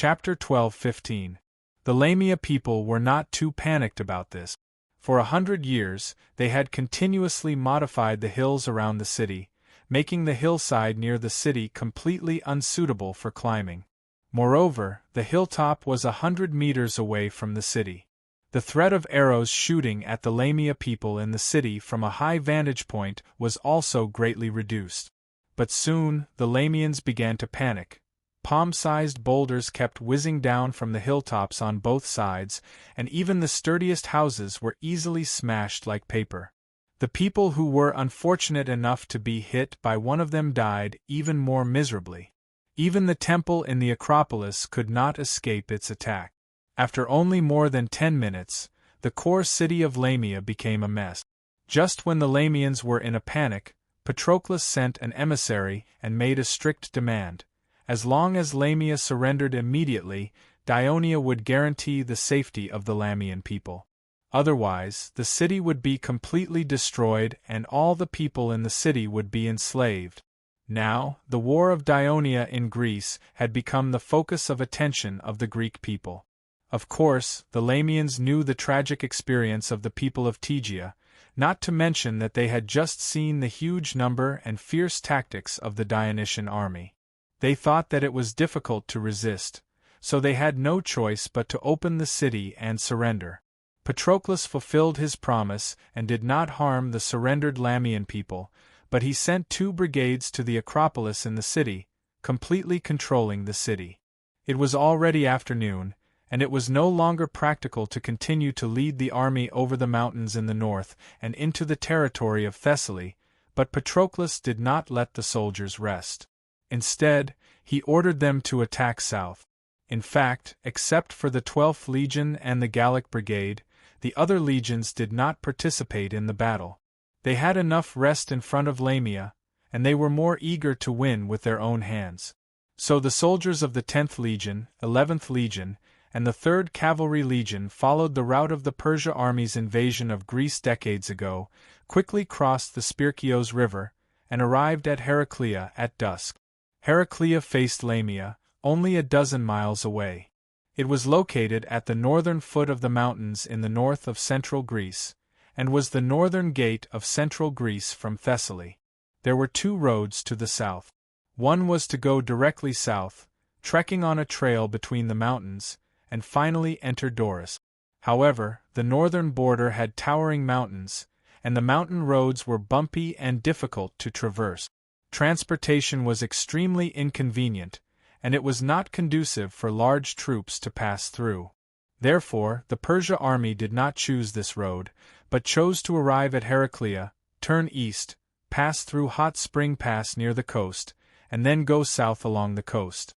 Chapter 12-15. The Lamia people were not too panicked about this. For 100 years, they had continuously modified the hills around the city, making the hillside near the city completely unsuitable for climbing. Moreover, the hilltop was 100 meters away from the city. The threat of arrows shooting at the Lamia people in the city from a high vantage point was also greatly reduced. But soon, the Lamians began to panic. Palm-sized boulders kept whizzing down from the hilltops on both sides, and even the sturdiest houses were easily smashed like paper. The people who were unfortunate enough to be hit by one of them died even more miserably. Even the temple in the Acropolis could not escape its attack. After only more than 10 minutes, the core city of Lamia became a mess. Just when the Lamians were in a panic, Patroclus sent an emissary and made a strict demand. As long as Lamia surrendered immediately, Dionia would guarantee the safety of the Lamian people. Otherwise, the city would be completely destroyed and all the people in the city would be enslaved. Now, the War of Dionia in Greece had become the focus of attention of the Greek people. Of course, the Lamians knew the tragic experience of the people of Tegea, not to mention that they had just seen the huge number and fierce tactics of the Dionysian army. They thought that it was difficult to resist, so they had no choice but to open the city and surrender. Patroclus fulfilled his promise and did not harm the surrendered Lamian people, but he sent 2 brigades to the Acropolis in the city, completely controlling the city. It was already afternoon, and it was no longer practical to continue to lead the army over the mountains in the north and into the territory of Thessaly, but Patroclus did not let the soldiers rest. Instead, he ordered them to attack south. In fact, except for the 12th Legion and the Gallic Brigade, the other legions did not participate in the battle. They had enough rest in front of Lamia, and they were more eager to win with their own hands. So the soldiers of the 10th Legion, 11th Legion, and the 3rd Cavalry Legion followed the route of the Persia army's invasion of Greece decades ago, quickly crossed the Spirkios River, and arrived at Heraclea at dusk. Heraclea faced Lamia, only a dozen miles away. It was located at the northern foot of the mountains in the north of central Greece, and was the northern gate of central Greece from Thessaly. There were 2 roads to the south. One was to go directly south, trekking on a trail between the mountains, and finally enter Doris. However, the northern border had towering mountains, and the mountain roads were bumpy and difficult to traverse. Transportation was extremely inconvenient, and it was not conducive for large troops to pass through. Therefore, the Persia army did not choose this road, but chose to arrive at Heraclea, turn east, pass through Hot Spring Pass near the coast, and then go south along the coast.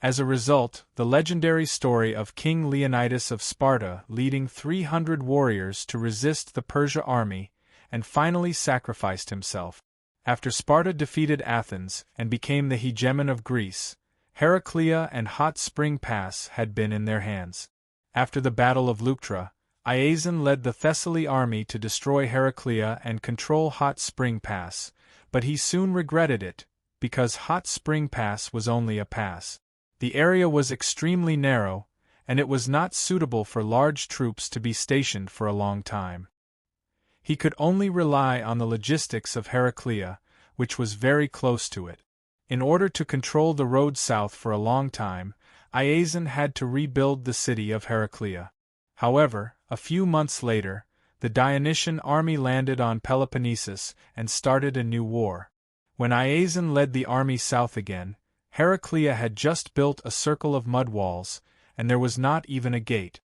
As a result, the legendary story of King Leonidas of Sparta leading 300 warriors to resist the Persia army, and finally sacrificed himself. After Sparta defeated Athens and became the hegemon of Greece, Heraclea and Hot Spring Pass had been in their hands. After the Battle of Leuctra, Iazon led the Thessaly army to destroy Heraclea and control Hot Spring Pass, but he soon regretted it, because Hot Spring Pass was only a pass. The area was extremely narrow, and it was not suitable for large troops to be stationed for a long time. He could only rely on the logistics of Heraclea, which was very close to it. In order to control the road south for a long time, Iazon had to rebuild the city of Heraclea. However, a few months later, the Dionysian army landed on Peloponnesus and started a new war. When Iazon led the army south again, Heraclea had just built a circle of mud walls, and there was not even a gate.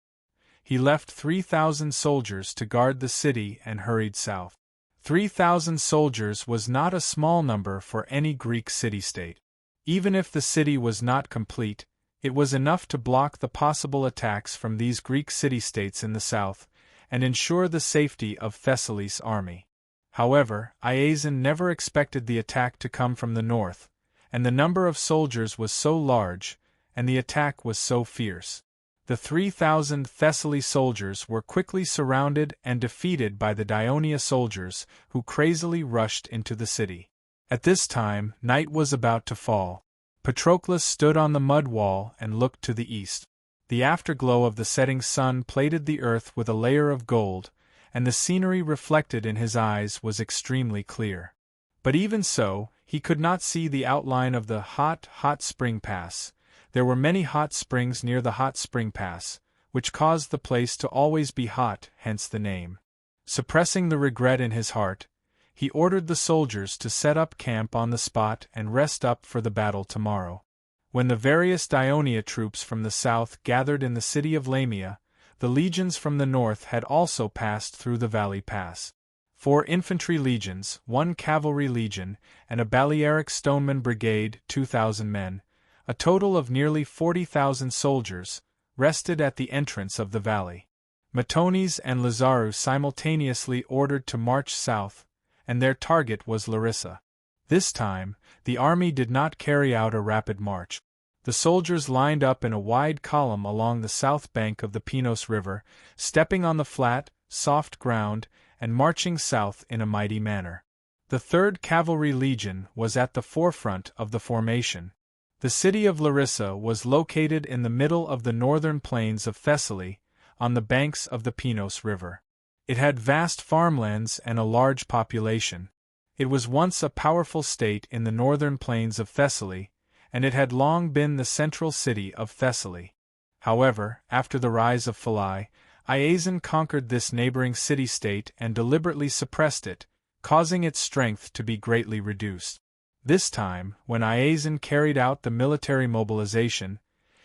He left 3,000 soldiers to guard the city and hurried south. 3,000 soldiers was not a small number for any Greek city-state. Even if the city was not complete, it was enough to block the possible attacks from these Greek city-states in the south, and ensure the safety of Thessaly's army. However, Iazon never expected the attack to come from the north, and the number of soldiers was so large, and the attack was so fierce. The 3,000 Thessaly soldiers were quickly surrounded and defeated by the Dionia soldiers, who crazily rushed into the city. At this time, night was about to fall. Patroclus stood on the mud wall and looked to the east. The afterglow of the setting sun plated the earth with a layer of gold, and the scenery reflected in his eyes was extremely clear. But even so, he could not see the outline of the hot spring pass. There were many hot springs near the hot spring pass, which caused the place to always be hot, hence the name. Suppressing the regret in his heart, he ordered the soldiers to set up camp on the spot and rest up for the battle tomorrow. When the various Dionia troops from the south gathered in the city of Lamia, the legions from the north had also passed through the valley pass. 4 infantry legions, 1 cavalry legion, and a Balearic stoneman brigade, 2,000 men, a total of nearly 40,000 soldiers, rested at the entrance of the valley. Matones and Lazaru simultaneously ordered to march south, and their target was Larissa. This time, the army did not carry out a rapid march. The soldiers lined up in a wide column along the south bank of the Pinos River, stepping on the flat, soft ground, and marching south in a mighty manner. The 3rd Cavalry Legion was at the forefront of the formation. The city of Larissa was located in the middle of the northern plains of Thessaly, on the banks of the Pinos River. It had vast farmlands and a large population. It was once a powerful state in the northern plains of Thessaly, and it had long been the central city of Thessaly. However, after the rise of Phalae, Iazon conquered this neighboring city-state and deliberately suppressed it, causing its strength to be greatly reduced. This time, when Iazon carried out the military mobilization,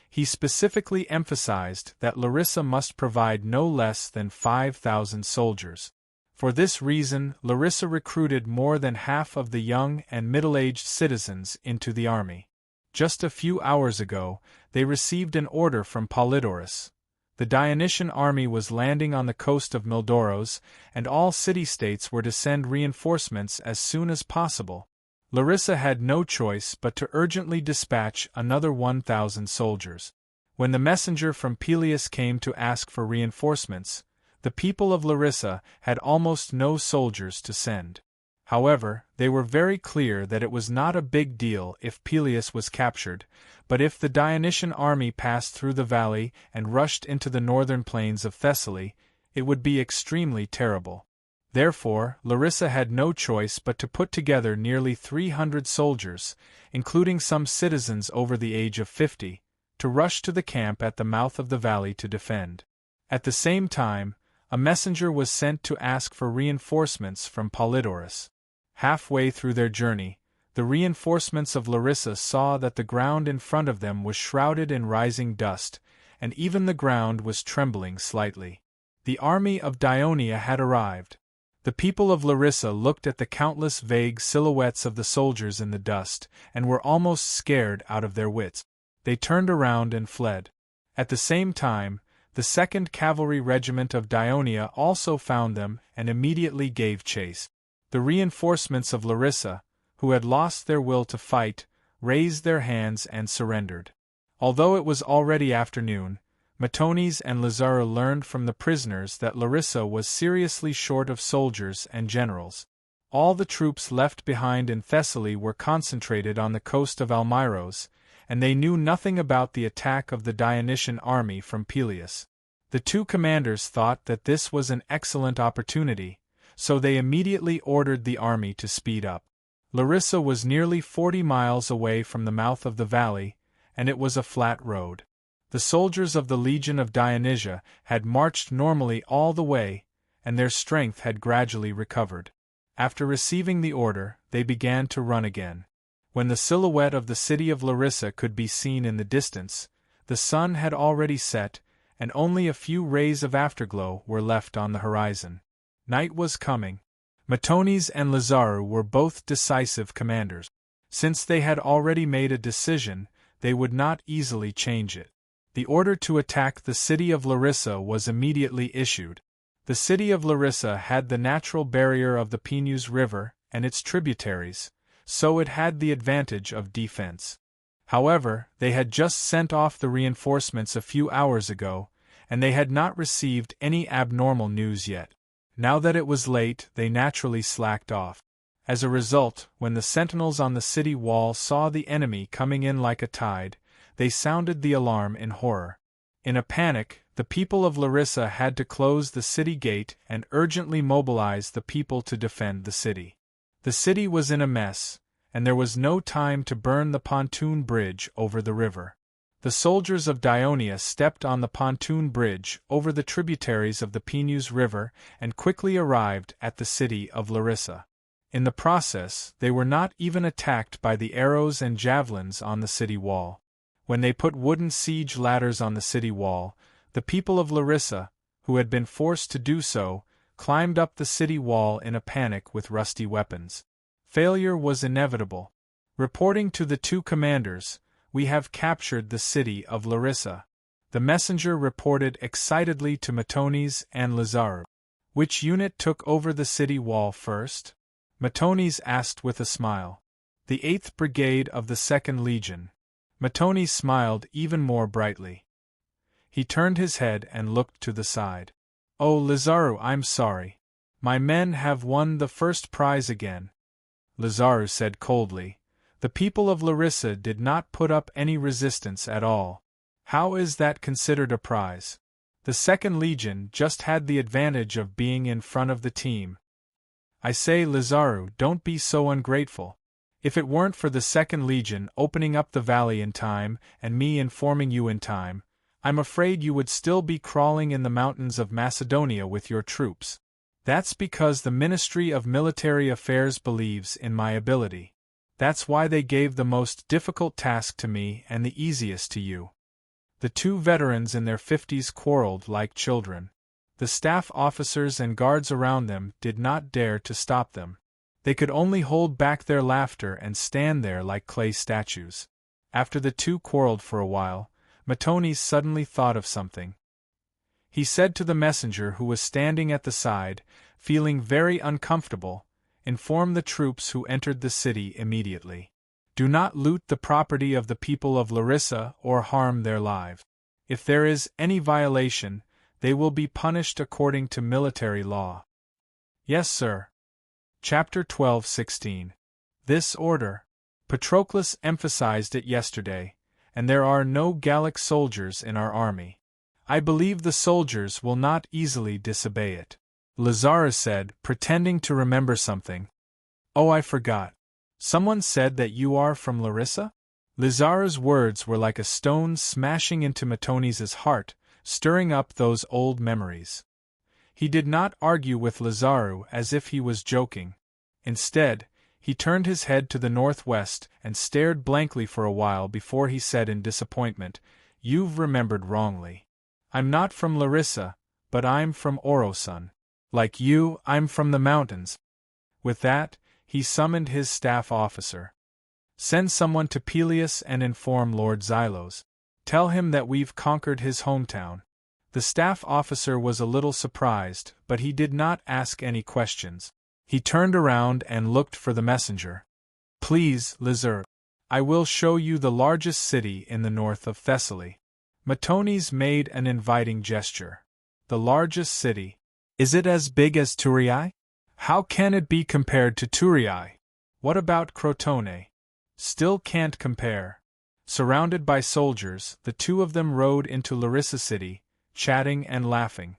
he specifically emphasized that Larissa must provide no less than 5,000 soldiers. For this reason, Larissa recruited more than half of the young and middle-aged citizens into the army. Just a few hours ago, they received an order from Polydorus. The Dionysian army was landing on the coast of Mildoros, and all city-states were to send reinforcements as soon as possible. Larissa had no choice but to urgently dispatch another 1,000 soldiers. When the messenger from Peleus came to ask for reinforcements, the people of Larissa had almost no soldiers to send. However, they were very clear that it was not a big deal if Peleus was captured, but if the Dionysian army passed through the valley and rushed into the northern plains of Thessaly, it would be extremely terrible. Therefore, Larissa had no choice but to put together nearly 300 soldiers, including some citizens over the age of 50, to rush to the camp at the mouth of the valley to defend. At the same time, a messenger was sent to ask for reinforcements from Polydorus. Halfway through their journey, the reinforcements of Larissa saw that the ground in front of them was shrouded in rising dust, and even the ground was trembling slightly. The army of Dionia had arrived. The people of Larissa looked at the countless vague silhouettes of the soldiers in the dust, and were almost scared out of their wits. They turned around and fled. At the same time, the 2nd Cavalry Regiment of Dionia also found them and immediately gave chase. The reinforcements of Larissa, who had lost their will to fight, raised their hands and surrendered. Although it was already afternoon, Matones and Lazaru learned from the prisoners that Larissa was seriously short of soldiers and generals. All the troops left behind in Thessaly were concentrated on the coast of Almyros, and they knew nothing about the attack of the Dionysian army from Peleus. The 2 commanders thought that this was an excellent opportunity, so they immediately ordered the army to speed up. Larissa was nearly 40 miles away from the mouth of the valley, and it was a flat road. The soldiers of the Legion of Dionysia had marched normally all the way, and their strength had gradually recovered. After receiving the order, they began to run again. When the silhouette of the city of Larissa could be seen in the distance, the sun had already set, and only a few rays of afterglow were left on the horizon. Night was coming. Matones and Lazaru were both decisive commanders. Since they had already made a decision, they would not easily change it. The order to attack the city of Larissa was immediately issued. The city of Larissa had the natural barrier of the Pinus River and its tributaries, so it had the advantage of defense. However, they had just sent off the reinforcements a few hours ago, and they had not received any abnormal news yet. Now that it was late, they naturally slacked off. As a result, when the sentinels on the city wall saw the enemy coming in like a tide, they sounded the alarm in horror. In a panic, the people of Larissa had to close the city gate and urgently mobilize the people to defend the city. The city was in a mess, and there was no time to burn the pontoon bridge over the river. The soldiers of Dionia stepped on the pontoon bridge over the tributaries of the Pinus River and quickly arrived at the city of Larissa. In the process, they were not even attacked by the arrows and javelins on the city wall. When they put wooden siege ladders on the city wall, the people of Larissa, who had been forced to do so, climbed up the city wall in a panic with rusty weapons. Failure was inevitable. Reporting to the two commanders, "We have captured the city of Larissa," the messenger reported excitedly to Matones and Lazaru. "Which unit took over the city wall first?" Matones asked with a smile. "The 8th Brigade of the 2nd Legion." Matones smiled even more brightly. He turned his head and looked to the side. "Oh, Lazaru, I'm sorry. My men have won the first prize again," Lazaru said coldly. "The people of Larissa did not put up any resistance at all. How is that considered a prize? The 2nd Legion just had the advantage of being in front of the team." "I say, Lazaru, don't be so ungrateful. If it weren't for the 2nd Legion opening up the valley in time and me informing you in time, I'm afraid you would still be crawling in the mountains of Macedonia with your troops. That's because the Ministry of Military Affairs believes in my ability. That's why they gave the most difficult task to me and the easiest to you." The two veterans in their 50s quarreled like children. The staff officers and guards around them did not dare to stop them. They could only hold back their laughter and stand there like clay statues. After the two quarreled for a while, Matones suddenly thought of something. He said to the messenger who was standing at the side, feeling very uncomfortable, "Inform the troops who entered the city immediately. Do not loot the property of the people of Larissa or harm their lives. If there is any violation, they will be punished according to military law." "Yes, sir." Chapter 12:16. This order. Patroclus emphasized it yesterday, and there are no Gallic soldiers in our army. I believe the soldiers will not easily disobey it. Lazaru said, pretending to remember something. "Oh, I forgot. Someone said that you are from Larissa?" Lazaru's words were like a stone smashing into Matones' heart, stirring up those old memories. He did not argue with Lazaru as if he was joking. Instead, he turned his head to the northwest and stared blankly for a while before he said in disappointment, "You've remembered wrongly. I'm not from Larissa, but I'm from Orosun. Like you, I'm from the mountains." With that, he summoned his staff officer. "Send someone to Peleus and inform Lord Xylos. Tell him that we've conquered his hometown." The staff officer was a little surprised, but he did not ask any questions. He turned around and looked for the messenger. "Please, Lazaru. I will show you the largest city in the north of Thessaly." Matones made an inviting gesture. "The largest city? Is it as big as Thurii? How can it be compared to Thurii? What about Crotone?" "Still can't compare." Surrounded by soldiers, the two of them rode into Larissa city, chatting and laughing.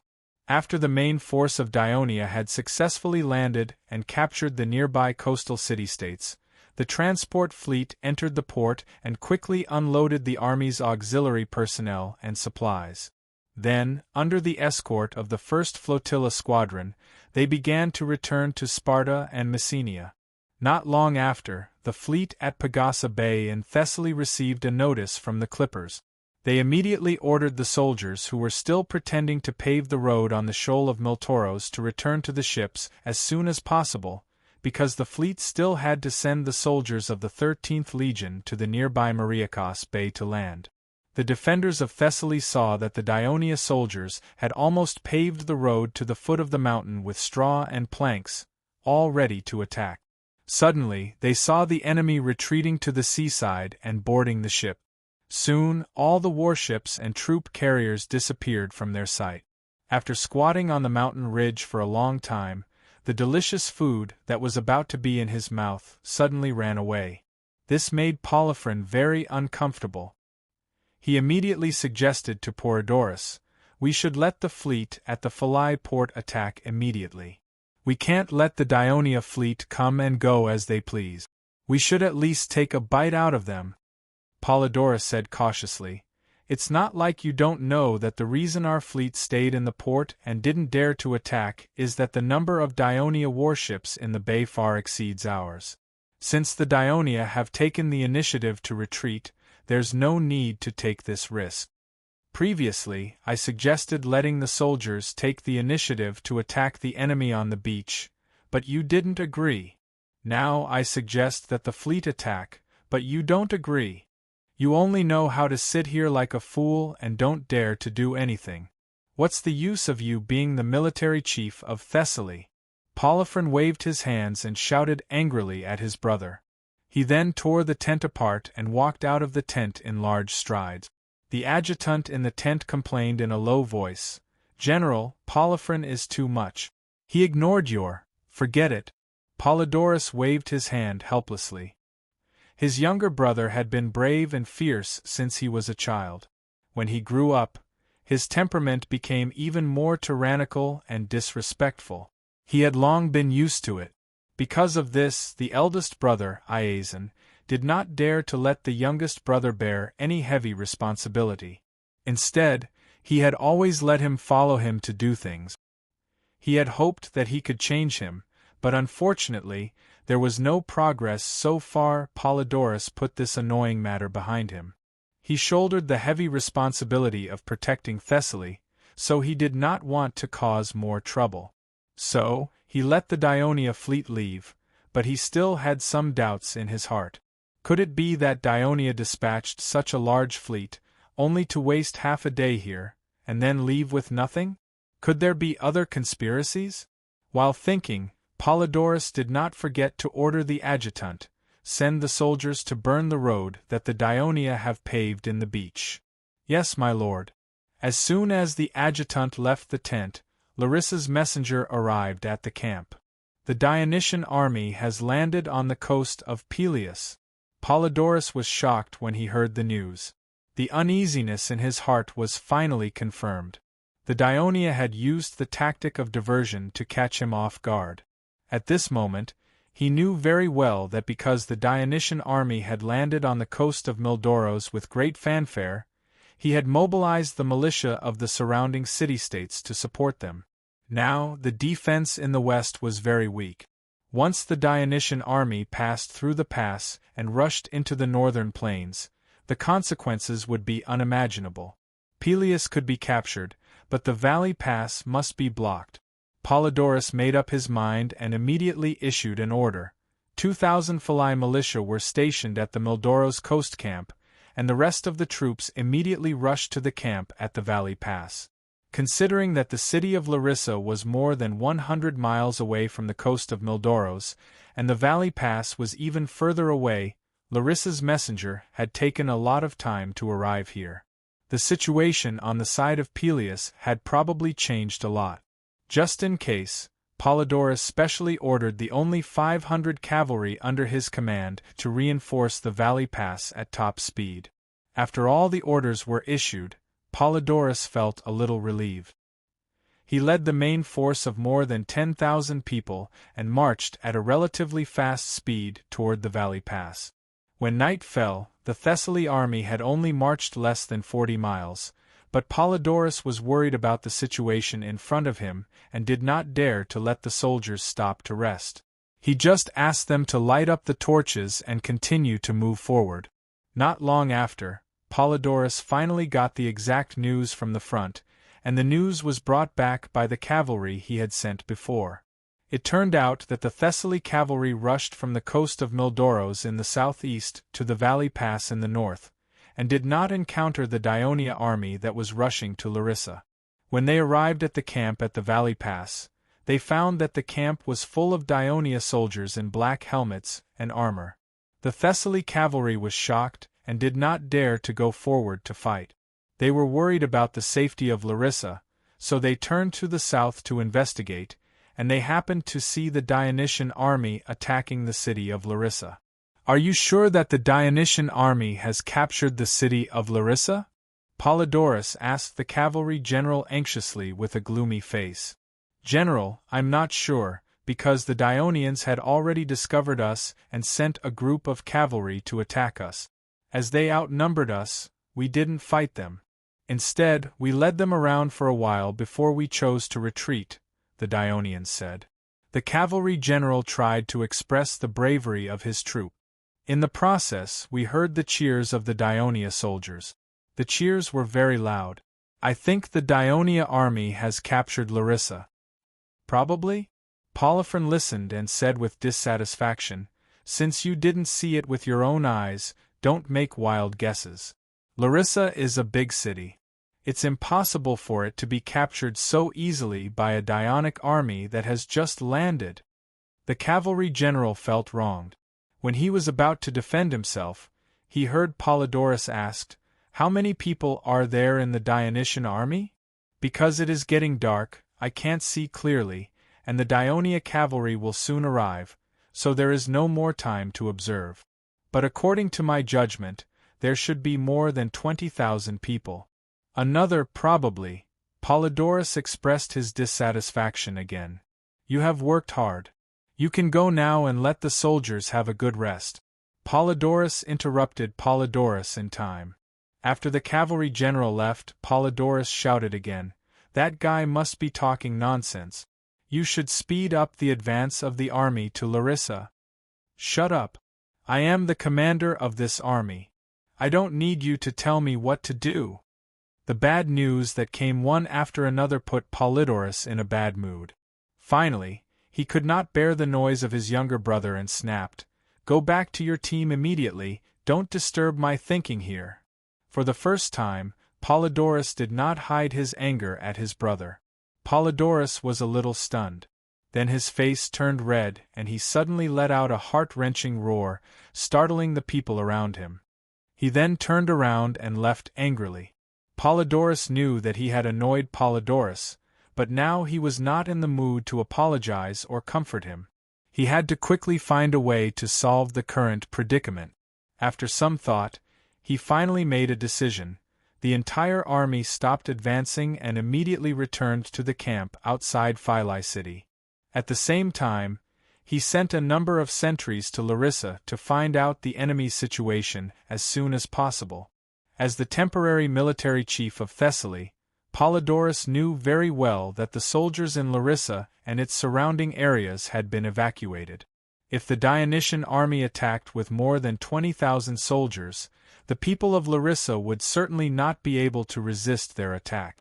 After the main force of Dionia had successfully landed and captured the nearby coastal city-states, the transport fleet entered the port and quickly unloaded the army's auxiliary personnel and supplies. Then, under the escort of the 1st Flotilla Squadron, they began to return to Sparta and Messenia. Not long after, the fleet at Pagasa Bay in Thessaly received a notice from the clippers. They immediately ordered the soldiers who were still pretending to pave the road on the shoal of Miltoros to return to the ships as soon as possible, because the fleet still had to send the soldiers of the 13th Legion to the nearby Mariakos Bay to land. The defenders of Thessaly saw that the Dionia soldiers had almost paved the road to the foot of the mountain with straw and planks, all ready to attack. Suddenly, they saw the enemy retreating to the seaside and boarding the ship. Soon, all the warships and troop carriers disappeared from their sight. After squatting on the mountain ridge for a long time, The delicious food that was about to be in his mouth suddenly ran away. This made Polyphron very uncomfortable. He immediately suggested to Polydorus, "We should let the fleet at the Phalae port attack immediately. We can't let the Dionia fleet come and go as they please. We should at least take a bite out of them." Polydorus said cautiously, "It's not like you don't know that the reason our fleet stayed in the port and didn't dare to attack is that the number of Dionia warships in the bay far exceeds ours. Since the Dionia have taken the initiative to retreat, there's no need to take this risk. Previously, I suggested letting the soldiers take the initiative to attack the enemy on the beach, but you didn't agree. Now I suggest that the fleet attack, but you don't agree. You only know how to sit here like a fool and don't dare to do anything. What's the use of you being the military chief of Thessaly?" Polyphron waved his hands and shouted angrily at his brother. He then tore the tent apart and walked out of the tent in large strides. The adjutant in the tent complained in a low voice, "General, Polyphron is too much. He ignored your, forget it." Polydorus waved his hand helplessly. His younger brother had been brave and fierce since he was a child. When he grew up, his temperament became even more tyrannical and disrespectful. He had long been used to it. Because of this, the eldest brother, Iazon, did not dare to let the youngest brother bear any heavy responsibility. Instead, he had always let him follow him to do things. He had hoped that he could change him, but unfortunately, there was no progress so far. Polydorus put this annoying matter behind him. He shouldered the heavy responsibility of protecting Thessaly, so he did not want to cause more trouble. So, he let the Dionia fleet leave, but he still had some doubts in his heart. Could it be that Dionia dispatched such a large fleet, only to waste half a day here, and then leave with nothing? Could there be other conspiracies? While thinking, Polydorus did not forget to order the adjutant, "Send the soldiers to burn the road that the Dionia have paved in the beach." "Yes, my lord." As soon as the adjutant left the tent, Larissa's messenger arrived at the camp. "The Dionysian army has landed on the coast of Peleus." Polydorus was shocked when he heard the news. The uneasiness in his heart was finally confirmed. The Dionia had used the tactic of diversion to catch him off guard. At this moment, he knew very well that because the Dionysian army had landed on the coast of Mildoros with great fanfare, he had mobilized the militia of the surrounding city-states to support them. Now, the defense in the west was very weak. Once the Dionysian army passed through the pass and rushed into the northern plains, the consequences would be unimaginable. Peleus could be captured, but the valley pass must be blocked. Polydorus made up his mind and immediately issued an order. 2,000 Phalae militia were stationed at the Mildoros coast camp, and the rest of the troops immediately rushed to the camp at the valley pass. Considering that the city of Larissa was more than 100 miles away from the coast of Mildoros, and the valley pass was even further away, Larissa's messenger had taken a lot of time to arrive here. The situation on the side of Peleus had probably changed a lot. Just in case, Polydorus specially ordered the only 500 cavalry under his command to reinforce the valley pass at top speed. After all the orders were issued, Polydorus felt a little relieved. He led the main force of more than 10,000 people and marched at a relatively fast speed toward the valley pass. When night fell, the Thessaly army had only marched less than 40 miles, but Polydorus was worried about the situation in front of him and did not dare to let the soldiers stop to rest. He just asked them to light up the torches and continue to move forward. Not long after, Polydorus finally got the exact news from the front, and the news was brought back by the cavalry he had sent before. It turned out that the Thessaly cavalry rushed from the coast of Mildoros in the southeast to the valley pass in the north, and did not encounter the Dionia army that was rushing to Larissa. When they arrived at the camp at the valley pass, they found that the camp was full of Dionia soldiers in black helmets and armor. The Thessaly cavalry was shocked and did not dare to go forward to fight. They were worried about the safety of Larissa, so they turned to the south to investigate, and they happened to see the Dionysian army attacking the city of Larissa. "Are you sure that the Dionysian army has captured the city of Larissa?" Polydorus asked the cavalry general anxiously with a gloomy face. "General, I'm not sure, because the Dionysians had already discovered us and sent a group of cavalry to attack us. As they outnumbered us, we didn't fight them. Instead, we led them around for a while before we chose to retreat," the Dionysians said. The cavalry general tried to express the bravery of his troop. In the process, we heard the cheers of the Dionia soldiers. The cheers were very loud. "I think the Dionia army has captured Larissa." "Probably?" Polyphron listened and said with dissatisfaction, "Since you didn't see it with your own eyes, don't make wild guesses. Larissa is a big city. It's impossible for it to be captured so easily by a Dionic army that has just landed." The cavalry general felt wronged. When he was about to defend himself, he heard Polydorus ask, "How many people are there in the Dionysian army? Because it is getting dark, I can't see clearly, and the Dionia cavalry will soon arrive, so there is no more time to observe. But according to my judgment, there should be more than 20,000 people." "Another, probably." Polydorus expressed his dissatisfaction again. "You have worked hard. You can go now and let the soldiers have a good rest." Polydorus interrupted Polydorus in time. After the cavalry general left, Polydorus shouted again, "That guy must be talking nonsense. You should speed up the advance of the army to Larissa." "Shut up. I am the commander of this army. I don't need you to tell me what to do." The bad news that came one after another put Polydorus in a bad mood. Finally, he could not bear the noise of his younger brother and snapped, "Go back to your team immediately, don't disturb my thinking here." For the first time, Polydorus did not hide his anger at his brother. Polydorus was a little stunned. Then his face turned red and he suddenly let out a heart-wrenching roar, startling the people around him. He then turned around and left angrily. Polydorus knew that he had annoyed Polydorus, but now he was not in the mood to apologize or comfort him. He had to quickly find a way to solve the current predicament. After some thought, he finally made a decision. The entire army stopped advancing and immediately returned to the camp outside Phylai city. At the same time, he sent a number of sentries to Larissa to find out the enemy's situation as soon as possible. As the temporary military chief of Thessaly, Polydorus knew very well that the soldiers in Larissa and its surrounding areas had been evacuated. If the Dionysian army attacked with more than 20,000 soldiers, the people of Larissa would certainly not be able to resist their attack.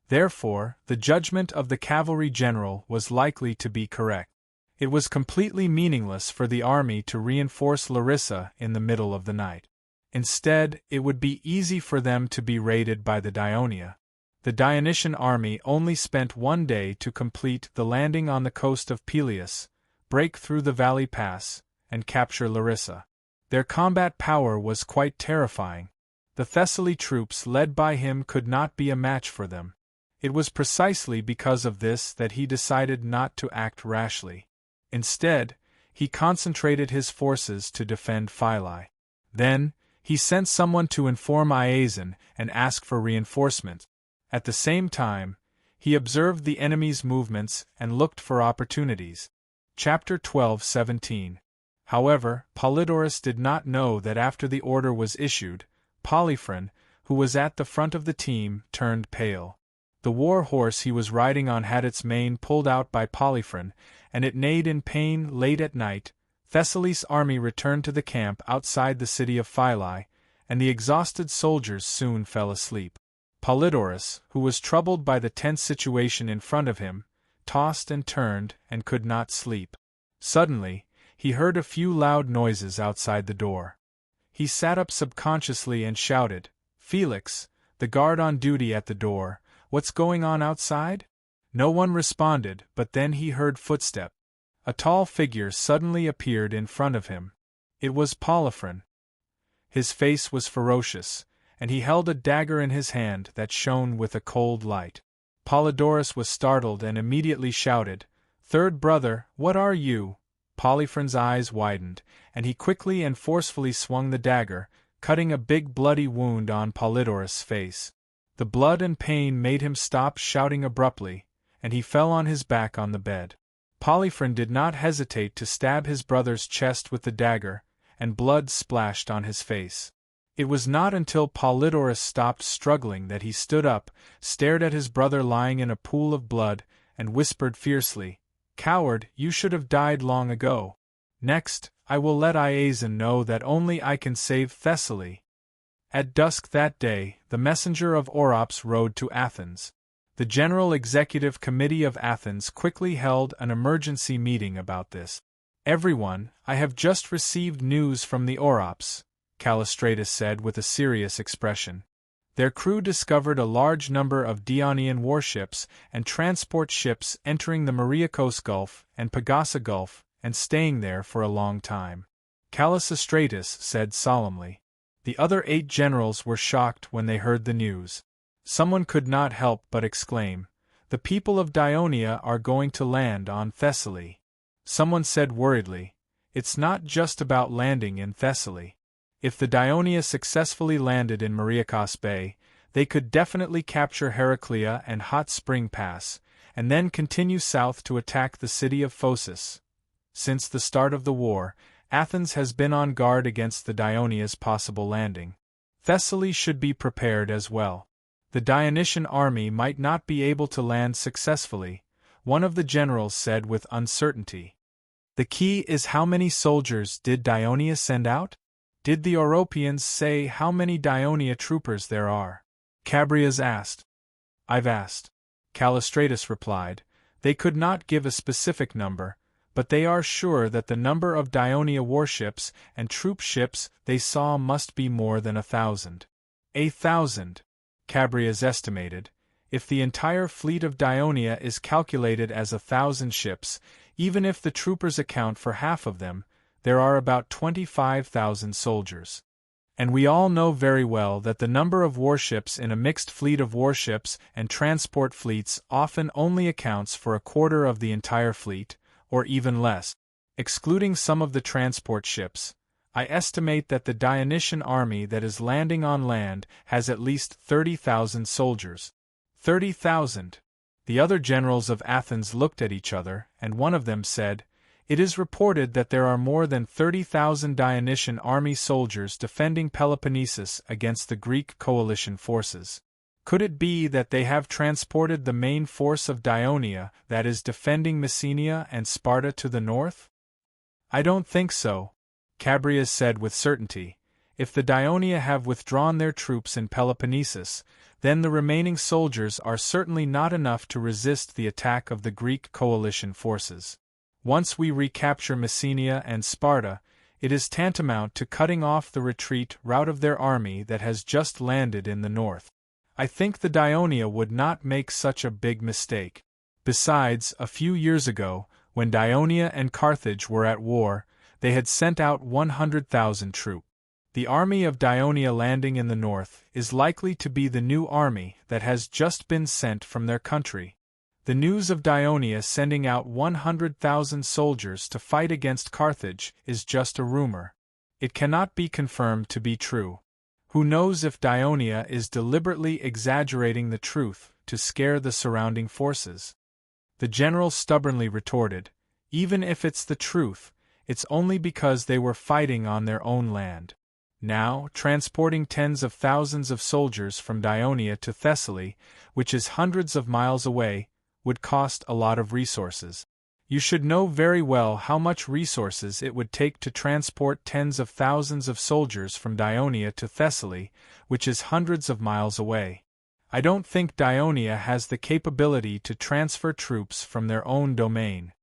Therefore, the judgment of the cavalry general was likely to be correct. It was completely meaningless for the army to reinforce Larissa in the middle of the night. Instead, it would be easy for them to be raided by the Dionia. The Dionysian army only spent one day to complete the landing on the coast of Peleus, break through the valley pass, and capture Larissa. Their combat power was quite terrifying. The Thessaly troops led by him could not be a match for them. It was precisely because of this that he decided not to act rashly. Instead, he concentrated his forces to defend Phylai. Then, he sent someone to inform Iazon and ask for reinforcements. At the same time, he observed the enemy's movements and looked for opportunities. Chapter 12:17. However, Polydorus did not know that after the order was issued, Polyphron, who was at the front of the team, turned pale. The war horse he was riding on had its mane pulled out by Polyphron, and it neighed in pain late at night. Thessaly's army returned to the camp outside the city of Phylai, and the exhausted soldiers soon fell asleep. Polydorus, who was troubled by the tense situation in front of him, tossed and turned and could not sleep. Suddenly, he heard a few loud noises outside the door. He sat up subconsciously and shouted, "Felix, the guard on duty at the door, what's going on outside?" No one responded, but then he heard footsteps. A tall figure suddenly appeared in front of him. It was Polyphron. His face was ferocious, and he held a dagger in his hand that shone with a cold light. Polydorus was startled and immediately shouted, Third brother, what are you? Polyphron's eyes widened, and he quickly and forcefully swung the dagger, cutting a big bloody wound on Polydorus' face. The blood and pain made him stop shouting abruptly, and he fell on his back on the bed. Polyphron did not hesitate to stab his brother's chest with the dagger, and blood splashed on his face. It was not until Polydorus stopped struggling that he stood up, stared at his brother lying in a pool of blood, and whispered fiercely, "Coward, you should have died long ago. Next, I will let Iason know that only I can save Thessaly." At dusk that day, the messenger of Orops rode to Athens. The General Executive Committee of Athens quickly held an emergency meeting about this. "Everyone, I have just received news from the Orops," Callistratus said with a serious expression. Their crew discovered a large number of Dionian warships and transport ships entering the Mariakos Gulf and Pagasa Gulf and staying there for a long time. Callistratus said solemnly. The other 8 generals were shocked when they heard the news. Someone could not help but exclaim, "The people of Dionia are going to land on Thessaly." Someone said worriedly, "It's not just about landing in Thessaly. If the Dionia successfully landed in Mariakos Bay, they could definitely capture Heraclea and Hot Spring Pass, and then continue south to attack the city of Phocis. Since the start of the war, Athens has been on guard against the Dionia's possible landing. Thessaly should be prepared as well. The Dionysian army might not be able to land successfully," one of the generals said with uncertainty. "The key is how many soldiers did Dionia send out? Did the Oropians say how many Dionia troopers there are?" Chabrias asked. "I've asked," Callistratus replied. "They could not give a specific number, but they are sure that the number of Dionia warships and troop ships they saw must be more than 1,000. 1,000, Chabrias estimated. If the entire fleet of Dionia is calculated as 1,000 ships, even if the troopers account for half of them, there are about 25,000 soldiers. And we all know very well that the number of warships in a mixed fleet of warships and transport fleets often only accounts for a quarter of the entire fleet, or even less. Excluding some of the transport ships, I estimate that the Dionysian army that is landing on land has at least 30,000 soldiers. 30,000! The other generals of Athens looked at each other, and one of them said, "It is reported that there are more than 30,000 Dionysian army soldiers defending Peloponnesus against the Greek coalition forces. Could it be that they have transported the main force of Dionia that is defending Messenia and Sparta to the north?" "I don't think so," Chabrias said with certainty. "If the Dionia have withdrawn their troops in Peloponnesus, then the remaining soldiers are certainly not enough to resist the attack of the Greek coalition forces. Once we recapture Messenia and Sparta, it is tantamount to cutting off the retreat route of their army that has just landed in the north. I think the Dionia would not make such a big mistake. Besides, a few years ago, when Dionia and Carthage were at war, they had sent out 100,000 troops. The army of Dionia landing in the north is likely to be the new army that has just been sent from their country. The news of Dionia sending out 100,000 soldiers to fight against Carthage is just a rumor. It cannot be confirmed to be true. Who knows if Dionia is deliberately exaggerating the truth to scare the surrounding forces?" The general stubbornly retorted, "Even if it's the truth, it's only because they were fighting on their own land. Now, transporting tens of thousands of soldiers from Dionia to Thessaly, which is hundreds of miles away, would cost a lot of resources. You should know very well how much resources it would take to transport tens of thousands of soldiers from Dionia to Thessaly, which is hundreds of miles away. I don't think Dionia has the capability to transfer troops from their own domain."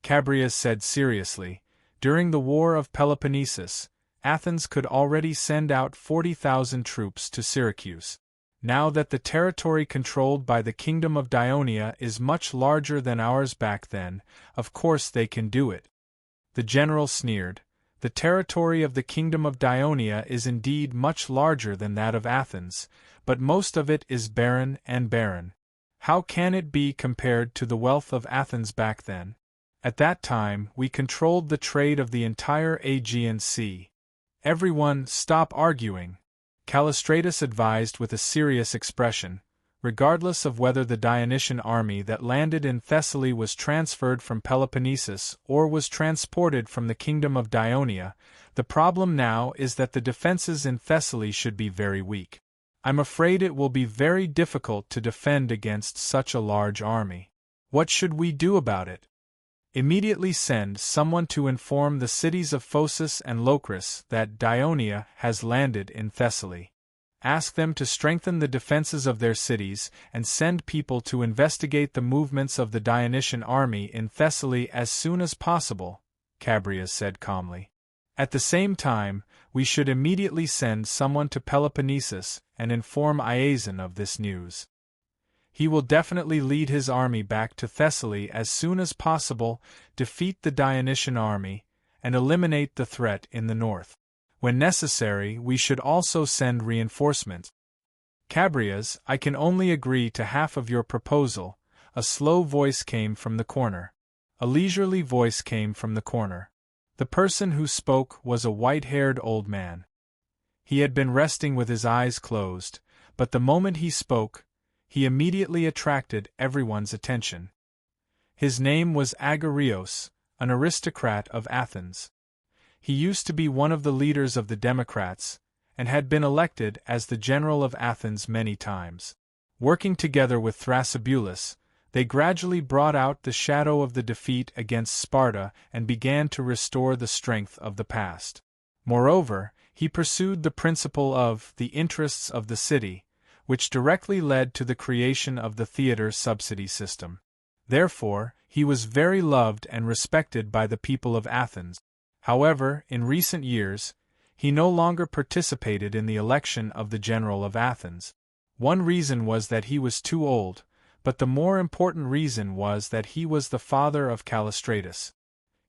Chabrias said seriously, "During the War of Peloponnesus, Athens could already send out 40,000 troops to Syracuse. Now that the territory controlled by the Kingdom of Dionia is much larger than ours back then, of course they can do it." The general sneered. "The territory of the Kingdom of Dionia is indeed much larger than that of Athens, but most of it is barren and barren. How can it be compared to the wealth of Athens back then? At that time, we controlled the trade of the entire Aegean Sea. Everyone, stop arguing, Callistratus advised with a serious expression. Regardless of whether the Dionysian army that landed in Thessaly was transferred from Peloponnesus or was transported from the kingdom of Dionia, the problem now is that the defenses in Thessaly should be very weak. I'm afraid it will be very difficult to defend against such a large army. What should we do about it? Immediately send someone to inform the cities of Phocis and Locris that Dionia has landed in Thessaly. Ask them to strengthen the defenses of their cities and send people to investigate the movements of the Dionysian army in Thessaly as soon as possible, Chabrias said calmly. At the same time, we should immediately send someone to Peloponnesus and inform Iazon of this news. He will definitely lead his army back to Thessaly as soon as possible, defeat the Dionysian army, and eliminate the threat in the north. When necessary, we should also send reinforcements. Chabrias, I can only agree to half of your proposal. A slow voice came from the corner. A leisurely voice came from the corner. The person who spoke was a white-haired old man. He had been resting with his eyes closed, but the moment he spoke, he immediately attracted everyone's attention. His name was Agarios, an aristocrat of Athens. He used to be one of the leaders of the Democrats, and had been elected as the general of Athens many times. Working together with Thrasybulus, they gradually brought out the shadow of the defeat against Sparta and began to restore the strength of the past. Moreover, he pursued the principle of the interests of the city, which directly led to the creation of the theater subsidy system. Therefore, he was very loved and respected by the people of Athens. However, in recent years, he no longer participated in the election of the general of Athens. One reason was that he was too old, but the more important reason was that he was the father of Callistratus.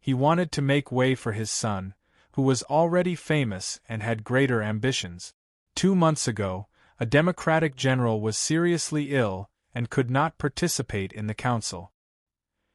He wanted to make way for his son, who was already famous and had greater ambitions. 2 months ago, a Democratic general was seriously ill and could not participate in the council.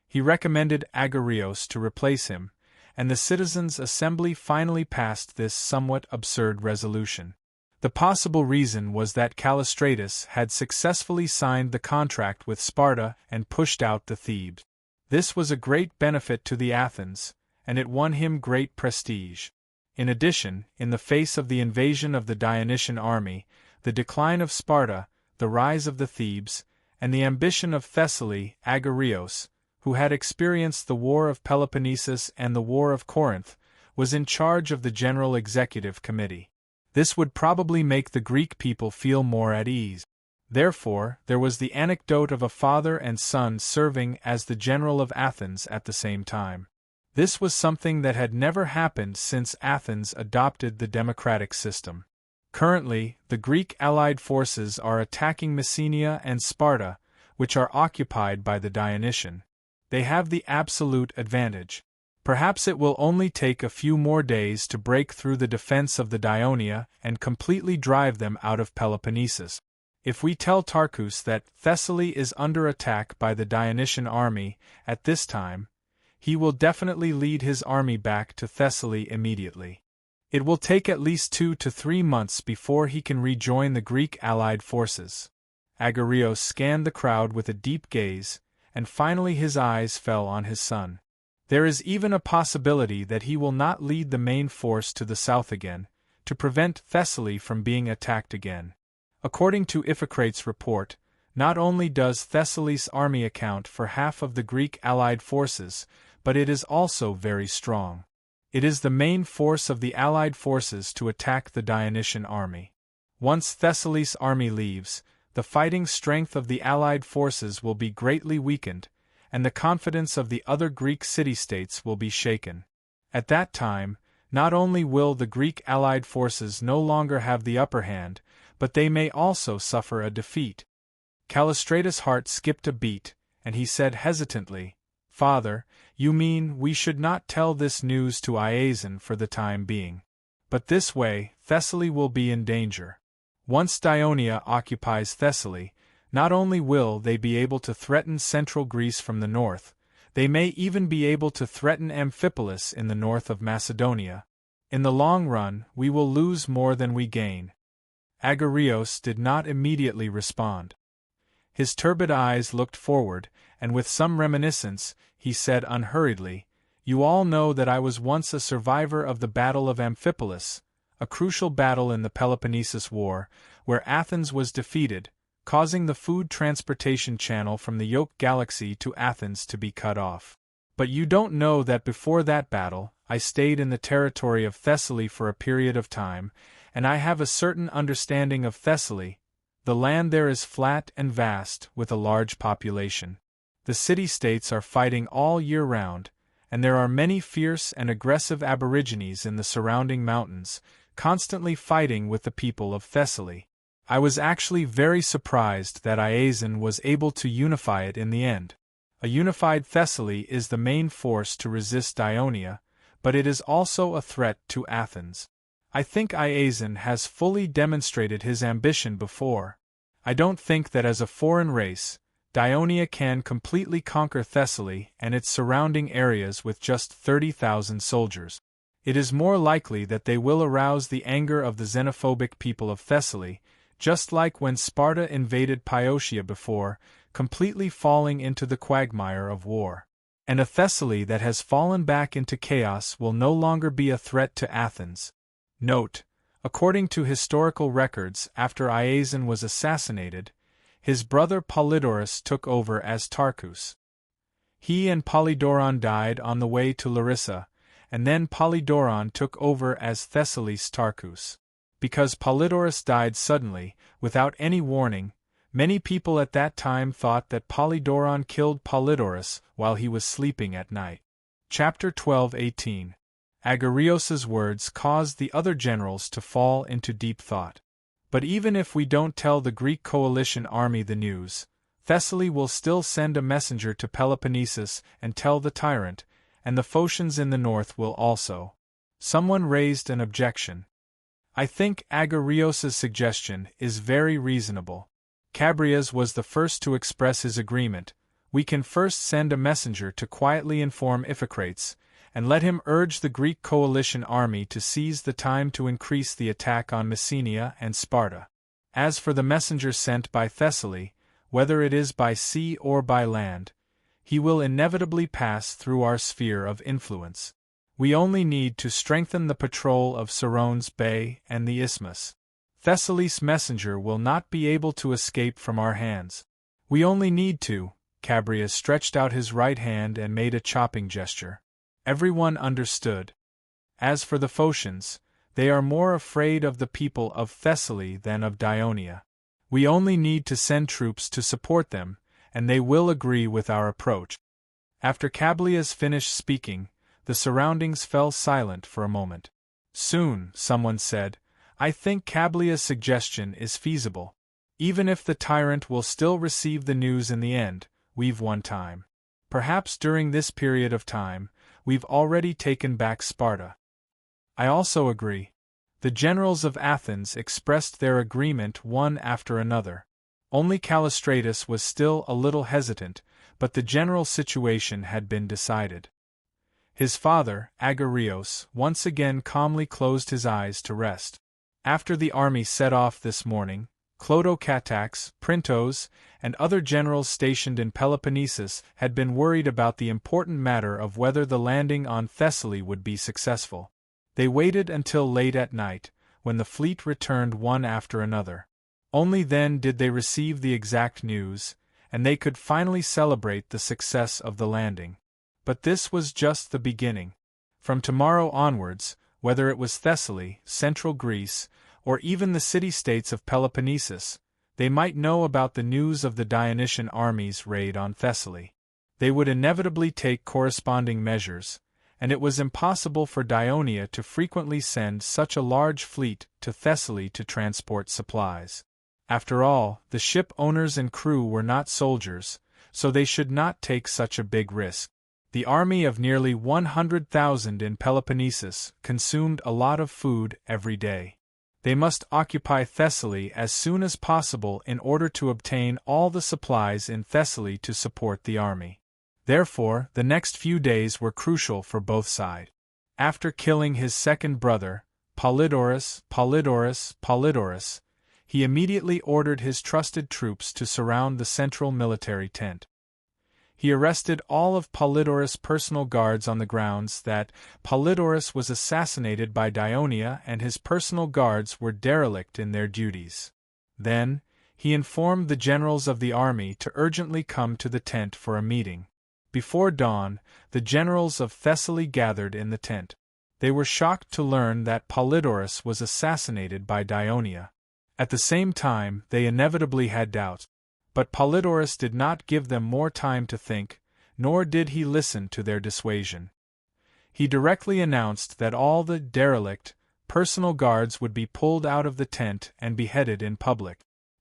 He recommended Agarios to replace him, and the Citizens' Assembly finally passed this somewhat absurd resolution. The possible reason was that Callistratus had successfully signed the contract with Sparta and pushed out the Thebes. This was a great benefit to the Athens, and it won him great prestige. In addition, in the face of the invasion of the Dionysian army, the decline of Sparta, the rise of the Thebes, and the ambition of Thessaly, Agarios, who had experienced the War of Peloponnesus and the War of Corinth, was in charge of the General Executive Committee. This would probably make the Greek people feel more at ease. Therefore, there was the anecdote of a father and son serving as the general of Athens at the same time. This was something that had never happened since Athens adopted the democratic system. Currently, the Greek allied forces are attacking Messenia and Sparta, which are occupied by the Dionysian. They have the absolute advantage. Perhaps it will only take a few more days to break through the defense of the Dionia and completely drive them out of Peloponnesus. If we tell Tarchus that Thessaly is under attack by the Dionysian army at this time, he will definitely lead his army back to Thessaly immediately. It will take at least 2 to 3 months before he can rejoin the Greek allied forces. Agarios scanned the crowd with a deep gaze, and finally his eyes fell on his son. There is even a possibility that he will not lead the main force to the south again, to prevent Thessaly from being attacked again. According to Iphicrates' report, not only does Thessaly's army account for half of the Greek allied forces, but it is also very strong. It is the main force of the allied forces to attack the Dionysian army. Once Thessaly's army leaves, the fighting strength of the allied forces will be greatly weakened, and the confidence of the other Greek city-states will be shaken. At that time, not only will the Greek allied forces no longer have the upper hand, but they may also suffer a defeat. Callistratus' heart skipped a beat, and he said hesitantly, "Father, you mean we should not tell this news to Iazon for the time being. But this way, Thessaly will be in danger. Once Dionia occupies Thessaly, not only will they be able to threaten central Greece from the north, They may even be able to threaten Amphipolis in the north of Macedonia. In the long run, we will lose more than we gain. Agarios did not immediately respond. His turbid eyes looked forward, and with some reminiscence, he said unhurriedly, "You all know that I was once a survivor of the Battle of Amphipolis, a crucial battle in the Peloponnesus War, where Athens was defeated, causing the food transportation channel from the Yoke Galaxy to Athens to be cut off. But you don't know that before that battle, I stayed in the territory of Thessaly for a period of time, and I have a certain understanding of Thessaly. The land there is flat and vast, with a large population. The city-states are fighting all year round, and there are many fierce and aggressive aborigines in the surrounding mountains, constantly fighting with the people of Thessaly. I was actually very surprised that Iazon was able to unify it in the end. A unified Thessaly is the main force to resist Ionia, but it is also a threat to Athens. I think Iazon has fully demonstrated his ambition before. I don't think that as a foreign race, Ionia can completely conquer Thessaly and its surrounding areas with just 30,000 soldiers. It is more likely that they will arouse the anger of the xenophobic people of Thessaly, just like when Sparta invaded Boeotia before, completely falling into the quagmire of war. And a Thessaly that has fallen back into chaos will no longer be a threat to Athens. Note: according to historical records, after Iazon was assassinated, his brother Polydorus took over as Tarchus. He and Polydoron died on the way to Larissa, and then Polydoron took over as Thessaly's Tarchus. Because Polydorus died suddenly, without any warning, many people at that time thought that Polydoron killed Polydorus while he was sleeping at night. Chapter 12:18. Agarios's words caused the other generals to fall into deep thought. But even if we don't tell the Greek coalition army the news, Thessaly will still send a messenger to Peloponnesus and tell the tyrant, and the Phocians in the north will also. Someone raised an objection. I think Agarios's suggestion is very reasonable. Chabrias was the first to express his agreement. We can first send a messenger to quietly inform Iphicrates, and let him urge the Greek coalition army to seize the time to increase the attack on Messenia and Sparta. As for the messenger sent by Thessaly, whether it is by sea or by land, he will inevitably pass through our sphere of influence. We only need to strengthen the patrol of Serone's Bay and the Isthmus. Thessaly's messenger will not be able to escape from our hands. We only need to. Chabrias stretched out his right hand and made a chopping gesture. Everyone understood. As for the Phocians, they are more afraid of the people of Thessaly than of Ionia. We only need to send troops to support them, and they will agree with our approach. After Chabrias finished speaking, the surroundings fell silent for a moment. Soon, someone said, I think Chabrias' suggestion is feasible. Even if the tyrant will still receive the news in the end, we've won time. Perhaps during this period of time, we've already taken back Sparta. I also agree. The generals of Athens expressed their agreement one after another. Only Callistratus was still a little hesitant, but the general situation had been decided. His father, Agarios, once again calmly closed his eyes to rest. After the army set off this morning, Clotocatax, Printos, and other generals stationed in Peloponnesus had been worried about the important matter of whether the landing on Thessaly would be successful. They waited until late at night, when the fleet returned one after another. Only then did they receive the exact news, and they could finally celebrate the success of the landing. But this was just the beginning. From tomorrow onwards, whether it was Thessaly, central Greece, or even the city-states of Peloponnesus, they might know about the news of the Dionysian army's raid on Thessaly. They would inevitably take corresponding measures, and it was impossible for Ionia to frequently send such a large fleet to Thessaly to transport supplies. After all, the ship owners and crew were not soldiers, so they should not take such a big risk. The army of nearly 100,000 in Peloponnesus consumed a lot of food every day. They must occupy Thessaly as soon as possible in order to obtain all the supplies in Thessaly to support the army. Therefore, the next few days were crucial for both sides. After killing his second brother, Polydorus, he immediately ordered his trusted troops to surround the central military tent. He arrested all of Polydorus' personal guards on the grounds that Polydorus was assassinated by Dionia and his personal guards were derelict in their duties. Then, he informed the generals of the army to urgently come to the tent for a meeting. Before dawn, the generals of Thessaly gathered in the tent. They were shocked to learn that Polydorus was assassinated by Dionia. At the same time, they inevitably had doubts. But Polydorus did not give them more time to think, nor did he listen to their dissuasion. He directly announced that all the derelict, personal guards would be pulled out of the tent and beheaded in public.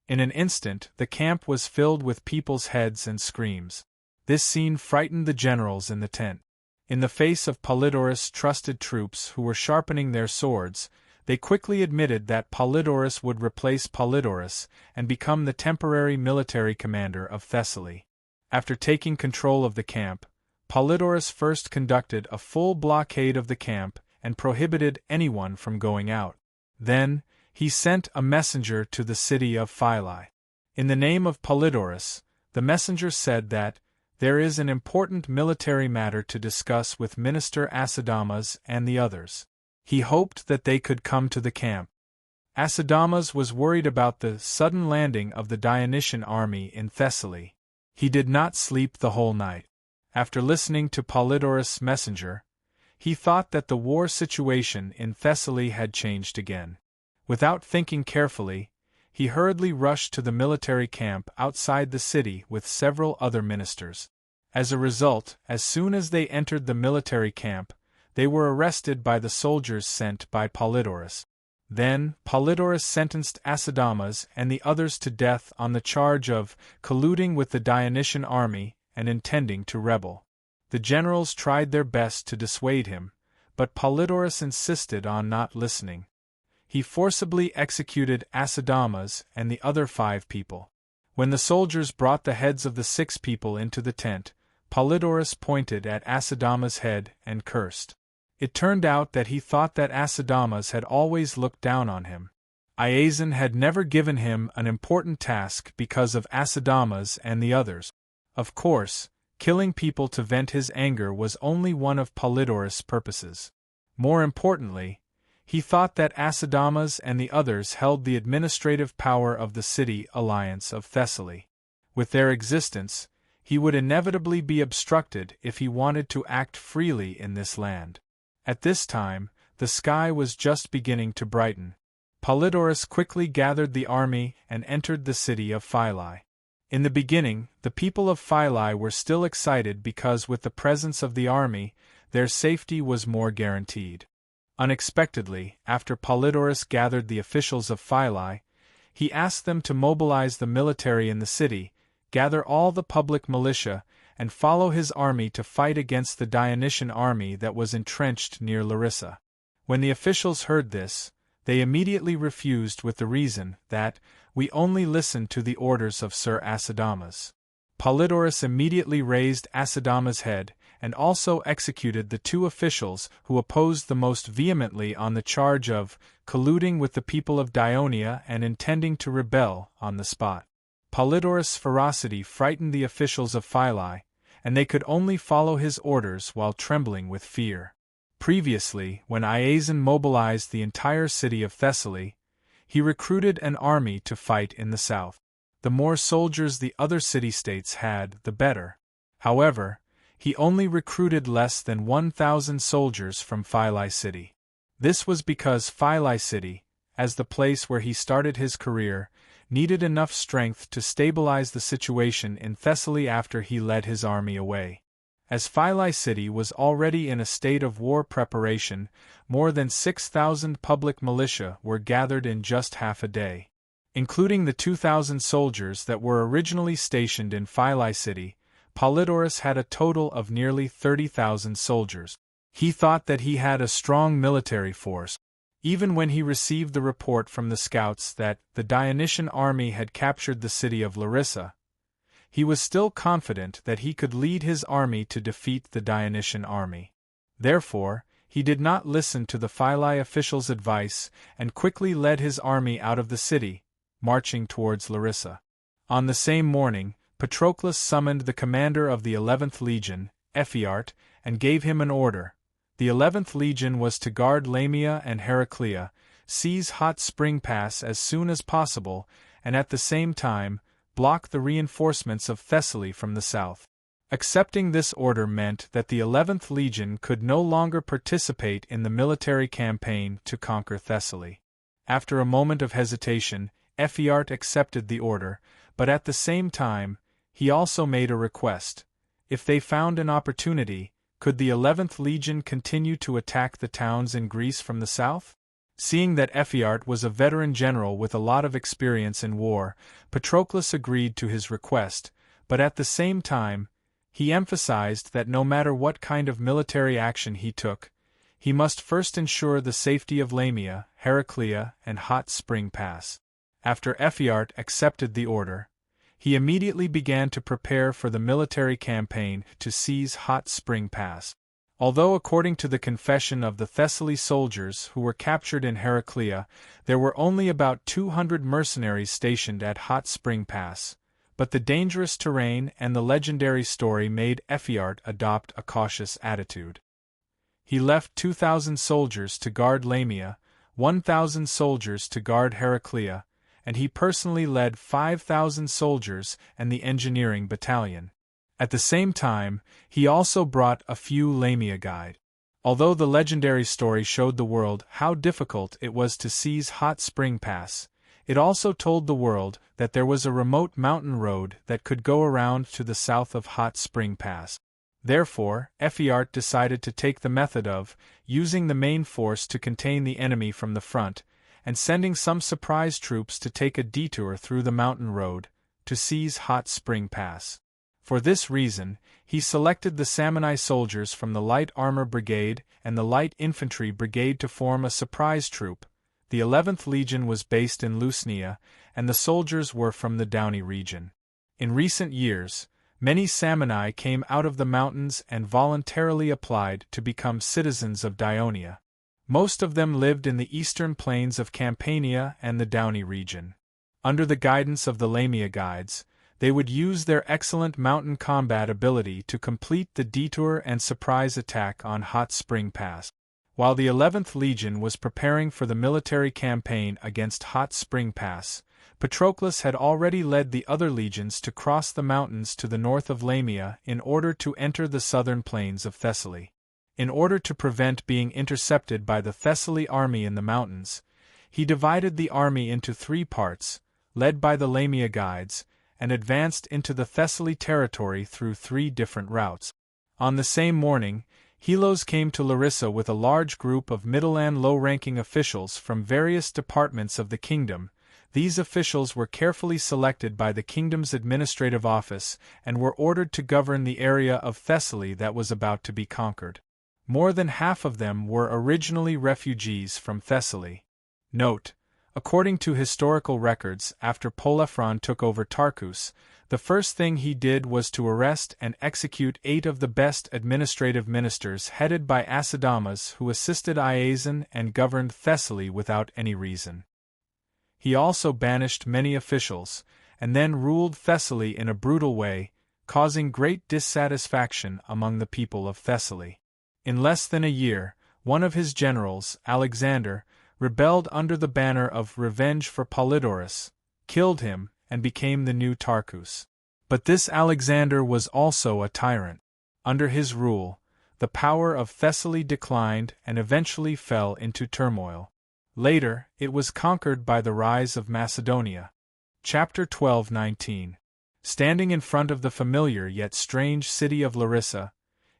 In an instant, the camp was filled with people's heads and screams. This scene frightened the generals in the tent. In the face of Polydorus' trusted troops who were sharpening their swords, they quickly admitted that Polydorus would replace Polydorus and become the temporary military commander of Thessaly. After taking control of the camp, Polydorus first conducted a full blockade of the camp and prohibited anyone from going out. Then, he sent a messenger to the city of Philae. In the name of Polydorus, the messenger said that there is an important military matter to discuss with Minister Acidamas and the others. He hoped that they could come to the camp. Acidamas was worried about the sudden landing of the Dionysian army in Thessaly. He did not sleep the whole night. After listening to Polydorus' messenger, he thought that the war situation in Thessaly had changed again. Without thinking carefully, he hurriedly rushed to the military camp outside the city with several other ministers. As a result, as soon as they entered the military camp, they were arrested by the soldiers sent by Polydorus. Then, Polydorus sentenced Acidamas and the others to death on the charge of colluding with the Dionysian army and intending to rebel. The generals tried their best to dissuade him, but Polydorus insisted on not listening. He forcibly executed Acidamas and the other 5 people. When the soldiers brought the heads of the 6 people into the tent, Polydorus pointed at Acidamas' head and cursed. It turned out that he thought that Acidamas had always looked down on him. Iazon had never given him an important task because of Acidamas and the others. Of course, killing people to vent his anger was only one of Polydorus' purposes. More importantly, he thought that Acidamas and the others held the administrative power of the city alliance of Thessaly. With their existence, he would inevitably be obstructed if he wanted to act freely in this land. At this time, the sky was just beginning to brighten. Polydorus quickly gathered the army and entered the city of Philae. In the beginning, the people of Philae were still excited because with the presence of the army, their safety was more guaranteed. Unexpectedly, after Polydorus gathered the officials of Philae, he asked them to mobilize the military in the city, gather all the public militia, and follow his army to fight against the Dionysian army that was entrenched near Larissa. When the officials heard this, they immediately refused with the reason that, "We only listen to the orders of Sir Acidamas." Polydorus immediately raised Acidamas' head, and also executed the 2 officials who opposed the most vehemently on the charge of colluding with the people of Dionia and intending to rebel on the spot. Polydorus' ferocity frightened the officials of Philae, and they could only follow his orders while trembling with fear. Previously, when Iazon mobilized the entire city of Thessaly, he recruited an army to fight in the south. The more soldiers the other city-states had, the better. However, he only recruited less than 1,000 soldiers from Philae city. This was because Philae city, as the place where he started his career, needed enough strength to stabilize the situation in Thessaly after he led his army away. As Philae city was already in a state of war preparation, more than 6,000 public militia were gathered in just half a day. Including the 2,000 soldiers that were originally stationed in Philae city, Polydorus had a total of nearly 30,000 soldiers. He thought that he had a strong military force. Even when he received the report from the scouts that the Dionysian army had captured the city of Larissa, He was still confident that he could lead his army to defeat the Dionysian army. Therefore, he did not listen to the Philae officials' advice and quickly led his army out of the city, marching towards Larissa. On the same morning, Patroclus summoned the commander of the 11th Legion, Ephiart, and gave him an order. The 11th Legion was to guard Lamia and Heraclea, seize Hot Spring Pass as soon as possible, and at the same time, block the reinforcements of Thessaly from the south. Accepting this order meant that the 11th Legion could no longer participate in the military campaign to conquer Thessaly. After a moment of hesitation, Ephiart accepted the order, but at the same time, he also made a request. If they found an opportunity, could the 11th Legion continue to attack the towns in Greece from the south? Seeing that Ephiart was a veteran general with a lot of experience in war, Patroclus agreed to his request, but at the same time, he emphasized that no matter what kind of military action he took, he must first ensure the safety of Lamia, Heraclea, and Hot Spring Pass. After Ephiart accepted the order, he immediately began to prepare for the military campaign to seize Hot Spring Pass. Although according to the confession of the Thessaly soldiers who were captured in Heraclea, there were only about 200 mercenaries stationed at Hot Spring Pass, but the dangerous terrain and the legendary story made Ephiart adopt a cautious attitude. He left 2,000 soldiers to guard Lamia, 1,000 soldiers to guard Heraclea, and he personally led 5,000 soldiers and the engineering battalion. At the same time, he also brought a few Lamia guide. Although the legendary story showed the world how difficult it was to seize Hot Spring Pass, it also told the world that there was a remote mountain road that could go around to the south of Hot Spring Pass. Therefore, Ephiart decided to take the method of using the main force to contain the enemy from the front, and sending some surprise troops to take a detour through the mountain road, to seize Hot Spring Pass. For this reason, he selected the Samnite soldiers from the Light Armor Brigade and the Light Infantry Brigade to form a surprise troop. The 11th Legion was based in Lusnia, and the soldiers were from the Downey region. In recent years, many Samnite came out of the mountains and voluntarily applied to become citizens of Dionia. Most of them lived in the eastern plains of Campania and the Downey region. Under the guidance of the Lamia guides, they would use their excellent mountain combat ability to complete the detour and surprise attack on Hot Spring Pass. While the 11th Legion was preparing for the military campaign against Hot Spring Pass, Patroclus had already led the other legions to cross the mountains to the north of Lamia in order to enter the southern plains of Thessaly. In order to prevent being intercepted by the Thessaly army in the mountains, he divided the army into 3 parts, led by the Lamia guides, and advanced into the Thessaly territory through 3 different routes. On the same morning, Helos came to Larissa with a large group of middle and low-ranking officials from various departments of the kingdom. These officials were carefully selected by the kingdom's administrative office and were ordered to govern the area of Thessaly that was about to be conquered. More than half of them were originally refugees from Thessaly. Note: according to historical records, after Polephron took over Tarkus, the first thing he did was to arrest and execute 8 of the best administrative ministers headed by Acidamas, who assisted Iazon and governed Thessaly without any reason. He also banished many officials, and then ruled Thessaly in a brutal way, causing great dissatisfaction among the people of Thessaly. In less than a year, one of his generals, Alexander, rebelled under the banner of revenge for Polydorus, killed him, and became the new Tarkus. But this Alexander was also a tyrant. Under his rule, the power of Thessaly declined and eventually fell into turmoil. Later, it was conquered by the rise of Macedonia. Chapter 12:19. Standing in front of the familiar yet strange city of Larissa,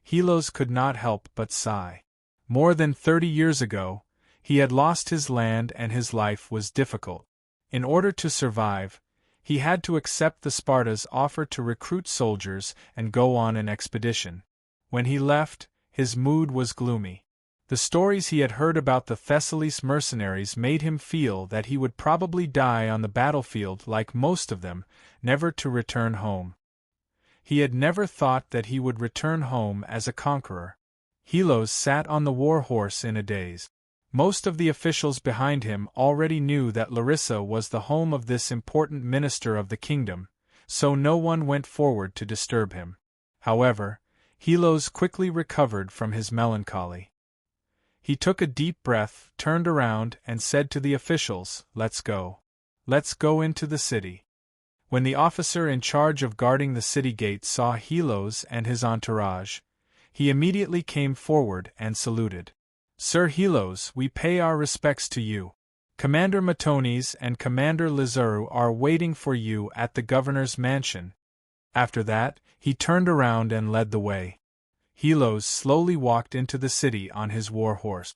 Helos could not help but sigh. More than 30 years ago, he had lost his land and his life was difficult. In order to survive, he had to accept the Sparta's offer to recruit soldiers and go on an expedition. When he left, his mood was gloomy. The stories he had heard about the Thessaly's mercenaries made him feel that he would probably die on the battlefield like most of them, never to return home. He had never thought that he would return home as a conqueror. Helos sat on the war horse in a daze. Most of the officials behind him already knew that Larissa was the home of this important minister of the kingdom, so no one went forward to disturb him. However, Helos quickly recovered from his melancholy. He took a deep breath, turned around, and said to the officials, "Let's go. Let's go into the city." When the officer in charge of guarding the city gate saw Helos and his entourage, he immediately came forward and saluted. "Sir Helos, we pay our respects to you. Commander Matones and Commander Lizaru are waiting for you at the governor's mansion." After that, he turned around and led the way. Helos slowly walked into the city on his war horse.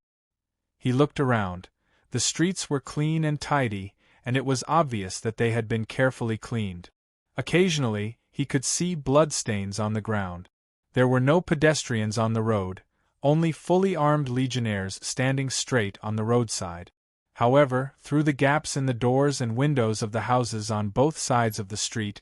He looked around. The streets were clean and tidy, and it was obvious that they had been carefully cleaned. Occasionally, he could see bloodstains on the ground. There were no pedestrians on the road, only fully armed legionnaires standing straight on the roadside. However, through the gaps in the doors and windows of the houses on both sides of the street,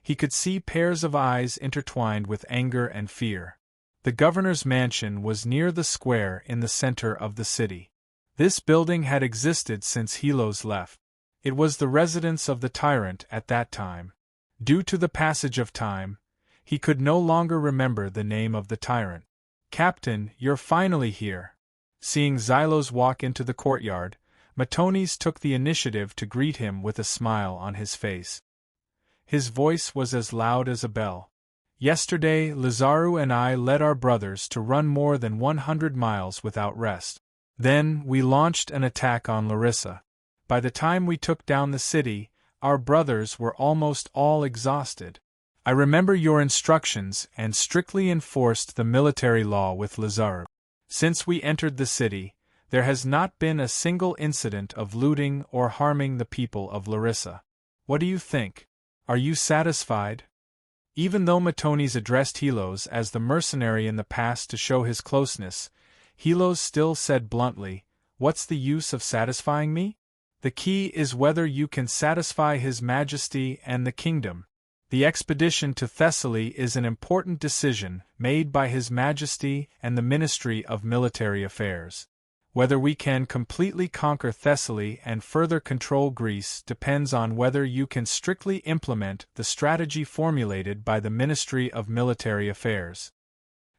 he could see pairs of eyes intertwined with anger and fear. The governor's mansion was near the square in the center of the city. This building had existed since Helos left. It was the residence of the tyrant at that time. Due to the passage of time, he could no longer remember the name of the tyrant. "Captain, you're finally here." Seeing Xylos walk into the courtyard, Matones took the initiative to greet him with a smile on his face. His voice was as loud as a bell. "Yesterday, Lizaru and I led our brothers to run more than 100 miles without rest. Then, we launched an attack on Larissa. By the time we took down the city, our brothers were almost all exhausted. I remember your instructions and strictly enforced the military law with Lizaru. Since we entered the city, there has not been a single incident of looting or harming the people of Larissa. What do you think? Are you satisfied?" Even though Matones addressed Helos as the mercenary in the past to show his closeness, Helos still said bluntly, "What's the use of satisfying me? The key is whether you can satisfy His Majesty and the kingdom. The expedition to Thessaly is an important decision made by His Majesty and the Ministry of Military Affairs. Whether we can completely conquer Thessaly and further control Greece depends on whether you can strictly implement the strategy formulated by the Ministry of Military Affairs."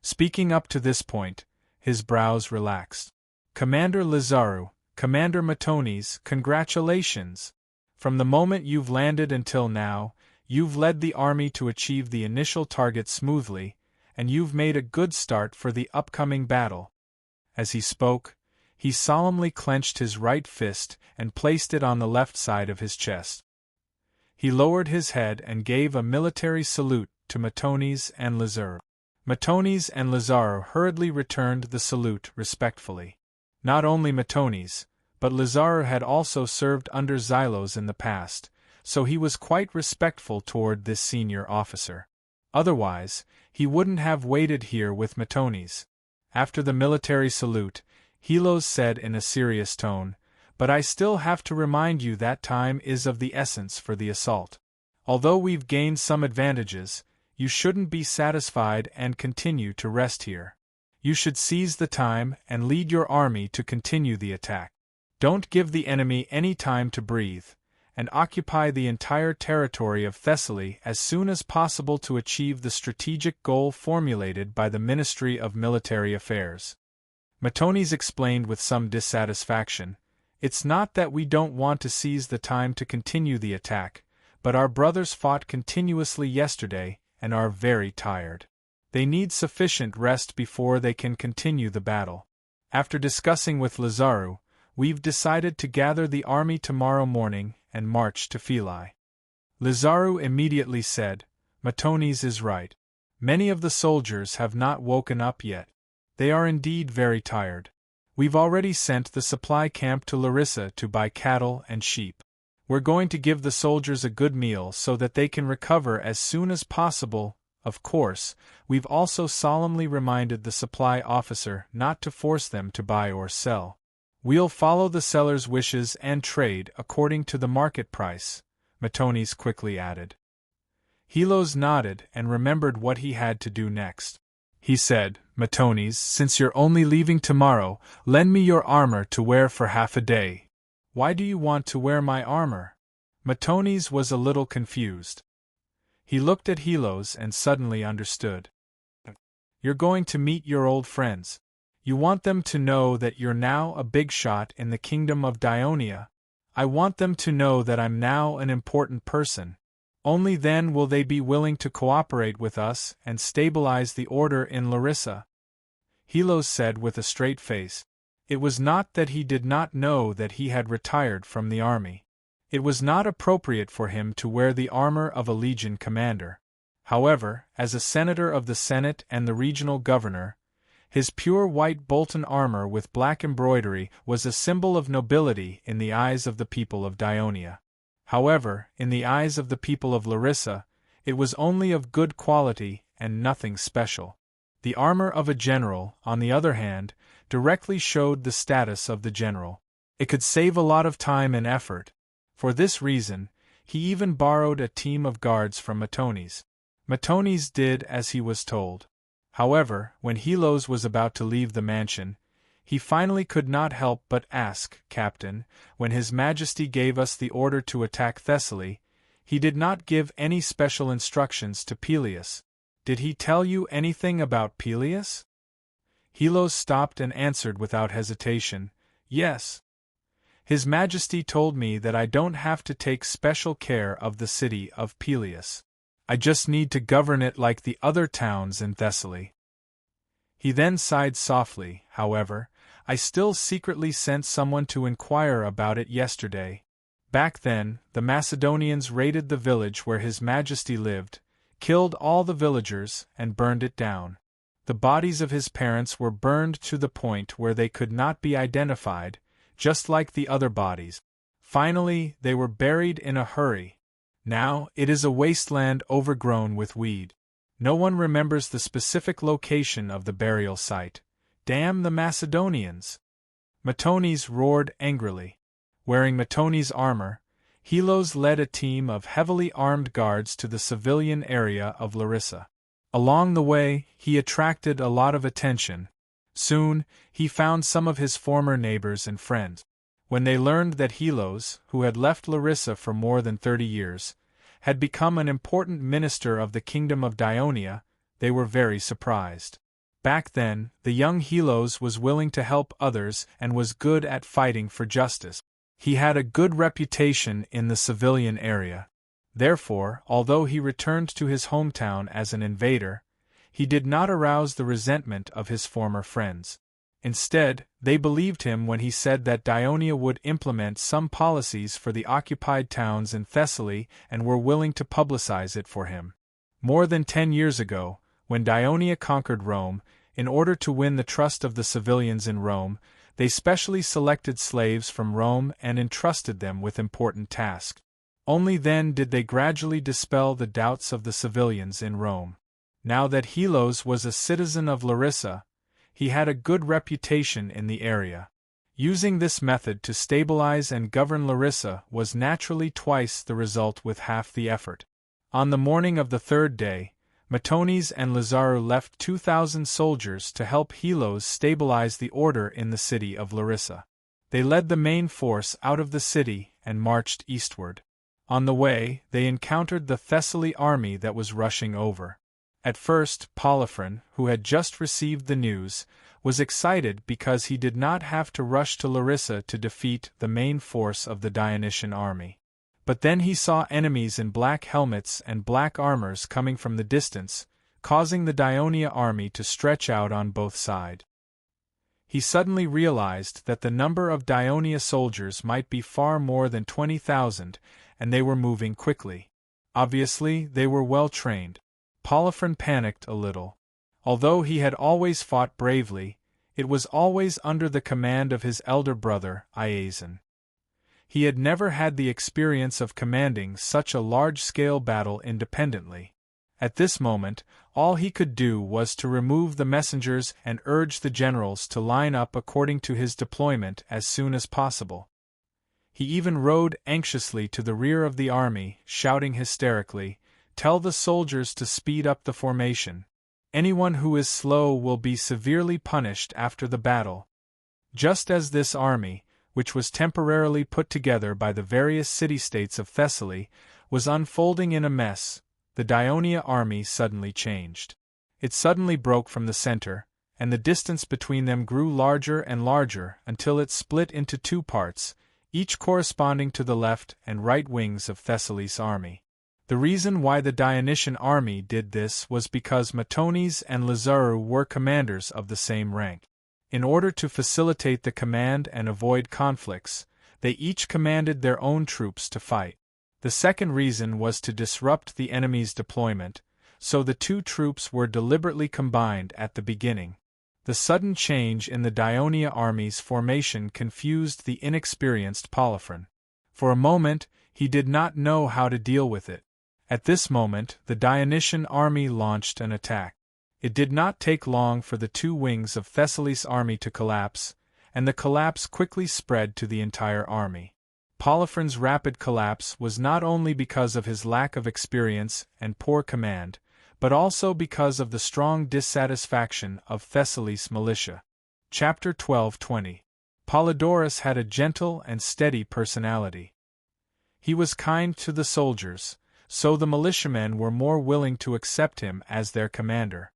Speaking up to this point, his brows relaxed. "Commander Lizaru, Commander Matones, congratulations! From the moment you've landed until now, you've led the army to achieve the initial target smoothly, and you've made a good start for the upcoming battle." As he spoke, he solemnly clenched his right fist and placed it on the left side of his chest. He lowered his head and gave a military salute to Matones and Lizaru. Matones and Lizaru hurriedly returned the salute respectfully. Not only Matones, but Lizaru had also served under Xylos in the past, so he was quite respectful toward this senior officer. Otherwise, he wouldn't have waited here with Matones. After the military salute, Helos said in a serious tone, "But I still have to remind you that time is of the essence for the assault. Although we've gained some advantages, you shouldn't be satisfied and continue to rest here. You should seize the time and lead your army to continue the attack. Don't give the enemy any time to breathe, and occupy the entire territory of Thessaly as soon as possible to achieve the strategic goal formulated by the Ministry of Military Affairs." Matones explained with some dissatisfaction, "It's not that we don't want to seize the time to continue the attack, but our brothers fought continuously yesterday and are very tired. They need sufficient rest before they can continue the battle. After discussing with Lizaru, we've decided to gather the army tomorrow morning and march to Philae." Lizaru immediately said, "Matones is right. Many of the soldiers have not woken up yet. They are indeed very tired. We've already sent the supply camp to Larissa to buy cattle and sheep. We're going to give the soldiers a good meal so that they can recover as soon as possible. Of course, we've also solemnly reminded the supply officer not to force them to buy or sell. We'll follow the seller's wishes and trade according to the market price," Matones quickly added. Helos nodded and remembered what he had to do next. He said, "Matones, since you're only leaving tomorrow, lend me your armor to wear for half a day." "Why do you want to wear my armor?" Matones was a little confused. He looked at Helos and suddenly understood. "You're going to meet your old friends. You want them to know that you're now a big shot in the kingdom of Dionia. I want them to know that I'm now an important person. Only then will they be willing to cooperate with us and stabilize the order in Larissa," Helos said with a straight face. It was not that he did not know that he had retired from the army. It was not appropriate for him to wear the armor of a legion commander. However, as a senator of the Senate and the regional governor, his pure white Bolton armor with black embroidery was a symbol of nobility in the eyes of the people of Dionia. However, in the eyes of the people of Larissa, it was only of good quality and nothing special. The armor of a general, on the other hand, directly showed the status of the general. It could save a lot of time and effort. For this reason, he even borrowed a team of guards from Matones. Matones did as he was told. However, when Helos was about to leave the mansion, he finally could not help but ask, "Captain, when His Majesty gave us the order to attack Thessaly, he did not give any special instructions to Peleus. Did he tell you anything about Peleus?" Helos stopped and answered without hesitation, "Yes. His Majesty told me that I don't have to take special care of the city of Peleus. I just need to govern it like the other towns in Thessaly." He then sighed softly. "However, I still secretly sent someone to inquire about it yesterday. Back then, the Macedonians raided the village where His Majesty lived, killed all the villagers, and burned it down. The bodies of his parents were burned to the point where they could not be identified, just like the other bodies. Finally, they were buried in a hurry. Now, it is a wasteland overgrown with weed. No one remembers the specific location of the burial site. Damn the Macedonians!" Matones roared angrily. Wearing Matones' armor, Helos led a team of heavily armed guards to the civilian area of Larissa. Along the way, he attracted a lot of attention. Soon, he found some of his former neighbors and friends. When they learned that Helos, who had left Larissa for more than 30 years, had become an important minister of the kingdom of Dionia, they were very surprised. Back then, the young Helos was willing to help others and was good at fighting for justice. He had a good reputation in the civilian area. Therefore, although he returned to his hometown as an invader, he did not arouse the resentment of his former friends. Instead, they believed him when he said that Dionia would implement some policies for the occupied towns in Thessaly and were willing to publicize it for him. More than 10 years ago, when Dionia conquered Rome, in order to win the trust of the civilians in Rome, they specially selected slaves from Rome and entrusted them with important tasks. Only then did they gradually dispel the doubts of the civilians in Rome. Now that Helos was a citizen of Larissa, he had a good reputation in the area. Using this method to stabilize and govern Larissa was naturally twice the result with half the effort. On the morning of the third day, Matones and Lazaru left 2,000 soldiers to help Helos stabilize the order in the city of Larissa. They led the main force out of the city and marched eastward. On the way, they encountered the Thessaly army that was rushing over. At first, Polyphron, who had just received the news, was excited because he did not have to rush to Larissa to defeat the main force of the Dionysian army. But then he saw enemies in black helmets and black armors coming from the distance, causing the Dionia army to stretch out on both sides. He suddenly realized that the number of Dionia soldiers might be far more than 20,000, and they were moving quickly. Obviously, they were well trained. Polyphron panicked a little. Although he had always fought bravely, it was always under the command of his elder brother, Iazon. He had never had the experience of commanding such a large-scale battle independently. At this moment, all he could do was to remove the messengers and urge the generals to line up according to his deployment as soon as possible. He even rode anxiously to the rear of the army, shouting hysterically, "Tell the soldiers to speed up the formation. Anyone who is slow will be severely punished after the battle." Just as this army, which was temporarily put together by the various city-states of Thessaly, was unfolding in a mess, the Dionia army suddenly changed. It suddenly broke from the center, and the distance between them grew larger and larger until it split into two parts, each corresponding to the left and right wings of Thessaly's army. The reason why the Dionysian army did this was because Matones and Lazarou were commanders of the same rank. In order to facilitate the command and avoid conflicts, they each commanded their own troops to fight. The second reason was to disrupt the enemy's deployment, so the two troops were deliberately combined at the beginning. The sudden change in the Dionia army's formation confused the inexperienced Polyphron. For a moment, he did not know how to deal with it. At this moment, the Dionysian army launched an attack. It did not take long for the two wings of Thessaly's army to collapse, and the collapse quickly spread to the entire army. Polyphron's rapid collapse was not only because of his lack of experience and poor command, but also because of the strong dissatisfaction of Thessaly's militia. Chapter 12:20. Polydorus had a gentle and steady personality. He was kind to the soldiers, so the militiamen were more willing to accept him as their commander.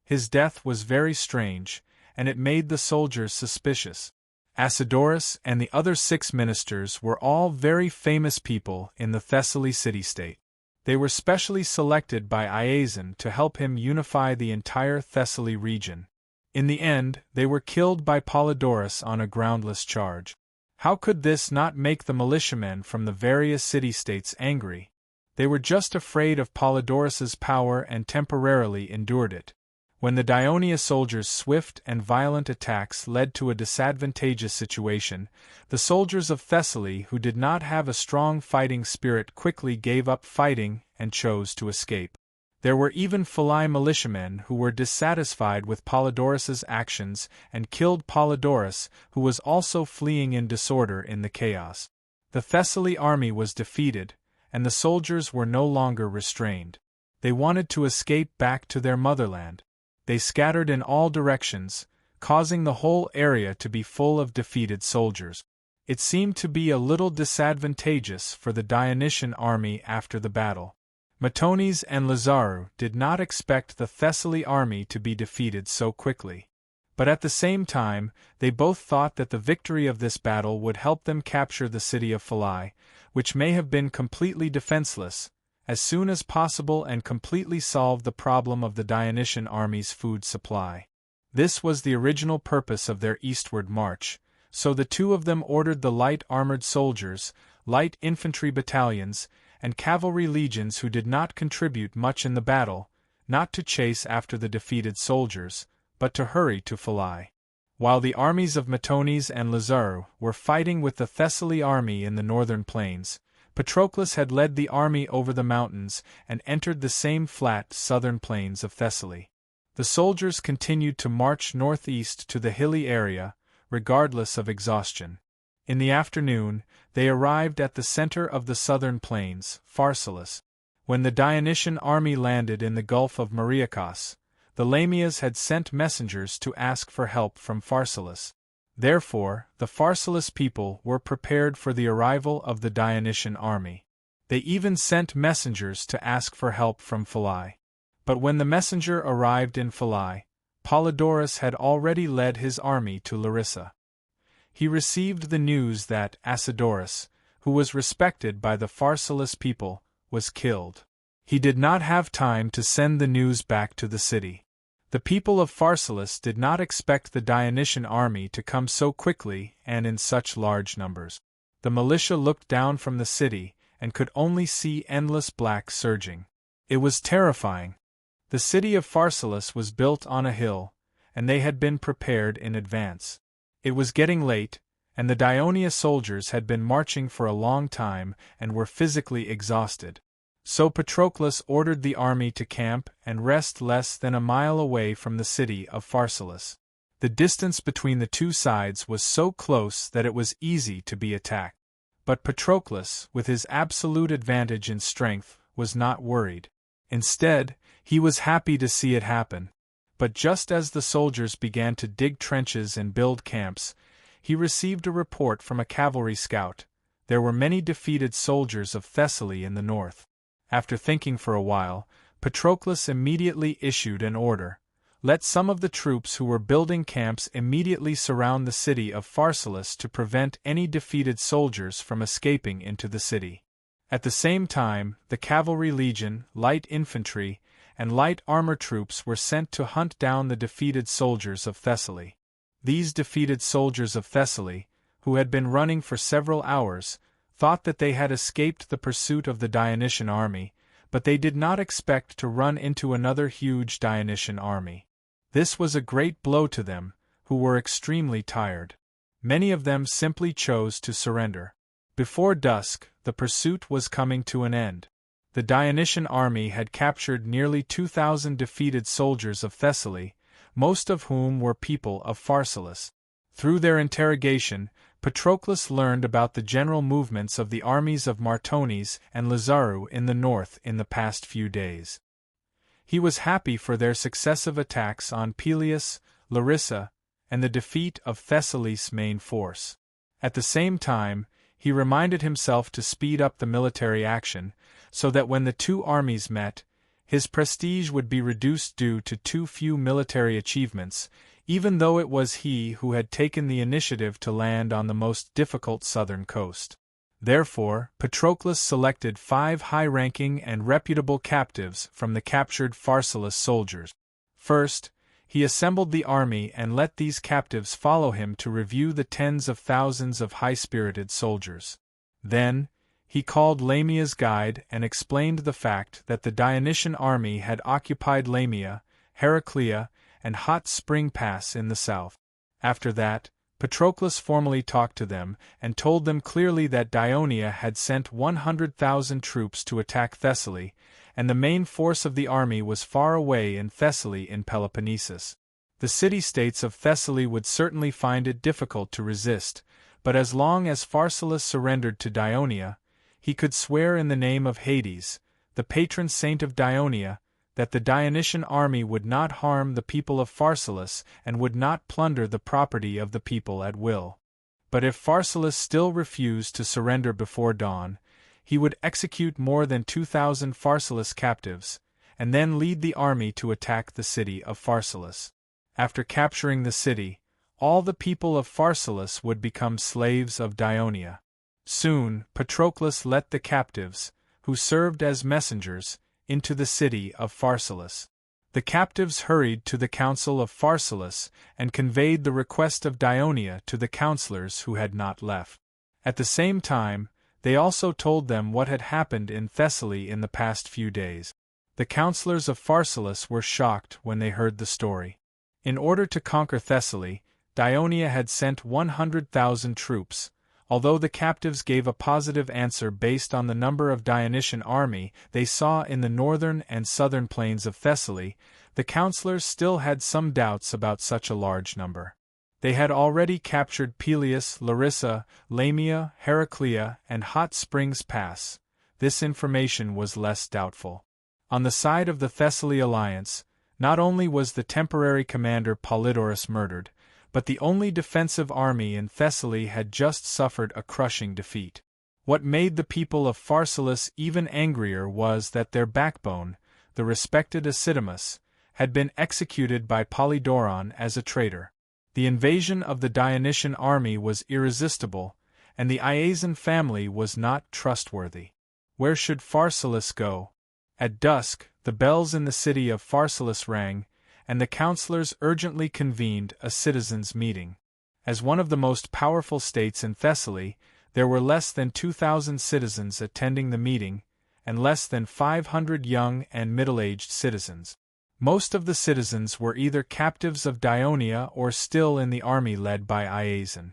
His death was very strange, and it made the soldiers suspicious. Acidorus and the other 6 ministers were all very famous people in the Thessaly city-state. They were specially selected by Iazon to help him unify the entire Thessaly region. In the end, they were killed by Polydorus on a groundless charge. How could this not make the militiamen from the various city-states angry? They were just afraid of Polydorus's power and temporarily endured it. When the Dionia soldiers' swift and violent attacks led to a disadvantageous situation, the soldiers of Thessaly who did not have a strong fighting spirit quickly gave up fighting and chose to escape. There were even Phalae militiamen who were dissatisfied with Polydorus's actions and killed Polydorus, who was also fleeing in disorder in the chaos. The Thessaly army was defeated, and the soldiers were no longer restrained. They wanted to escape back to their motherland. They scattered in all directions, causing the whole area to be full of defeated soldiers. It seemed to be a little disadvantageous for the Dionysian army after the battle. Matones and Lazarou did not expect the Thessaly army to be defeated so quickly. But at the same time, they both thought that the victory of this battle would help them capture the city of Phalae, which may have been completely defenseless, as soon as possible and completely solve the problem of the Dionysian army's food supply. This was the original purpose of their eastward march, so the two of them ordered the light armored soldiers, light infantry battalions, and cavalry legions who did not contribute much in the battle, not to chase after the defeated soldiers, but to hurry to Phalae. While the armies of Matones and Lazarou were fighting with the Thessaly army in the northern plains, Patroclus had led the army over the mountains and entered the same flat southern plains of Thessaly. The soldiers continued to march northeast to the hilly area, regardless of exhaustion. In the afternoon, they arrived at the center of the southern plains, Pharsalus. When the Dionysian army landed in the Gulf of Mariakos, the Lamias had sent messengers to ask for help from Pharsalus. Therefore, the Pharsalus people were prepared for the arrival of the Dionysian army. They even sent messengers to ask for help from Phalae. But when the messenger arrived in Phalae, Polydorus had already led his army to Larissa. He received the news that Acidorus, who was respected by the Pharsalus people, was killed. He did not have time to send the news back to the city. The people of Pharsalus did not expect the Dionysian army to come so quickly and in such large numbers. The militia looked down from the city and could only see endless black surging. It was terrifying. The city of Pharsalus was built on a hill, and they had been prepared in advance. It was getting late, and the Dionia soldiers had been marching for a long time and were physically exhausted. So Patroclus ordered the army to camp and rest less than a mile away from the city of Pharsalus. The distance between the two sides was so close that it was easy to be attacked. But Patroclus, with his absolute advantage in strength, was not worried. Instead, he was happy to see it happen. But just as the soldiers began to dig trenches and build camps, he received a report from a cavalry scout. There were many defeated soldiers of Thessaly in the north. After thinking for a while, Patroclus immediately issued an order. Let some of the troops who were building camps immediately surround the city of Pharsalus to prevent any defeated soldiers from escaping into the city. At the same time, the cavalry legion, light infantry, and light armor troops were sent to hunt down the defeated soldiers of Thessaly. These defeated soldiers of Thessaly, who had been running for several hours, thought that they had escaped the pursuit of the Dionysian army, but they did not expect to run into another huge Dionysian army. This was a great blow to them, who were extremely tired. Many of them simply chose to surrender. Before dusk, the pursuit was coming to an end. The Dionysian army had captured nearly 2,000 defeated soldiers of Thessaly, most of whom were people of Pharsalus. Through their interrogation, Patroclus learned about the general movements of the armies of Martones and Lazaru in the north in the past few days. He was happy for their successive attacks on Peleus, Larissa, and the defeat of Thessaly's main force. At the same time, he reminded himself to speed up the military action, so that when the two armies met, his prestige would be reduced due to too few military achievements, even though it was he who had taken the initiative to land on the most difficult southern coast. Therefore, Patroclus selected 5 high-ranking and reputable captives from the captured Pharsalus soldiers. First, he assembled the army and let these captives follow him to review the tens of thousands of high-spirited soldiers. Then, he called Lamia's guide and explained the fact that the Dionysian army had occupied Lamia, Heraclea, and Hot Spring Pass in the south. After that, Patroclus formally talked to them and told them clearly that Dionia had sent 100,000 troops to attack Thessaly, and the main force of the army was far away in Thessaly in Peloponnesus. The city-states of Thessaly would certainly find it difficult to resist, but as long as Pharsalus surrendered to Dionia, he could swear in the name of Hades, the patron saint of Dionia, that the Dionysian army would not harm the people of Pharsalus and would not plunder the property of the people at will. But if Pharsalus still refused to surrender before dawn, he would execute more than 2,000 Pharsalus captives, and then lead the army to attack the city of Pharsalus. After capturing the city, all the people of Pharsalus would become slaves of Dionia. Soon, Patroclus let the captives, who served as messengers, into the city of Pharsalus. The captives hurried to the council of Pharsalus and conveyed the request of Dionia to the counselors who had not left. At the same time, they also told them what had happened in Thessaly in the past few days. The counselors of Pharsalus were shocked when they heard the story. In order to conquer Thessaly, Dionia had sent 100,000 troops. Although the captives gave a positive answer based on the number of Dionysian army they saw in the northern and southern plains of Thessaly, the counselors still had some doubts about such a large number. They had already captured Peleus, Larissa, Lamia, Heraclea, and Hot Springs Pass. This information was less doubtful. On the side of the Thessaly alliance, not only was the temporary commander Polydorus murdered, but the only defensive army in Thessaly had just suffered a crushing defeat. What made the people of Pharsalus even angrier was that their backbone, the respected Acidamus, had been executed by Polydoron as a traitor. The invasion of the Dionysian army was irresistible, and the Iazan family was not trustworthy. Where should Pharsalus go? At dusk, the bells in the city of Pharsalus rang, and the counselors urgently convened a citizens' meeting. As one of the most powerful states in Thessaly, there were less than 2,000 citizens attending the meeting, and less than 500 young and middle-aged citizens. Most of the citizens were either captives of Dionia or still in the army led by Iazan.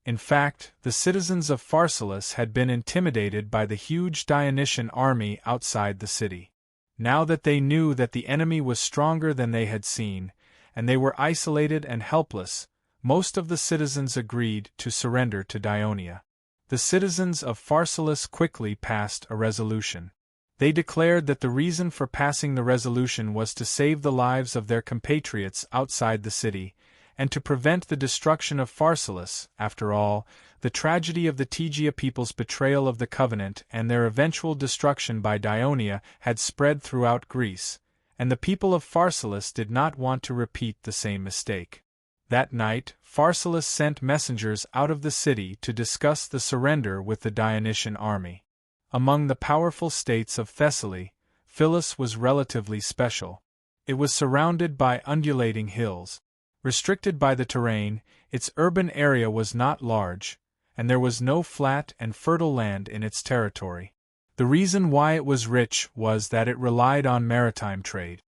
In fact, the citizens of Pharsalus had been intimidated by the huge Dionysian army outside the city. Now that they knew that the enemy was stronger than they had seen, and they were isolated and helpless, most of the citizens agreed to surrender to Dionia. The citizens of Pharsalus quickly passed a resolution. They declared that the reason for passing the resolution was to save the lives of their compatriots outside the city, and to prevent the destruction of Pharsalus. After all, the tragedy of the Tegea people's betrayal of the covenant and their eventual destruction by Dionia had spread throughout Greece, and the people of Pharsalus did not want to repeat the same mistake. That night, Pharsalus sent messengers out of the city to discuss the surrender with the Dionysian army. Among the powerful states of Thessaly, Phyllis was relatively special. It was surrounded by undulating hills. Restricted by the terrain, its urban area was not large, and there was no flat and fertile land in its territory. The reason why it was rich was that it relied on maritime trade.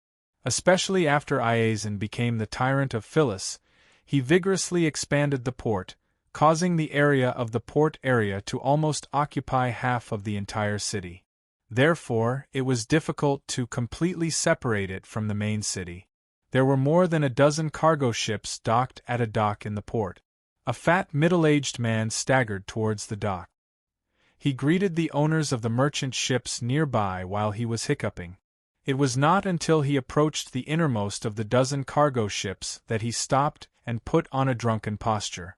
Especially after Iazon became the tyrant of Phyllis, he vigorously expanded the port, causing the area of the port area to almost occupy half of the entire city. Therefore, it was difficult to completely separate it from the main city. There were more than a dozen cargo ships docked at a dock in the port. A fat middle-aged man staggered towards the dock. He greeted the owners of the merchant ships nearby while he was hiccuping. It was not until he approached the innermost of the dozen cargo ships that he stopped and put on a drunken posture.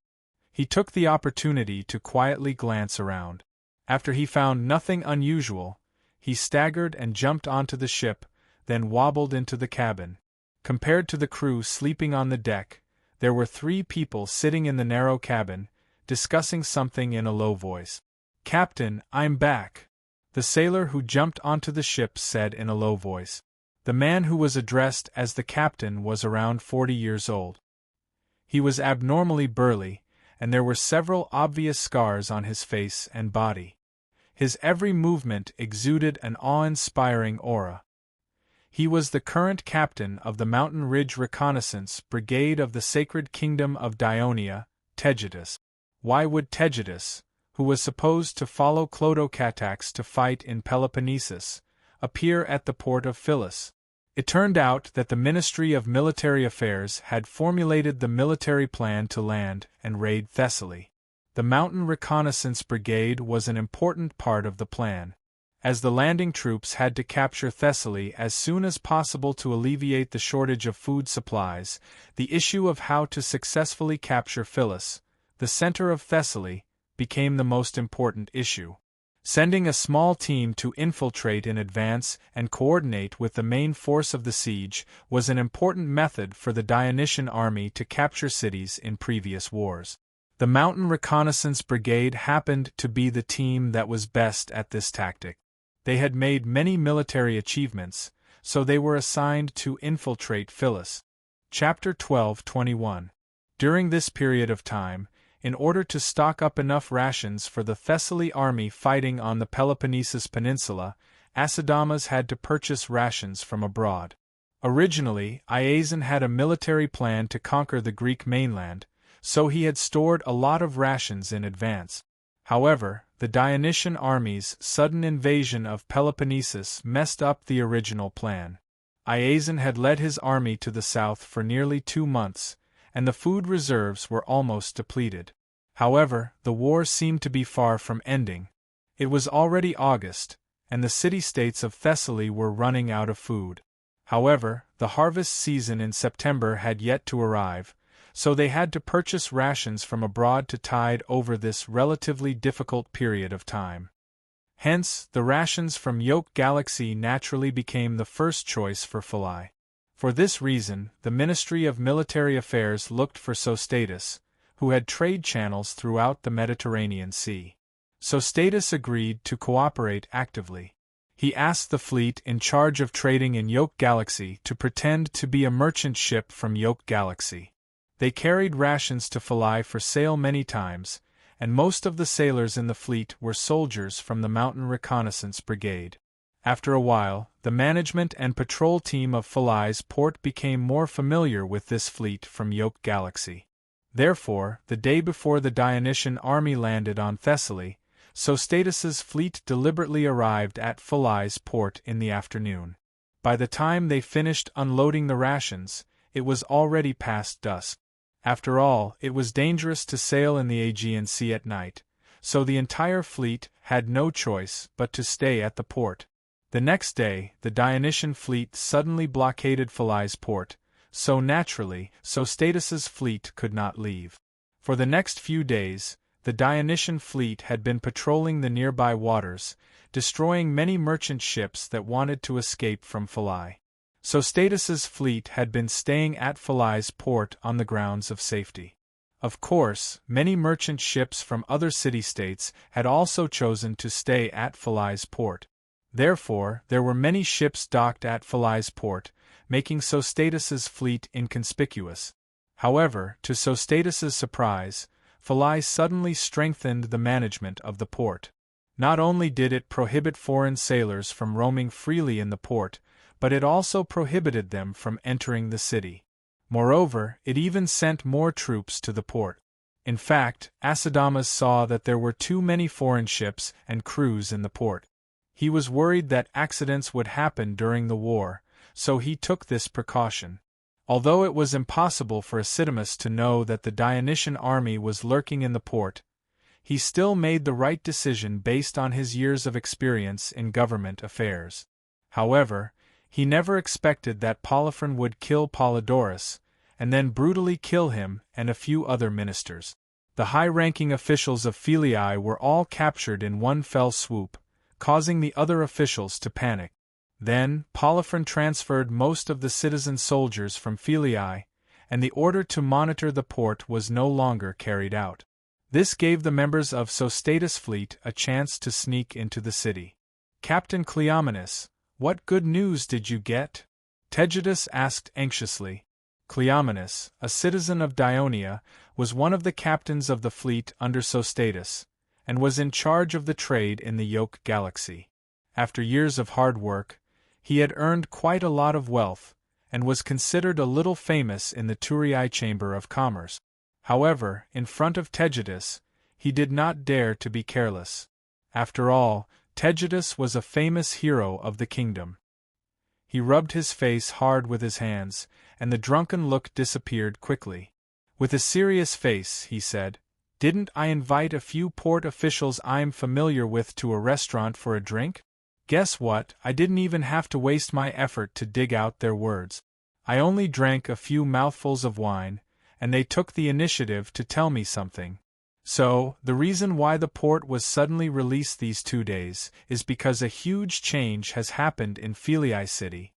He took the opportunity to quietly glance around. After he found nothing unusual, he staggered and jumped onto the ship, then wobbled into the cabin. Compared to the crew sleeping on the deck, there were 3 people sitting in the narrow cabin, discussing something in a low voice. "Captain, I'm back," the sailor who jumped onto the ship said in a low voice. The man who was addressed as the captain was around 40 years old. He was abnormally burly, and there were several obvious scars on his face and body. His every movement exuded an awe-inspiring aura. He was the current captain of the Mountain Ridge Reconnaissance Brigade of the Sacred Kingdom of Dionia, Tegetus. Why would Tegetus, who was supposed to follow Clodocatax to fight in Peloponnesus, appear at the port of Phyllis? It turned out that the Ministry of Military Affairs had formulated the military plan to land and raid Thessaly. The Mountain Reconnaissance Brigade was an important part of the plan. As the landing troops had to capture Thessaly as soon as possible to alleviate the shortage of food supplies, the issue of how to successfully capture Phyllis, the center of Thessaly, became the most important issue. Sending a small team to infiltrate in advance and coordinate with the main force of the siege was an important method for the Dionysian army to capture cities in previous wars. The Mountain Reconnaissance Brigade happened to be the team that was best at this tactic. They had made many military achievements, so they were assigned to infiltrate Phyllis. Chapter 12:21. During this period of time, in order to stock up enough rations for the Thessaly army fighting on the Peloponnesus Peninsula, Acidamas had to purchase rations from abroad. Originally, Iazon had a military plan to conquer the Greek mainland, so he had stored a lot of rations in advance. However, the Dionysian army's sudden invasion of Peloponnesus messed up the original plan. Iazon had led his army to the south for nearly 2 months, and the food reserves were almost depleted. However, the war seemed to be far from ending. It was already August, and the city-states of Thessaly were running out of food. However, the harvest season in September had yet to arrive, so they had to purchase rations from abroad to tide over this relatively difficult period of time. Hence, the rations from Yoke Galaxy naturally became the first choice for Phyllis. For this reason, the Ministry of Military Affairs looked for Sostatus, who had trade channels throughout the Mediterranean Sea. Sostatus agreed to cooperate actively. He asked the fleet in charge of trading in Yoke Galaxy to pretend to be a merchant ship from Yoke Galaxy. They carried rations to Phyllis for sale many times, and most of the sailors in the fleet were soldiers from the Mountain Reconnaissance Brigade. After a while, the management and patrol team of Phyllis port became more familiar with this fleet from Yoke Galaxy. Therefore, the day before the Dionysian army landed on Thessaly, Sostatus's fleet deliberately arrived at Phyllis port in the afternoon. By the time they finished unloading the rations, it was already past dusk. After all, it was dangerous to sail in the Aegean Sea at night, so the entire fleet had no choice but to stay at the port. The next day, the Dionysian fleet suddenly blockaded Philai's port, so naturally, Sostatus's fleet could not leave. For the next few days, the Dionysian fleet had been patrolling the nearby waters, destroying many merchant ships that wanted to escape from Philai. Sostatus's fleet had been staying at Philai's port on the grounds of safety. Of course, many merchant ships from other city-states had also chosen to stay at Philai's port. Therefore, there were many ships docked at Philai's port, making Sostatus's fleet inconspicuous. However, to Sostatus's surprise, Philai suddenly strengthened the management of the port. Not only did it prohibit foreign sailors from roaming freely in the port, but it also prohibited them from entering the city. Moreover, it even sent more troops to the port. In fact, Acidamas saw that there were too many foreign ships and crews in the port. He was worried that accidents would happen during the war, so he took this precaution. Although it was impossible for Acidamas to know that the Dionysian army was lurking in the port, he still made the right decision based on his years of experience in government affairs. However, he never expected that Polyphron would kill Polydorus, and then brutally kill him and a few other ministers. The high-ranking officials of Philai were all captured in one fell swoop, causing the other officials to panic. Then, Polyphron transferred most of the citizen soldiers from Philai, and the order to monitor the port was no longer carried out. This gave the members of Sostatus' fleet a chance to sneak into the city. "Captain Cleomenes, what good news did you get?" Tegetus asked anxiously. Cleomenes, a citizen of Dionia, was one of the captains of the fleet under Sostatus, and was in charge of the trade in the Yoke Galaxy. After years of hard work, he had earned quite a lot of wealth, and was considered a little famous in the Thurii Chamber of Commerce. However, in front of Tegetus, he did not dare to be careless. After all, Tegetus was a famous hero of the kingdom. He rubbed his face hard with his hands, and the drunken look disappeared quickly. With a serious face, he said, "Didn't I invite a few port officials I'm familiar with to a restaurant for a drink? Guess what, I didn't even have to waste my effort to dig out their words. I only drank a few mouthfuls of wine, and they took the initiative to tell me something. So, the reason why the port was suddenly released these 2 days is because a huge change has happened in Philai city."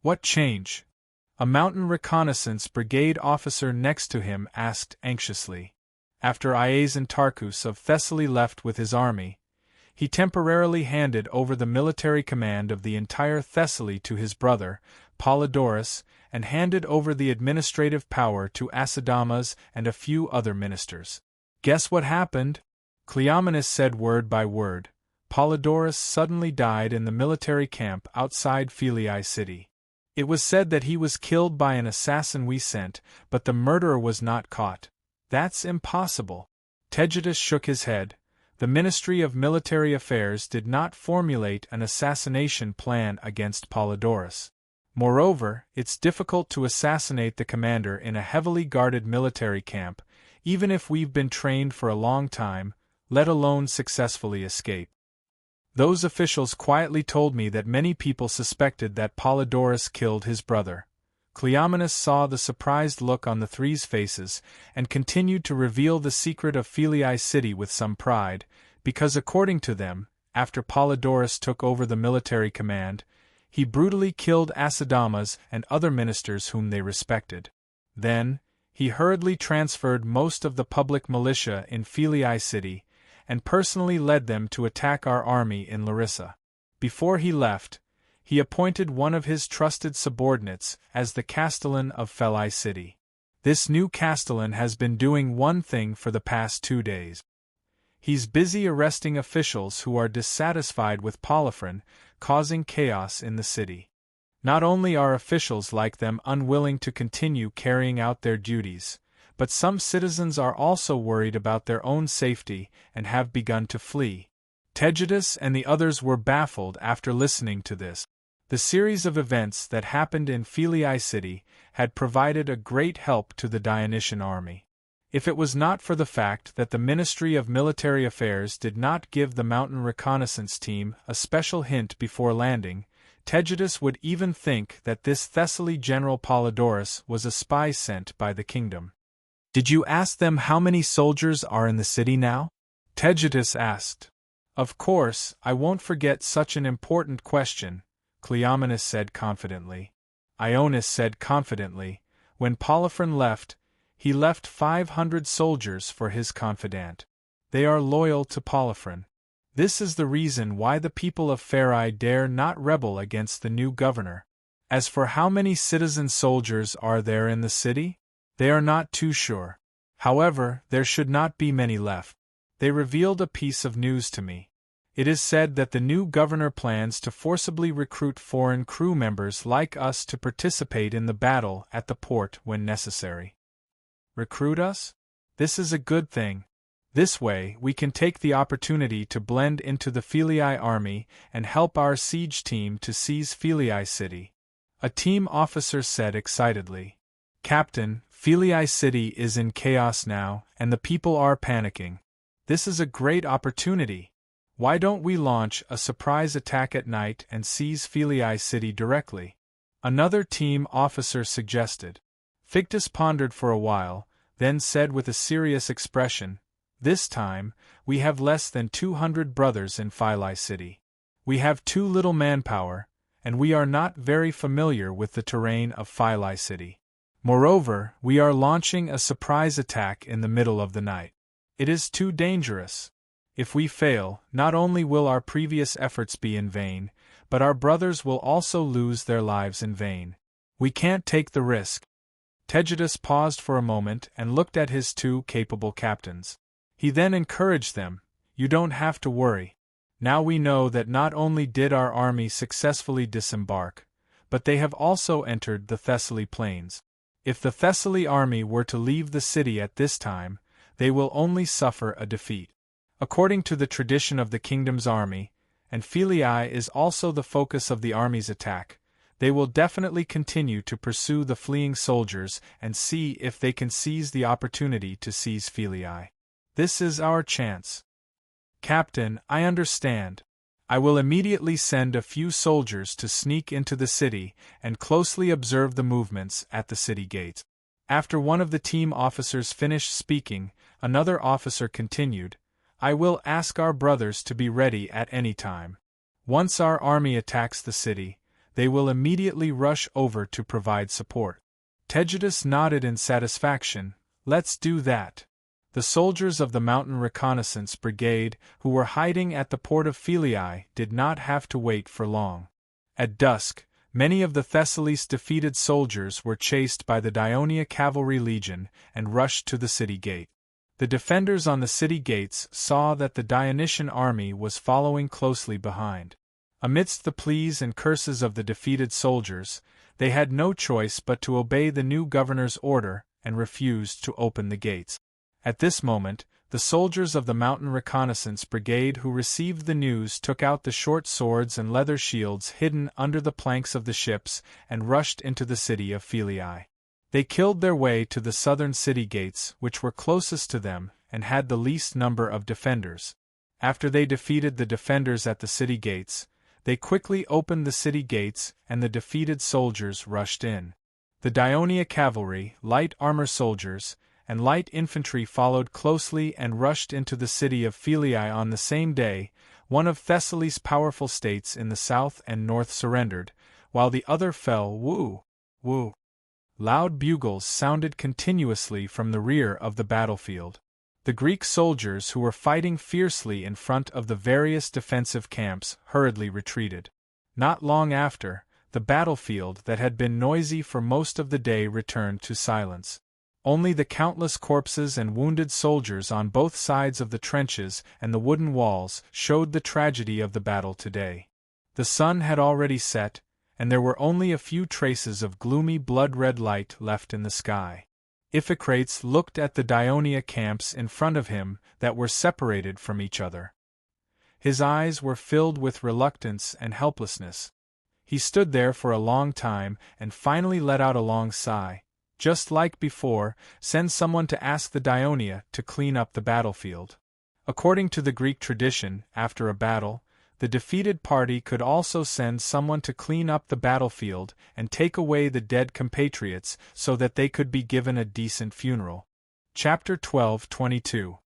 "What change?" A mountain reconnaissance brigade officer next to him asked anxiously. After Tarchus of Thessaly left with his army, he temporarily handed over the military command of the entire Thessaly to his brother, Polydorus, and handed over the administrative power to Acidamas and a few other ministers. Guess what happened? Cleomenes said word by word. Polydorus suddenly died in the military camp outside Philai city. It was said that he was killed by an assassin we sent, but the murderer was not caught. That's impossible. Tegetus shook his head. The Ministry of Military Affairs did not formulate an assassination plan against Polydorus. Moreover, it's difficult to assassinate the commander in a heavily guarded military camp, even if we've been trained for a long time, let alone successfully escape. Those officials quietly told me that many people suspected that Polydorus killed his brother. Cleomenes saw the surprised look on the three's faces, and continued to reveal the secret of Philai city with some pride, because according to them, after Polydorus took over the military command, he brutally killed Acidamas and other ministers whom they respected. Then, he hurriedly transferred most of the public militia in Philai city, and personally led them to attack our army in Larissa. Before he left, he appointed one of his trusted subordinates as the castellan of Philai city. This new castellan has been doing one thing for the past 2 days. He's busy arresting officials who are dissatisfied with Polyphron, causing chaos in the city. Not only are officials like them unwilling to continue carrying out their duties, but some citizens are also worried about their own safety and have begun to flee. Tegetus and the others were baffled after listening to this. The series of events that happened in Philai city had provided a great help to the Dionysian army. If it was not for the fact that the Ministry of Military Affairs did not give the mountain reconnaissance team a special hint before landing, Tegetus would even think that this Thessaly General Polydorus was a spy sent by the kingdom. "Did you ask them how many soldiers are in the city now?" Tegetus asked. "Of course, I won't forget such an important question," Cleomenes said confidently. Ionis said confidently, "When Polyphron left, he left 500 soldiers for his confidant. They are loyal to Polyphron. This is the reason why the people of Pherae dare not rebel against the new governor. As for how many citizen soldiers are there in the city, they are not too sure. However, there should not be many left. They revealed a piece of news to me. It is said that the new governor plans to forcibly recruit foreign crew members like us to participate in the battle at the port when necessary." "Recruit us? This is a good thing. This way, we can take the opportunity to blend into the Philii army and help our siege team to seize Philii city," a team officer said excitedly. "Captain, Philii city is in chaos now, and the people are panicking. This is a great opportunity. Why don't we launch a surprise attack at night and seize Philii city directly?" another team officer suggested. Fictus pondered for a while, then said with a serious expression, "This time, we have less than 200 brothers in Philii city. We have too little manpower, and we are not very familiar with the terrain of Philii city. Moreover, we are launching a surprise attack in the middle of the night. It is too dangerous. If we fail, not only will our previous efforts be in vain, but our brothers will also lose their lives in vain. We can't take the risk." Tegetus paused for a moment and looked at his two capable captains. He then encouraged them, "You don't have to worry. Now we know that not only did our army successfully disembark, but they have also entered the Thessaly plains. If the Thessaly army were to leave the city at this time, they will only suffer a defeat. According to the tradition of the kingdom's army, and Philii is also the focus of the army's attack, they will definitely continue to pursue the fleeing soldiers and see if they can seize the opportunity to seize Philii. This is our chance." "Captain, I understand. I will immediately send a few soldiers to sneak into the city and closely observe the movements at the city gates." After one of the team officers finished speaking, another officer continued, "I will ask our brothers to be ready at any time. Once our army attacks the city, they will immediately rush over to provide support." Tegetus nodded in satisfaction. "Let's do that." The soldiers of the Mountain Reconnaissance Brigade, who were hiding at the port of Philii, did not have to wait for long. At dusk, many of the Thessaly's defeated soldiers were chased by the Dionia Cavalry Legion and rushed to the city gate. The defenders on the city gates saw that the Dionysian army was following closely behind. Amidst the pleas and curses of the defeated soldiers, they had no choice but to obey the new governor's order and refused to open the gates. At this moment, the soldiers of the Mountain Reconnaissance Brigade who received the news took out the short swords and leather shields hidden under the planks of the ships and rushed into the city of Philii. They killed their way to the southern city gates, which were closest to them and had the least number of defenders. After they defeated the defenders at the city gates, they quickly opened the city gates and the defeated soldiers rushed in. The Dionia cavalry, light armor soldiers, and light infantry followed closely and rushed into the city of Philii on the same day. One of Thessaly's powerful states in the south and north surrendered, while the other fell. Woo! Woo! Loud bugles sounded continuously from the rear of the battlefield. The Greek soldiers who were fighting fiercely in front of the various defensive camps hurriedly retreated. Not long after, the battlefield that had been noisy for most of the day returned to silence. Only the countless corpses and wounded soldiers on both sides of the trenches and the wooden walls showed the tragedy of the battle today. The sun had already set, and there were only a few traces of gloomy blood-red light left in the sky. Iphicrates looked at the Dionia camps in front of him that were separated from each other. His eyes were filled with reluctance and helplessness. He stood there for a long time and finally let out a long sigh. Just like before, send someone to ask the Dionia to clean up the battlefield. According to the Greek tradition, after a battle, the defeated party could also send someone to clean up the battlefield and take away the dead compatriots so that they could be given a decent funeral. Chapter 12:22.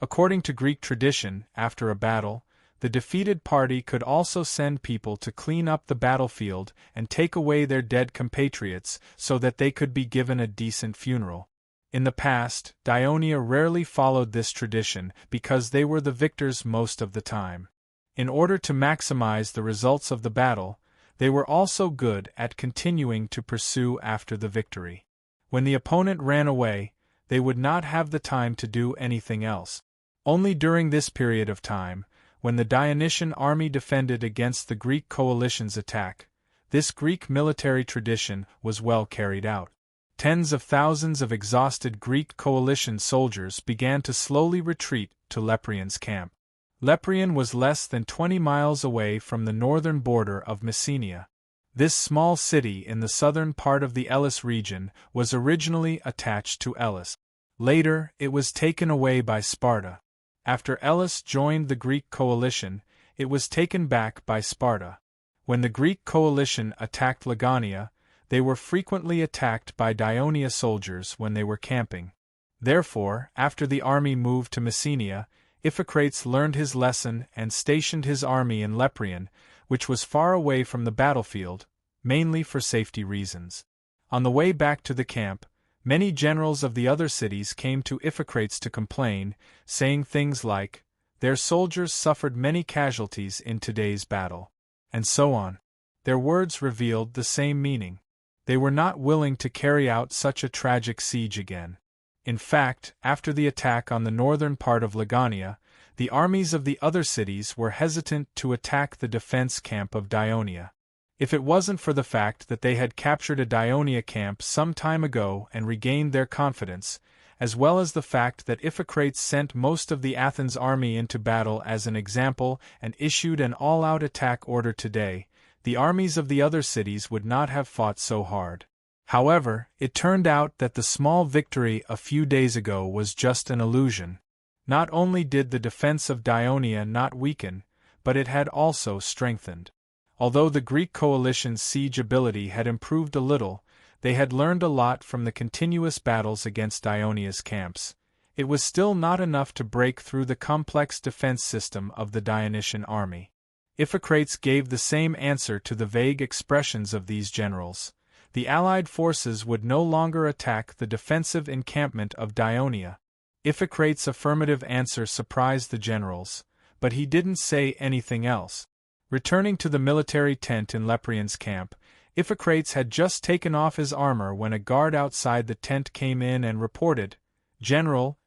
According to Greek tradition, after a battle, the defeated party could also send people to clean up the battlefield and take away their dead compatriots so that they could be given a decent funeral. In the past, Dionia rarely followed this tradition because they were the victors most of the time. In order to maximize the results of the battle, they were also good at continuing to pursue after the victory. When the opponent ran away, they would not have the time to do anything else. Only during this period of time, when the Dionysian army defended against the Greek coalition's attack, this Greek military tradition was well carried out. Tens of thousands of exhausted Greek coalition soldiers began to slowly retreat to Leprian's camp. Leprian was less than 20 miles away from the northern border of Messenia. This small city in the southern part of the Elis region was originally attached to Elis. Later, it was taken away by Sparta. After Elis joined the Greek coalition, it was taken back by Sparta. When the Greek coalition attacked Legania, they were frequently attacked by Dionia soldiers when they were camping. Therefore, after the army moved to Messenia, Iphicrates learned his lesson and stationed his army in Leprian, which was far away from the battlefield, mainly for safety reasons. On the way back to the camp, many generals of the other cities came to Iphicrates to complain, saying things like, "Their soldiers suffered many casualties in today's battle," and so on. Their words revealed the same meaning. They were not willing to carry out such a tragic siege again. In fact, after the attack on the northern part of Legania, the armies of the other cities were hesitant to attack the defense camp of Dionia. If it wasn't for the fact that they had captured a Dionia camp some time ago and regained their confidence, as well as the fact that Iphicrates sent most of the Athens army into battle as an example and issued an all-out attack order today, the armies of the other cities would not have fought so hard. However, it turned out that the small victory a few days ago was just an illusion. Not only did the defense of Dionia not weaken, but it had also strengthened. Although the Greek coalition's siege ability had improved a little, they had learned a lot from the continuous battles against Dionia's camps. It was still not enough to break through the complex defense system of the Dionysian army. Iphicrates gave the same answer to the vague expressions of these generals. The Allied forces would no longer attack the defensive encampment of Dionia. Iphicrates' affirmative answer surprised the generals, but he didn't say anything else. Returning to the military tent in Leprian's camp, Iphicrates had just taken off his armor when a guard outside the tent came in and reported, General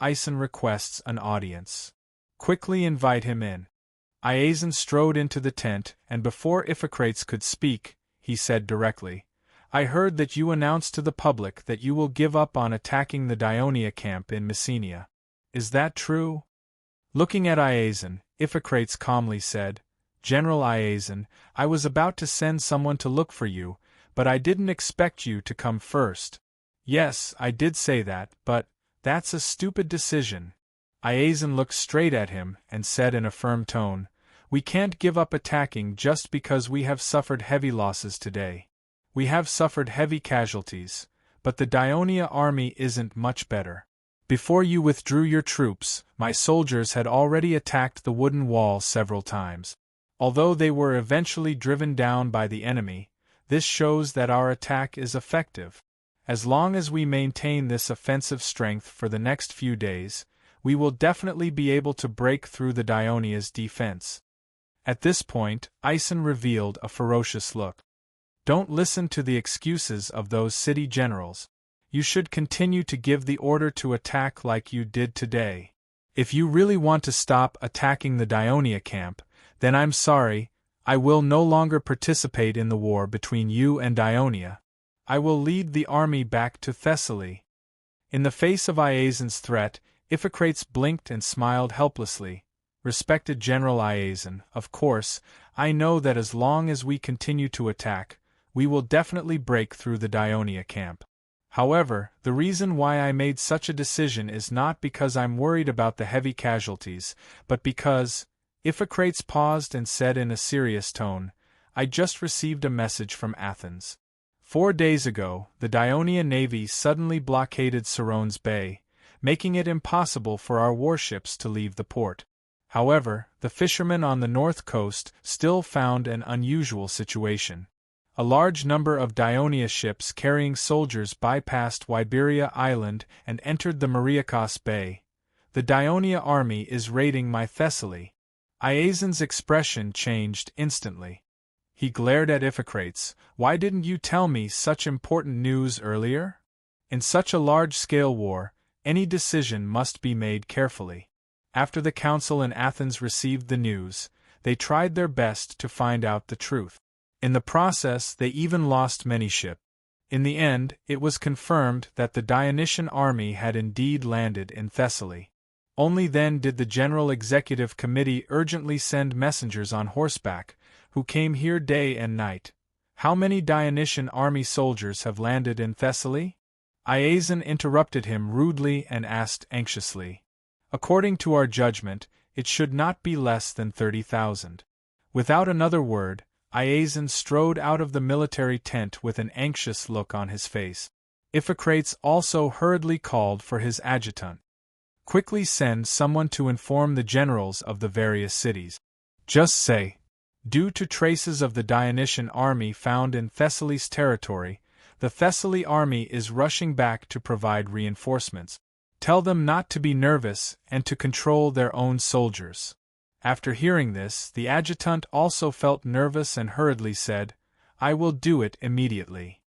Aeson requests an audience. Quickly invite him in." Aeson strode into the tent, and before Iphicrates could speak, he said directly, "I heard that you announced to the public that you will give up on attacking the Dionia camp in Messenia. Is that true?" Looking at Aeson, Iphicrates calmly said, "General Aeson, I was about to send someone to look for you, but I didn't expect you to come first." "Yes, I did say that, but that's a stupid decision." Aeson looked straight at him and said in a firm tone, "We can't give up attacking just because we have suffered heavy losses today. We have suffered heavy casualties, but the Dionia army isn't much better. Before you withdrew your troops, my soldiers had already attacked the wooden wall several times. Although they were eventually driven down by the enemy, this shows that our attack is effective. As long as we maintain this offensive strength for the next few days, we will definitely be able to break through the Dionia's defense." At this point, Aeson revealed a ferocious look. "Don't listen to the excuses of those city generals. You should continue to give the order to attack like you did today. If you really want to stop attacking the Dionia camp, then I'm sorry, I will no longer participate in the war between you and Dionia. I will lead the army back to Thessaly." In the face of Aeson's threat, Iphicrates blinked and smiled helplessly. "Respected General Aeson, of course, I know that as long as we continue to attack, we will definitely break through the Dionia camp. However, the reason why I made such a decision is not because I'm worried about the heavy casualties, but because, Iphicrates paused and said in a serious tone, I just received a message from Athens. 4 days ago, the Dionia navy suddenly blockaded Serone's Bay, making it impossible for our warships to leave the port. However, the fishermen on the north coast still found an unusual situation. A large number of Dionia ships carrying soldiers bypassed Wyberia Island and entered the Mariakos Bay. The Dionia army is raiding my Thessaly. Iasion's expression changed instantly. He glared at Iphicrates. Why didn't you tell me such important news earlier? In such a large-scale war, any decision must be made carefully. After the council in Athens received the news, they tried their best to find out the truth. In the process, they even lost many ships. In the end, it was confirmed that the Dionysian army had indeed landed in Thessaly. Only then did the General Executive Committee urgently send messengers on horseback, who came here day and night. How many Dionysian army soldiers have landed in Thessaly? Iasion interrupted him rudely and asked anxiously. According to our judgment, it should not be less than 30,000. Without another word, Iasion strode out of the military tent with an anxious look on his face. Iphicrates also hurriedly called for his adjutant. Quickly send someone to inform the generals of the various cities. Just say, due to traces of the Dionysian army found in Thessaly's territory, the Thessaly army is rushing back to provide reinforcements. Tell them not to be nervous and to control their own soldiers. After hearing this, the adjutant also felt nervous and hurriedly said, I will do it immediately.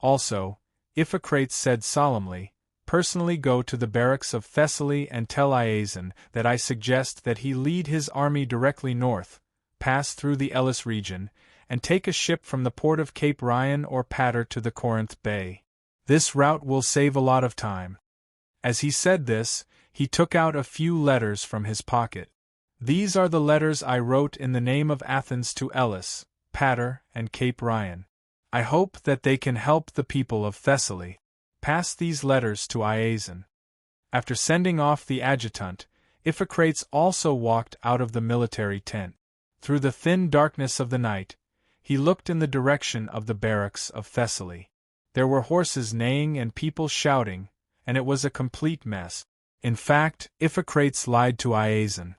Also, Iphicrates said solemnly, personally go to the barracks of Thessaly and tell Iasion that I suggest that he lead his army directly north, pass through the Elis region, and take a ship from the port of Cape Ryan or Pater to the Corinth Bay. This route will save a lot of time. As he said this, he took out a few letters from his pocket. These are the letters I wrote in the name of Athens to Elis, Pater, and Cape Ryan. I hope that they can help the people of Thessaly. Pass these letters to Iasion. After sending off the adjutant, Iphicrates also walked out of the military tent. Through the thin darkness of the night, he looked in the direction of the barracks of Thessaly. There were horses neighing and people shouting, and it was a complete mess. In fact, Iphicrates lied to Iasion.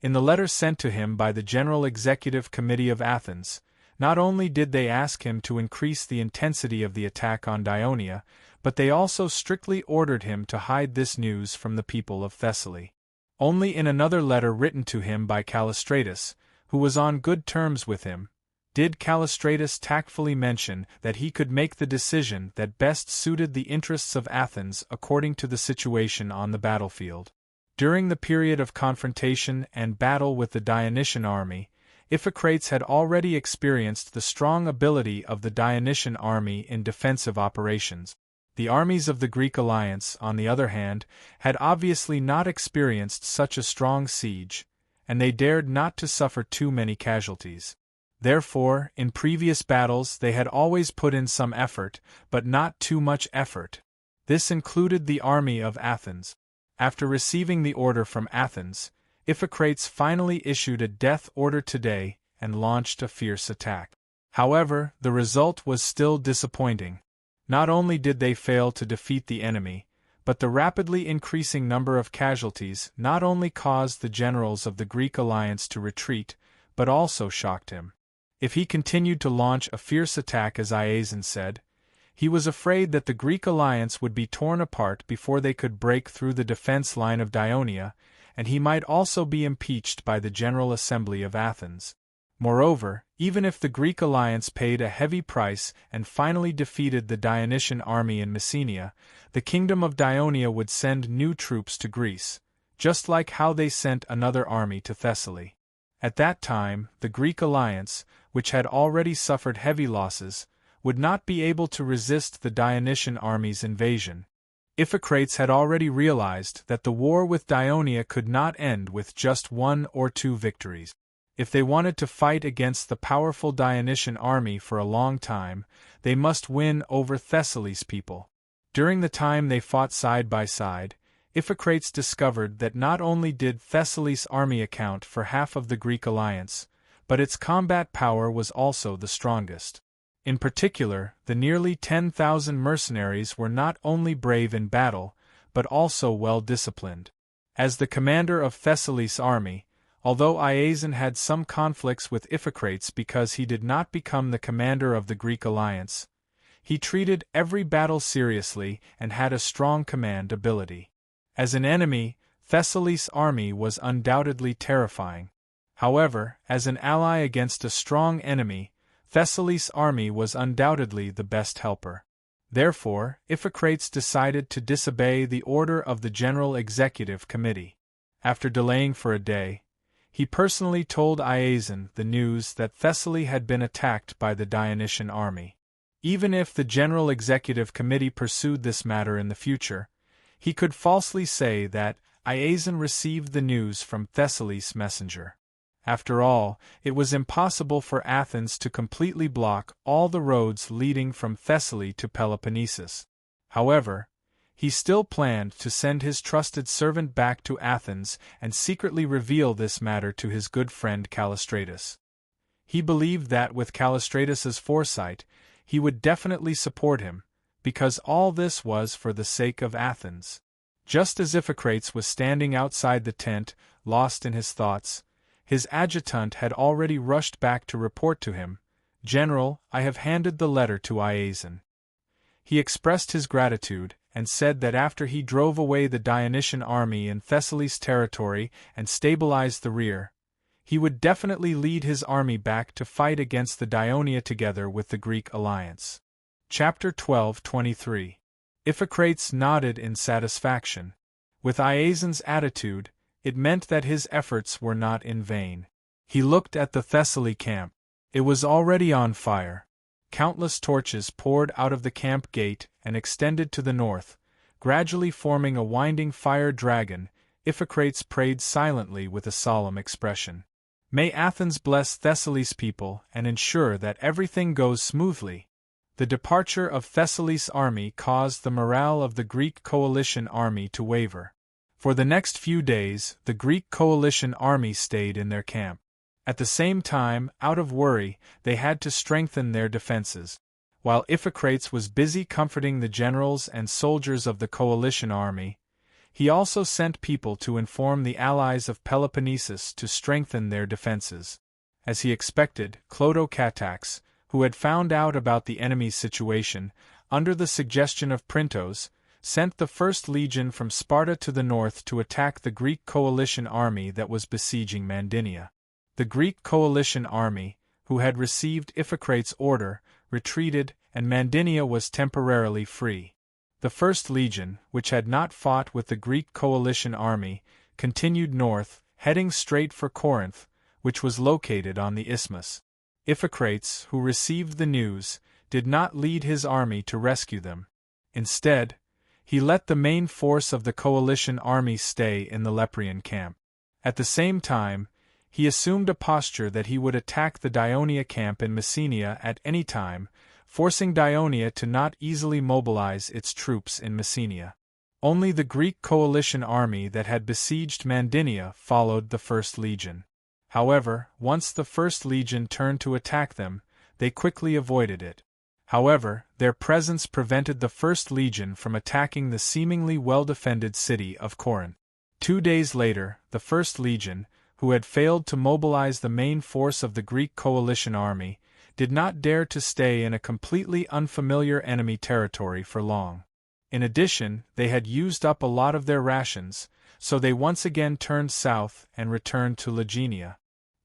In the letter sent to him by the General Executive Committee of Athens, not only did they ask him to increase the intensity of the attack on Dionia, but they also strictly ordered him to hide this news from the people of Thessaly. Only in another letter written to him by Callistratus, who was on good terms with him, did Callistratus tactfully mention that he could make the decision that best suited the interests of Athens according to the situation on the battlefield. During the period of confrontation and battle with the Dionysian army, Iphicrates had already experienced the strong ability of the Dionysian army in defensive operations. The armies of the Greek alliance, on the other hand, had obviously not experienced such a strong siege, and they dared not to suffer too many casualties. Therefore, in previous battles they had always put in some effort, but not too much effort. This included the army of Athens. After receiving the order from Athens, Iphicrates finally issued a death order today and launched a fierce attack. However, the result was still disappointing. Not only did they fail to defeat the enemy, but the rapidly increasing number of casualties not only caused the generals of the Greek alliance to retreat, but also shocked him. If he continued to launch a fierce attack as Iasion said, he was afraid that the Greek alliance would be torn apart before they could break through the defense line of Dionia, and he might also be impeached by the General Assembly of Athens. Moreover, even if the Greek alliance paid a heavy price and finally defeated the Dionysian army in Messenia, the kingdom of Dionia would send new troops to Greece, just like how they sent another army to Thessaly. At that time, the Greek alliance, which had already suffered heavy losses, would not be able to resist the Dionysian army's invasion. Iphicrates had already realized that the war with Dionia could not end with just 1 or 2 victories. If they wanted to fight against the powerful Dionysian army for a long time, they must win over Thessaly's people. During the time they fought side by side, Iphicrates discovered that not only did Thessaly's army account for half of the Greek alliance, but its combat power was also the strongest. In particular, the nearly 10,000 mercenaries were not only brave in battle, but also well disciplined. As the commander of Thessaly's army, although Iazon had some conflicts with Iphicrates because he did not become the commander of the Greek alliance, he treated every battle seriously and had a strong command ability. As an enemy, Thessaly's army was undoubtedly terrifying. However, as an ally against a strong enemy, Thessaly's army was undoubtedly the best helper. Therefore, Iphicrates decided to disobey the order of the General Executive Committee. After delaying for a day, he personally told Iazon the news that Thessaly had been attacked by the Dionysian army. Even if the General Executive Committee pursued this matter in the future, he could falsely say that Iazon received the news from Thessaly's messenger. After all, it was impossible for Athens to completely block all the roads leading from Thessaly to Peloponnesus. However, he still planned to send his trusted servant back to Athens and secretly reveal this matter to his good friend Callistratus. He believed that with Callistratus's foresight, he would definitely support him, because all this was for the sake of Athens. Just as Iphicrates was standing outside the tent, lost in his thoughts, his adjutant had already rushed back to report to him, "General, I have handed the letter to Iazon." He expressed his gratitude, and said that after he drove away the Dionysian army in Thessaly's territory and stabilized the rear, he would definitely lead his army back to fight against the Dionia together with the Greek alliance. Chapter 12:23. Iphicrates nodded in satisfaction. With Iazon's attitude, it meant that his efforts were not in vain. He looked at the Thessaly camp. It was already on fire. Countless torches poured out of the camp gate and extended to the north, gradually forming a winding fire dragon. Iphicrates prayed silently with a solemn expression. "May Athens bless Thessaly's people and ensure that everything goes smoothly." The departure of Thessaly's army caused the morale of the Greek coalition army to waver. For the next few days, the Greek coalition army stayed in their camp. At the same time, out of worry, they had to strengthen their defenses. While Iphicrates was busy comforting the generals and soldiers of the coalition army, he also sent people to inform the allies of Peloponnesus to strengthen their defenses. As he expected, Clotocatax, who had found out about the enemy's situation, under the suggestion of Printos, sent the First Legion from Sparta to the north to attack the Greek coalition army that was besieging Mandynia. The Greek coalition army, who had received Iphicrates' order, retreated, and Mandynia was temporarily free. The First Legion, which had not fought with the Greek coalition army, continued north, heading straight for Corinth, which was located on the isthmus. Iphicrates, who received the news, did not lead his army to rescue them. Instead, he let the main force of the coalition army stay in the Leprean camp. At the same time, he assumed a posture that he would attack the Dionia camp in Messenia at any time, forcing Dionia to not easily mobilize its troops in Messenia. Only the Greek coalition army that had besieged Mandynia followed the First Legion. However, once the First Legion turned to attack them, they quickly avoided it. However, their presence prevented the First Legion from attacking the seemingly well-defended city of Corinth. 2 days later, the First Legion, who had failed to mobilize the main force of the Greek coalition army, did not dare to stay in a completely unfamiliar enemy territory for long. In addition, they had used up a lot of their rations, so they once again turned south and returned to Legenia.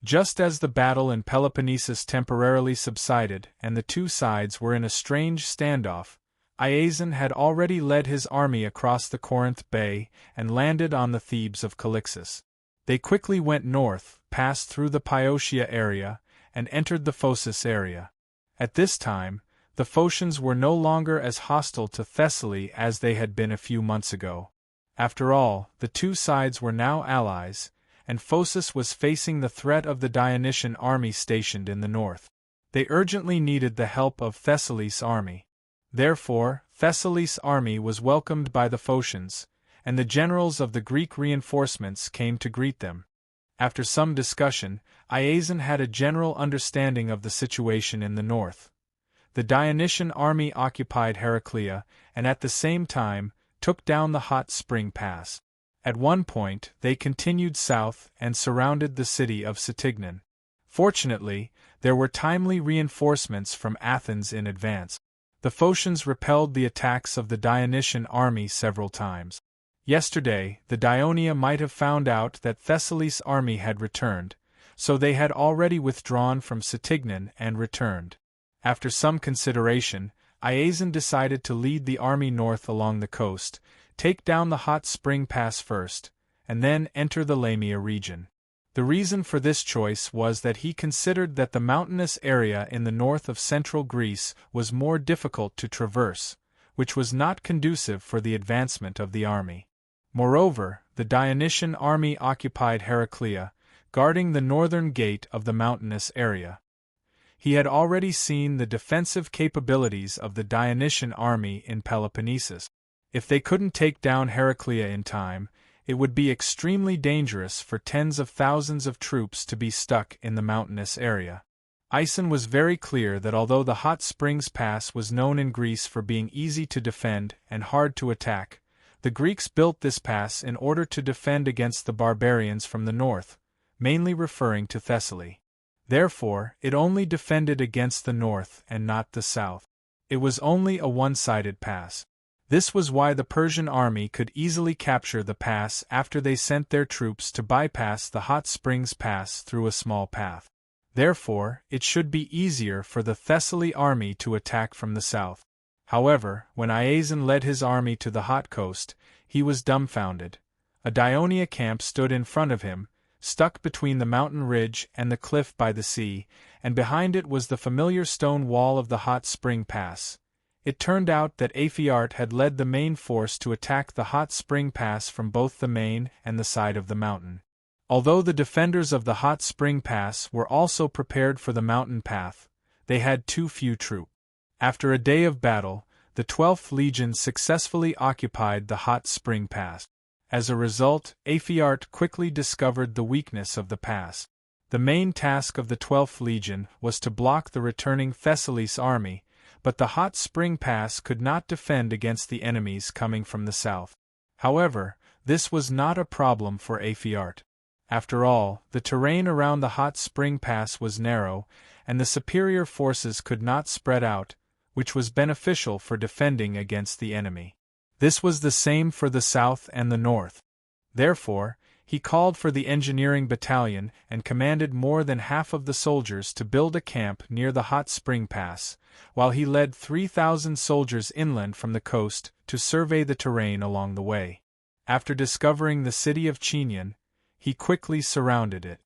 Just as the battle in Peloponnesus temporarily subsided and the two sides were in a strange standoff, Iazon had already led his army across the Corinth Bay and landed on the Thebes of Calixus. They quickly went north, passed through the Phocia area, and entered the Phocis area. At this time, the Phocians were no longer as hostile to Thessaly as they had been a few months ago. After all, the two sides were now allies, and Phocis was facing the threat of the Dionysian army stationed in the north. They urgently needed the help of Thessaly's army. Therefore, Thessaly's army was welcomed by the Phocians, and the generals of the Greek reinforcements came to greet them. After some discussion, Iazon had a general understanding of the situation in the north. The Dionysian army occupied Heraclea, and at the same time, took down the hot spring pass. At one point, they continued south and surrounded the city of Satignan. Fortunately, there were timely reinforcements from Athens in advance. The Phocians repelled the attacks of the Dionysian army several times. Yesterday, the Dionia might have found out that Thessaly's army had returned, so they had already withdrawn from Satignan and returned. After some consideration, Iazon decided to lead the army north along the coast, take down the hot spring pass first, and then enter the Lamia region. The reason for this choice was that he considered that the mountainous area in the north of central Greece was more difficult to traverse, which was not conducive for the advancement of the army. Moreover, the Dionysian army occupied Heraclea, guarding the northern gate of the mountainous area. He had already seen the defensive capabilities of the Dionysian army in Peloponnesus. If they couldn't take down Heraclea in time, it would be extremely dangerous for tens of thousands of troops to be stuck in the mountainous area. Iazon was very clear that although the Hot Springs Pass was known in Greece for being easy to defend and hard to attack, the Greeks built this pass in order to defend against the barbarians from the north, mainly referring to Thessaly. Therefore, it only defended against the north and not the south. It was only a one-sided pass. This was why the Persian army could easily capture the pass after they sent their troops to bypass the Hot Springs Pass through a small path. Therefore, it should be easier for the Thessaly army to attack from the south. However, when Iazon led his army to the hot coast, he was dumbfounded. A Dionia camp stood in front of him, stuck between the mountain ridge and the cliff by the sea, and behind it was the familiar stone wall of the Hot Spring Pass. It turned out that Aphiart had led the main force to attack the Hot Spring Pass from both the main and the side of the mountain. Although the defenders of the Hot Spring Pass were also prepared for the mountain path, they had too few troops. After a day of battle, the 12th Legion successfully occupied the Hot Spring Pass. As a result, Aphiart quickly discovered the weakness of the pass. The main task of the 12th Legion was to block the returning Thessaly's army, but the Hot Spring Pass could not defend against the enemies coming from the south. However, this was not a problem for Aphiart. After all, the terrain around the Hot Spring Pass was narrow, and the superior forces could not spread out, which was beneficial for defending against the enemy. This was the same for the south and the north. Therefore, he called for the engineering battalion and commanded more than half of the soldiers to build a camp near the Hot Spring Pass, while he led 3,000 soldiers inland from the coast to survey the terrain along the way. After discovering the city of Chinon, he quickly surrounded it.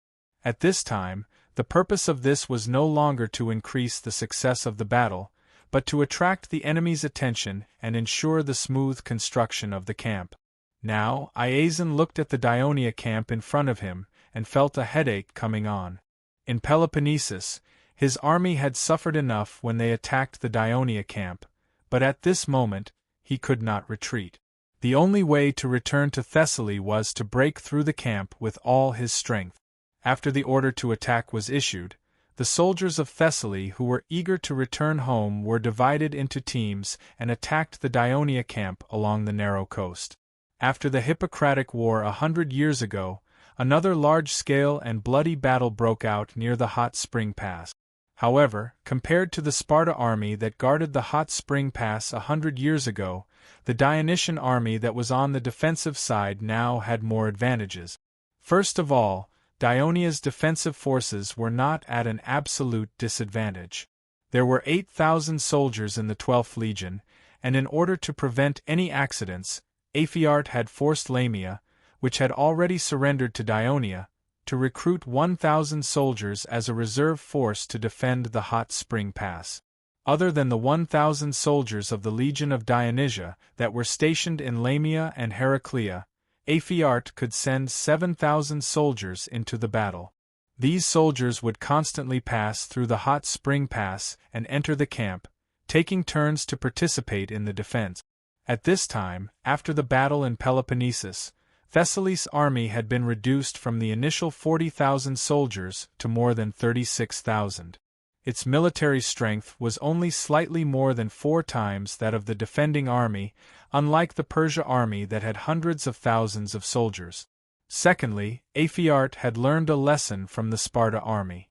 At this time, the purpose of this was no longer to increase the success of the battle, but to attract the enemy's attention and ensure the smooth construction of the camp. Now, Iazon looked at the Dionia camp in front of him, and felt a headache coming on. In Peloponnesus, his army had suffered enough when they attacked the Dionia camp, but at this moment, he could not retreat. The only way to return to Thessaly was to break through the camp with all his strength. After the order to attack was issued, the soldiers of Thessaly who were eager to return home were divided into teams and attacked the Dionia camp along the narrow coast. After the Hippocratic War 100 years ago, another large-scale and bloody battle broke out near the Hot Spring Pass. However, compared to the Sparta army that guarded the Hot Spring Pass 100 years ago, the Dionysian army that was on the defensive side now had more advantages. First of all, Dionia's defensive forces were not at an absolute disadvantage. There were 8,000 soldiers in the 12th Legion, and in order to prevent any accidents, Aphiart had forced Lamia, which had already surrendered to Dionia, to recruit 1,000 soldiers as a reserve force to defend the Hot Spring Pass. Other than the 1,000 soldiers of the Legion of Dionysia that were stationed in Lamia and Heraclea, Aphiart could send 7,000 soldiers into the battle. These soldiers would constantly pass through the Hot Spring Pass and enter the camp, taking turns to participate in the defense. At this time, after the battle in Peloponnesus, Thessaly's army had been reduced from the initial 40,000 soldiers to more than 36,000. Its military strength was only slightly more than 4 times that of the defending army, unlike the Persia army that had hundreds of thousands of soldiers. Secondly, Amphiart had learned a lesson from the Sparta army.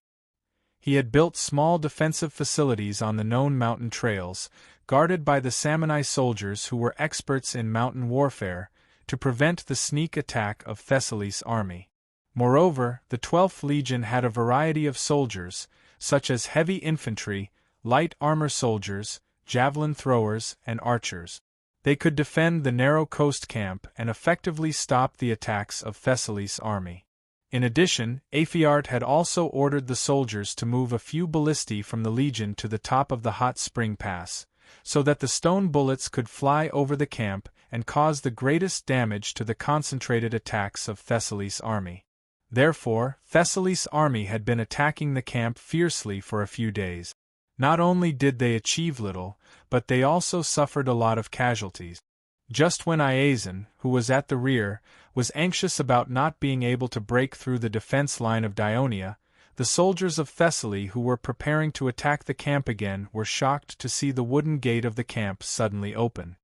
He had built small defensive facilities on the known mountain trails, guarded by the Samni soldiers who were experts in mountain warfare, to prevent the sneak attack of Thessaly's army. Moreover, the 12th Legion had a variety of soldiers, such as heavy infantry, light armor soldiers, javelin throwers, and archers. They could defend the narrow coast camp and effectively stop the attacks of Thessaly's army. In addition, Amphiart had also ordered the soldiers to move a few ballistae from the legion to the top of the hot spring pass, so that the stone bullets could fly over the camp and cause the greatest damage to the concentrated attacks of Thessaly's army. Therefore, Thessaly's army had been attacking the camp fiercely for a few days. Not only did they achieve little, but they also suffered a lot of casualties. Just when Iazon, who was at the rear, was anxious about not being able to break through the defense line of Dionia, the soldiers of Thessaly who were preparing to attack the camp again were shocked to see the wooden gate of the camp suddenly open.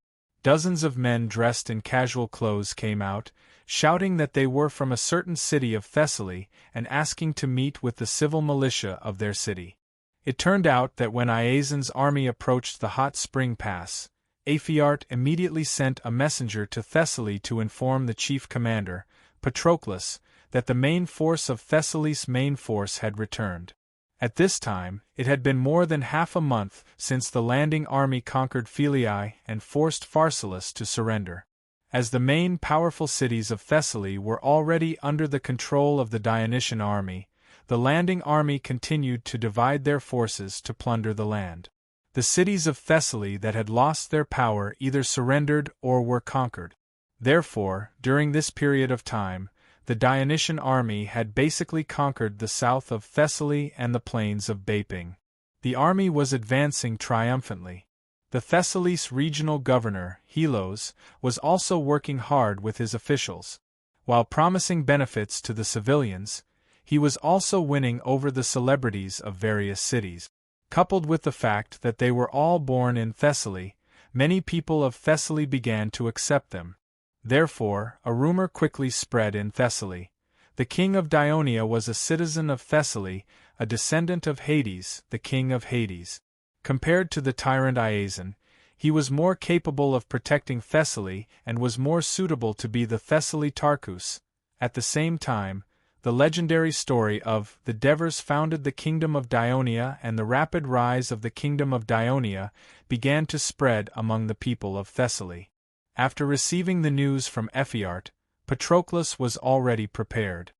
Dozens of men dressed in casual clothes came out, shouting that they were from a certain city of Thessaly and asking to meet with the civil militia of their city. It turned out that when Iazon's army approached the hot spring pass, Amphiart immediately sent a messenger to Thessaly to inform the chief commander, Patroclus, that the main force of Thessaly's main force had returned. At this time, it had been more than half a month since the landing army conquered Philii and forced Pharsalus to surrender. As the main powerful cities of Thessaly were already under the control of the Dionysian army, the landing army continued to divide their forces to plunder the land. The cities of Thessaly that had lost their power either surrendered or were conquered. Therefore, during this period of time, the Dionysian army had basically conquered the south of Thessaly and the plains of Baping. The army was advancing triumphantly. The Thessaly's regional governor, Helos, was also working hard with his officials. While promising benefits to the civilians, he was also winning over the celebrities of various cities. Coupled with the fact that they were all born in Thessaly, many people of Thessaly began to accept them. Therefore, a rumor quickly spread in Thessaly. The king of Dionia was a citizen of Thessaly, a descendant of Hades, the king of Hades. Compared to the tyrant Iazon, he was more capable of protecting Thessaly and was more suitable to be the Thessaly Tarchus. At the same time, the legendary story of the Devers founded the kingdom of Dionia and the rapid rise of the kingdom of Dionia began to spread among the people of Thessaly. After receiving the news from Amphiart, Patroclus was already prepared.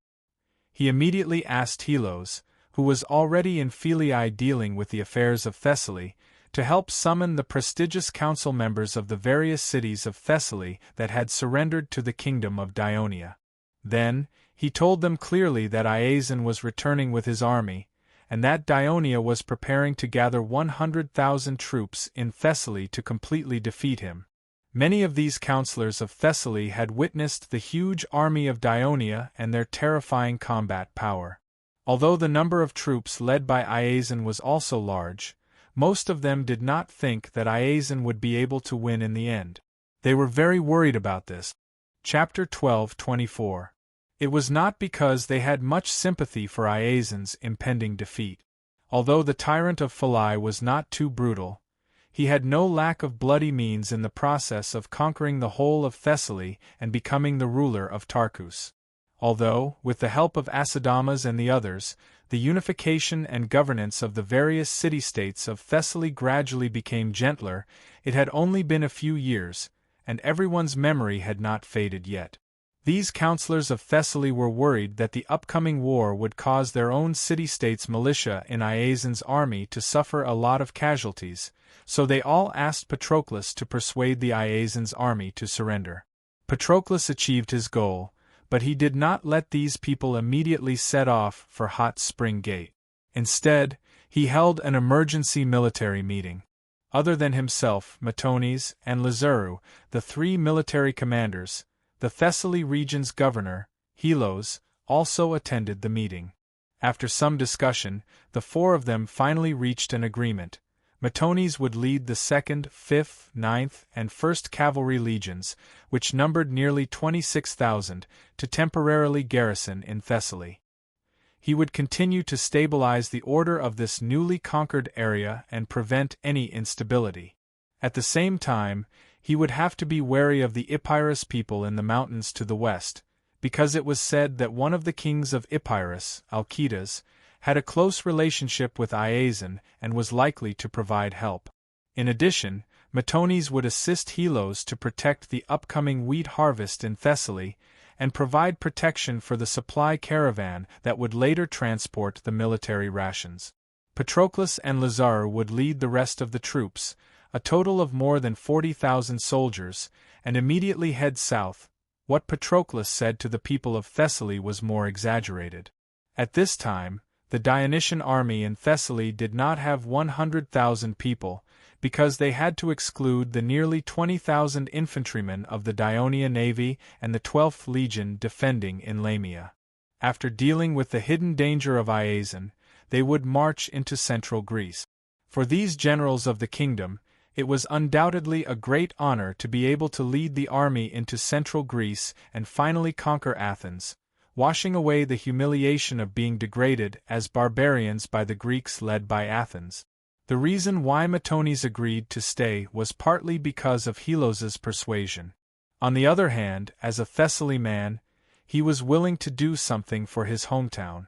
He immediately asked Helos, who was already in Philii dealing with the affairs of Thessaly, to help summon the prestigious council members of the various cities of Thessaly that had surrendered to the kingdom of Dionia. Then, he told them clearly that Iazon was returning with his army, and that Dionia was preparing to gather 100,000 troops in Thessaly to completely defeat him. Many of these counselors of Thessaly had witnessed the huge army of Dionia and their terrifying combat power. Although the number of troops led by Iazon was also large, most of them did not think that Iazon would be able to win in the end. They were very worried about this. Chapter 12:24. It was not because they had much sympathy for Iazon's impending defeat. Although the tyrant of Philai was not too brutal, he had no lack of bloody means in the process of conquering the whole of Thessaly and becoming the ruler of Tarchus. Although, with the help of Acidamas and the others, the unification and governance of the various city-states of Thessaly gradually became gentler, it had only been a few years, and everyone's memory had not faded yet. These counselors of Thessaly were worried that the upcoming war would cause their own city-states' militia in Iazon's army to suffer a lot of casualties, so they all asked Patroclus to persuade the Iazon's army to surrender. Patroclus achieved his goal, but he did not let these people immediately set off for Hot Spring Gate. Instead, he held an emergency military meeting. Other than himself, Matones, and Lazaru, the three military commanders, the Thessaly region's governor, Helos, also attended the meeting. After some discussion, the four of them finally reached an agreement. Matones would lead the 2nd, 5th, 9th, and 1st Cavalry Legions, which numbered nearly 26,000, to temporarily garrison in Thessaly. He would continue to stabilize the order of this newly conquered area and prevent any instability. At the same time, he would have to be wary of the Epirus people in the mountains to the west, because it was said that one of the kings of Epirus, Alcidas, had a close relationship with Iazon and was likely to provide help. In addition, Matones would assist Helos to protect the upcoming wheat harvest in Thessaly and provide protection for the supply caravan that would later transport the military rations. Patroclus and Lazaru would lead the rest of the troops, a total of more than 40,000 soldiers, and immediately head south. What Patroclus said to the people of Thessaly was more exaggerated. At this time, the Dionysian army in Thessaly did not have 100,000 people, because they had to exclude the nearly 20,000 infantrymen of the Dionia navy and the 12th Legion defending in Lamia. After dealing with the hidden danger of Iazon, they would march into central Greece. For these generals of the kingdom, it was undoubtedly a great honor to be able to lead the army into central Greece and finally conquer Athens, washing away the humiliation of being degraded as barbarians by the Greeks led by Athens. The reason why Matones agreed to stay was partly because of Helos's persuasion. On the other hand, as a Thessaly man, he was willing to do something for his hometown.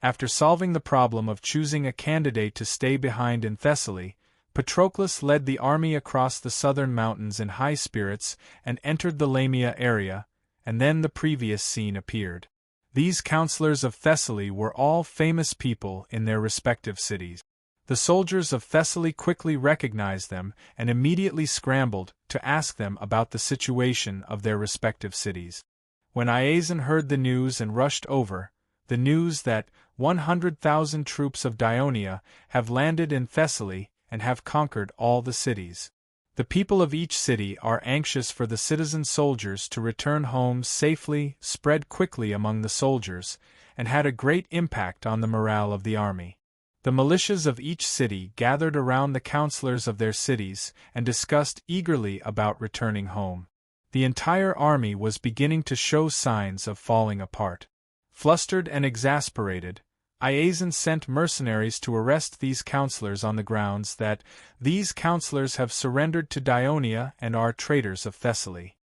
After solving the problem of choosing a candidate to stay behind in Thessaly, Patroclus led the army across the southern mountains in high spirits and entered the Lamia area, and then the previous scene appeared. These counselors of Thessaly were all famous people in their respective cities. The soldiers of Thessaly quickly recognized them and immediately scrambled to ask them about the situation of their respective cities. When Iazon heard the news and rushed over, the news that 100,000 troops of Dionia have landed in Thessaly and have conquered all the cities. The people of each city are anxious for the citizen soldiers to return home safely, spread quickly among the soldiers, and had a great impact on the morale of the army. The militias of each city gathered around the counselors of their cities and discussed eagerly about returning home. The entire army was beginning to show signs of falling apart. Flustered and exasperated, Iazon sent mercenaries to arrest these counselors on the grounds that these counselors have surrendered to Dionia and are traitors of Thessaly.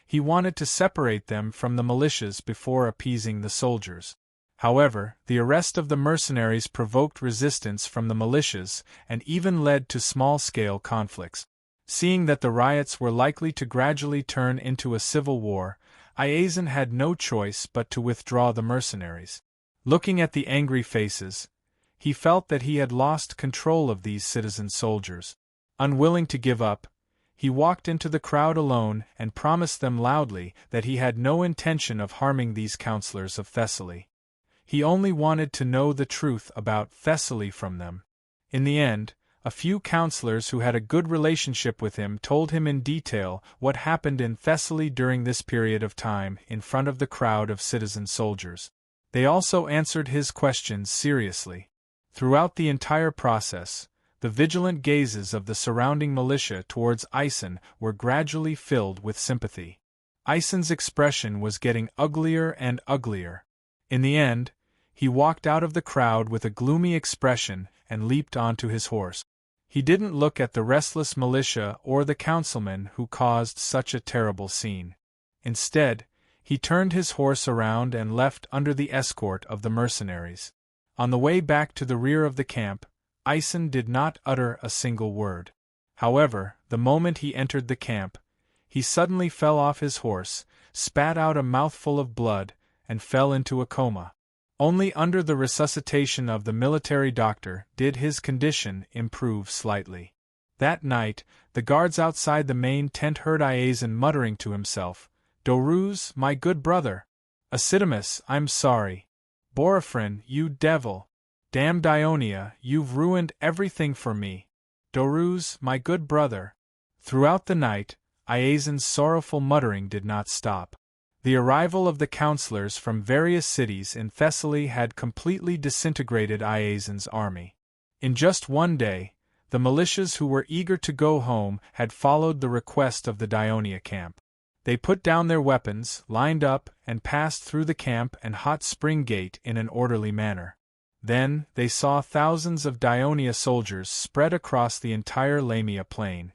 He wanted to separate them from the militias before appeasing the soldiers. However, the arrest of the mercenaries provoked resistance from the militias and even led to small-scale conflicts. Seeing that the riots were likely to gradually turn into a civil war, Iazon had no choice but to withdraw the mercenaries. Looking at the angry faces, he felt that he had lost control of these citizen soldiers. Unwilling to give up, he walked into the crowd alone and promised them loudly that he had no intention of harming these counselors of Thessaly. He only wanted to know the truth about Thessaly from them. In the end, a few counselors who had a good relationship with him told him in detail what happened in Thessaly during this period of time in front of the crowd of citizen soldiers. They also answered his questions seriously. Throughout the entire process, the vigilant gazes of the surrounding militia towards Iazon were gradually filled with sympathy. Iazon's expression was getting uglier and uglier. In the end, he walked out of the crowd with a gloomy expression and leaped onto his horse. He didn't look at the restless militia or the councilmen who caused such a terrible scene. Instead, he turned his horse around and left under the escort of the mercenaries. On the way back to the rear of the camp, Iazon did not utter a single word. However, the moment he entered the camp, he suddenly fell off his horse, spat out a mouthful of blood, and fell into a coma. Only under the resuscitation of the military doctor did his condition improve slightly. That night, the guards outside the main tent heard Iazon muttering to himself, "Dorus, my good brother! Acidamus, I'm sorry! Borophron, you devil! Damn Dionia, you've ruined everything for me! Doruz, my good brother." Throughout the night, Iazen's sorrowful muttering did not stop. The arrival of the counselors from various cities in Thessaly had completely disintegrated Iazen's army. In just one day, the militias who were eager to go home had followed the request of the Dionia camp. They put down their weapons, lined up, and passed through the camp and hot spring gate in an orderly manner. Then, they saw thousands of Dionia soldiers spread across the entire Lamia plain.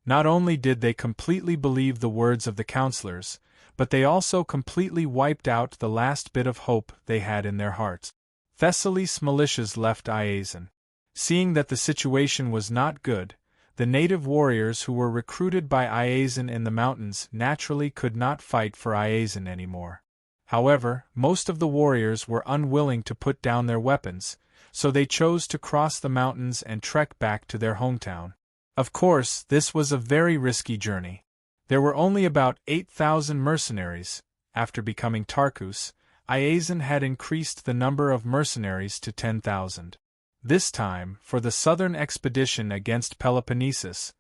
Not only did they completely believe the words of the counselors, but they also completely wiped out the last bit of hope they had in their hearts. Thessaly's militias left Iazen. Seeing that the situation was not good, the native warriors who were recruited by Iazen in the mountains naturally could not fight for Iazen anymore. However, most of the warriors were unwilling to put down their weapons, so they chose to cross the mountains and trek back to their hometown. Of course, this was a very risky journey. There were only about 8,000 mercenaries. After becoming Tarkus, Iazen had increased the number of mercenaries to 10,000. This time, for the southern expedition against Peloponnesus,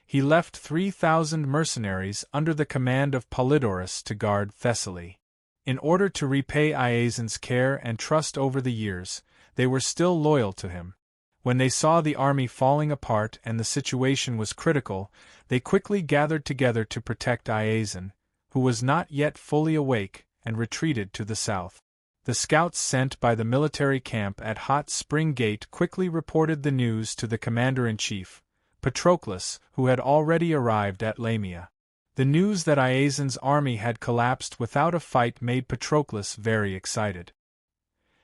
he left 3,000 mercenaries under the command of Polydorus to guard Thessaly. In order to repay Iazen's care and trust over the years, they were still loyal to him. When they saw the army falling apart and the situation was critical, they quickly gathered together to protect Iazen, who was not yet fully awake, and retreated to the south. The scouts sent by the military camp at Hot Spring Gate quickly reported the news to the commander-in-chief, Patroclus, who had already arrived at Lamia. The news that Iazen's army had collapsed without a fight made Patroclus very excited.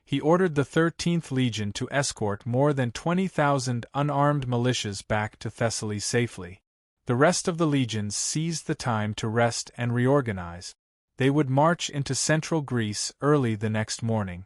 He ordered the 13th Legion to escort more than 20,000 unarmed militias back to Thessaly safely. The rest of the legions seized the time to rest and reorganize. They would march into central Greece early the next morning.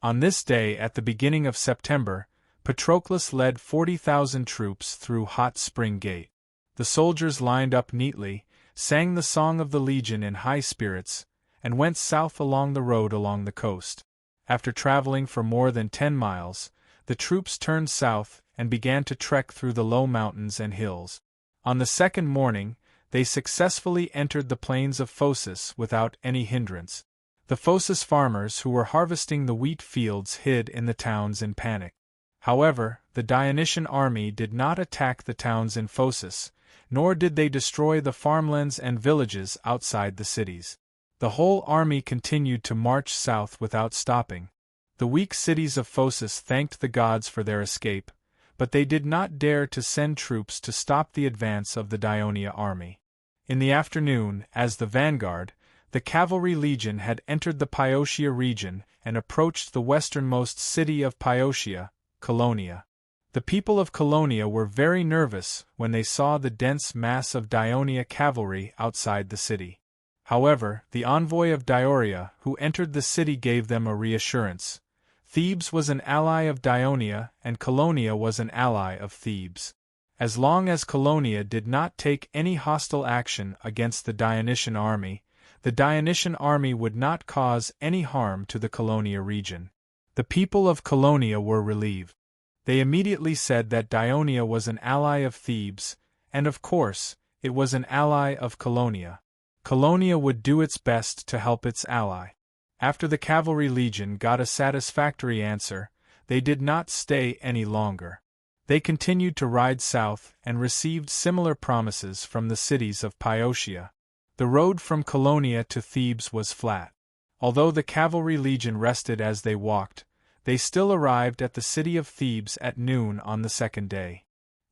On this day at the beginning of September, Patroclus led 40,000 troops through Hot Spring Gate. The soldiers lined up neatly, sang the song of the legion in high spirits, and went south along the road along the coast. After traveling for more than 10 miles, the troops turned south and began to trek through the low mountains and hills. On the second morning, they successfully entered the plains of Phocis without any hindrance. The Phocis farmers who were harvesting the wheat fields hid in the towns in panic. However, the Dionysian army did not attack the towns in Phocis, nor did they destroy the farmlands and villages outside the cities. The whole army continued to march south without stopping. The weak cities of Phocis thanked the gods for their escape, but they did not dare to send troops to stop the advance of the Dionia army. In the afternoon, as the vanguard, the cavalry legion had entered the Pyotia region and approached the westernmost city of Pyotia, Colonia. The people of Colonia were very nervous when they saw the dense mass of Dionia cavalry outside the city. However, the envoy of Dioria who entered the city gave them a reassurance. Thebes was an ally of Dionia and Colonia was an ally of Thebes. As long as Colonia did not take any hostile action against the Dionysian army, the Dionysian army would not cause any harm to the Colonia region. The people of Colonia were relieved. They immediately said that Dionia was an ally of Thebes, and of course, it was an ally of Colonia. Colonia would do its best to help its ally. After the cavalry legion got a satisfactory answer, they did not stay any longer. They continued to ride south and received similar promises from the cities of Pyotia. The road from Colonia to Thebes was flat. Although the cavalry legion rested as they walked, they still arrived at the city of Thebes at noon on the second day.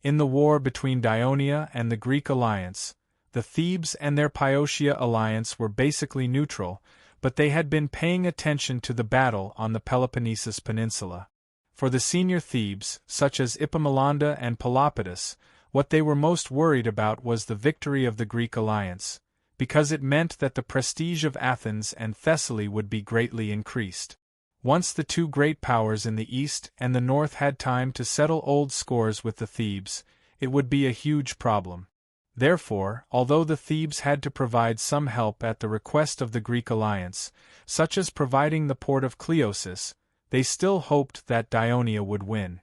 In the war between Dionia and the Greek alliance, the Thebes and their Pyotia alliance were basically neutral, but they had been paying attention to the battle on the Peloponnesus Peninsula. For the senior Thebes, such as Epaminondas and Pelopidas, what they were most worried about was the victory of the Greek alliance, because it meant that the prestige of Athens and Thessaly would be greatly increased. Once the two great powers in the east and the north had time to settle old scores with the Thebes, it would be a huge problem. Therefore, although the Thebes had to provide some help at the request of the Greek alliance, such as providing the port of Cleosis, they still hoped that Dionia would win.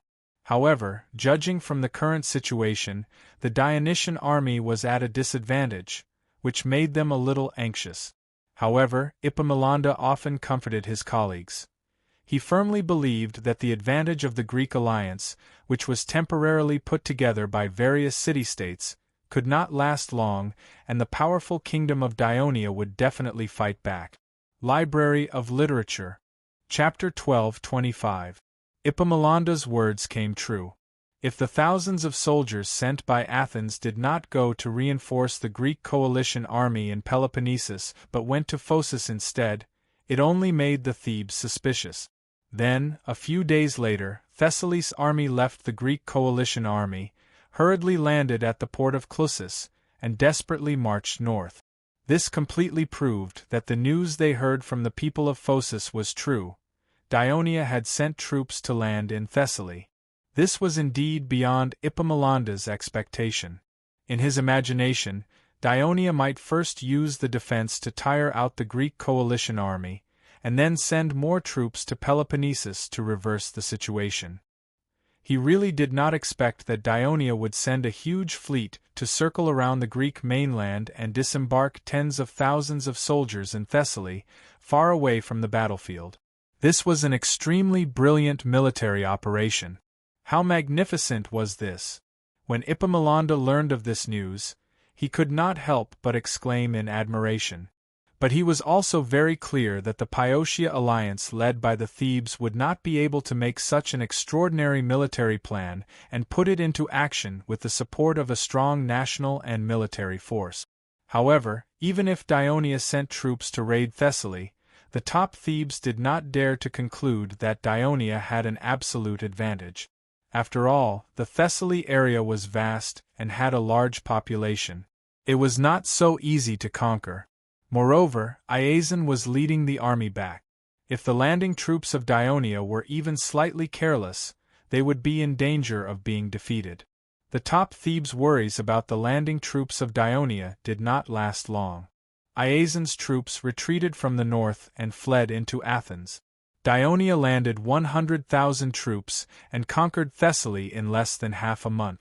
However, judging from the current situation, the Dionysian army was at a disadvantage, which made them a little anxious. However, Epaminondas often comforted his colleagues. He firmly believed that the advantage of the Greek alliance, which was temporarily put together by various city-states, could not last long, and the powerful kingdom of Dionia would definitely fight back. Library of Literature. Chapter 12:25. Epaminondas' words came true. If the thousands of soldiers sent by Athens did not go to reinforce the Greek coalition army in Peloponnesus but went to Phocis instead, it only made the Thebes suspicious. Then, a few days later, Thessaly's army left the Greek coalition army, hurriedly landed at the port of Clussus, and desperately marched north. This completely proved that the news they heard from the people of Phocis was true. Dionia had sent troops to land in Thessaly. This was indeed beyond Epaminondas' expectation. In his imagination, Dionia might first use the defense to tire out the Greek coalition army, and then send more troops to Peloponnesus to reverse the situation. He really did not expect that Dionia would send a huge fleet to circle around the Greek mainland and disembark tens of thousands of soldiers in Thessaly, far away from the battlefield. This was an extremely brilliant military operation. How magnificent was this! When Epaminondas learned of this news, he could not help but exclaim in admiration. But he was also very clear that the Piotia alliance led by the Thebes would not be able to make such an extraordinary military plan and put it into action with the support of a strong national and military force. However, even if Dionia sent troops to raid Thessaly, the top Thebes did not dare to conclude that Dionia had an absolute advantage. After all, the Thessaly area was vast and had a large population. It was not so easy to conquer. Moreover, Iazon was leading the army back. If the landing troops of Dionia were even slightly careless, they would be in danger of being defeated. The top Thebes' worries about the landing troops of Dionia did not last long. Iazon's troops retreated from the north and fled into Athens. Dionia landed 100,000 troops and conquered Thessaly in less than half a month.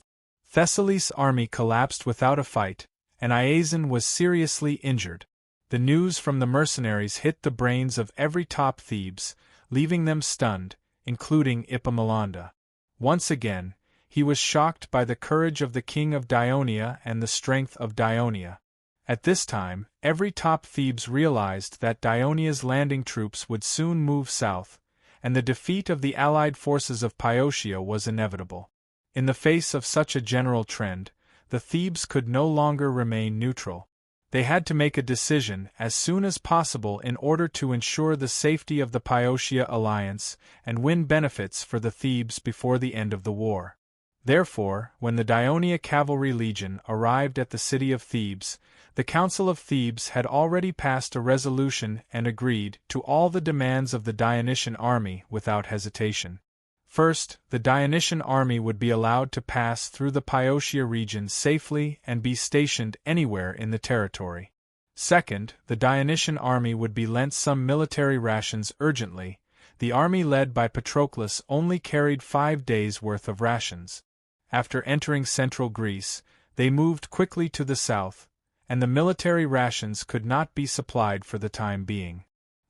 Thessaly's army collapsed without a fight, and Iazon was seriously injured. The news from the mercenaries hit the brains of every top Thebes, leaving them stunned, including Epaminondas. Once again, he was shocked by the courage of the king of Dionia and the strength of Dionia. At this time, every top Thebes realized that Dionia's landing troops would soon move south, and the defeat of the allied forces of Piotia was inevitable. In the face of such a general trend, the Thebes could no longer remain neutral. They had to make a decision as soon as possible in order to ensure the safety of the Piotia alliance and win benefits for the Thebes before the end of the war. Therefore, when the Dionia Cavalry Legion arrived at the city of Thebes, the Council of Thebes had already passed a resolution and agreed to all the demands of the Dionysian army without hesitation. First, the Dionysian army would be allowed to pass through the Piotia region safely and be stationed anywhere in the territory. Second, the Dionysian army would be lent some military rations urgently. The army led by Patroclus only carried 5 days' worth of rations. After entering central Greece, they moved quickly to the south, and the military rations could not be supplied for the time being.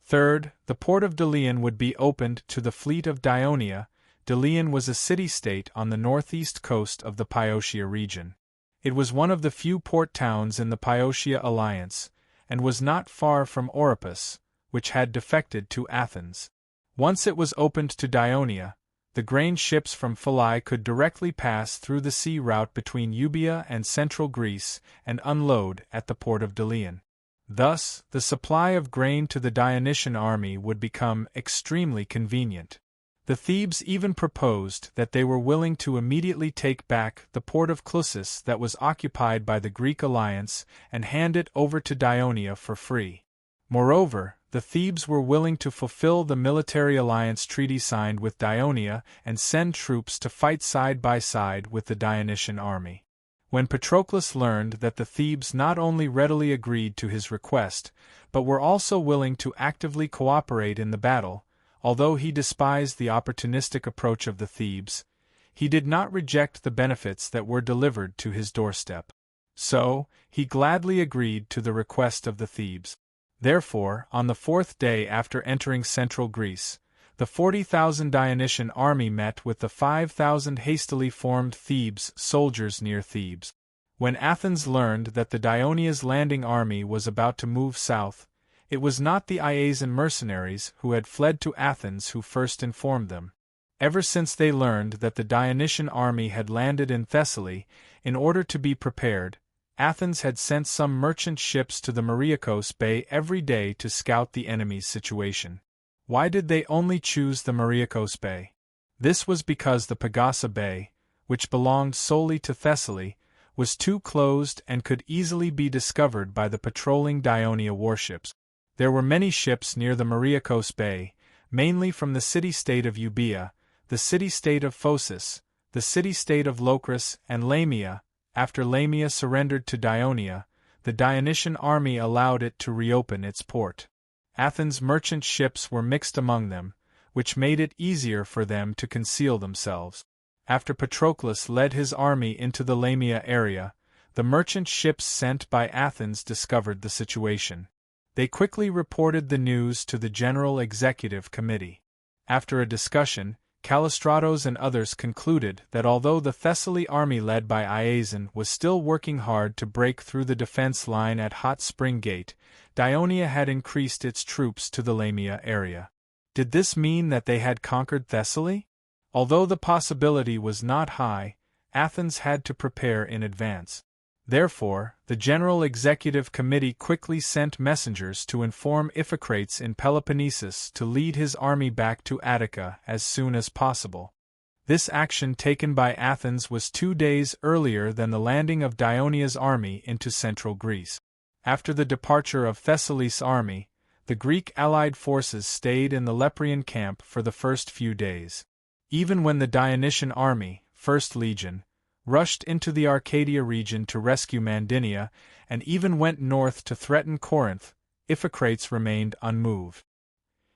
Third, the port of Delian would be opened to the fleet of Dionia. Delian was a city-state on the northeast coast of the Piotia region. It was one of the few port towns in the Piotia alliance, and was not far from Oropus, which had defected to Athens. Once it was opened to Dionia, the grain ships from Philai could directly pass through the sea route between Euboea and central Greece and unload at the port of Delian. Thus, the supply of grain to the Dionysian army would become extremely convenient. The Thebes even proposed that they were willing to immediately take back the port of Clussus that was occupied by the Greek alliance and hand it over to Dionia for free. Moreover, the Thebes were willing to fulfill the military alliance treaty signed with Dionia and send troops to fight side by side with the Dionysian army. When Patroclus learned that the Thebes not only readily agreed to his request, but were also willing to actively cooperate in the battle, although he despised the opportunistic approach of the Thebes, he did not reject the benefits that were delivered to his doorstep. So, he gladly agreed to the request of the Thebes. Therefore, on the 4th day after entering central Greece, the 40,000 Dionysian army met with the 5,000 hastily formed Thebes soldiers near Thebes. When Athens learned that the Dionysia's landing army was about to move south, it was not the Iasian mercenaries who had fled to Athens who first informed them. Ever since they learned that the Dionysian army had landed in Thessaly, in order to be prepared, Athens had sent some merchant ships to the Mariakos Bay every day to scout the enemy's situation. Why did they only choose the Mariakos Bay? This was because the Pagasa Bay, which belonged solely to Thessaly, was too closed and could easily be discovered by the patrolling Dionia warships. There were many ships near the Mariakos Bay, mainly from the city-state of Euboea, the city-state of Phocis, the city-state of Locris and Lamia. After Lamia surrendered to Dionia, the Dionysian army allowed it to reopen its port. Athens' merchant ships were mixed among them, which made it easier for them to conceal themselves. After Patroclus led his army into the Lamia area, the merchant ships sent by Athens discovered the situation. They quickly reported the news to the General Executive Committee. After a discussion, Callistratos and others concluded that although the Thessaly army led by Iasion was still working hard to break through the defense line at Hot Spring Gate, Dionia had increased its troops to the Lamia area. Did this mean that they had conquered Thessaly? Although the possibility was not high, Athens had to prepare in advance. Therefore, the General Executive Committee quickly sent messengers to inform Iphicrates in Peloponnesus to lead his army back to Attica as soon as possible. This action taken by Athens was 2 days earlier than the landing of Dionia's army into central Greece. After the departure of Thessaly's army, the Greek allied forces stayed in the Leprean camp for the first few days. Even when the Dionysian army, 1st Legion, rushed into the Arcadia region to rescue Mandinia, and even went north to threaten Corinth, Iphicrates remained unmoved.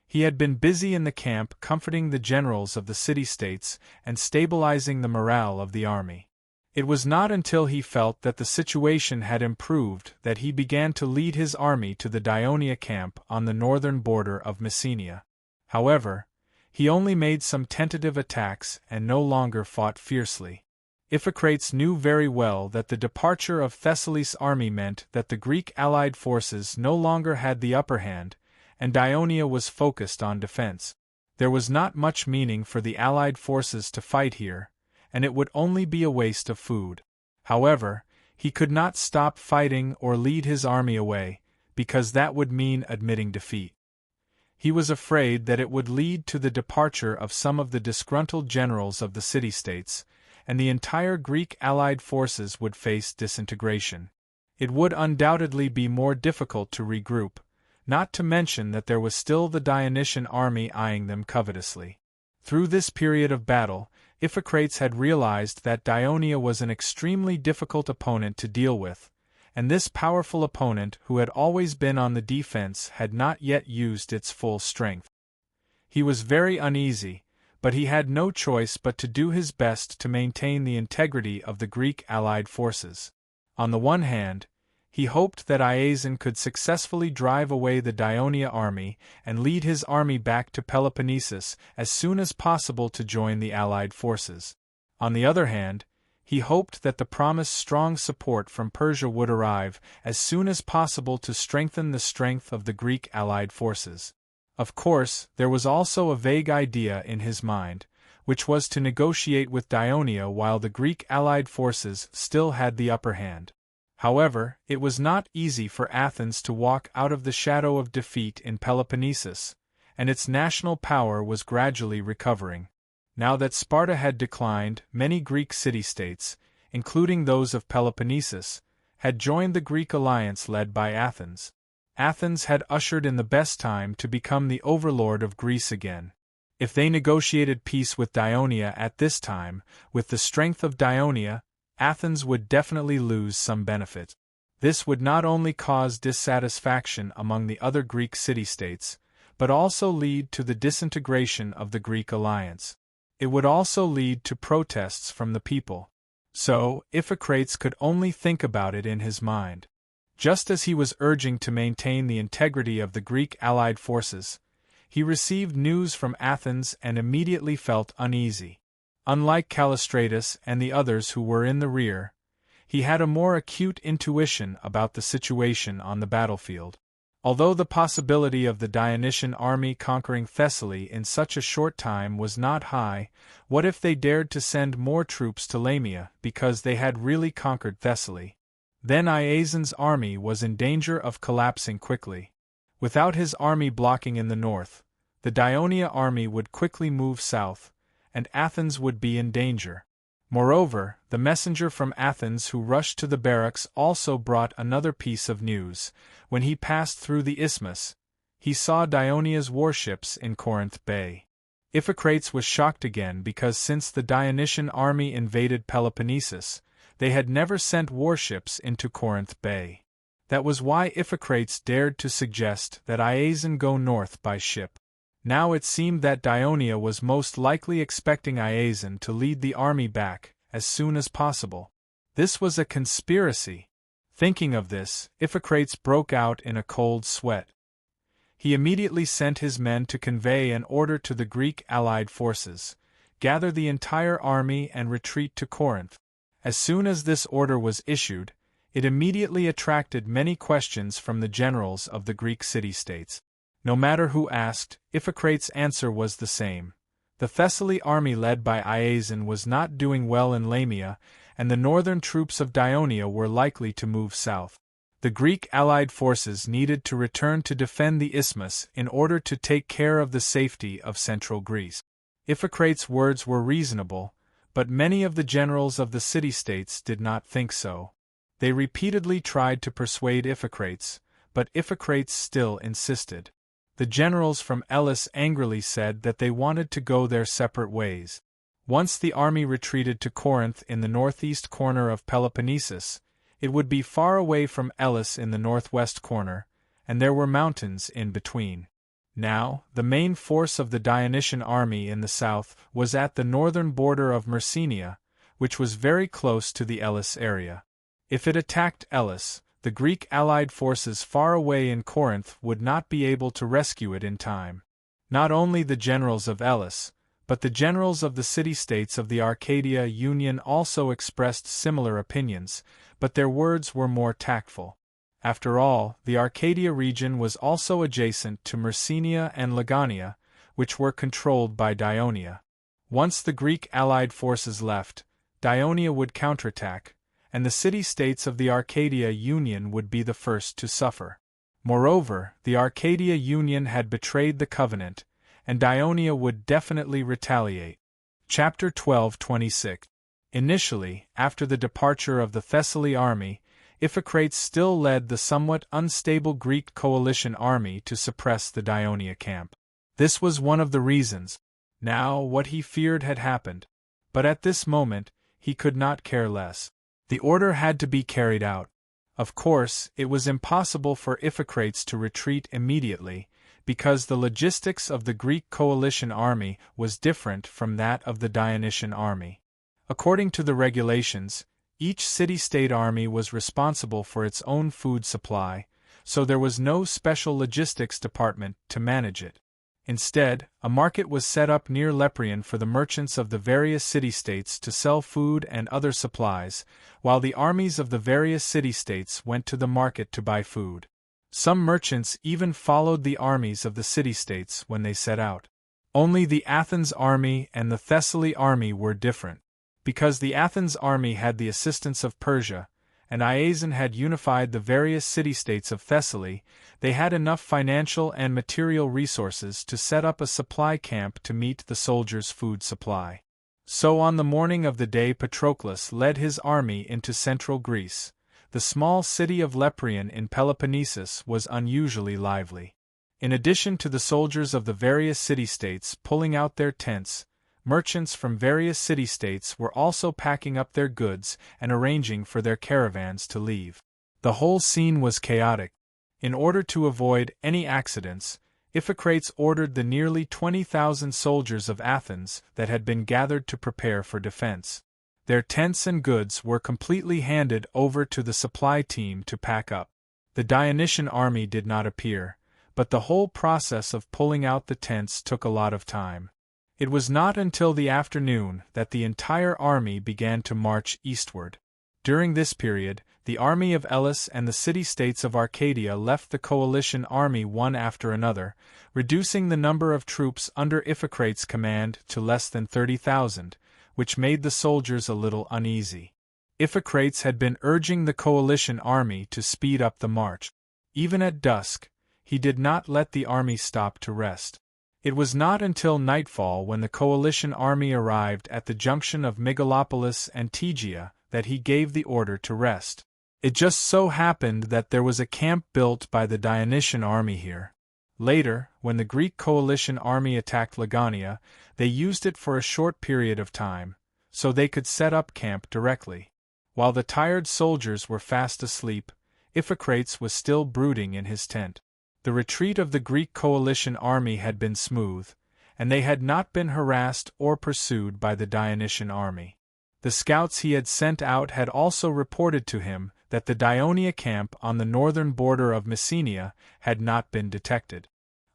He had been busy in the camp comforting the generals of the city-states and stabilizing the morale of the army. It was not until he felt that the situation had improved that he began to lead his army to the Dionia camp on the northern border of Messenia. However, he only made some tentative attacks and no longer fought fiercely. Iphicrates knew very well that the departure of Thessaly's army meant that the Greek allied forces no longer had the upper hand, and Dionia was focused on defense. There was not much meaning for the allied forces to fight here, and it would only be a waste of food. However, he could not stop fighting or lead his army away, because that would mean admitting defeat. He was afraid that it would lead to the departure of some of the disgruntled generals of the city-states, and the entire Greek allied forces would face disintegration. It would undoubtedly be more difficult to regroup, not to mention that there was still the Dionysian army eyeing them covetously. Through this period of battle, Iphicrates had realized that Dionia was an extremely difficult opponent to deal with, and this powerful opponent who had always been on the defense had not yet used its full strength. He was very uneasy, but he had no choice but to do his best to maintain the integrity of the Greek allied forces. On the one hand, he hoped that Iasion could successfully drive away the Dionia army and lead his army back to Peloponnesus as soon as possible to join the allied forces. On the other hand, he hoped that the promised strong support from Persia would arrive as soon as possible to strengthen the strength of the Greek allied forces. Of course, there was also a vague idea in his mind, which was to negotiate with Dionia while the Greek allied forces still had the upper hand. However, it was not easy for Athens to walk out of the shadow of defeat in Peloponnesus, and its national power was gradually recovering. Now that Sparta had declined, many Greek city-states, including those of Peloponnesus, had joined the Greek alliance led by Athens. Athens had ushered in the best time to become the overlord of Greece again. If they negotiated peace with Dionia at this time, with the strength of Dionia, Athens would definitely lose some benefit. This would not only cause dissatisfaction among the other Greek city-states, but also lead to the disintegration of the Greek alliance. It would also lead to protests from the people. So, Iphicrates could only think about it in his mind. Just as he was urging to maintain the integrity of the Greek allied forces, he received news from Athens and immediately felt uneasy. Unlike Callistratus and the others who were in the rear, he had a more acute intuition about the situation on the battlefield. Although the possibility of the Dionysian army conquering Thessaly in such a short time was not high, what if they dared to send more troops to Lamia because they had really conquered Thessaly? Then Iasion's army was in danger of collapsing quickly. Without his army blocking in the north, the Dionia army would quickly move south, and Athens would be in danger. Moreover, the messenger from Athens who rushed to the barracks also brought another piece of news. When he passed through the isthmus, he saw Dionia's warships in Corinth Bay. Iphicrates was shocked again because since the Dionysian army invaded Peloponnesus, they had never sent warships into Corinth Bay. That was why Iphicrates dared to suggest that Iasion go north by ship. Now it seemed that Dionia was most likely expecting Iasion to lead the army back as soon as possible. This was a conspiracy. Thinking of this, Iphicrates broke out in a cold sweat. He immediately sent his men to convey an order to the Greek allied forces: gather the entire army and retreat to Corinth. As soon as this order was issued, it immediately attracted many questions from the generals of the Greek city-states. No matter who asked, Iphicrates' answer was the same. The Thessaly army led by Iasion was not doing well in Lamia, and the northern troops of Dionia were likely to move south. The Greek allied forces needed to return to defend the isthmus in order to take care of the safety of central Greece. Iphicrates' words were reasonable, but many of the generals of the city-states did not think so. They repeatedly tried to persuade Iphicrates, but Iphicrates still insisted. The generals from Elis angrily said that they wanted to go their separate ways. Once the army retreated to Corinth in the northeast corner of Peloponnesus, it would be far away from Elis in the northwest corner, and there were mountains in between. Now, the main force of the Dionysian army in the south was at the northern border of Messenia, which was very close to the Elis area. If it attacked Elis, the Greek allied forces far away in Corinth would not be able to rescue it in time. Not only the generals of Elis, but the generals of the city-states of the Arcadia Union also expressed similar opinions, but their words were more tactful. After all, the Arcadia region was also adjacent to Messenia and Legania, which were controlled by Dionia. Once the Greek allied forces left, Dionia would counterattack, and the city-states of the Arcadia Union would be the first to suffer. Moreover, the Arcadia Union had betrayed the covenant, and Dionia would definitely retaliate. Chapter 12:26. Initially, after the departure of the Thessaly army, Iphicrates still led the somewhat unstable Greek coalition army to suppress the Dionia camp. This was one of the reasons. Now what he feared had happened. But at this moment, he could not care less. The order had to be carried out. Of course, it was impossible for Iphicrates to retreat immediately, because the logistics of the Greek coalition army was different from that of the Dionysian army. According to the regulations, each city-state army was responsible for its own food supply, so there was no special logistics department to manage it. Instead, a market was set up near Lepreon for the merchants of the various city-states to sell food and other supplies, while the armies of the various city-states went to the market to buy food. Some merchants even followed the armies of the city-states when they set out. Only the Athens army and the Thessaly army were different. Because the Athens army had the assistance of Persia, and Iasion had unified the various city-states of Thessaly, they had enough financial and material resources to set up a supply camp to meet the soldiers' food supply. So on the morning of the day Patroclus led his army into central Greece, the small city of Lepreon in Peloponnesus was unusually lively. In addition to the soldiers of the various city-states pulling out their tents, merchants from various city-states were also packing up their goods and arranging for their caravans to leave. The whole scene was chaotic. In order to avoid any accidents, Iphicrates ordered the nearly 20,000 soldiers of Athens that had been gathered to prepare for defense. Their tents and goods were completely handed over to the supply team to pack up. The Dionysian army did not appear, but the whole process of pulling out the tents took a lot of time. It was not until the afternoon that the entire army began to march eastward. During this period, the army of Elis and the city-states of Arcadia left the coalition army one after another, reducing the number of troops under Iphicrates' command to less than 30,000, which made the soldiers a little uneasy. Iphicrates had been urging the coalition army to speed up the march. Even at dusk, he did not let the army stop to rest. It was not until nightfall when the coalition army arrived at the junction of Megalopolis and Tegea that he gave the order to rest. It just so happened that there was a camp built by the Dionysian army here. Later, when the Greek coalition army attacked Legania, they used it for a short period of time, so they could set up camp directly. While the tired soldiers were fast asleep, Iphicrates was still brooding in his tent. The retreat of the Greek coalition army had been smooth, and they had not been harassed or pursued by the Dionysian army. The scouts he had sent out had also reported to him that the Dionia camp on the northern border of Messenia had not been detected.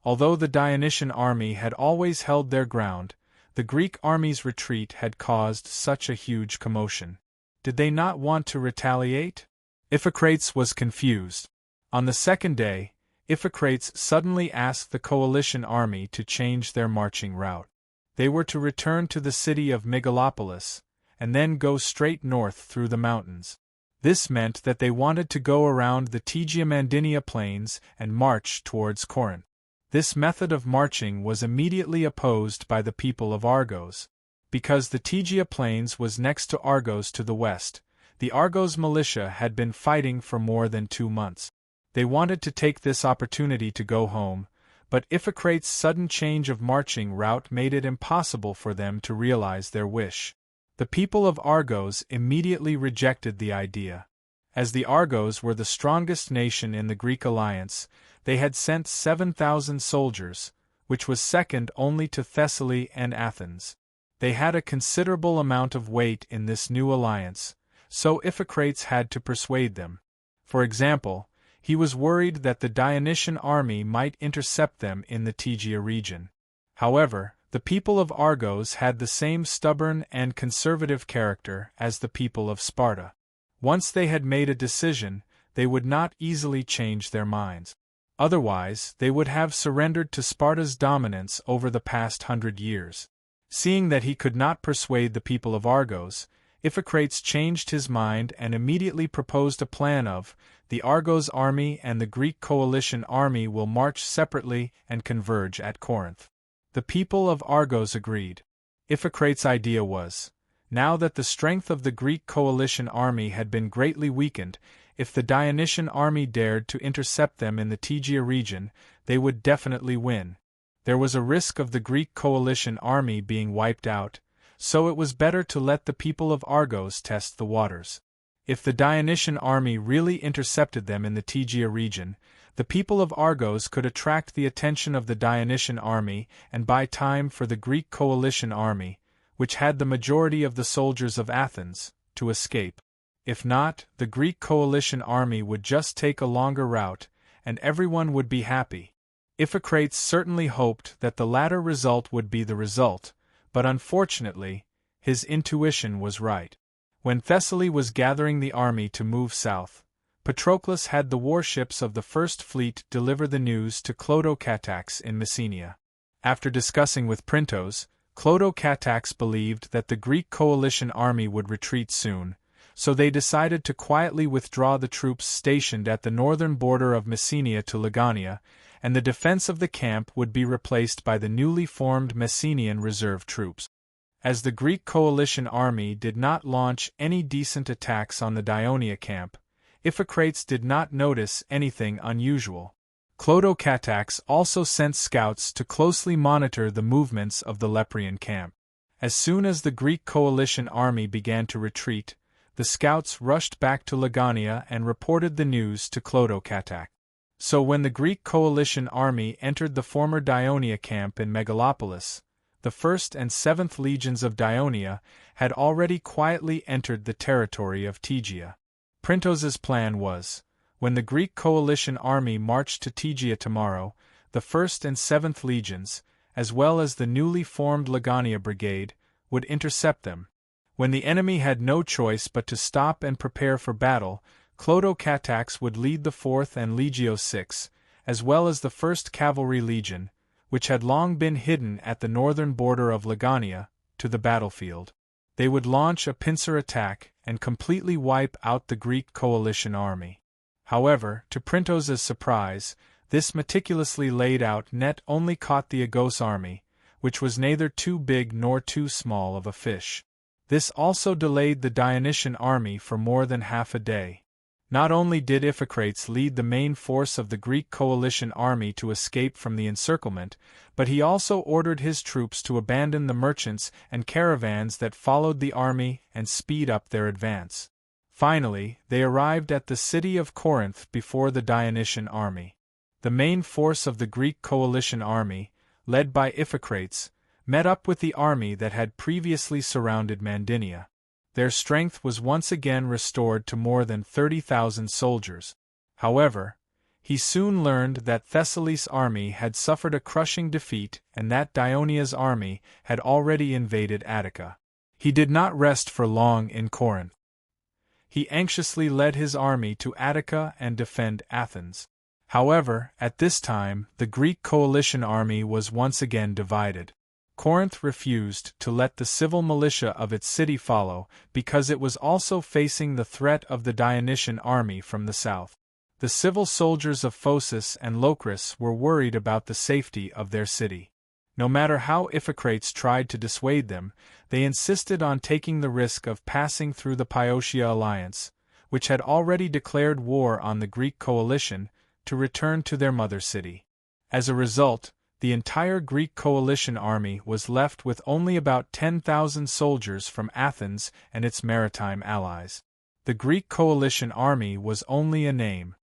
Although the Dionysian army had always held their ground, the Greek army's retreat had caused such a huge commotion. Did they not want to retaliate? Iphicrates was confused. On the second day, Iphicrates suddenly asked the coalition army to change their marching route. They were to return to the city of Megalopolis, and then go straight north through the mountains. This meant that they wanted to go around the Tegea-Mandinia plains and march towards Corinth. This method of marching was immediately opposed by the people of Argos. Because the Tegea plains was next to Argos to the west, the Argos militia had been fighting for more than 2 months. They wanted to take this opportunity to go home, but Iphicrates' sudden change of marching route made it impossible for them to realize their wish. The people of Argos immediately rejected the idea. As the Argos were the strongest nation in the Greek alliance, they had sent 7,000 soldiers, which was second only to Thessaly and Athens. They had a considerable amount of weight in this new alliance, so Iphicrates had to persuade them. For example, he was worried that the Dionysian army might intercept them in the Tegea region. However, the people of Argos had the same stubborn and conservative character as the people of Sparta. Once they had made a decision, they would not easily change their minds. Otherwise, they would have surrendered to Sparta's dominance over the past 100 years. Seeing that he could not persuade the people of Argos, Iphicrates changed his mind and immediately proposed a plan of, the Argos army and the Greek coalition army will march separately and converge at Corinth. The people of Argos agreed. Iphicrates' idea was, now that the strength of the Greek coalition army had been greatly weakened, if the Dionysian army dared to intercept them in the Tegea region, they would definitely win. There was a risk of the Greek coalition army being wiped out, so it was better to let the people of Argos test the waters. If the Dionysian army really intercepted them in the Tegea region, the people of Argos could attract the attention of the Dionysian army and buy time for the Greek coalition army, which had the majority of the soldiers of Athens, to escape. If not, the Greek coalition army would just take a longer route, and everyone would be happy. Iphicrates certainly hoped that the latter result would be the result, but unfortunately, his intuition was right. When Thessaly was gathering the army to move south, Patroclus had the warships of the First Fleet deliver the news to Clodocatax in Messenia. After discussing with Printos, Clodocatax believed that the Greek coalition army would retreat soon, so they decided to quietly withdraw the troops stationed at the northern border of Messenia to Legania, and the defense of the camp would be replaced by the newly formed Messenian reserve troops. As the Greek coalition army did not launch any decent attacks on the Dionia camp, Iphicrates did not notice anything unusual. Clodocatax also sent scouts to closely monitor the movements of the Leprean camp. As soon as the Greek coalition army began to retreat, the scouts rushed back to Legania and reported the news to Clodocatax. So when the Greek coalition army entered the former Dionia camp in Megalopolis, the 1st and 7th legions of Dionia had already quietly entered the territory of Tegea. Printos's plan was, when the Greek coalition army marched to Tegea tomorrow, the 1st and 7th legions, as well as the newly formed Legania brigade, would intercept them. When the enemy had no choice but to stop and prepare for battle, Clodo Catax would lead the 4th and Legio VI, as well as the 1st Cavalry Legion, which had long been hidden at the northern border of Legania, to the battlefield. They would launch a pincer attack and completely wipe out the Greek coalition army. However, to Printos's surprise, this meticulously laid out net only caught the Agos army, which was neither too big nor too small of a fish. This also delayed the Dionysian army for more than half a day. Not only did Iphicrates lead the main force of the Greek coalition army to escape from the encirclement, but he also ordered his troops to abandon the merchants and caravans that followed the army and speed up their advance. Finally, they arrived at the city of Corinth before the Dionysian army. The main force of the Greek coalition army, led by Iphicrates, met up with the army that had previously surrounded Mandinia. Their strength was once again restored to more than 30,000 soldiers. However, he soon learned that Thessaly's army had suffered a crushing defeat and that Dionia's army had already invaded Attica. He did not rest for long in Corinth. He anxiously led his army to Attica and defend Athens. However, at this time, the Greek coalition army was once again divided. Corinth refused to let the civil militia of its city follow because it was also facing the threat of the Dionysian army from the south. The civil soldiers of Phocis and Locris were worried about the safety of their city. No matter how Iphicrates tried to dissuade them, they insisted on taking the risk of passing through the Piotia alliance, which had already declared war on the Greek coalition, to return to their mother city. As a result, the entire Greek coalition army was left with only about 10,000 soldiers from Athens and its maritime allies. The Greek coalition army was only a name.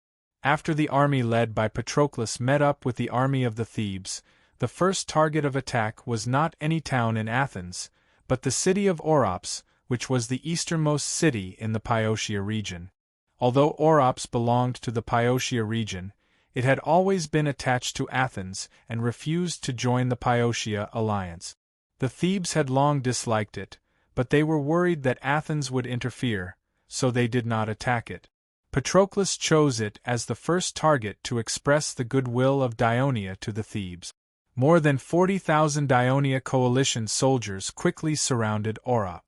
After the army led by Patroclus met up with the army of the Thebes, the first target of attack was not any town in Athens, but the city of Orops, which was the easternmost city in the Piotia region. Although Orops belonged to the Piotia region, it had always been attached to Athens and refused to join the Piotia alliance. The Thebes had long disliked it, but they were worried that Athens would interfere, so they did not attack it. Patroclus chose it as the first target to express the goodwill of Dionia to the Thebes. More than 40,000 Dionia coalition soldiers quickly surrounded Orops.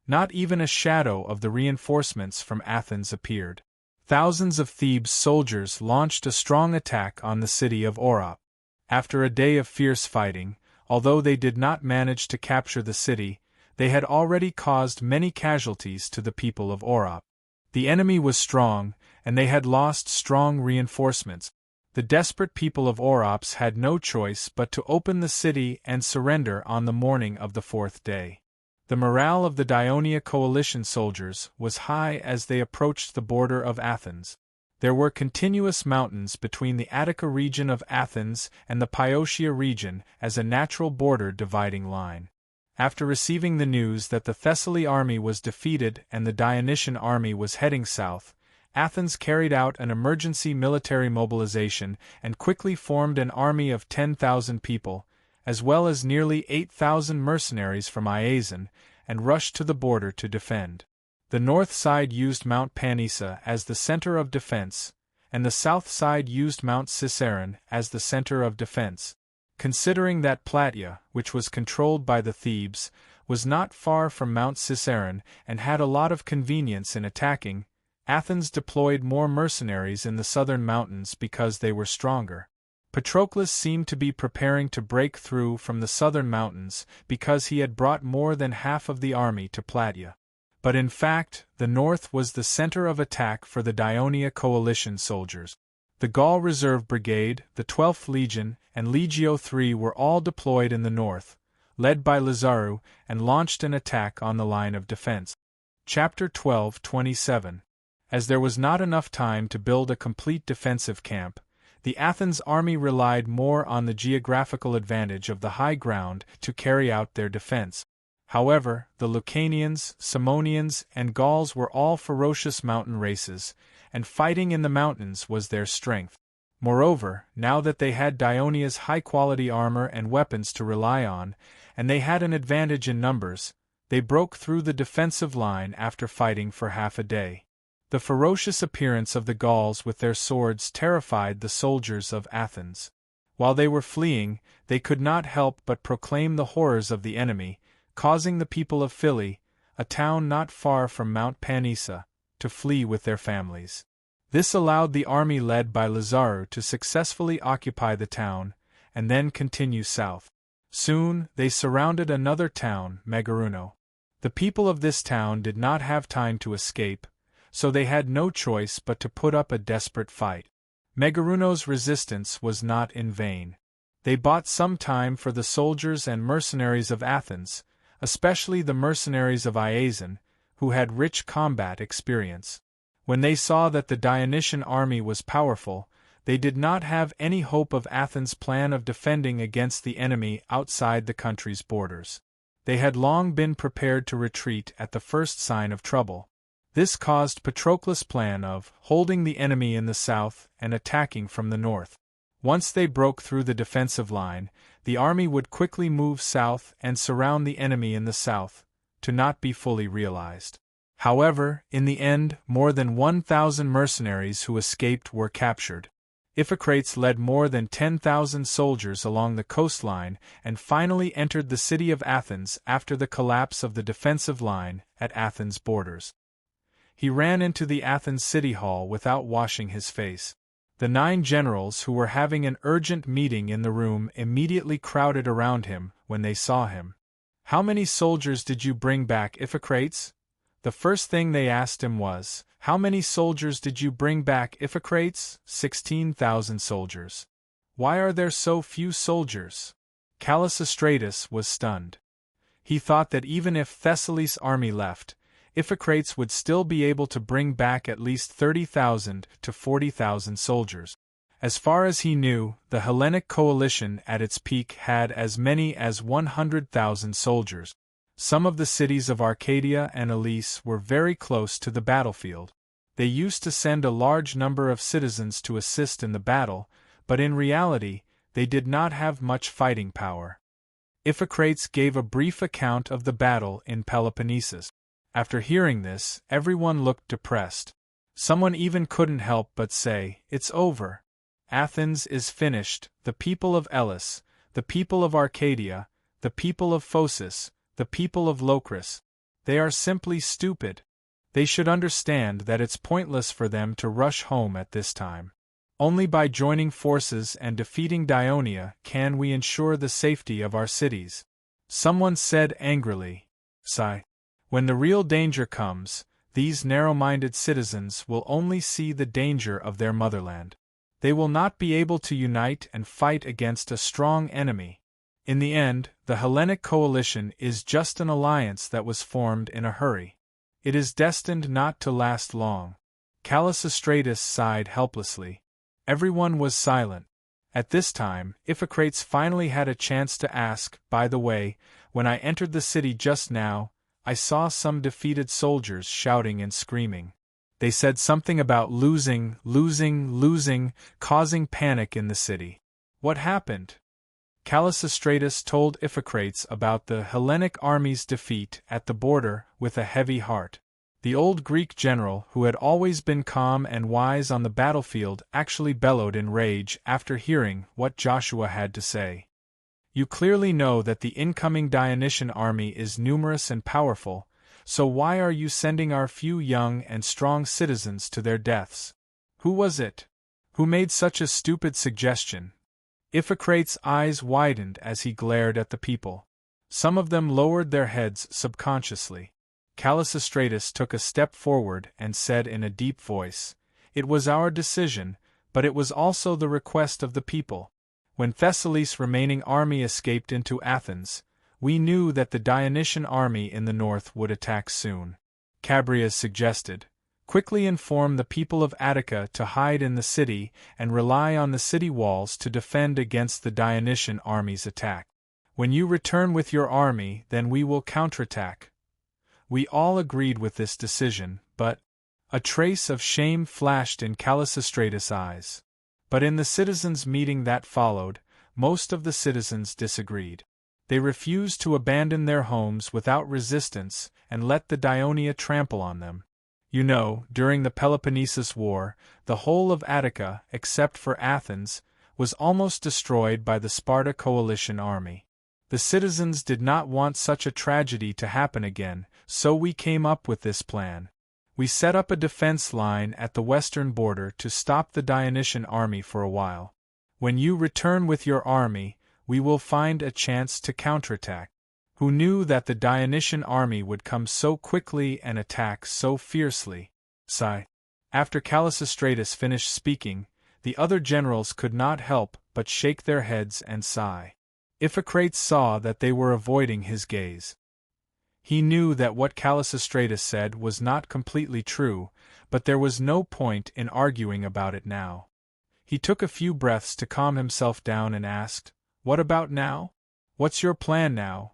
Not even a shadow of the reinforcements from Athens appeared. Thousands of Thebes soldiers launched a strong attack on the city of Orops. After a day of fierce fighting, although they did not manage to capture the city, they had already caused many casualties to the people of Orops. The enemy was strong, and they had lost strong reinforcements. The desperate people of Orops had no choice but to open the city and surrender on the morning of the 4th day. The morale of the Dionia coalition soldiers was high as they approached the border of Athens. There were continuous mountains between the Attica region of Athens and the Piotia region as a natural border dividing line. After receiving the news that the Thessaly army was defeated and the Dionysian army was heading south, Athens carried out an emergency military mobilization and quickly formed an army of 10,000 people, as well as nearly 8,000 mercenaries from Iazon, and rushed to the border to defend. The north side used Mount Panissa as the center of defense, and the south side used Mount Ciceron as the center of defense. Considering that Plataea, which was controlled by the Thebes, was not far from Mount Ciceron and had a lot of convenience in attacking, Athens deployed more mercenaries in the southern mountains because they were stronger. Patroclus seemed to be preparing to break through from the southern mountains because he had brought more than half of the army to Plataea. But in fact, the north was the center of attack for the Dionia coalition soldiers. The Gaul Reserve Brigade, the 12th Legion, and Legio III were all deployed in the north, led by Lazaru, and launched an attack on the line of defense. Chapter 12:27. As there was not enough time to build a complete defensive camp, The Athens army relied more on the geographical advantage of the high ground to carry out their defense. However, the Lucanians, Simonians, and Gauls were all ferocious mountain races, and fighting in the mountains was their strength. Moreover, now that they had Dionia's high-quality armor and weapons to rely on, and they had an advantage in numbers, they broke through the defensive line after fighting for half a day. The ferocious appearance of the Gauls with their swords terrified the soldiers of Athens. While they were fleeing, they could not help but proclaim the horrors of the enemy, causing the people of Philly, a town not far from Mount Panissa, to flee with their families. This allowed the army led by Lazaru to successfully occupy the town, and then continue south. Soon, they surrounded another town, Megaruno. The people of this town did not have time to escape, so they had no choice but to put up a desperate fight. Megaruno's resistance was not in vain. They bought some time for the soldiers and mercenaries of Athens, especially the mercenaries of Iazon, who had rich combat experience. When they saw that the Dionysian army was powerful, they did not have any hope of Athens' plan of defending against the enemy outside the country's borders. They had long been prepared to retreat at the first sign of trouble. This caused Patroclus' plan of holding the enemy in the south and attacking from the north. Once they broke through the defensive line, the army would quickly move south and surround the enemy in the south, to not be fully realized. However, in the end, more than 1,000 mercenaries who escaped were captured. Iphicrates led more than 10,000 soldiers along the coastline and finally entered the city of Athens after the collapse of the defensive line at Athens' borders. He ran into the Athens city hall without washing his face. The 9 generals who were having an urgent meeting in the room immediately crowded around him when they saw him. "How many soldiers did you bring back, Iphicrates?" The first thing they asked him was, "How many soldiers did you bring back, Iphicrates?" 16,000 soldiers. "Why are there so few soldiers?" Callisostratus was stunned. He thought that even if Thessaly's army left, Iphicrates would still be able to bring back at least 30,000 to 40,000 soldiers. As far as he knew, the Hellenic coalition at its peak had as many as 100,000 soldiers. Some of the cities of Arcadia and Elise were very close to the battlefield. They used to send a large number of citizens to assist in the battle, but in reality, they did not have much fighting power. Iphicrates gave a brief account of the battle in Peloponnesus. After hearing this, everyone looked depressed. Someone even couldn't help but say, "It's over. Athens is finished. The people of Elis, the people of Arcadia, the people of Phocis, the people of Locris, they are simply stupid. They should understand that it's pointless for them to rush home at this time. Only by joining forces and defeating Dionia can we ensure the safety of our cities." Someone said angrily, "Sigh. When the real danger comes, these narrow-minded citizens will only see the danger of their motherland. They will not be able to unite and fight against a strong enemy. In the end, the Hellenic coalition is just an alliance that was formed in a hurry. It is destined not to last long." Callisostratus sighed helplessly. Everyone was silent. At this time, Iphicrates finally had a chance to ask, "By the way, when I entered the city just now, I saw some defeated soldiers shouting and screaming. They said something about losing, causing panic in the city. What happened?" Callisostratus told Iphicrates about the Hellenic army's defeat at the border with a heavy heart. The old Greek general, who had always been calm and wise on the battlefield, actually bellowed in rage after hearing what Joshua had to say. "You clearly know that the incoming Dionysian army is numerous and powerful, so why are you sending our few young and strong citizens to their deaths? Who was it? Who made such a stupid suggestion?" Iphicrates' eyes widened as he glared at the people. Some of them lowered their heads subconsciously. Callisostratus took a step forward and said in a deep voice, "It was our decision, but it was also the request of the people. When Thessaly's remaining army escaped into Athens, we knew that the Dionysian army in the north would attack soon." Cabrias suggested, Quickly inform the people of Attica to hide in the city and rely on the city walls to defend against the Dionysian army's attack. When you return with your army, then we will counterattack." We all agreed with this decision, but a trace of shame flashed in Callistratus' eyes. But in the citizens' meeting that followed, most of the citizens disagreed. They refused to abandon their homes without resistance and let the Dionia trample on them. You know, during the Peloponnesus War, the whole of Attica, except for Athens, was almost destroyed by the Sparta coalition army. The citizens did not want such a tragedy to happen again, so we came up with this plan. We set up a defense line at the western border to stop the Dionysian army for a while. When you return with your army, we will find a chance to counterattack. Who knew that the Dionysian army would come so quickly and attack so fiercely? Sigh. After Callistratus finished speaking, the other generals could not help but shake their heads and sigh. Iphicrates saw that they were avoiding his gaze. He knew that what Callistratus said was not completely true, but there was no point in arguing about it now. He took a few breaths to calm himself down and asked, "What about now? What's your plan now?"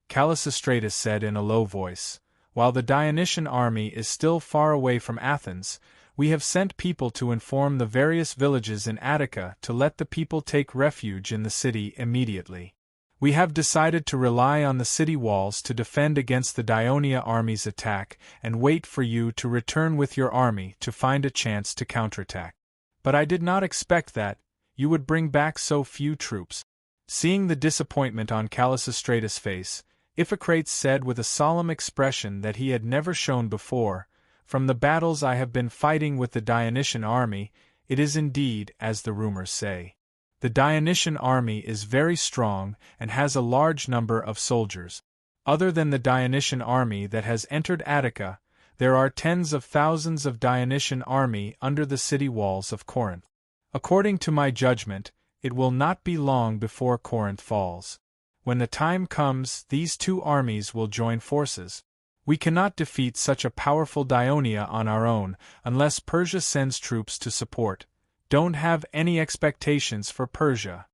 Callistratus said in a low voice, "While the Dionysian army is still far away from Athens, we have sent people to inform the various villages in Attica to let the people take refuge in the city immediately. We have decided to rely on the city walls to defend against the Dionia army's attack and wait for you to return with your army to find a chance to counterattack. But I did not expect that you would bring back so few troops." Seeing the disappointment on Callistratus' face, Iphicrates said with a solemn expression that he had never shown before, "From the battles I have been fighting with the Dionysian army, it is indeed as the rumors say. The Dionysian army is very strong and has a large number of soldiers. Other than the Dionysian army that has entered Attica, there are tens of thousands of Dionysian army under the city walls of Corinth. According to my judgment, it will not be long before Corinth falls. When the time comes, these two armies will join forces. We cannot defeat such a powerful Dionia on our own unless Persia sends troops to support. Don't have any expectations for Persia."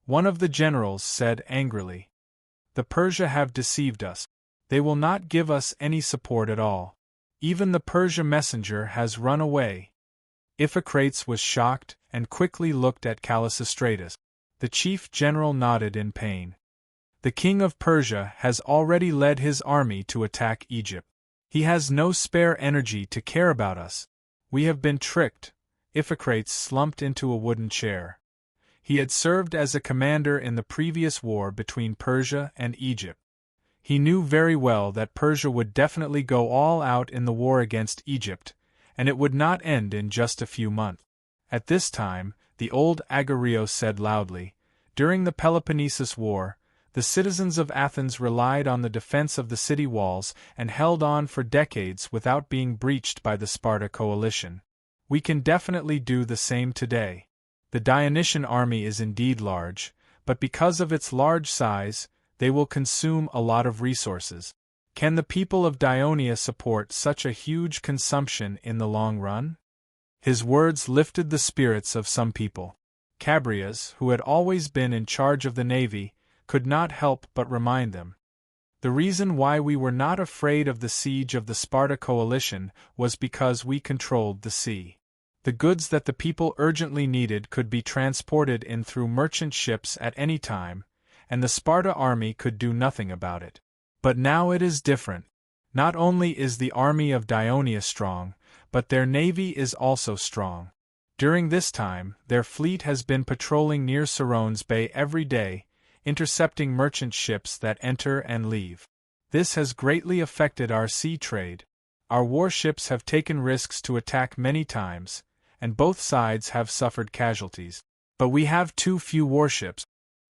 One of the generals said angrily. "The Persia have deceived us. They will not give us any support at all. Even the Persia messenger has run away." Iphicrates was shocked and quickly looked at Callistratus. The chief general nodded in pain. "The king of Persia has already led his army to attack Egypt. He has no spare energy to care about us. We have been tricked." Iphicrates slumped into a wooden chair. He had served as a commander in the previous war between Persia and Egypt. He knew very well that Persia would definitely go all out in the war against Egypt, and it would not end in just a few months. At this time, the old Agarios said loudly, "During the Peloponnesus War, the citizens of Athens relied on the defense of the city walls and held on for decades without being breached by the Sparta coalition. We can definitely do the same today. The Dionysian army is indeed large, but because of its large size, they will consume a lot of resources. Can the people of Dionia support such a huge consumption in the long run?" His words lifted the spirits of some people. Chabrias, who had always been in charge of the navy, could not help but remind them. "The reason why we were not afraid of the siege of the Sparta coalition was because we controlled the sea. The goods that the people urgently needed could be transported in through merchant ships at any time, and the Sparta army could do nothing about it. But now it is different. Not only is the army of Dionia strong, but their navy is also strong. During this time, their fleet has been patrolling near Serone's Bay every day, intercepting merchant ships that enter and leave. This has greatly affected our sea trade. Our warships have taken risks to attack many times, and both sides have suffered casualties. But we have too few warships.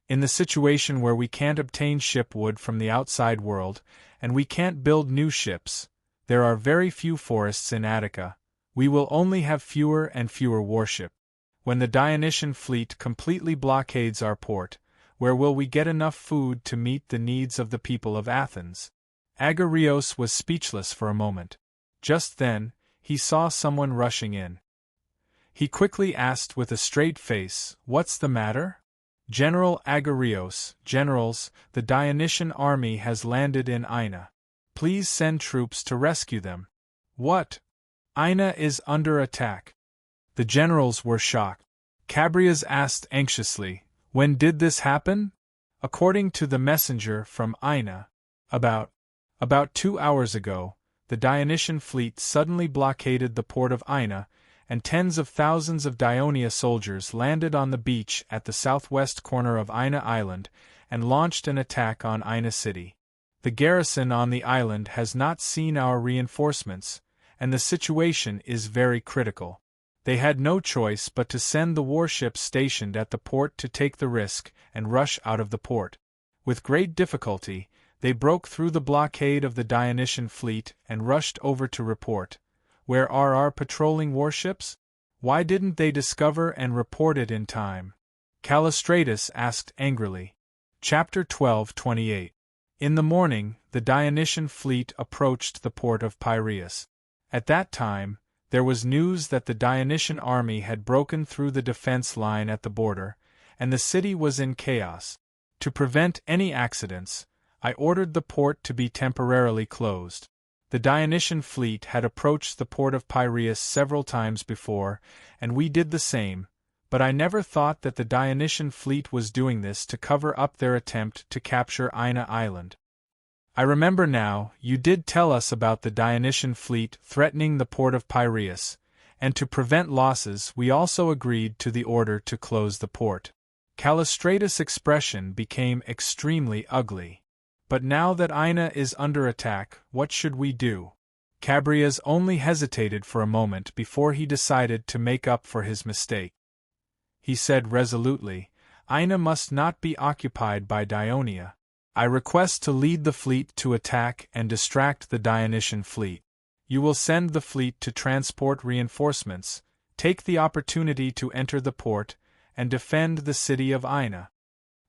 In the situation where we can't obtain ship wood from the outside world, and we can't build new ships, there are very few forests in Attica, we will only have fewer and fewer warships. When the Dionysian fleet completely blockades our port, where will we get enough food to meet the needs of the people of Athens?" Agarios was speechless for a moment. Just then, he saw someone rushing in. He quickly asked with a straight face, "What's the matter?" "General Agarios, generals, the Dionysian army has landed in Ina. Please send troops to rescue them." "What? Ina is under attack." The generals were shocked. Cabrias asked anxiously, "When did this happen?" "According to the messenger from Ina, about 2 hours ago, the Dionysian fleet suddenly blockaded the port of Ina, and tens of thousands of Dionia soldiers landed on the beach at the southwest corner of Ina Island and launched an attack on Ina City. The garrison on the island has not seen our reinforcements, and the situation is very critical. They had no choice but to send the warships stationed at the port to take the risk and rush out of the port. With great difficulty, they broke through the blockade of the Dionysian fleet and rushed over to report. Where are our patrolling warships? Why didn't they discover and report it in time? Callistratus asked angrily. Chapter 12:28. In the morning, the Dionysian fleet approached the port of Piraeus. At that time, there was news that the Dionysian army had broken through the defense line at the border, and the city was in chaos. To prevent any accidents, I ordered the port to be temporarily closed. The Dionysian fleet had approached the port of Piraeus several times before, and we did the same, but I never thought that the Dionysian fleet was doing this to cover up their attempt to capture Ina Island. I remember now, you did tell us about the Dionysian fleet threatening the port of Piraeus, and to prevent losses we also agreed to the order to close the port. Callistratus' expression became extremely ugly. But now that Ina is under attack, what should we do? Cabrias only hesitated for a moment before he decided to make up for his mistake. He said resolutely, "Ina must not be occupied by Dionia. I request to lead the fleet to attack and distract the Dionysian fleet. You will send the fleet to transport reinforcements, take the opportunity to enter the port, and defend the city of Ina."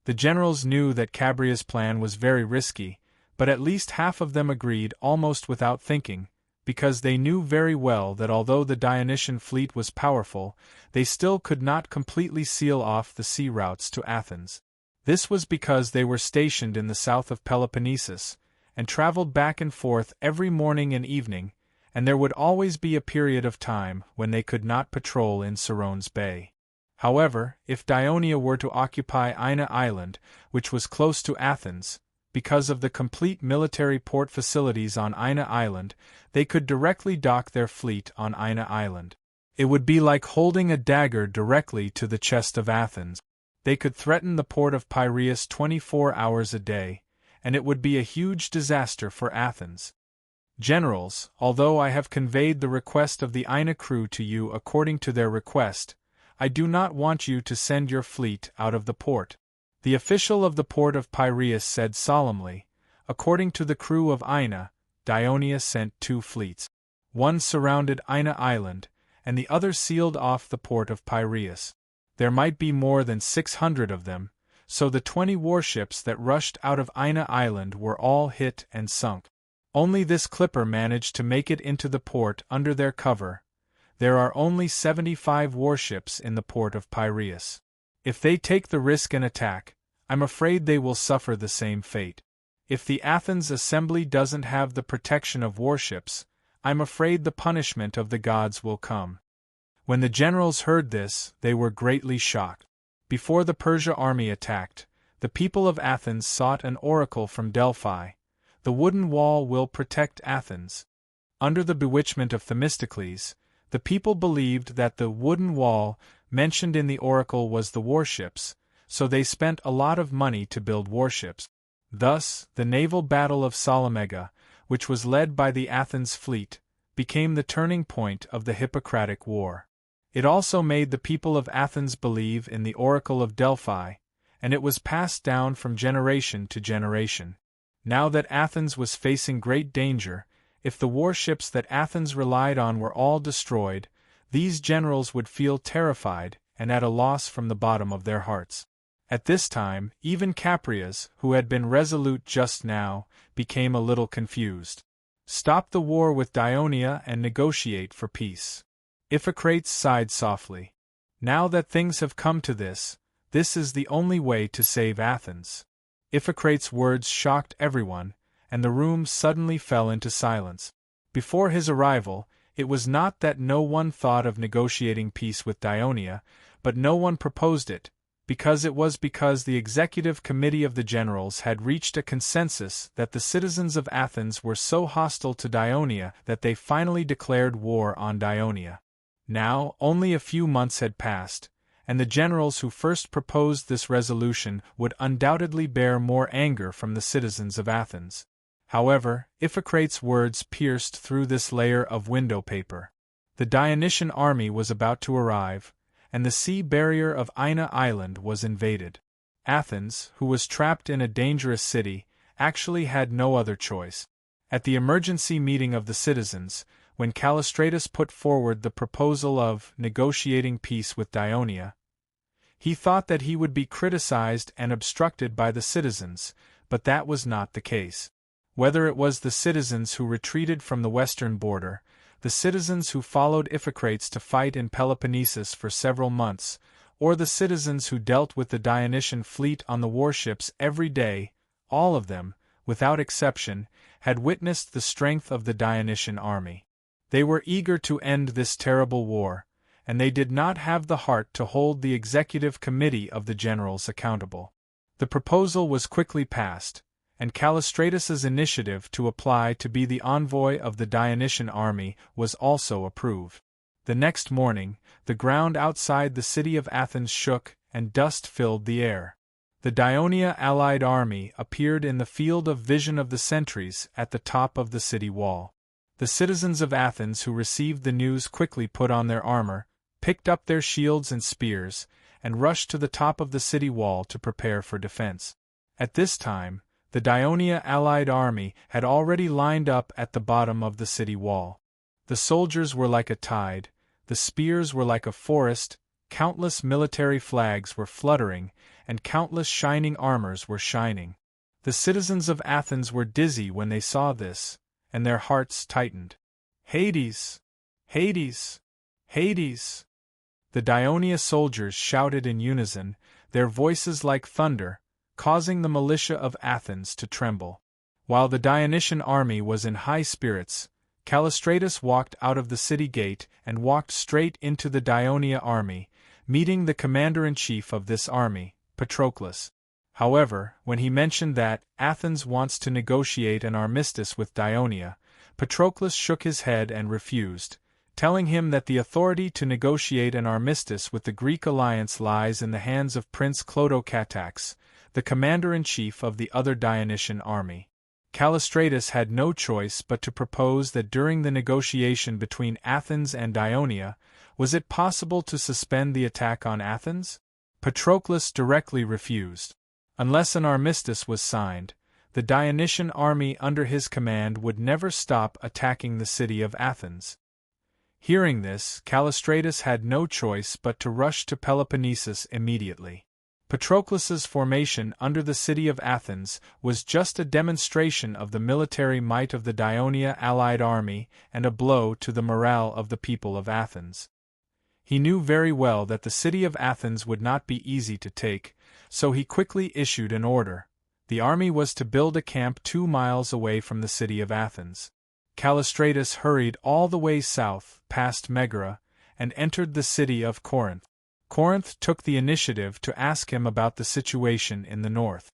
The generals knew that Cabrias' plan was very risky, but at least half of them agreed almost without thinking, because they knew very well that although the Dionysian fleet was powerful, they still could not completely seal off the sea routes to Athens. This was because they were stationed in the south of Peloponnesus, and traveled back and forth every morning and evening, and there would always be a period of time when they could not patrol in Serone's Bay. However, if Dionia were to occupy Ina Island, which was close to Athens, because of the complete military port facilities on Ina Island, they could directly dock their fleet on Ina Island. It would be like holding a dagger directly to the chest of Athens. They could threaten the port of Piraeus 24 hours a day, and it would be a huge disaster for Athens. Generals, although I have conveyed the request of the Ina crew to you according to their request, I do not want you to send your fleet out of the port. The official of the port of Piraeus said solemnly, according to the crew of Ina, Dionia sent 2 fleets. One surrounded Ina Island, and the other sealed off the port of Piraeus. There might be more than 600 of them, so the 20 warships that rushed out of Ina Island were all hit and sunk. Only this clipper managed to make it into the port under their cover. There are only 75 warships in the port of Piraeus. If they take the risk and attack, I'm afraid they will suffer the same fate. If the Athens assembly doesn't have the protection of warships, I'm afraid the punishment of the gods will come. When the generals heard this, they were greatly shocked. Before the Persia army attacked, the people of Athens sought an oracle from Delphi. The wooden wall will protect Athens. Under the bewitchment of Themistocles, the people believed that the wooden wall mentioned in the oracle was the warships, so they spent a lot of money to build warships. Thus, the naval battle of Salamega, which was led by the Athens fleet, became the turning point of the Hippocratic War. It also made the people of Athens believe in the oracle of Delphi, and it was passed down from generation to generation. Now that Athens was facing great danger, if the warships that Athens relied on were all destroyed, these generals would feel terrified and at a loss from the bottom of their hearts. At this time, even Caprias, who had been resolute just now, became a little confused. Stop the war with Dionia and negotiate for peace. Iphicrates sighed softly. Now that things have come to this is the only way to save Athens. Iphicrates' words shocked everyone, and the room suddenly fell into silence. Before his arrival, it was not that no one thought of negotiating peace with Dionia, but no one proposed it, because the executive committee of the generals had reached a consensus that the citizens of Athens were so hostile to Dionia that they finally declared war on Dionia. Now, only a few months had passed, and the generals who first proposed this resolution would undoubtedly bear more anger from the citizens of Athens. However, Iphicrates' words pierced through this layer of window paper. The Dionysian army was about to arrive, and the sea barrier of Ina Island was invaded. Athens, who was trapped in a dangerous city, actually had no other choice. At the emergency meeting of the citizens, when Callistratus put forward the proposal of negotiating peace with Dionia, he thought that he would be criticized and obstructed by the citizens, but that was not the case. Whether it was the citizens who retreated from the western border, the citizens who followed Iphicrates to fight in Peloponnesus for several months, or the citizens who dealt with the Dionysian fleet on the warships every day, all of them, without exception, had witnessed the strength of the Dionysian army. They were eager to end this terrible war, and they did not have the heart to hold the executive committee of the generals accountable. The proposal was quickly passed, and Callistratus's initiative to apply to be the envoy of the Dionysian army was also approved. The next morning, the ground outside the city of Athens shook, and dust filled the air. The Dionia allied army appeared in the field of vision of the sentries at the top of the city wall. The citizens of Athens who received the news quickly put on their armor, picked up their shields and spears, and rushed to the top of the city wall to prepare for defense. At this time, the Dionia allied army had already lined up at the bottom of the city wall. The soldiers were like a tide, the spears were like a forest, countless military flags were fluttering, and countless shining armors were shining. The citizens of Athens were dizzy when they saw this, and their hearts tightened. Hades! Hades! Hades! The Dionia soldiers shouted in unison, their voices like thunder, causing the militia of Athens to tremble. While the Dionysian army was in high spirits, Callistratus walked out of the city gate and walked straight into the Dionia army, meeting the commander-in-chief of this army, Patroclus. However, when he mentioned that Athens wants to negotiate an armistice with Dionia, Patroclus shook his head and refused, telling him that the authority to negotiate an armistice with the Greek alliance lies in the hands of Prince Clotocatax, the commander-in-chief of the other Dionysian army. Callistratus had no choice but to propose that during the negotiation between Athens and Dionia, was it possible to suspend the attack on Athens? Patroclus directly refused. Unless an armistice was signed, the Dionysian army under his command would never stop attacking the city of Athens. Hearing this, Callistratus had no choice but to rush to Peloponnesus immediately. Patroclus's formation under the city of Athens was just a demonstration of the military might of the Dionia allied army and a blow to the morale of the people of Athens. He knew very well that the city of Athens would not be easy to take, so he quickly issued an order. The army was to build a camp 2 miles away from the city of Athens. Callistratus hurried all the way south, past Megara, and entered the city of Corinth. Corinth took the initiative to ask him about the situation in the north.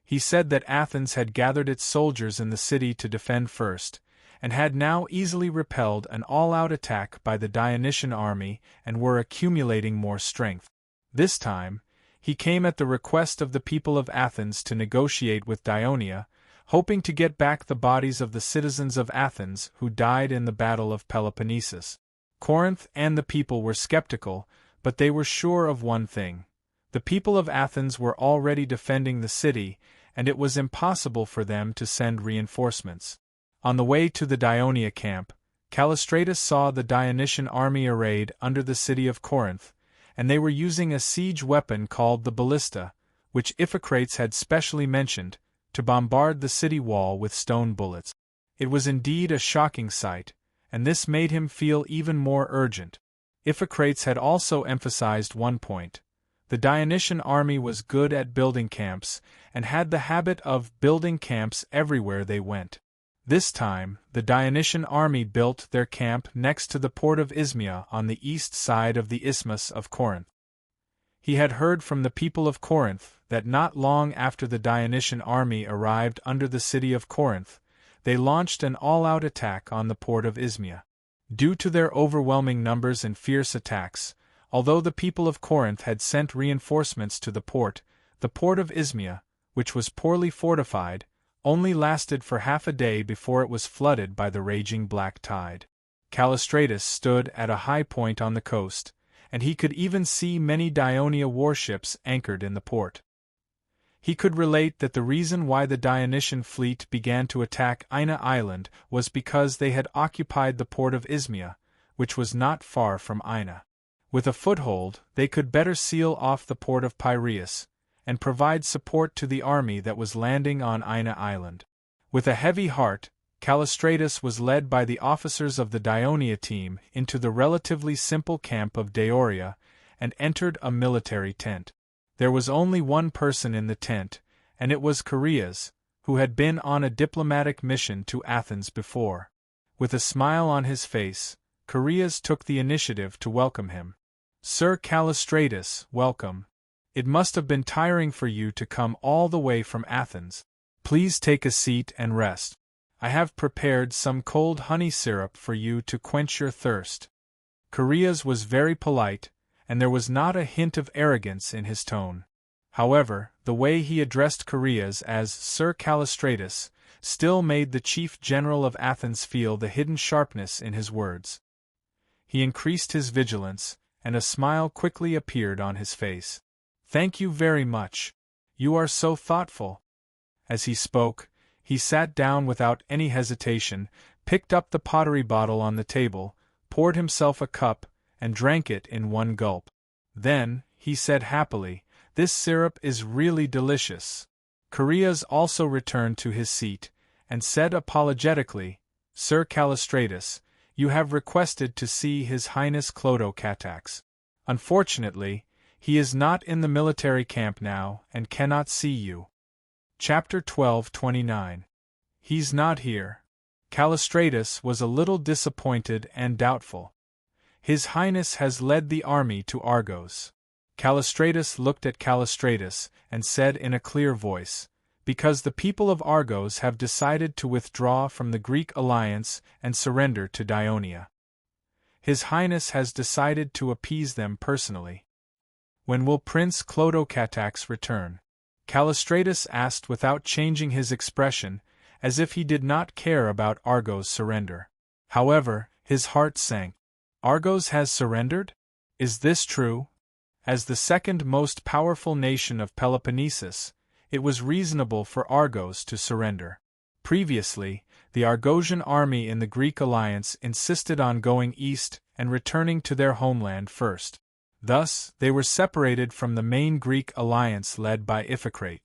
He said that Athens had gathered its soldiers in the city to defend first, and had now easily repelled an all-out attack by the Dionysian army and were accumulating more strength. This time, he came at the request of the people of Athens to negotiate with Dionia, hoping to get back the bodies of the citizens of Athens who died in the Battle of Peloponnesus. Corinth and the people were skeptical, but they were sure of one thing. The people of Athens were already defending the city, and it was impossible for them to send reinforcements. On the way to the Dionia camp, Callistratus saw the Dionysian army arrayed under the city of Corinth, and they were using a siege weapon called the ballista, which Iphicrates had specially mentioned, to bombard the city wall with stone bullets. It was indeed a shocking sight, and this made him feel even more urgent. Iphicrates had also emphasized one point. The Dionysian army was good at building camps, and had the habit of building camps everywhere they went. This time, the Dionysian army built their camp next to the port of Isthmia on the east side of the Isthmus of Corinth. He had heard from the people of Corinth that not long after the Dionysian army arrived under the city of Corinth, they launched an all-out attack on the port of Isthmia. Due to their overwhelming numbers and fierce attacks, although the people of Corinth had sent reinforcements to the port of Isthmia, which was poorly fortified, only lasted for half a day before it was flooded by the raging black tide. Callistratus stood at a high point on the coast, and he could even see many Dionia warships anchored in the port. He could relate that the reason why the Dionysian fleet began to attack Ina Island was because they had occupied the port of Isthmia, which was not far from Ina. With a foothold, they could better seal off the port of Piraeus, and provide support to the army that was landing on Ina Island. With a heavy heart, Callistratus was led by the officers of the Dionia team into the relatively simple camp of Deoria, and entered a military tent. There was only one person in the tent, and it was Chaereas, who had been on a diplomatic mission to Athens before. With a smile on his face, Chaereas took the initiative to welcome him. "Sir Callistratus, welcome. It must have been tiring for you to come all the way from Athens. Please take a seat and rest. I have prepared some cold honey syrup for you to quench your thirst." Chaereas was very polite, and there was not a hint of arrogance in his tone. However, the way he addressed Chaereas as Sir Callistratus still made the chief general of Athens feel the hidden sharpness in his words. He increased his vigilance, and a smile quickly appeared on his face. "Thank you very much. You are so thoughtful." As he spoke, he sat down without any hesitation, picked up the pottery bottle on the table, poured himself a cup, and drank it in one gulp. Then, he said happily, "This syrup is really delicious." Chaereas also returned to his seat, and said apologetically, "Sir Callistratus, you have requested to see His Highness Clotocatax. Unfortunately, he is not in the military camp now and cannot see you." Chapter 12:29. He's not here. Callistratus was a little disappointed and doubtful. "His Highness has led the army to Argos." Callistratus looked at Callistratus and said in a clear voice, "Because the people of Argos have decided to withdraw from the Greek alliance and surrender to Dionia. His Highness has decided to appease them personally." "When will Prince Clotocatax return?" Callistratus asked without changing his expression, as if he did not care about Argos' surrender. However, his heart sank. Argos has surrendered? Is this true? As the second most powerful nation of Peloponnesus, it was reasonable for Argos to surrender. Previously, the Argosian army in the Greek alliance insisted on going east and returning to their homeland first. Thus, they were separated from the main Greek alliance led by Iphicrate.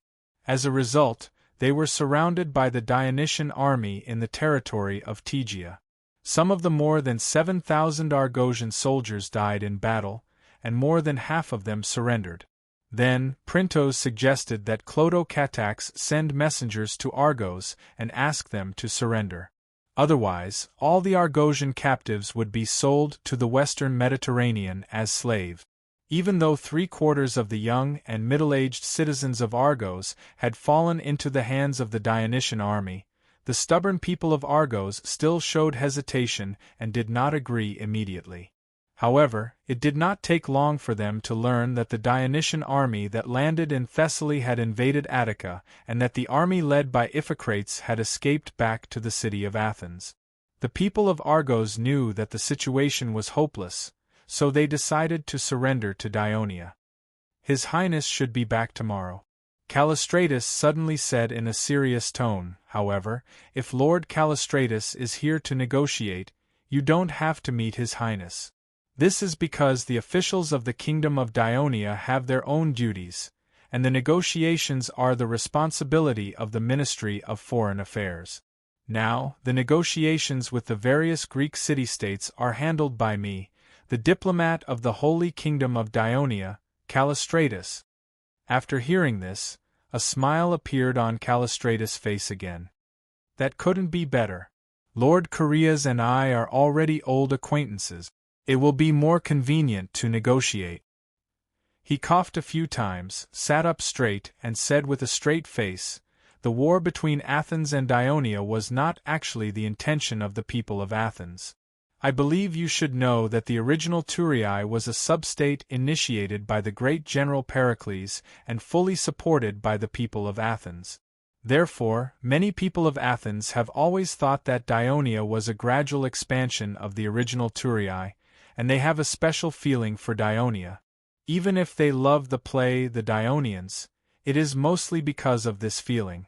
As a result, they were surrounded by the Dionysian army in the territory of Tegea. Some of the more than 7,000 Argosian soldiers died in battle, and more than half of them surrendered. Then, Printos suggested that Clotocatax send messengers to Argos and ask them to surrender. Otherwise, all the Argosian captives would be sold to the western Mediterranean as slaves. Even though 3/4 of the young and middle-aged citizens of Argos had fallen into the hands of the Dionysian army, the stubborn people of Argos still showed hesitation and did not agree immediately. However, it did not take long for them to learn that the Dionysian army that landed in Thessaly had invaded Attica, and that the army led by Iphicrates had escaped back to the city of Athens. The people of Argos knew that the situation was hopeless, so they decided to surrender to Dionia. "His Highness should be back tomorrow." Callistratus suddenly said in a serious tone, "However, if Lord Callistratus is here to negotiate, you don't have to meet His Highness. This is because the officials of the Kingdom of Dionia have their own duties, and the negotiations are the responsibility of the Ministry of Foreign Affairs." Now, the negotiations with the various Greek city-states are handled by me, the diplomat of the Holy Kingdom of Dionia, Callistratus." After hearing this, a smile appeared on Callistratus' face again. "That couldn't be better. Lord Koreas and I are already old acquaintances. It will be more convenient to negotiate." He coughed a few times, sat up straight, and said with a straight face, "The war between Athens and Dionia was not actually the intention of the people of Athens. I believe you should know that the original Thurii was a sub-state initiated by the great general Pericles and fully supported by the people of Athens. Therefore, many people of Athens have always thought that Dionia was a gradual expansion of the original Thurii, and they have a special feeling for Dionia. Even if they love the play The Dionians, it is mostly because of this feeling.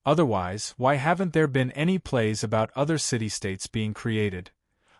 Otherwise, why haven't there been any plays about other city-states being created?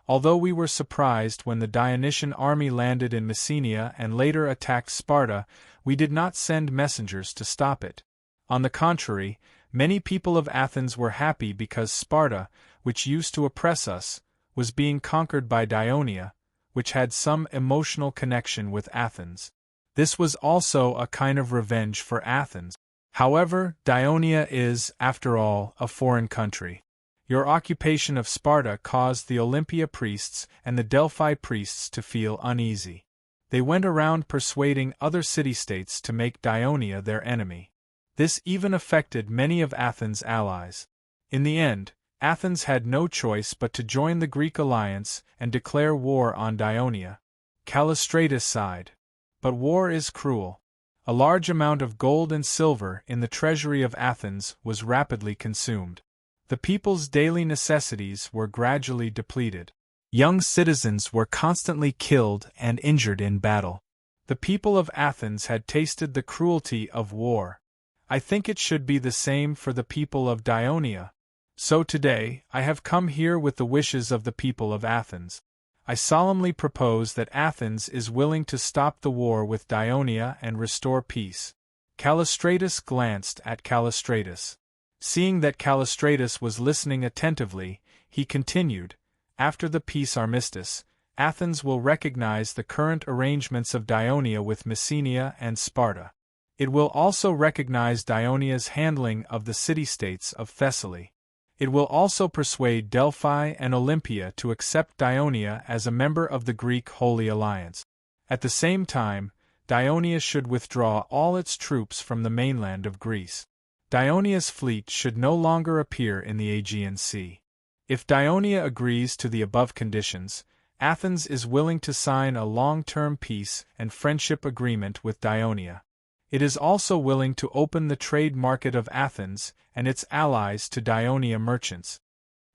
Although we were surprised when the Dionysian army landed in Messenia and later attacked Sparta, we did not send messengers to stop it. On the contrary, many people of Athens were happy because Sparta, which used to oppress us, was being conquered by Dionia, which had some emotional connection with Athens. This was also a kind of revenge for Athens. However, Dionia is, after all, a foreign country. Your occupation of Sparta caused the Olympia priests and the Delphi priests to feel uneasy. They went around persuading other city-states to make Dionia their enemy. This even affected many of Athens' allies. In the end, Athens had no choice but to join the Greek alliance and declare war on Dionia. Callistratus sighed. But war is cruel. A large amount of gold and silver in the treasury of Athens was rapidly consumed. The people's daily necessities were gradually depleted. Young citizens were constantly killed and injured in battle. The people of Athens had tasted the cruelty of war. I think it should be the same for the people of Dionia. So today, I have come here with the wishes of the people of Athens. I solemnly propose that Athens is willing to stop the war with Dionia and restore peace." Callistratus glanced at Callistratus. Seeing that Callistratus was listening attentively, he continued, "After the peace armistice, Athens will recognize the current arrangements of Dionia with Messenia and Sparta. It will also recognize Dionia's handling of the city-states of Thessaly. It will also persuade Delphi and Olympia to accept Dionia as a member of the Greek Holy Alliance. At the same time, Dionia should withdraw all its troops from the mainland of Greece. Dionia's fleet should no longer appear in the Aegean Sea. If Dionia agrees to the above conditions, Athens is willing to sign a long-term peace and friendship agreement with Dionia. It is also willing to open the trade market of Athens and its allies to Dionia merchants."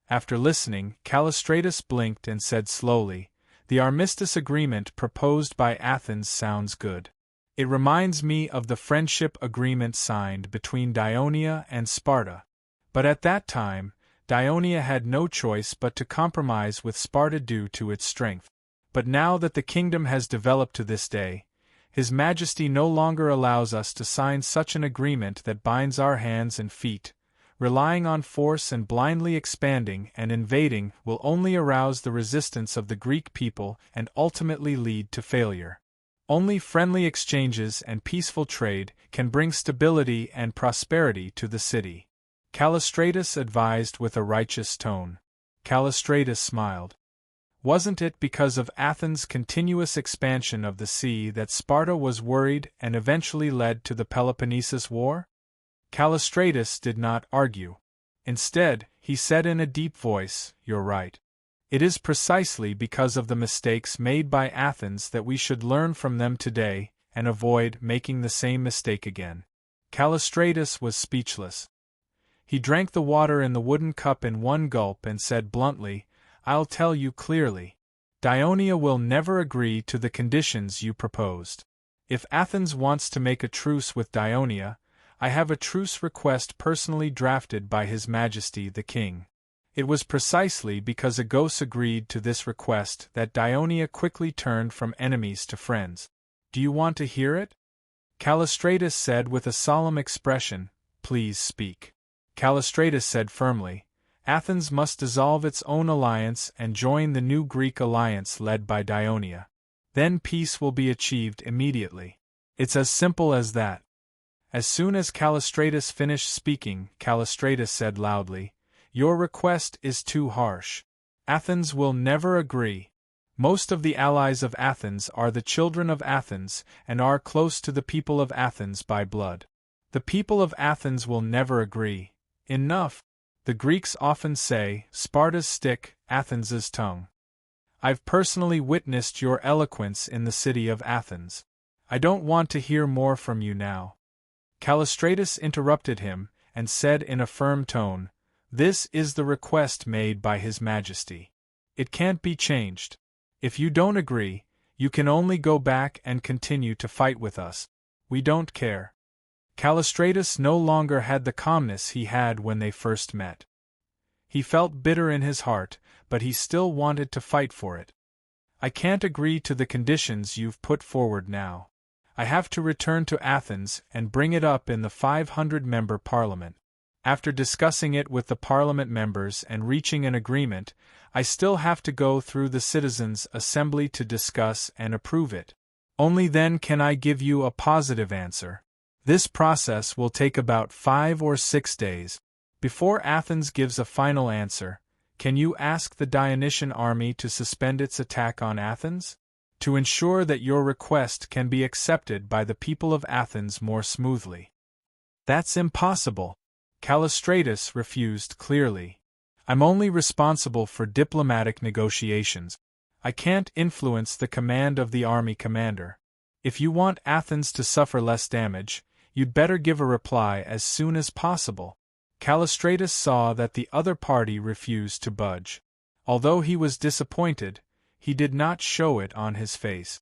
After listening, Callistratus blinked and said slowly, "The armistice agreement proposed by Athens sounds good. It reminds me of the friendship agreement signed between Dionia and Sparta. But at that time, Dionia had no choice but to compromise with Sparta due to its strength. But now that the kingdom has developed to this day, His Majesty no longer allows us to sign such an agreement that binds our hands and feet. Relying on force and blindly expanding and invading will only arouse the resistance of the Greek people and ultimately lead to failure. Only friendly exchanges and peaceful trade can bring stability and prosperity to the city." Callistratus advised with a righteous tone. Callistratus smiled. "Wasn't it because of Athens' continuous expansion of the sea that Sparta was worried and eventually led to the Peloponnesus War?" Callistratus did not argue. Instead, he said in a deep voice, "You're right. It is precisely because of the mistakes made by Athens that we should learn from them today and avoid making the same mistake again." Callistratus was speechless. He drank the water in the wooden cup in one gulp and said bluntly, "I'll tell you clearly. Dionia will never agree to the conditions you proposed. If Athens wants to make a truce with Dionia, I have a truce request personally drafted by His Majesty the King. It was precisely because Agos agreed to this request that Dionia quickly turned from enemies to friends. Do you want to hear it?" Callistratus said with a solemn expression, "Please speak." Callistratus said firmly, Athens must dissolve its own alliance and join the new Greek alliance led by Dionia. Then peace will be achieved immediately. It's as simple as that. As soon as Callistratus finished speaking, Callistratus said loudly, "Your request is too harsh. Athens will never agree. Most of the allies of Athens are the children of Athens and are close to the people of Athens by blood. The people of Athens will never agree. Enough. The Greeks often say, Sparta's stick, Athens's tongue. I've personally witnessed your eloquence in the city of Athens. I don't want to hear more from you now." Callistratus interrupted him, and said in a firm tone, "This is the request made by His Majesty. It can't be changed. If you don't agree, you can only go back and continue to fight with us. We don't care." Callistratus no longer had the calmness he had when they first met. He felt bitter in his heart, but he still wanted to fight for it. "I can't agree to the conditions you've put forward now. I have to return to Athens and bring it up in the 500-member parliament. After discussing it with the parliament members and reaching an agreement, I still have to go through the citizens' assembly to discuss and approve it. Only then can I give you a positive answer. This process will take about 5 or 6 days. Before Athens gives a final answer, can you ask the Dionysian army to suspend its attack on Athens? To ensure that your request can be accepted by the people of Athens more smoothly." "That's impossible." Callistratus refused clearly. "I'm only responsible for diplomatic negotiations. I can't influence the command of the army commander. If you want Athens to suffer less damage, you'd better give a reply as soon as possible." Callistratus saw that the other party refused to budge. Although he was disappointed, he did not show it on his face.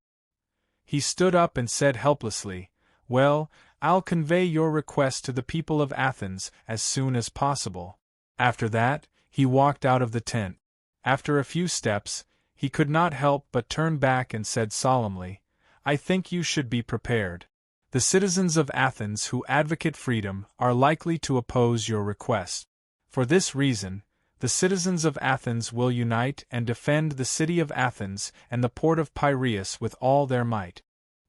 He stood up and said helplessly, "Well, I'll convey your request to the people of Athens as soon as possible." After that, he walked out of the tent. After a few steps, he could not help but turn back and said solemnly, "I think you should be prepared. The citizens of Athens who advocate freedom are likely to oppose your request. For this reason, the citizens of Athens will unite and defend the city of Athens and the port of Piraeus with all their might.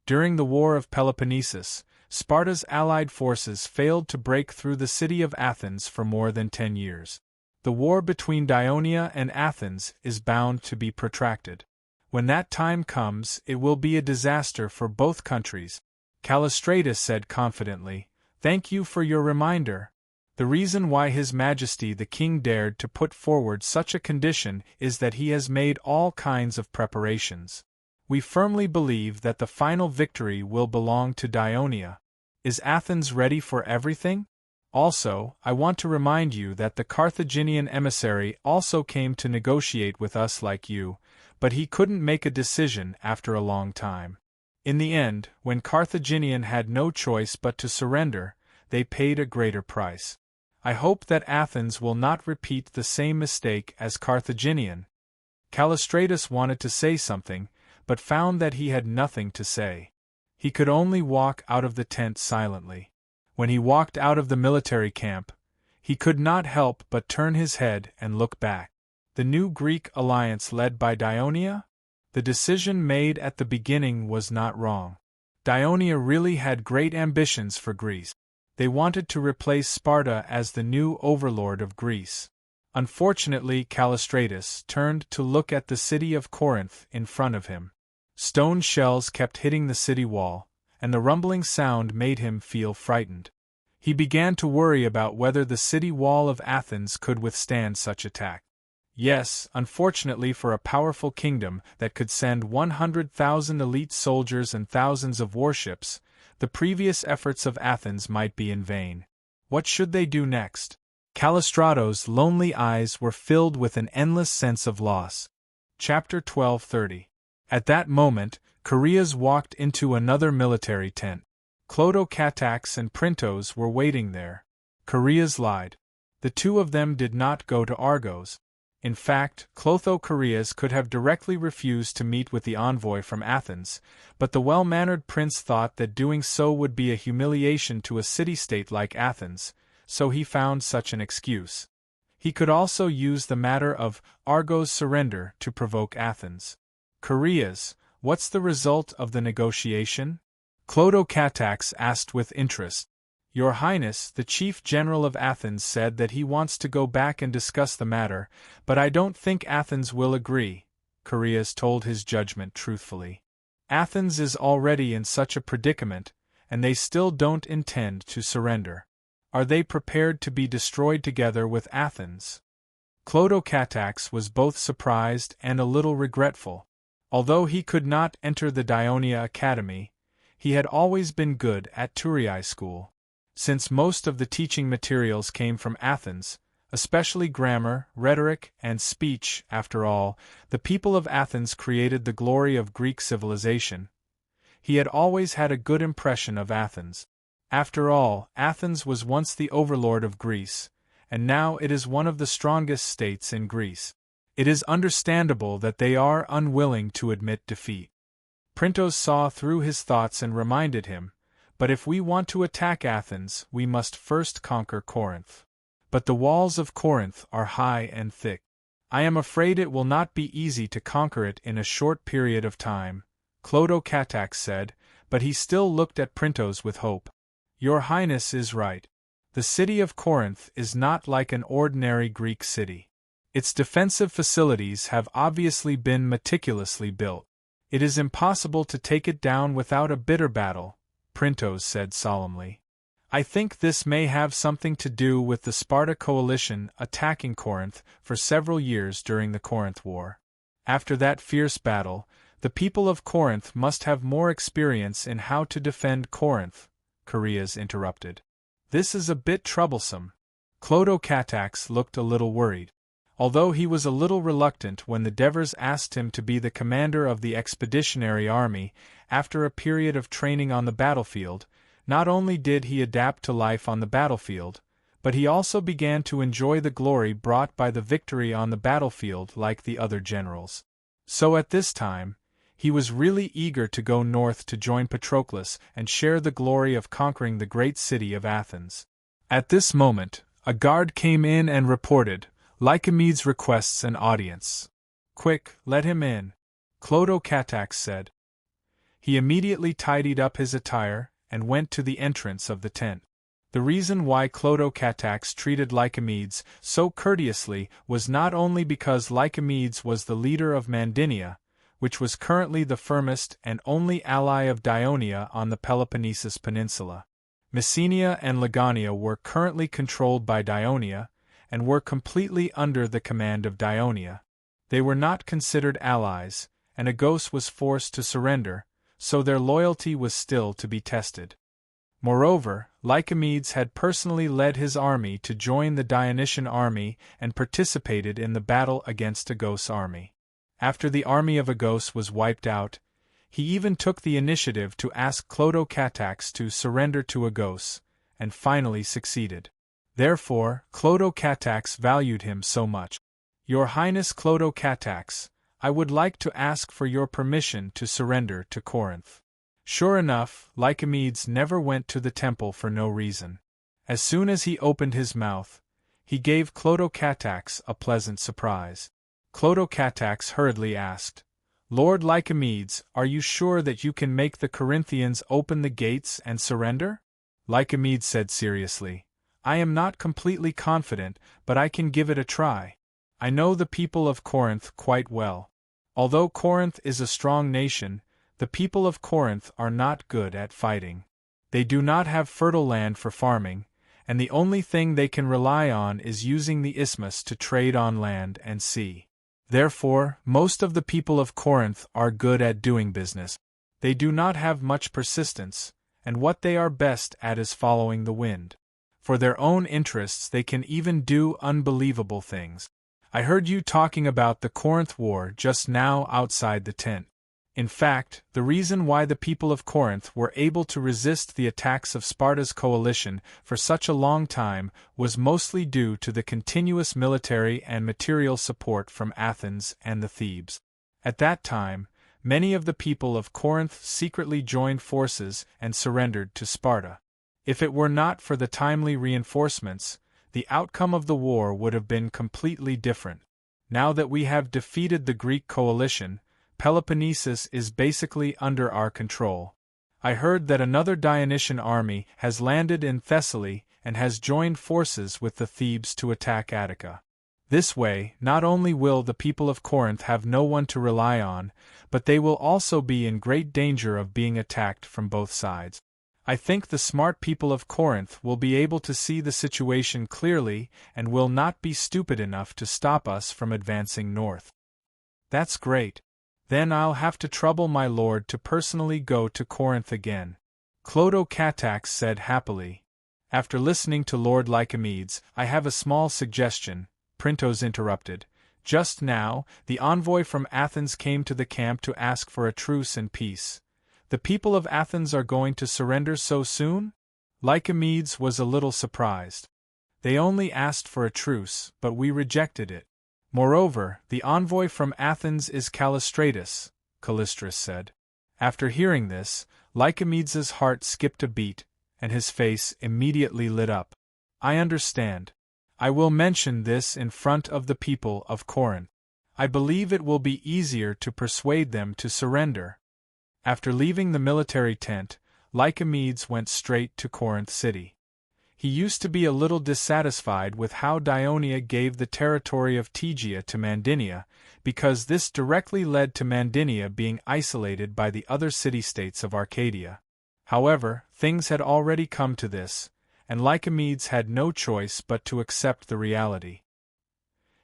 During the War of Peloponnesus, Sparta's allied forces failed to break through the city of Athens for more than 10 years. The war between Ionia and Athens is bound to be protracted. When that time comes, it will be a disaster for both countries." Callistratus said confidently, "Thank you for your reminder. The reason why His Majesty the King dared to put forward such a condition is that he has made all kinds of preparations. We firmly believe that the final victory will belong to Dionia. Is Athens ready for everything? Also, I want to remind you that the Carthaginian emissary also came to negotiate with us like you, but he couldn't make a decision after a long time. In the end, when Carthaginian had no choice but to surrender, they paid a greater price. I hope that Athens will not repeat the same mistake as Carthaginian." Callistratus wanted to say something, but found that he had nothing to say. He could only walk out of the tent silently. When he walked out of the military camp, he could not help but turn his head and look back. The new Greek alliance led by Dionia? The decision made at the beginning was not wrong. Dionia really had great ambitions for Greece. They wanted to replace Sparta as the new overlord of Greece. Unfortunately, Callistratus turned to look at the city of Corinth in front of him. Stone shells kept hitting the city wall, and the rumbling sound made him feel frightened. He began to worry about whether the city wall of Athens could withstand such attack. Yes, unfortunately for a powerful kingdom that could send 100,000 elite soldiers and thousands of warships, the previous efforts of Athens might be in vain. What should they do next? Callistrato's lonely eyes were filled with an endless sense of loss. Chapter 12:30. At that moment, Chaereas walked into another military tent. Clotho-Catax and Printos were waiting there. Chaereas lied. The two of them did not go to Argos. In fact, Clotho-Chaereas could have directly refused to meet with the envoy from Athens, but the well-mannered prince thought that doing so would be a humiliation to a city-state like Athens, so he found such an excuse. He could also use the matter of Argos' surrender to provoke Athens. Koreas, what's the result of the negotiation? Clodocatax asked with interest. Your Highness, the Chief General of Athens said that he wants to go back and discuss the matter, but I don't think Athens will agree, Koreas told his judgment truthfully. Athens is already in such a predicament, and they still don't intend to surrender. Are they prepared to be destroyed together with Athens? Clodocatax was both surprised and a little regretful. Although he could not enter the Dionia Academy, he had always been good at Thurii school. Since most of the teaching materials came from Athens, especially grammar, rhetoric, and speech, after all, the people of Athens created the glory of Greek civilization. He had always had a good impression of Athens. After all, Athens was once the overlord of Greece, and now it is one of the strongest states in Greece. It is understandable that they are unwilling to admit defeat. Printos saw through his thoughts and reminded him, but if we want to attack Athens, we must first conquer Corinth. But the walls of Corinth are high and thick. I am afraid it will not be easy to conquer it in a short period of time, Clodocatax said, but he still looked at Printos with hope. Your Highness is right. The city of Corinth is not like an ordinary Greek city. Its defensive facilities have obviously been meticulously built. It is impossible to take it down without a bitter battle, Printos said solemnly. I think this may have something to do with the Sparta coalition attacking Corinth for several years during the Corinth War. After that fierce battle, the people of Corinth must have more experience in how to defend Corinth, Koreas interrupted. This is a bit troublesome. Clodocatax looked a little worried. Although he was a little reluctant when the Devers asked him to be the commander of the expeditionary army after a period of training on the battlefield, not only did he adapt to life on the battlefield, but he also began to enjoy the glory brought by the victory on the battlefield like the other generals. So at this time, he was really eager to go north to join Patroclus and share the glory of conquering the great city of Athens. At this moment, a guard came in and reported, Lycomedes requests an audience. Quick, let him in, Clodocatax said. He immediately tidied up his attire and went to the entrance of the tent. The reason why Clodocatax treated Lycomedes so courteously was not only because Lycomedes was the leader of Mandynia, which was currently the firmest and only ally of Dionia on the Peloponnesus Peninsula. Messenia and Legonia were currently controlled by Dionia, and were completely under the command of Dionia. They were not considered allies, and Agos was forced to surrender, so their loyalty was still to be tested. Moreover, Lycomedes had personally led his army to join the Dionysian army and participated in the battle against Agos' army. After the army of Agos was wiped out, he even took the initiative to ask Clodocatax to surrender to Agos, and finally succeeded. Therefore, Clodocatax valued him so much. Your Highness Clodocatax, I would like to ask for your permission to surrender to Corinth. Sure enough, Lycomedes never went to the temple for no reason. As soon as he opened his mouth, he gave Clodocatax a pleasant surprise. Clodocatax hurriedly asked, Lord Lycomedes, are you sure that you can make the Corinthians open the gates and surrender? Lycomedes said seriously, I am not completely confident, but I can give it a try. I know the people of Corinth quite well. Although Corinth is a strong nation, the people of Corinth are not good at fighting. They do not have fertile land for farming, and the only thing they can rely on is using the isthmus to trade on land and sea. Therefore, most of the people of Corinth are good at doing business. They do not have much persistence, and what they are best at is following the wind. For their own interests they can even do unbelievable things. I heard you talking about the Corinth War just now outside the tent. In fact, the reason why the people of Corinth were able to resist the attacks of Sparta's coalition for such a long time was mostly due to the continuous military and material support from Athens and the Thebes. At that time, many of the people of Corinth secretly joined forces and surrendered to Sparta. If it were not for the timely reinforcements, the outcome of the war would have been completely different. Now that we have defeated the Greek coalition, Peloponnesus is basically under our control. I heard that another Dionysian army has landed in Thessaly and has joined forces with the Thebes to attack Attica. This way, not only will the people of Corinth have no one to rely on, but they will also be in great danger of being attacked from both sides. I think the smart people of Corinth will be able to see the situation clearly and will not be stupid enough to stop us from advancing north. That's great. Then I'll have to trouble my lord to personally go to Corinth again, Clodocatax said happily. After listening to Lord Lycomedes, I have a small suggestion, Printos interrupted. Just now, the envoy from Athens came to the camp to ask for a truce and peace. The people of Athens are going to surrender so soon? Lycomedes was a little surprised. They only asked for a truce, but we rejected it. Moreover, the envoy from Athens is Callistratus, Callistris said. After hearing this, Lycomedes's heart skipped a beat, and his face immediately lit up. I understand. I will mention this in front of the people of Corinth. I believe it will be easier to persuade them to surrender. After leaving the military tent, Lycomedes went straight to Corinth city. He used to be a little dissatisfied with how Dionia gave the territory of Tegea to Mandinia, because this directly led to Mandinia being isolated by the other city-states of Arcadia. However, things had already come to this, and Lycomedes had no choice but to accept the reality.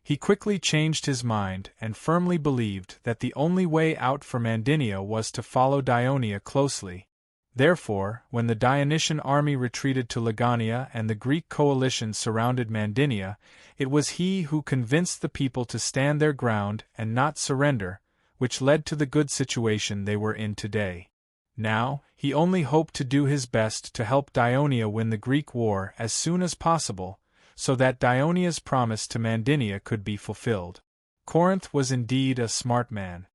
He quickly changed his mind and firmly believed that the only way out for Mandinia was to follow Dionia closely. Therefore, when the Dionysian army retreated to Legania and the Greek coalition surrounded Mandinia, it was he who convinced the people to stand their ground and not surrender, which led to the good situation they were in today. Now, he only hoped to do his best to help Dionia win the Greek war as soon as possible, so that Dionia's promise to Mandinia could be fulfilled. Corinth was indeed a smart man.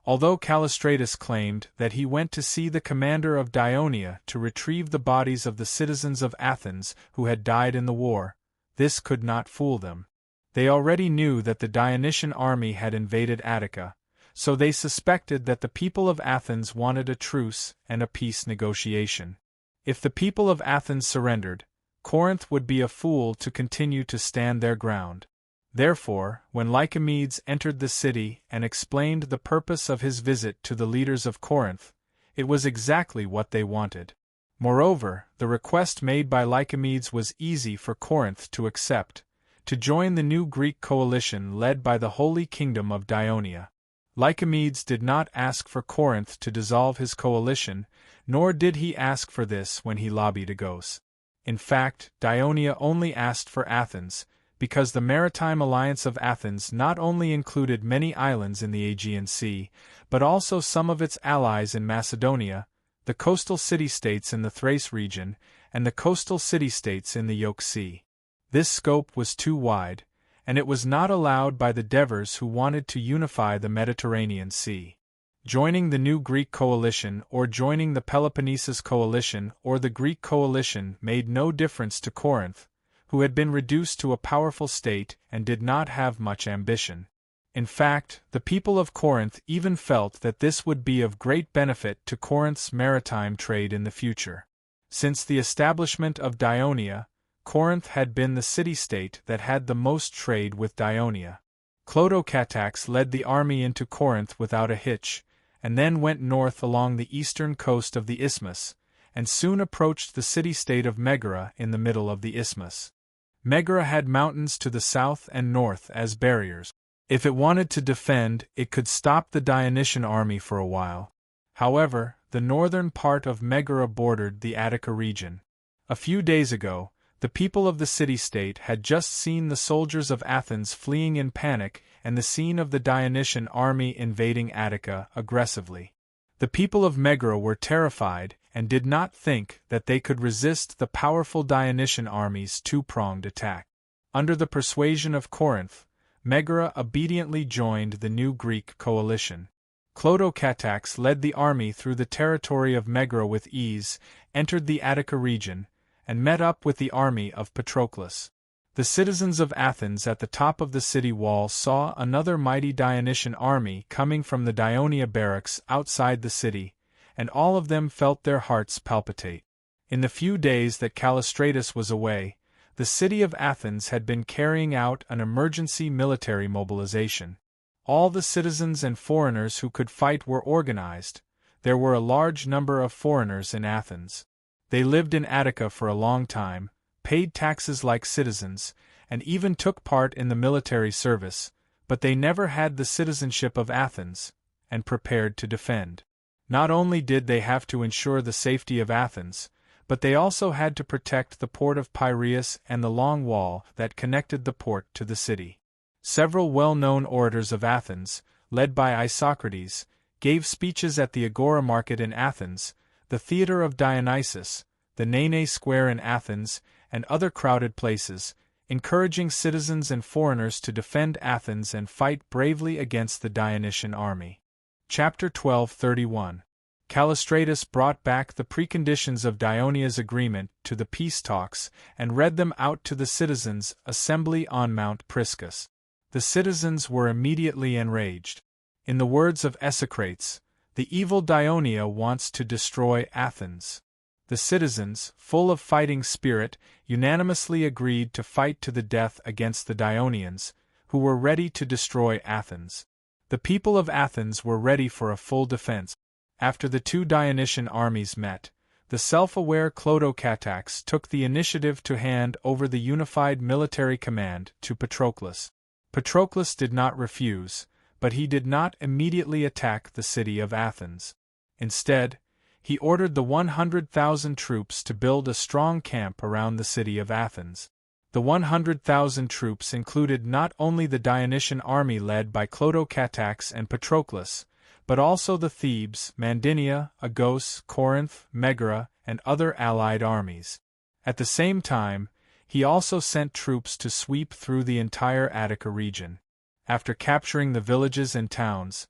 Although Callistratus claimed that he went to see the commander of Dionia to retrieve the bodies of the citizens of Athens who had died in the war, this could not fool them. They already knew that the Dionysian army had invaded Attica, so they suspected that the people of Athens wanted a truce and a peace negotiation. If the people of Athens surrendered, Corinth would be a fool to continue to stand their ground. Therefore, when Lycomedes entered the city and explained the purpose of his visit to the leaders of Corinth, it was exactly what they wanted. Moreover, the request made by Lycomedes was easy for Corinth to accept, to join the new Greek coalition led by the Holy Kingdom of Dionia. Lycomedes did not ask for Corinth to dissolve his coalition, nor did he ask for this when he lobbied Agos. In fact, Dionia only asked for Athens, because the maritime alliance of Athens not only included many islands in the Aegean Sea, but also some of its allies in Macedonia, the coastal city-states in the Thrace region, and the coastal city-states in the Yoke Sea. This scope was too wide, and it was not allowed by the Devers who wanted to unify the Mediterranean Sea. Joining the new Greek coalition or joining the Peloponnesus coalition or the Greek coalition made no difference to Corinth, who had been reduced to a powerful state and did not have much ambition. In fact, the people of Corinth even felt that this would be of great benefit to Corinth's maritime trade in the future. Since the establishment of Dionia, Corinth had been the city-state that had the most trade with Dionia. Clodocatax led the army into Corinth without a hitch, and then went north along the eastern coast of the isthmus, and soon approached the city-state of Megara in the middle of the isthmus. Megara had mountains to the south and north as barriers. If it wanted to defend, it could stop the Dionysian army for a while. However, the northern part of Megara bordered the Attica region. A few days ago, the people of the city-state had just seen the soldiers of Athens fleeing in panic and the scene of the Dionysian army invading Attica aggressively. The people of Megara were terrified and did not think that they could resist the powerful Dionysian army's two-pronged attack. Under the persuasion of Corinth, Megara obediently joined the new Greek coalition. Clodocatax led the army through the territory of Megara with ease, entered the Attica region, and met up with the army of Patroclus. The citizens of Athens at the top of the city wall saw another mighty Dionysian army coming from the Dionia barracks outside the city, and all of them felt their hearts palpitate. In the few days that Callistratus was away, the city of Athens had been carrying out an emergency military mobilization. All the citizens and foreigners who could fight were organized. There were a large number of foreigners in Athens. They lived in Attica for a long time, paid taxes like citizens, and even took part in the military service, but they never had the citizenship of Athens, and prepared to defend. Not only did they have to ensure the safety of Athens, but they also had to protect the port of Piraeus and the long wall that connected the port to the city. Several well-known orators of Athens, led by Isocrates, gave speeches at the Agora market in Athens, the theater of Dionysus, the Nene Square in Athens, and other crowded places, encouraging citizens and foreigners to defend Athens and fight bravely against the Dionysian army. Chapter 12:31. Callistratus brought back the preconditions of Dionia's agreement to the peace talks and read them out to the citizens' assembly on Mount Priscus. The citizens were immediately enraged. In the words of Esocrates, the evil Dionia wants to destroy Athens. The citizens, full of fighting spirit, unanimously agreed to fight to the death against the Dionians, who were ready to destroy Athens. The people of Athens were ready for a full defense. After the two Dionysian armies met, the self-aware Clotocatax took the initiative to hand over the unified military command to Patroclus. Patroclus did not refuse, but he did not immediately attack the city of Athens. Instead, he ordered the 100,000 troops to build a strong camp around the city of Athens. The 100,000 troops included not only the Dionysian army led by Clotocatax and Patroclus, but also the Thebes, Mandinia, Agos, Corinth, Megara, and other allied armies. At the same time, he also sent troops to sweep through the entire Attica region. After capturing the villages and towns,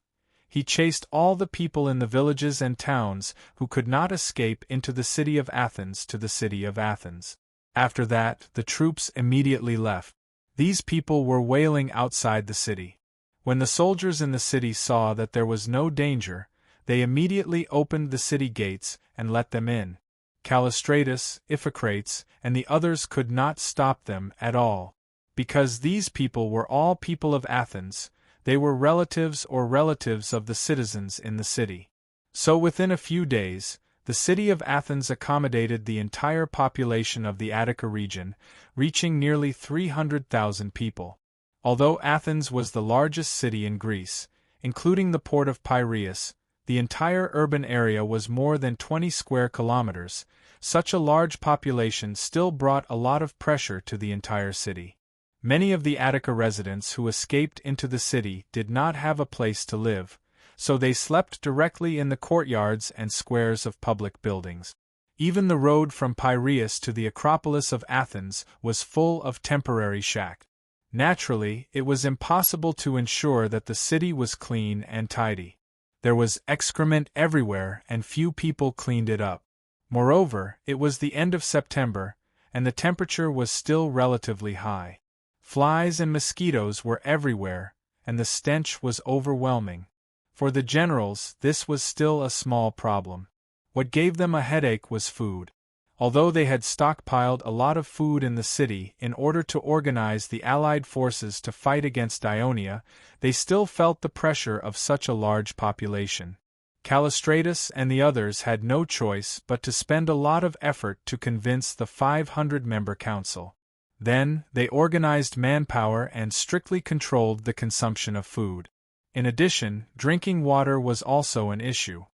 he chased all the people in the villages and towns who could not escape into the city of Athens to the city of Athens. After that, the troops immediately left. These people were wailing outside the city. When the soldiers in the city saw that there was no danger, they immediately opened the city gates and let them in. Callistratus, Iphicrates, and the others could not stop them at all. Because these people were all people of Athens, they were relatives of the citizens in the city. So within a few days, the city of Athens accommodated the entire population of the Attica region, reaching nearly 300,000 people. Although Athens was the largest city in Greece, including the port of Piraeus, the entire urban area was more than 20 square kilometers. Such a large population still brought a lot of pressure to the entire city. Many of the Attica residents who escaped into the city did not have a place to live, so they slept directly in the courtyards and squares of public buildings. Even the road from Piraeus to the Acropolis of Athens was full of temporary shacks. Naturally, it was impossible to ensure that the city was clean and tidy. There was excrement everywhere and few people cleaned it up. Moreover, it was the end of September, and the temperature was still relatively high. Flies and mosquitoes were everywhere, and the stench was overwhelming. For the generals, this was still a small problem. What gave them a headache was food. Although they had stockpiled a lot of food in the city in order to organize the Allied forces to fight against Ionia, they still felt the pressure of such a large population. Callistratus and the others had no choice but to spend a lot of effort to convince the 500-member council. Then, they organized manpower and strictly controlled the consumption of food. In addition, drinking water was also an issue.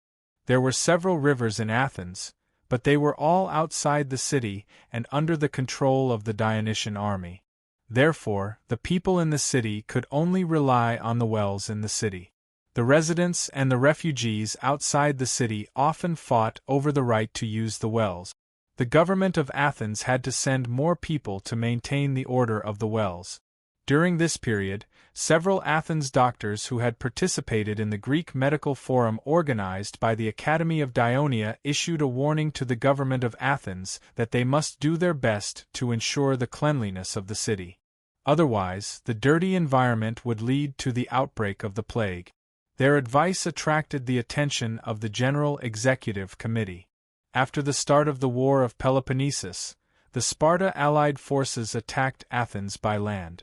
There were several rivers in Athens, but they were all outside the city and under the control of the Dionysian army. Therefore, the people in the city could only rely on the wells in the city. The residents and the refugees outside the city often fought over the right to use the wells. The government of Athens had to send more people to maintain the order of the wells. During this period, several Athens doctors who had participated in the Greek medical forum organized by the Academy of Dionia issued a warning to the government of Athens that they must do their best to ensure the cleanliness of the city. Otherwise, the dirty environment would lead to the outbreak of the plague. Their advice attracted the attention of the General Executive Committee. After the start of the War of Peloponnesus, the Sparta-allied forces attacked Athens by land.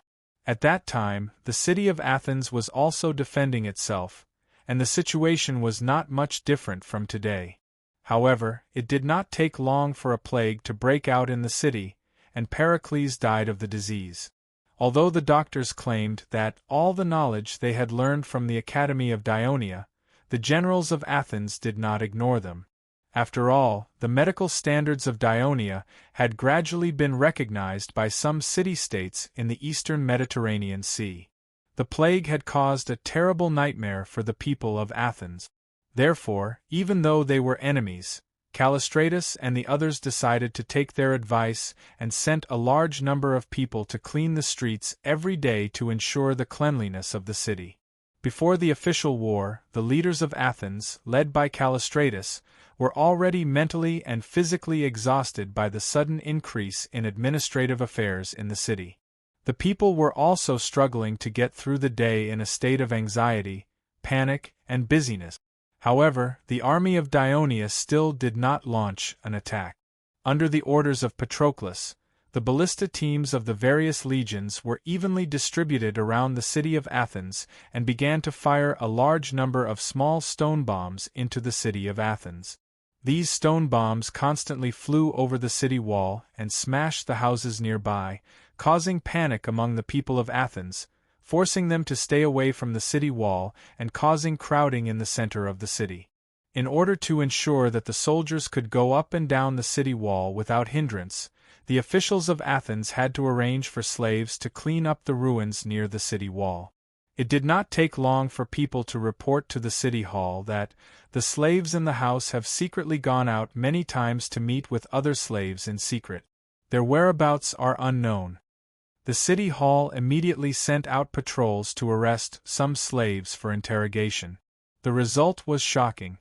At that time, the city of Athens was also defending itself, and the situation was not much different from today. However, it did not take long for a plague to break out in the city, and Pericles died of the disease. Although the doctors claimed that all the knowledge they had learned from the Academy of Dionia, the generals of Athens did not ignore them. After all, the medical standards of Dionia had gradually been recognized by some city-states in the eastern Mediterranean Sea. The plague had caused a terrible nightmare for the people of Athens. Therefore, even though they were enemies, Callistratus and the others decided to take their advice and sent a large number of people to clean the streets every day to ensure the cleanliness of the city. Before the official war, the leaders of Athens, led by Callistratus, were already mentally and physically exhausted by the sudden increase in administrative affairs in the city. The people were also struggling to get through the day in a state of anxiety, panic, and busyness. However, the army of Dionia still did not launch an attack. Under the orders of Patroclus, the ballista teams of the various legions were evenly distributed around the city of Athens and began to fire a large number of small stone bombs into the city of Athens. These stone bombs constantly flew over the city wall and smashed the houses nearby, causing panic among the people of Athens, forcing them to stay away from the city wall and causing crowding in the center of the city. In order to ensure that the soldiers could go up and down the city wall without hindrance, the officials of Athens had to arrange for slaves to clean up the ruins near the city wall. It did not take long for people to report to the city hall that the slaves in the house have secretly gone out many times to meet with other slaves in secret. Their whereabouts are unknown. The city hall immediately sent out patrols to arrest some slaves for interrogation. The result was shocking.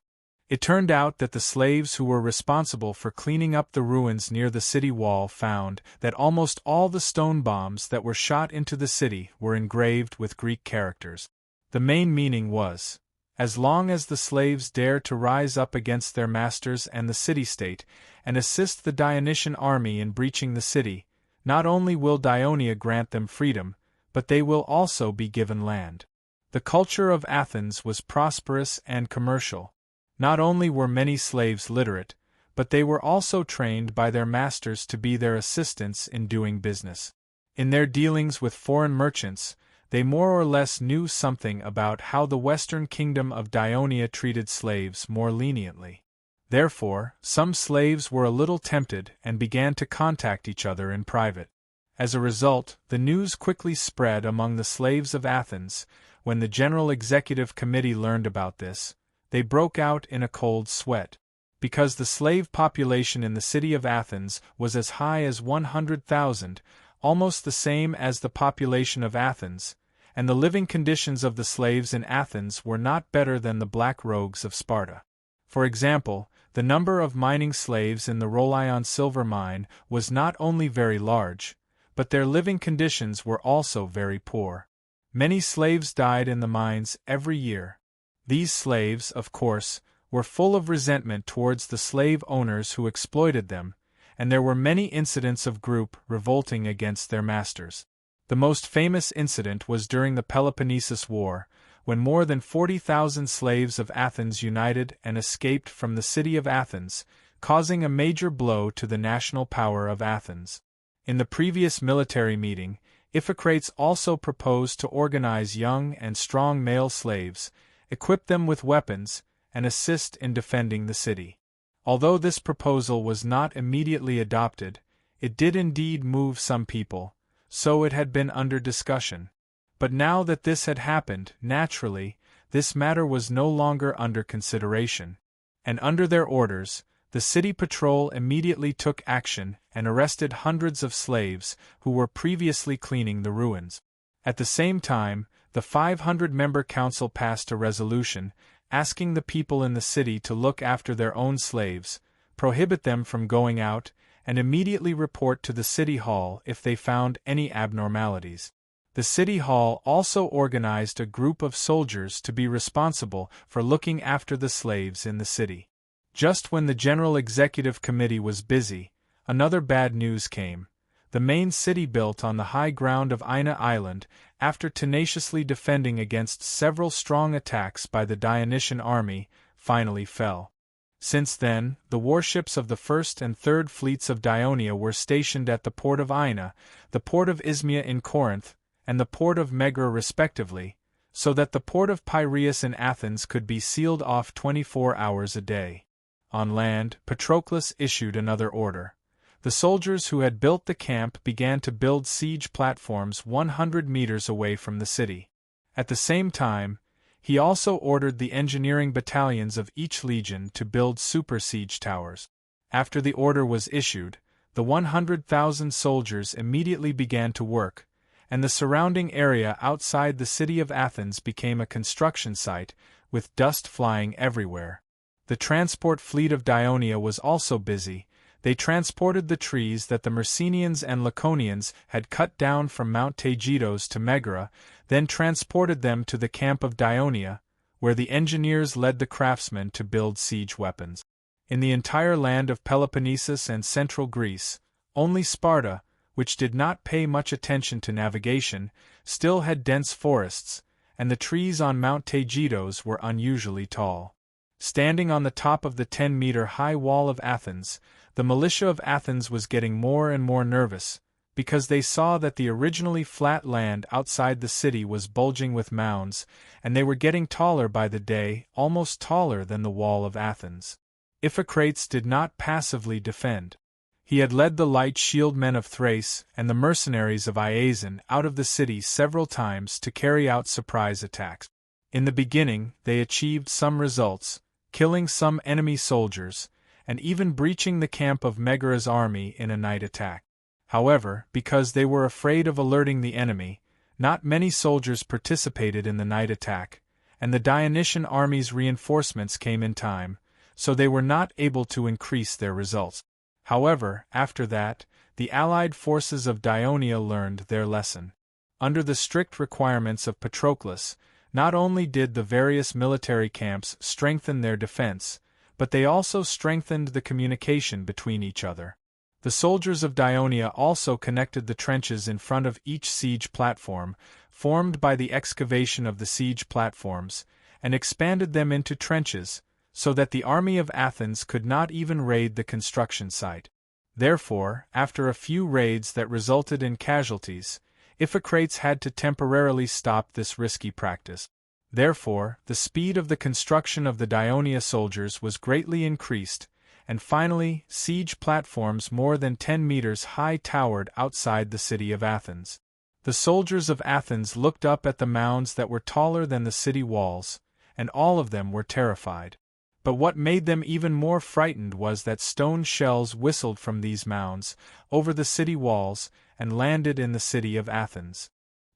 It turned out that the slaves who were responsible for cleaning up the ruins near the city wall found that almost all the stone bombs that were shot into the city were engraved with Greek characters. The main meaning was, as long as the slaves dare to rise up against their masters and the city-state, and assist the Dionysian army in breaching the city, not only will Dionia grant them freedom, but they will also be given land. The culture of Athens was prosperous and commercial. Not only were many slaves literate, but they were also trained by their masters to be their assistants in doing business. In their dealings with foreign merchants, they more or less knew something about how the western kingdom of Dionia treated slaves more leniently. Therefore, some slaves were a little tempted and began to contact each other in private. As a result, the news quickly spread among the slaves of Athens. When the General Executive Committee learned about this, they broke out in a cold sweat. Because the slave population in the city of Athens was as high as 100,000, almost the same as the population of Athens, and the living conditions of the slaves in Athens were not better than the black rogues of Sparta. For example, the number of mining slaves in the Rolion silver mine was not only very large, but their living conditions were also very poor. Many slaves died in the mines every year. These slaves, of course, were full of resentment towards the slave owners who exploited them, and there were many incidents of group revolting against their masters. The most famous incident was during the Peloponnesus War, when more than 40,000 slaves of Athens united and escaped from the city of Athens, causing a major blow to the national power of Athens. In the previous military meeting, Iphicrates also proposed to organize young and strong male slaves, equip them with weapons, and assist in defending the city. Although this proposal was not immediately adopted, it did indeed move some people, so it had been under discussion. But now that this had happened, naturally, this matter was no longer under consideration, and under their orders, the city patrol immediately took action and arrested hundreds of slaves who were previously cleaning the ruins. At the same time, the 500-member council passed a resolution, asking the people in the city to look after their own slaves, prohibit them from going out, and immediately report to the city hall if they found any abnormalities. The city hall also organized a group of soldiers to be responsible for looking after the slaves in the city. Just when the General Executive Committee was busy, another bad news came. The main city built on the high ground of Ina Island, after tenaciously defending against several strong attacks by the Dionysian army, finally fell. Since then, the warships of the First and Third Fleets of Dionia were stationed at the port of Ina, the port of Ismia in Corinth, and the port of Megara respectively, so that the port of Piraeus in Athens could be sealed off 24 hours a day. On land, Patroclus issued another order. The soldiers who had built the camp began to build siege platforms 100 meters away from the city. At the same time, he also ordered the engineering battalions of each legion to build super siege towers. After the order was issued, the 100,000 soldiers immediately began to work, and the surrounding area outside the city of Athens became a construction site, with dust flying everywhere. The transport fleet of Dionia was also busy. They transported the trees that the Myrcenians and Laconians had cut down from Mount Taygetos to Megara, then transported them to the camp of Dionia, where the engineers led the craftsmen to build siege weapons. In the entire land of Peloponnesus and central Greece, only Sparta, which did not pay much attention to navigation, still had dense forests, and the trees on Mount Taygetos were unusually tall. Standing on the top of the 10-meter-high wall of Athens, the militia of Athens was getting more and more nervous, because they saw that the originally flat land outside the city was bulging with mounds, and they were getting taller by the day, almost taller than the wall of Athens. Iphicrates did not passively defend. He had led the light shield men of Thrace and the mercenaries of Iazon out of the city several times to carry out surprise attacks. In the beginning, they achieved some results, killing some enemy soldiers, and even breaching the camp of Megara's army in a night attack. However, because they were afraid of alerting the enemy, not many soldiers participated in the night attack, and the Dionysian army's reinforcements came in time, so they were not able to increase their results. However, after that, the allied forces of Dionia learned their lesson. Under the strict requirements of Patroclus, not only did the various military camps strengthen their defense, but they also strengthened the communication between each other. The soldiers of Dionia also connected the trenches in front of each siege platform, formed by the excavation of the siege platforms, and expanded them into trenches, so that the army of Athens could not even raid the construction site. Therefore, after a few raids that resulted in casualties, Iphicrates had to temporarily stop this risky practice. Therefore, the speed of the construction of the Dionia soldiers was greatly increased, and finally, siege platforms more than 10 meters high towered outside the city of Athens. The soldiers of Athens looked up at the mounds that were taller than the city walls, and all of them were terrified. But what made them even more frightened was that stone shells whistled from these mounds, over the city walls, and landed in the city of Athens.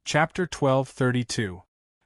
Chapter 12:32.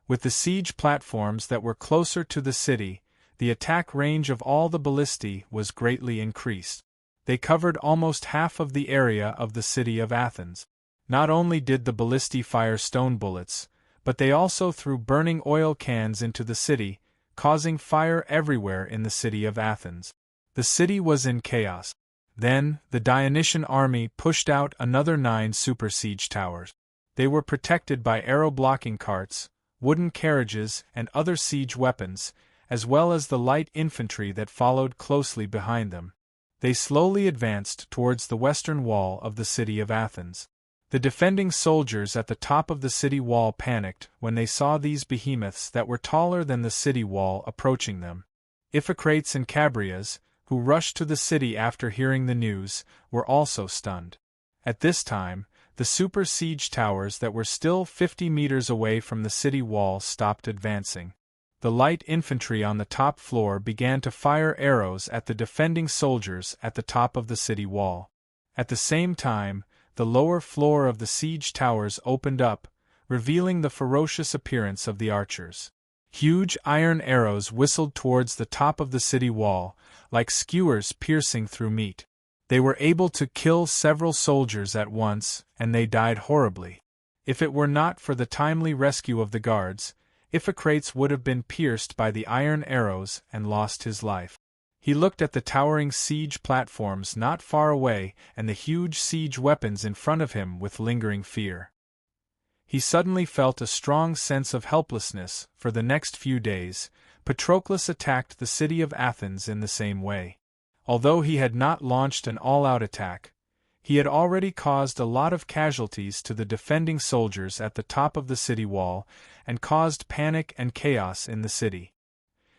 With the siege platforms that were closer to the city, the attack range of all the ballistae was greatly increased. They covered almost half of the area of the city of Athens. Not only did the ballistae fire stone bullets, but they also threw burning oil cans into the city, causing fire everywhere in the city of Athens. The city was in chaos. Then, the Dionysian army pushed out another 9 super siege towers. They were protected by arrow-blocking carts, wooden carriages, and other siege weapons, as well as the light infantry that followed closely behind them. They slowly advanced towards the western wall of the city of Athens. The defending soldiers at the top of the city wall panicked when they saw these behemoths that were taller than the city wall approaching them. Iphicrates and Chabrias, who rushed to the city after hearing the news, were also stunned. At this time, the super siege towers that were still 50 meters away from the city wall stopped advancing. The light infantry on the top floor began to fire arrows at the defending soldiers at the top of the city wall. At the same time, the lower floor of the siege towers opened up, revealing the ferocious appearance of the archers. Huge iron arrows whistled towards the top of the city wall, like skewers piercing through meat. They were able to kill several soldiers at once, and they died horribly. If it were not for the timely rescue of the guards, Iphicrates would have been pierced by the iron arrows and lost his life. He looked at the towering siege platforms not far away and the huge siege weapons in front of him with lingering fear. He suddenly felt a strong sense of helplessness. For the next few days, Patroclus attacked the city of Athens in the same way. Although he had not launched an all-out attack, he had already caused a lot of casualties to the defending soldiers at the top of the city wall and caused panic and chaos in the city.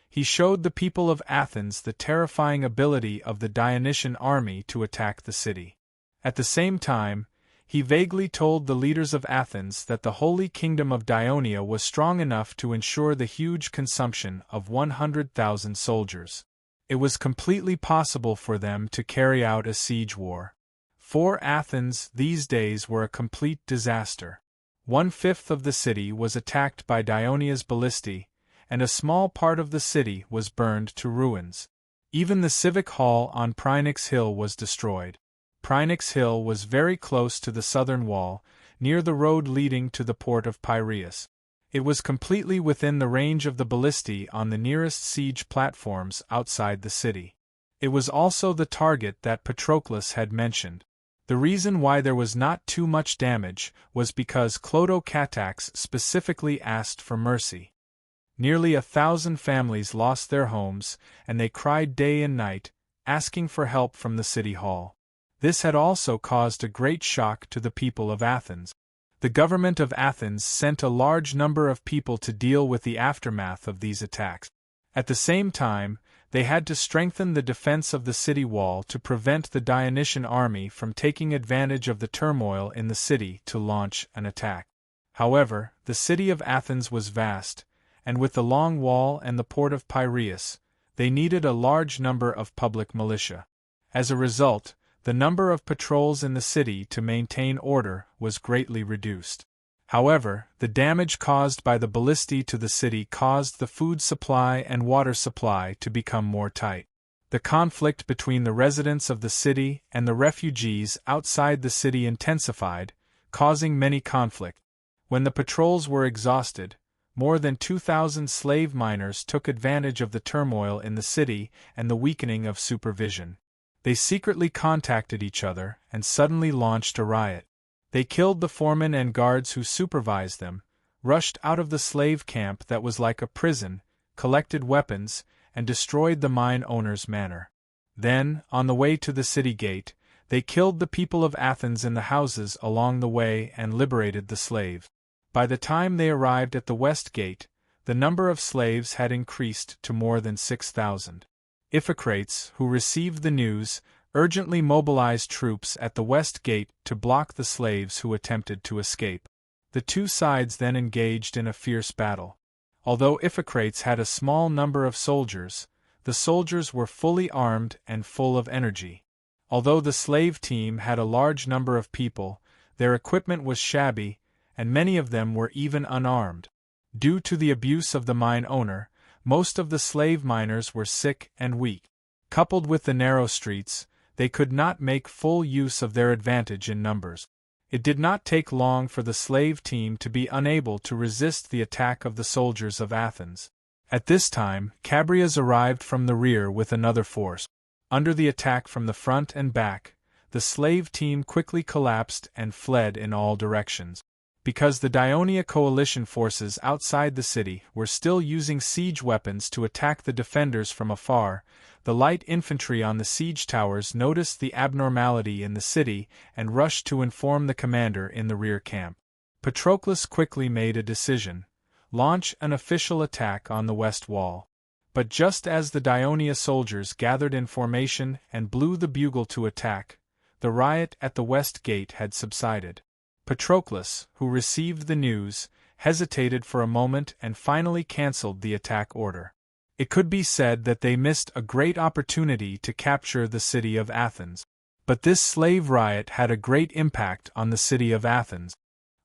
He showed the people of Athens the terrifying ability of the Dionysian army to attack the city. At the same time, he vaguely told the leaders of Athens that the holy kingdom of Dionia was strong enough to ensure the huge consumption of 100,000 soldiers. It was completely possible for them to carry out a siege war. For Athens, these days were a complete disaster. 1/5 of the city was attacked by Dionia's ballistae, and a small part of the city was burned to ruins. Even the civic hall on Phrynex Hill was destroyed. Phrynex Hill was very close to the southern wall, near the road leading to the port of Piraeus. It was completely within the range of the ballistae on the nearest siege platforms outside the city. It was also the target that Patroclus had mentioned. The reason why there was not too much damage was because Clotocatax specifically asked for mercy. Nearly 1,000 families lost their homes, and they cried day and night, asking for help from the city hall. This had also caused a great shock to the people of Athens. The government of Athens sent a large number of people to deal with the aftermath of these attacks. At the same time, they had to strengthen the defense of the city wall to prevent the Dionysian army from taking advantage of the turmoil in the city to launch an attack. However, the city of Athens was vast, and with the long wall and the port of Piraeus, they needed a large number of public militia. As a result, the number of patrols in the city to maintain order was greatly reduced. However, the damage caused by the ballistae to the city caused the food supply and water supply to become more tight. The conflict between the residents of the city and the refugees outside the city intensified, causing many conflict. When the patrols were exhausted, more than 2,000 slave miners took advantage of the turmoil in the city and the weakening of supervision. They secretly contacted each other and suddenly launched a riot. They killed the foremen and guards who supervised them, rushed out of the slave camp that was like a prison, collected weapons, and destroyed the mine owner's manor. Then, on the way to the city gate, they killed the people of Athens in the houses along the way and liberated the slaves. By the time they arrived at the west gate, the number of slaves had increased to more than 6,000. Iphicrates, who received the news, urgently mobilized troops at the west gate to block the slaves who attempted to escape. The two sides then engaged in a fierce battle. Although Iphicrates had a small number of soldiers, the soldiers were fully armed and full of energy. Although the slave team had a large number of people, their equipment was shabby, and many of them were even unarmed. Due to the abuse of the mine owner, most of the slave miners were sick and weak. Coupled with the narrow streets, they could not make full use of their advantage in numbers. It did not take long for the slave team to be unable to resist the attack of the soldiers of Athens. At this time, Chabrias arrived from the rear with another force. Under the attack from the front and back, the slave team quickly collapsed and fled in all directions. Because the Dionia coalition forces outside the city were still using siege weapons to attack the defenders from afar, the light infantry on the siege towers noticed the abnormality in the city and rushed to inform the commander in the rear camp. Patroclus quickly made a decision: launch an official attack on the west wall. But just as the Dionia soldiers gathered in formation and blew the bugle to attack, the riot at the west gate had subsided. Patroclus, who received the news, hesitated for a moment and finally cancelled the attack order. It could be said that they missed a great opportunity to capture the city of Athens. But this slave riot had a great impact on the city of Athens.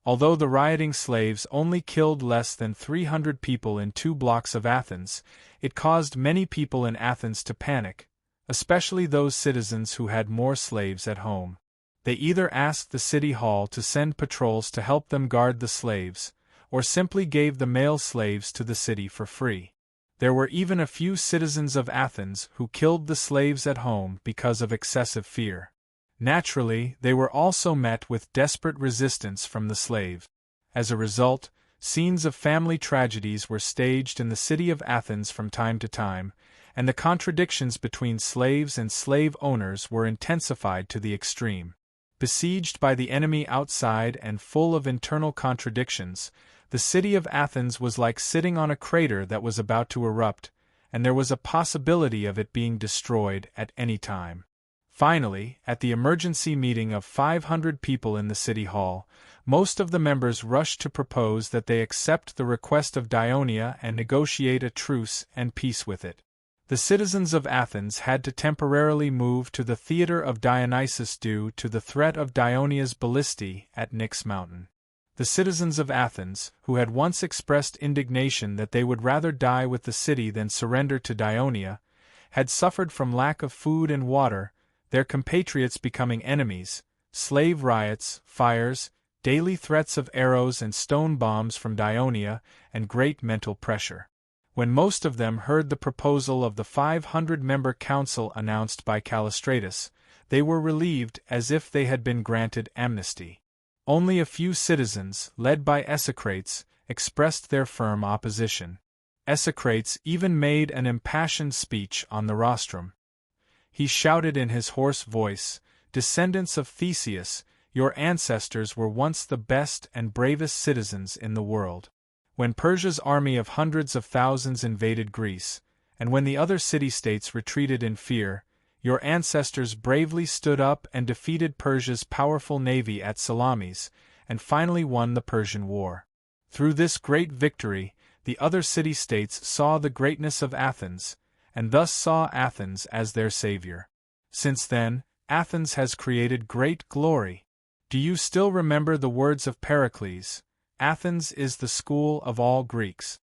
Although the rioting slaves only killed less than 300 people in 2 blocks of Athens, it caused many people in Athens to panic, especially those citizens who had more slaves at home. They either asked the city hall to send patrols to help them guard the slaves, or simply gave the male slaves to the city for free. There were even a few citizens of Athens who killed the slaves at home because of excessive fear. Naturally, they were also met with desperate resistance from the slaves. As a result, scenes of family tragedies were staged in the city of Athens from time to time, and the contradictions between slaves and slave owners were intensified to the extreme. Besieged by the enemy outside and full of internal contradictions, the city of Athens was like sitting on a crater that was about to erupt, and there was a possibility of it being destroyed at any time. Finally, at the emergency meeting of 500 people in the city hall, most of the members rushed to propose that they accept the request of Dionia and negotiate a truce and peace with it. The citizens of Athens had to temporarily move to the theater of Dionysus due to the threat of Dionia's ballistae at Nyx Mountain. The citizens of Athens, who had once expressed indignation that they would rather die with the city than surrender to Dionia, had suffered from lack of food and water, their compatriots becoming enemies, slave riots, fires, daily threats of arrows and stone bombs from Dionia, and great mental pressure. When most of them heard the proposal of the 500-member council announced by Callistratus, they were relieved as if they had been granted amnesty. Only a few citizens, led by Esocrates, expressed their firm opposition. Esocrates even made an impassioned speech on the rostrum. He shouted in his hoarse voice, "Descendants of Theseus, your ancestors were once the best and bravest citizens in the world. When Persia's army of hundreds of thousands invaded Greece, and when the other city-states retreated in fear, your ancestors bravely stood up and defeated Persia's powerful navy at Salamis, and finally won the Persian War. Through this great victory, the other city-states saw the greatness of Athens, and thus saw Athens as their savior. Since then, Athens has created great glory. Do you still remember the words of Pericles? Athens is the school of all Greeks.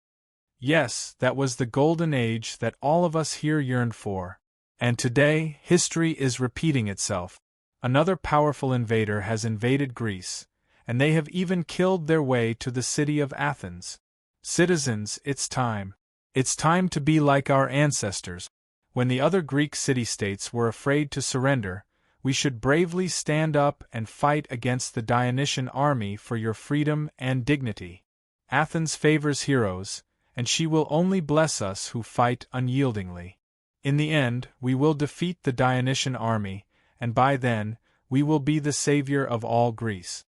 Yes, that was the golden age that all of us here yearned for. And today, history is repeating itself. Another powerful invader has invaded Greece, and they have even killed their way to the city of Athens. Citizens, it's time. It's time to be like our ancestors. When the other Greek city-states were afraid to surrender, we should bravely stand up and fight against the Dionysian army for your freedom and dignity. Athens favors heroes, and she will only bless us who fight unyieldingly. In the end, we will defeat the Dionysian army, and by then, we will be the savior of all Greece.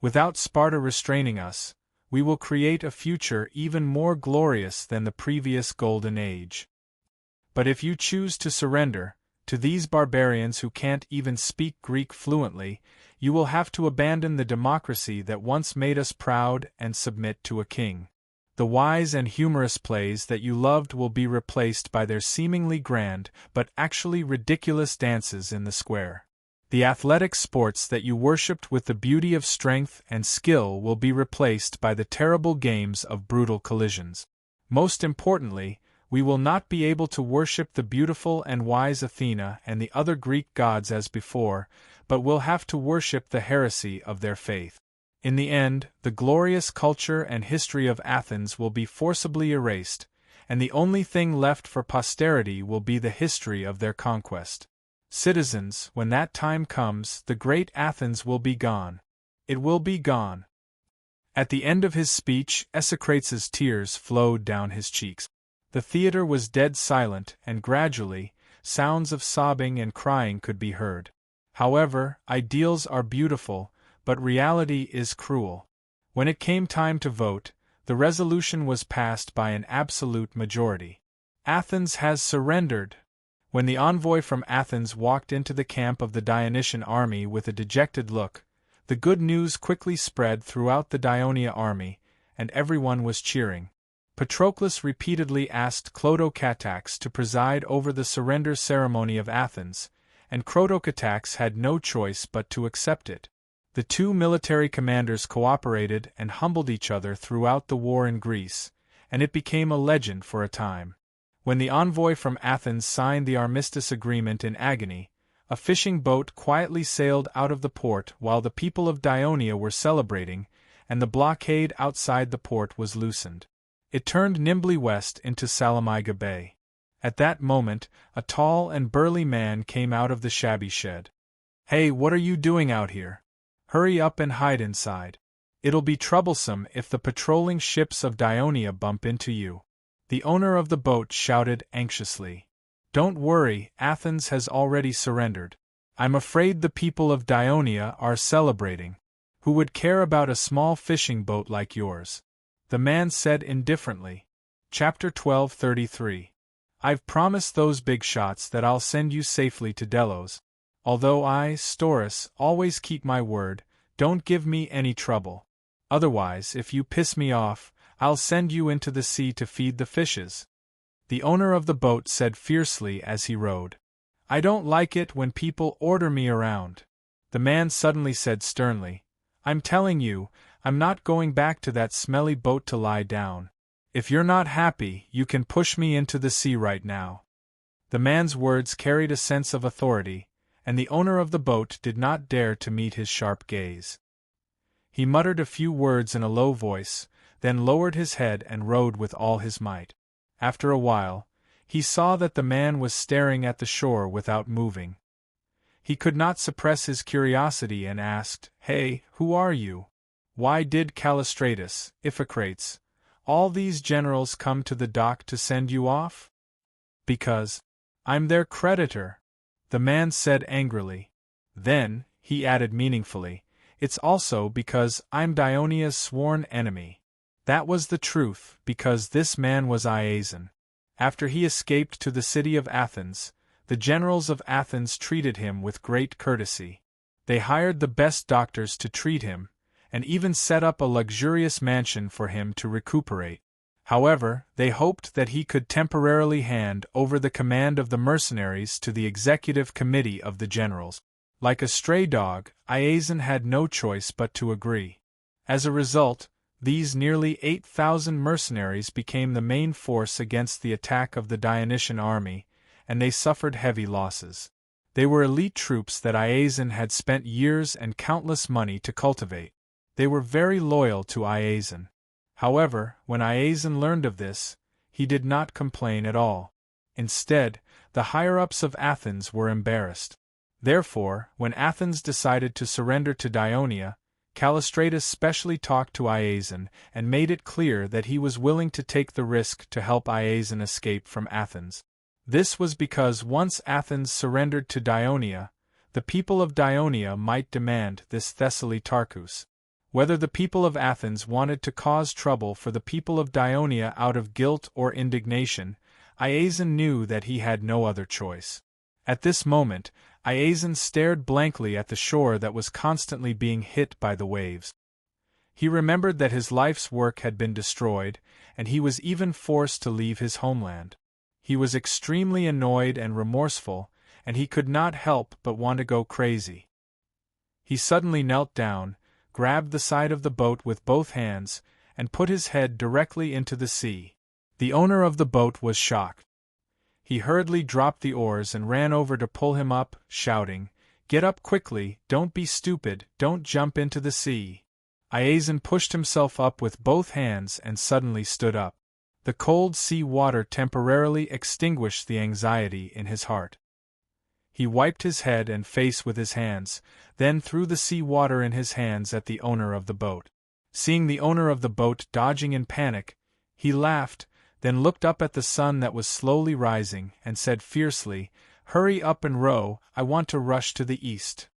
Without Sparta restraining us, we will create a future even more glorious than the previous golden age. But if you choose to surrender, to these barbarians who can't even speak Greek fluently, you will have to abandon the democracy that once made us proud and submit to a king. The wise and humorous plays that you loved will be replaced by their seemingly grand but actually ridiculous dances in the square. The athletic sports that you worshipped with the beauty of strength and skill will be replaced by the terrible games of brutal collisions. Most importantly, we will not be able to worship the beautiful and wise Athena and the other Greek gods as before, but will have to worship the heresy of their faith. In the end, the glorious culture and history of Athens will be forcibly erased, and the only thing left for posterity will be the history of their conquest. Citizens, when that time comes, the great Athens will be gone. It will be gone. At the end of his speech, Esocrates' tears flowed down his cheeks. The theater was dead silent, and gradually, sounds of sobbing and crying could be heard. However, ideals are beautiful, but reality is cruel. When it came time to vote, the resolution was passed by an absolute majority. Athens has surrendered. When the envoy from Athens walked into the camp of the Dionysian army with a dejected look, the good news quickly spread throughout the Dionia army, and everyone was cheering. Patroclus repeatedly asked Clotocatax to preside over the surrender ceremony of Athens, and Clotocatax had no choice but to accept it. The two military commanders cooperated and humbled each other throughout the war in Greece, and it became a legend for a time. When the envoy from Athens signed the armistice agreement in agony, a fishing boat quietly sailed out of the port while the people of Dionia were celebrating, and the blockade outside the port was loosened. It turned nimbly west into Salamiga Bay. At that moment, a tall and burly man came out of the shabby shed. "Hey, what are you doing out here? Hurry up and hide inside. It'll be troublesome if the patrolling ships of Dionia bump into you." The owner of the boat shouted anxiously. "Don't worry, Athens has already surrendered. I'm afraid the people of Dionia are celebrating. Who would care about a small fishing boat like yours?" The man said indifferently. Chapter 12:33. "I've promised those big shots that I'll send you safely to Delos. Although I, Storus, always keep my word, don't give me any trouble. Otherwise, if you piss me off, I'll send you into the sea to feed the fishes." The owner of the boat said fiercely as he rowed. "I don't like it when people order me around." The man suddenly said sternly, "I'm telling you, I'm not going back to that smelly boat to lie down. If you're not happy, you can push me into the sea right now." The man's words carried a sense of authority, and the owner of the boat did not dare to meet his sharp gaze. He muttered a few words in a low voice, then lowered his head and rowed with all his might. After a while, he saw that the man was staring at the shore without moving. He could not suppress his curiosity and asked, "Hey, who are you? Why did Callistratus, Iphicrates, all these generals come to the dock to send you off?" "Because I'm their creditor," the man said angrily. Then, he added meaningfully, "it's also because I'm Dionia's sworn enemy." That was the truth, because this man was Iason. After he escaped to the city of Athens, the generals of Athens treated him with great courtesy. They hired the best doctors to treat him, and even set up a luxurious mansion for him to recuperate. However, they hoped that he could temporarily hand over the command of the mercenaries to the executive committee of the generals. Like a stray dog, Iason had no choice but to agree. As a result, these nearly 8,000 mercenaries became the main force against the attack of the Dionysian army, and they suffered heavy losses. They were elite troops that Iason had spent years and countless money to cultivate. They were very loyal to Iason. However, when Iason learned of this, he did not complain at all. Instead, the higher-ups of Athens were embarrassed. Therefore, when Athens decided to surrender to Dionia, Callistratus specially talked to Iason and made it clear that he was willing to take the risk to help Iason escape from Athens. This was because once Athens surrendered to Dionia, the people of Dionia might demand this Thessaly Tarchus. Whether the people of Athens wanted to cause trouble for the people of Dionia out of guilt or indignation, Iason knew that he had no other choice. At this moment, Iason stared blankly at the shore that was constantly being hit by the waves. He remembered that his life's work had been destroyed, and he was even forced to leave his homeland. He was extremely annoyed and remorseful, and he could not help but want to go crazy. He suddenly knelt down, grabbed the side of the boat with both hands, and put his head directly into the sea. The owner of the boat was shocked. He hurriedly dropped the oars and ran over to pull him up, shouting, "Get up quickly, don't be stupid, don't jump into the sea." Iason pushed himself up with both hands and suddenly stood up. The cold sea water temporarily extinguished the anxiety in his heart. He wiped his head and face with his hands, then threw the sea water in his hands at the owner of the boat. Seeing the owner of the boat dodging in panic, he laughed, then looked up at the sun that was slowly rising, and said fiercely, "Hurry up and row, I want to rush to the east."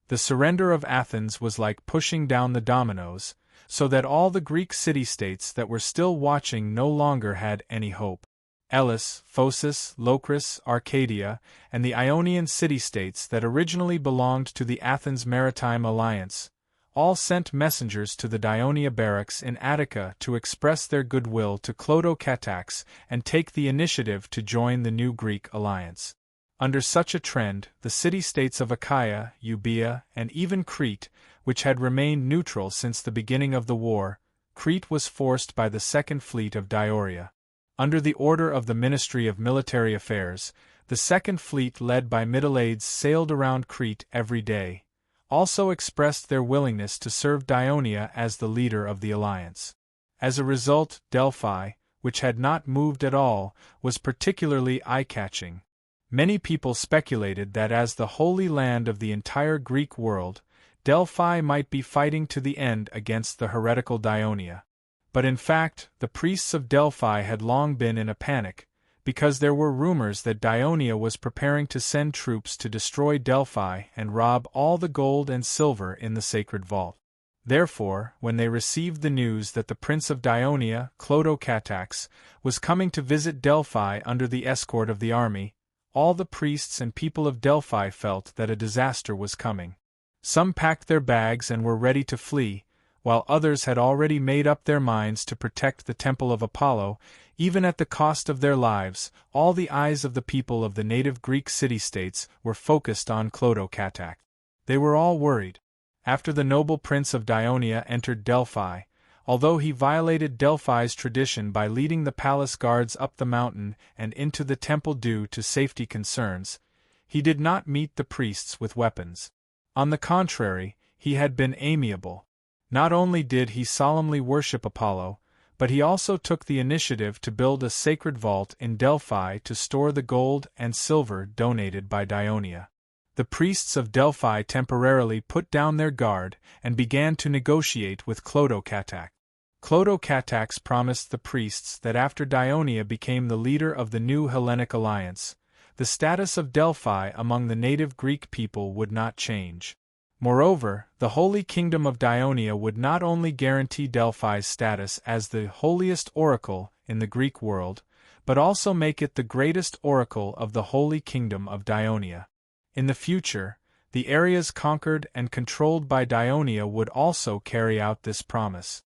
The surrender of Athens was like pushing down the dominoes, so that all the Greek city-states that were still watching no longer had any hope. Elis, Phocis, Locris, Arcadia, and the Ionian city-states that originally belonged to the Athens Maritime Alliance, all sent messengers to the Dionia barracks in Attica to express their goodwill to Clotocatax and take the initiative to join the new Greek alliance. Under such a trend, the city-states of Achaia, Euboea, and even Crete which had remained neutral since the beginning of the war, Crete was forced by the Second Fleet of Dioria. Under the order of the Ministry of Military Affairs, the Second Fleet led by Middleades sailed around Crete every day, also expressed their willingness to serve Dionia as the leader of the alliance. As a result, Delphi, which had not moved at all, was particularly eye-catching. Many people speculated that as the holy land of the entire Greek world, Delphi might be fighting to the end against the heretical Dionia. But in fact, the priests of Delphi had long been in a panic, because there were rumors that Dionia was preparing to send troops to destroy Delphi and rob all the gold and silver in the sacred vault. Therefore, when they received the news that the prince of Dionia, Clodocatax, was coming to visit Delphi under the escort of the army, all the priests and people of Delphi felt that a disaster was coming. Some packed their bags and were ready to flee, while others had already made up their minds to protect the temple of Apollo, even at the cost of their lives. All the eyes of the people of the native Greek city-states were focused on Clodocatax. They were all worried. After the noble prince of Dionia entered Delphi, although he violated Delphi's tradition by leading the palace guards up the mountain and into the temple due to safety concerns, he did not meet the priests with weapons. On the contrary, he had been amiable. Not only did he solemnly worship Apollo, but he also took the initiative to build a sacred vault in Delphi to store the gold and silver donated by Dionia. The priests of Delphi temporarily put down their guard and began to negotiate with Clodocatax. Clodocatax promised the priests that after Dionia became the leader of the new Hellenic alliance, the status of Delphi among the native Greek people would not change. Moreover, the Holy Kingdom of Dionia would not only guarantee Delphi's status as the holiest oracle in the Greek world, but also make it the greatest oracle of the Holy Kingdom of Dionia. In the future, the areas conquered and controlled by Dionia would also carry out this promise.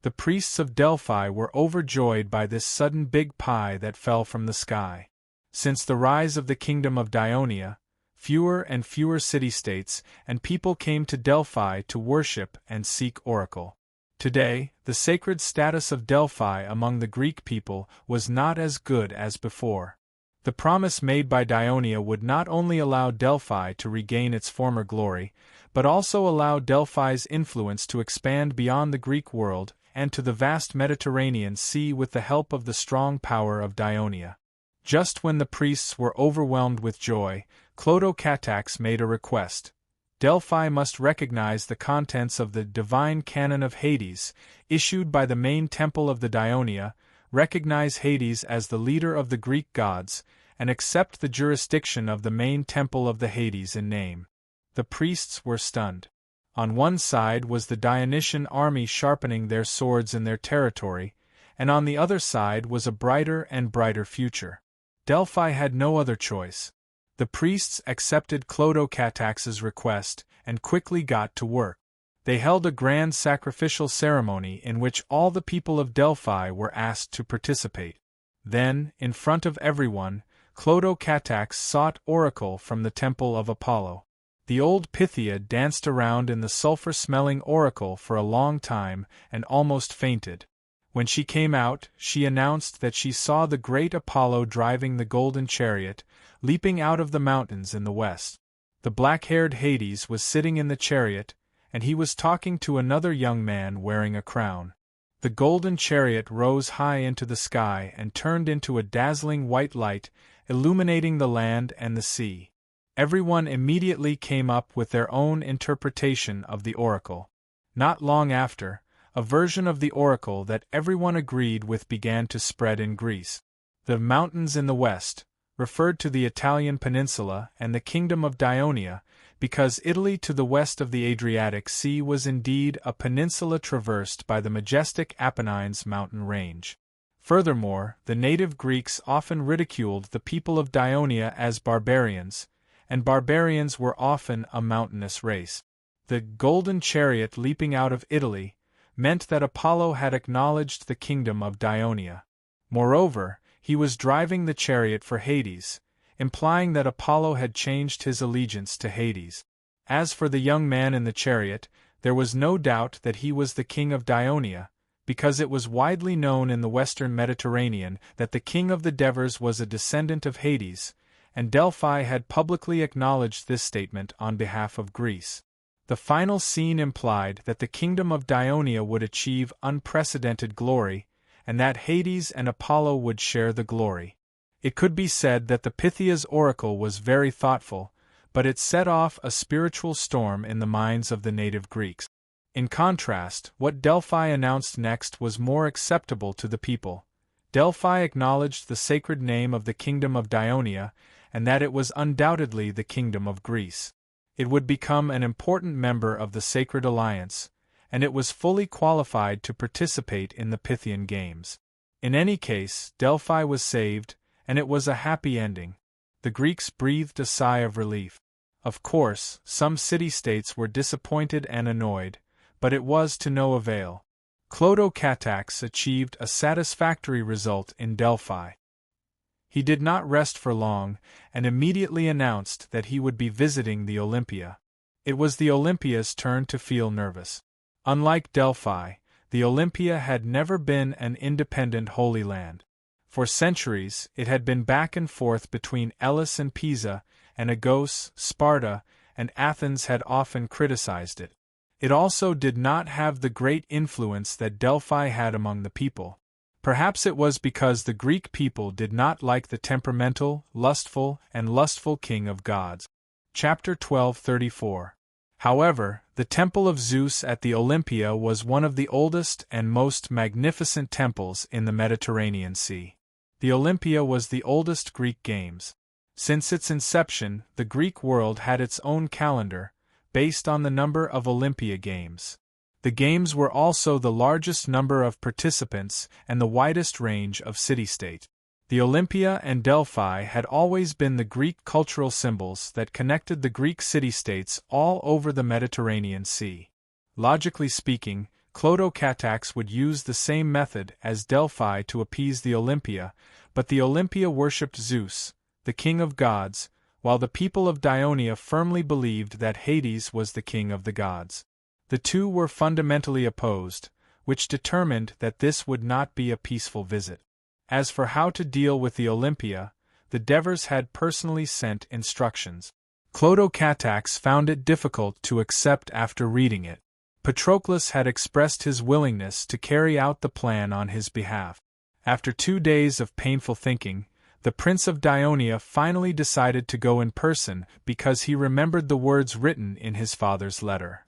The priests of Delphi were overjoyed by this sudden big pie that fell from the sky. Since the rise of the Kingdom of Dionia, fewer and fewer city-states and people came to Delphi to worship and seek oracle. Today, the sacred status of Delphi among the Greek people was not as good as before. The promise made by Dionia would not only allow Delphi to regain its former glory, but also allow Delphi's influence to expand beyond the Greek world and to the vast Mediterranean Sea with the help of the strong power of Dionia. Just when the priests were overwhelmed with joy, Clodocatax made a request. Delphi must recognize the contents of the divine canon of Hades, issued by the main temple of the Dionia, recognize Hades as the leader of the Greek gods, and accept the jurisdiction of the main temple of the Hades in name. The priests were stunned. On one side was the Dionysian army sharpening their swords in their territory, and on the other side was a brighter and brighter future. Delphi had no other choice. The priests accepted Clodocatax's request and quickly got to work. They held a grand sacrificial ceremony in which all the people of Delphi were asked to participate. Then, in front of everyone, Clodocatax sought oracle from the temple of Apollo. The old Pythia danced around in the sulfur-smelling oracle for a long time and almost fainted. When she came out, she announced that she saw the great Apollo driving the golden chariot, leaping out of the mountains in the west. The black-haired Hades was sitting in the chariot, and he was talking to another young man wearing a crown. The golden chariot rose high into the sky and turned into a dazzling white light, illuminating the land and the sea. Everyone immediately came up with their own interpretation of the oracle. Not long after, a version of the oracle that everyone agreed with began to spread in Greece. The mountains in the west referred to the Italian peninsula and the kingdom of Dionia, because Italy to the west of the Adriatic Sea was indeed a peninsula traversed by the majestic Apennines mountain range. Furthermore, the native Greeks often ridiculed the people of Dionia as barbarians, and barbarians were often a mountainous race. The golden chariot leaping out of Italy meant that Apollo had acknowledged the kingdom of Dionia. Moreover, he was driving the chariot for Hades, implying that Apollo had changed his allegiance to Hades. As for the young man in the chariot, there was no doubt that he was the king of Dionia, because it was widely known in the western Mediterranean that the king of the Devers was a descendant of Hades, and Delphi had publicly acknowledged this statement on behalf of Greece. The final scene implied that the kingdom of Dionia would achieve unprecedented glory, and that Hades and Apollo would share the glory. It could be said that the Pythia's oracle was very thoughtful, but it set off a spiritual storm in the minds of the native Greeks. In contrast, what Delphi announced next was more acceptable to the people. Delphi acknowledged the sacred name of the kingdom of Dionia, and that it was undoubtedly the kingdom of Greece. It would become an important member of the sacred alliance, and it was fully qualified to participate in the Pythian Games. In any case, Delphi was saved, and it was a happy ending. The Greeks breathed a sigh of relief. Of course, some city-states were disappointed and annoyed, but it was to no avail. Clotocatax achieved a satisfactory result in Delphi. He did not rest for long, and immediately announced that he would be visiting the Olympia. It was the Olympia's turn to feel nervous. Unlike Delphi, the Olympia had never been an independent holy land. For centuries, it had been back and forth between Elis and Pisa, and Argos, Sparta, and Athens had often criticized it. It also did not have the great influence that Delphi had among the people. Perhaps it was because the Greek people did not like the temperamental, lustful king of gods. Chapter 12:34. However, the temple of Zeus at the Olympia was one of the oldest and most magnificent temples in the Mediterranean Sea. The Olympia was the oldest Greek games. Since its inception, the Greek world had its own calendar, based on the number of Olympia games. The games were also the largest number of participants and the widest range of city-state. The Olympia and Delphi had always been the Greek cultural symbols that connected the Greek city-states all over the Mediterranean Sea. Logically speaking, Clotocatax would use the same method as Delphi to appease the Olympia, but the Olympia worshipped Zeus, the king of gods, while the people of Dionia firmly believed that Hades was the king of the gods. The two were fundamentally opposed, which determined that this would not be a peaceful visit. As for how to deal with the Olympia, the Devers had personally sent instructions. Clotocatax found it difficult to accept after reading it. Patroclus had expressed his willingness to carry out the plan on his behalf. After 2 days of painful thinking, the Prince of Dionia finally decided to go in person because he remembered the words written in his father's letter.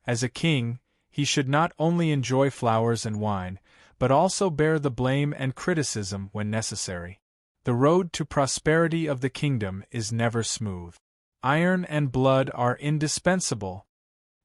As a king, he should not only enjoy flowers and wine, but also bear the blame and criticism when necessary. The road to prosperity of the kingdom is never smooth. Iron and blood are indispensable.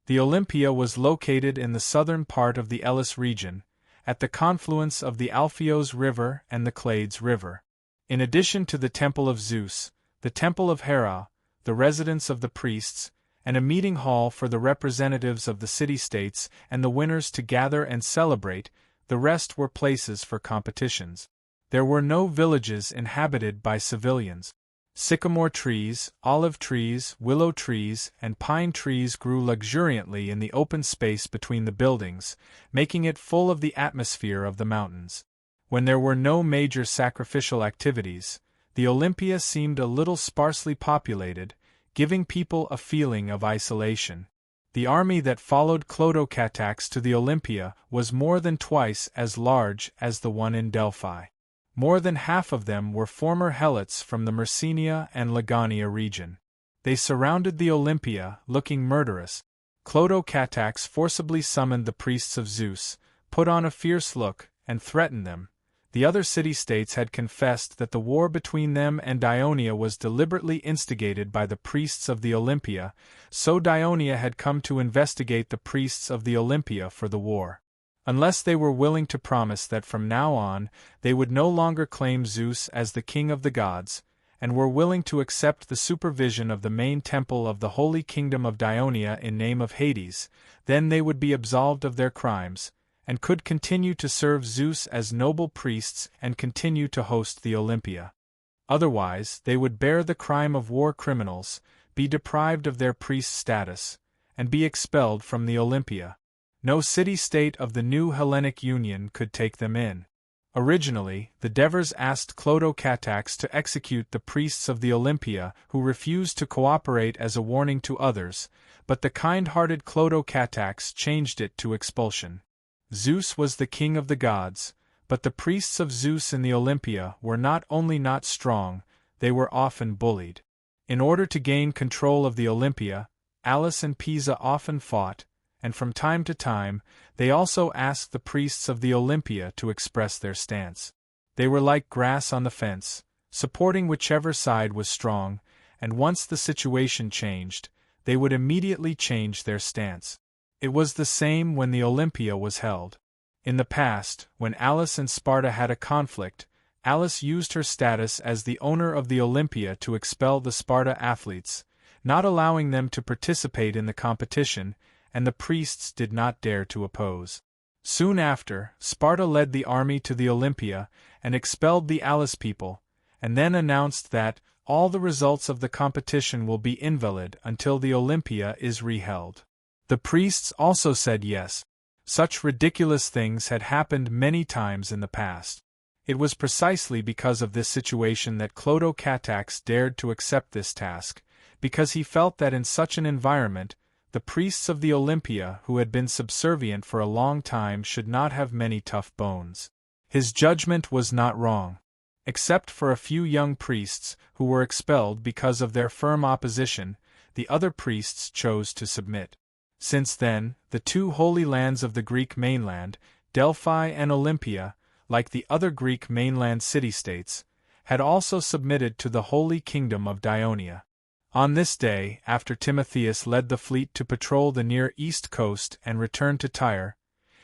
The Olympia was located in the southern part of the Elis region, at the confluence of the Alpheos River and the Clades River. In addition to the Temple of Zeus, the Temple of Hera, the residence of the priests, and a meeting hall for the representatives of the city-states and the winners to gather and celebrate, the rest were places for competitions. There were no villages inhabited by civilians. Sycamore trees, olive trees, willow trees, and pine trees grew luxuriantly in the open space between the buildings, making it full of the atmosphere of the mountains. When there were no major sacrificial activities, the Olympia seemed a little sparsely populated, giving people a feeling of isolation. The army that followed Clotocatax to the Olympia was more than twice as large as the one in Delphi. More than half of them were former helots from the Myrcenia and Lagania region. They surrounded the Olympia, looking murderous. Clotocatax forcibly summoned the priests of Zeus, put on a fierce look, and threatened them. The other city-states had confessed that the war between them and Dionia was deliberately instigated by the priests of the Olympia, so Dionia had come to investigate the priests of the Olympia for the war. Unless they were willing to promise that from now on they would no longer claim Zeus as the king of the gods, and were willing to accept the supervision of the main temple of the Holy Kingdom of Dionia in name of Hades, then they would be absolved of their crimes, and could continue to serve Zeus as noble priests and continue to host the Olympia. Otherwise, they would bear the crime of war criminals, be deprived of their priest status, and be expelled from the Olympia. No city-state of the new Hellenic Union could take them in. Originally, the Devers asked Clodocatax to execute the priests of the Olympia who refused to cooperate as a warning to others, but the kind-hearted Clodocatax changed it to expulsion. Zeus was the king of the gods, but the priests of Zeus in the Olympia were not only not strong, they were often bullied. In order to gain control of the Olympia, Alice and Pisa often fought, and from time to time, they also asked the priests of the Olympia to express their stance. They were like grass on the fence, supporting whichever side was strong, and once the situation changed, they would immediately change their stance. It was the same when the Olympia was held. In the past, when Alice and Sparta had a conflict, Alice used her status as the owner of the Olympia to expel the Sparta athletes, not allowing them to participate in the competition, and the priests did not dare to oppose. Soon after, Sparta led the army to the Olympia and expelled the Alice people, and then announced that all the results of the competition will be invalid until the Olympia is reheld. The priests also said yes. Such ridiculous things had happened many times in the past. It was precisely because of this situation that Clodocatax dared to accept this task, because he felt that in such an environment, the priests of the Olympia who had been subservient for a long time should not have many tough bones. His judgment was not wrong. Except for a few young priests who were expelled because of their firm opposition, the other priests chose to submit. Since then, the two holy lands of the Greek mainland, Delphi and Olympia, like the other Greek mainland city-states, had also submitted to the holy kingdom of Dionia. On this day, after Timotheus led the fleet to patrol the near east coast and returned to Tyre,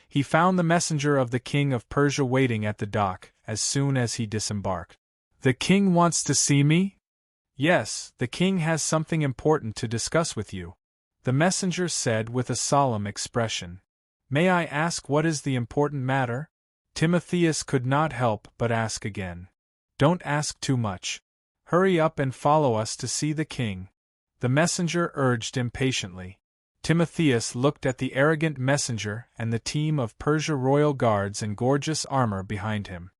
he found the messenger of the king of Persia waiting at the dock as soon as he disembarked. "The king wants to see me?" "Yes, the king has something important to discuss with you," the messenger said with a solemn expression. "May I ask what is the important matter?" Timotheus could not help but ask again. "Don't ask too much. Hurry up and follow us to see the king," the messenger urged impatiently. Timotheus looked at the arrogant messenger and the team of Persia royal guards in gorgeous armor behind him.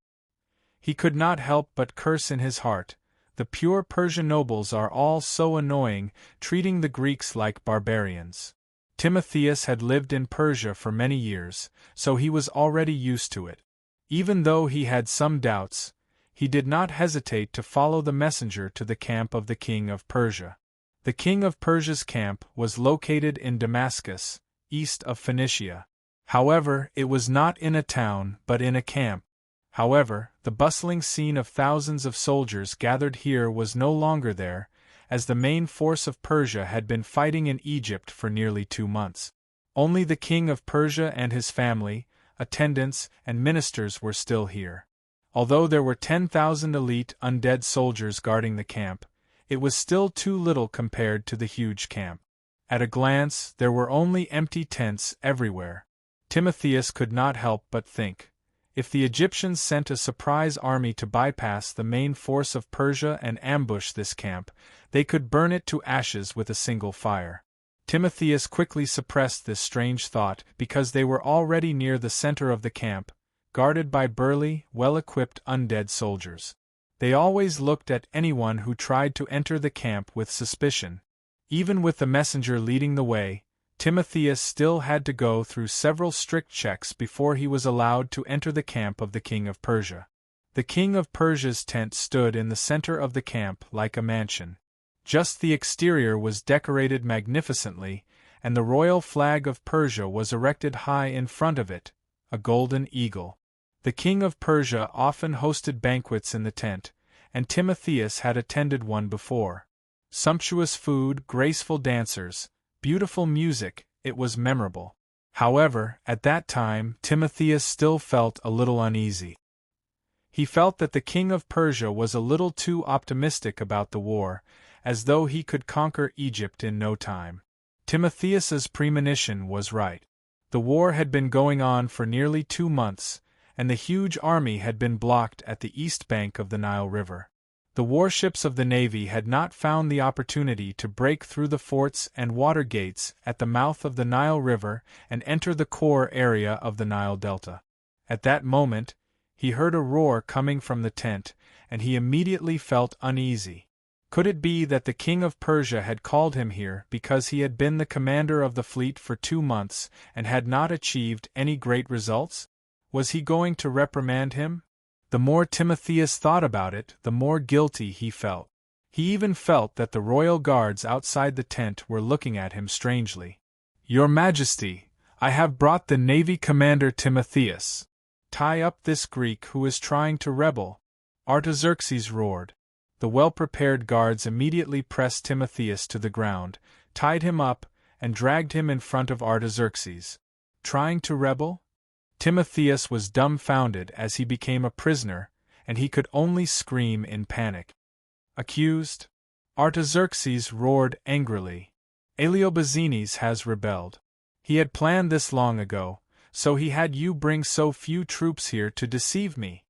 He could not help but curse in his heart. The pure Persian nobles are all so annoying, treating the Greeks like barbarians. Timotheus had lived in Persia for many years, so he was already used to it. Even though he had some doubts, he did not hesitate to follow the messenger to the camp of the king of Persia. The king of Persia's camp was located in Damascus, east of Phoenicia. However, it was not in a town but in a camp. However, the bustling scene of thousands of soldiers gathered here was no longer there, as the main force of Persia had been fighting in Egypt for nearly 2 months. Only the king of Persia and his family, attendants, and ministers were still here. Although there were 10,000 elite undead soldiers guarding the camp, it was still too little compared to the huge camp. At a glance, there were only empty tents everywhere. Timotheus could not help but think, if the Egyptians sent a surprise army to bypass the main force of Persia and ambush this camp, they could burn it to ashes with a single fire. Timotheus quickly suppressed this strange thought because they were already near the center of the camp, guarded by burly, well-equipped undead soldiers. They always looked at anyone who tried to enter the camp with suspicion. Even with the messenger leading the way, Timotheus still had to go through several strict checks before he was allowed to enter the camp of the king of Persia. The king of Persia's tent stood in the center of the camp like a mansion. Just the exterior was decorated magnificently, and the royal flag of Persia was erected high in front of it, a golden eagle. The king of Persia often hosted banquets in the tent, and Timotheus had attended one before. Sumptuous food, graceful dancers, beautiful music, it was memorable. However, at that time, Timotheus still felt a little uneasy. He felt that the king of Persia was a little too optimistic about the war, as though he could conquer Egypt in no time. Timotheus's premonition was right. The war had been going on for nearly 2 months, and the huge army had been blocked at the east bank of the Nile River. The warships of the navy had not found the opportunity to break through the forts and water gates at the mouth of the Nile River and enter the core area of the Nile Delta. At that moment, he heard a roar coming from the tent, and he immediately felt uneasy. Could it be that the king of Persia had called him here because he had been the commander of the fleet for 2 months and had not achieved any great results? Was he going to reprimand him? The more Timotheus thought about it, the more guilty he felt. He even felt that the royal guards outside the tent were looking at him strangely. "Your Majesty, I have brought the navy commander Timotheus. Tie up this Greek who is trying to rebel," Artaxerxes roared. The well-prepared guards immediately pressed Timotheus to the ground, tied him up, and dragged him in front of Artaxerxes. Trying to rebel? Timotheus was dumbfounded as he became a prisoner, and he could only scream in panic. "Accused?" Artaxerxes roared angrily. "Aleobazenes has rebelled. He had planned this long ago, so he had you bring so few troops here to deceive me.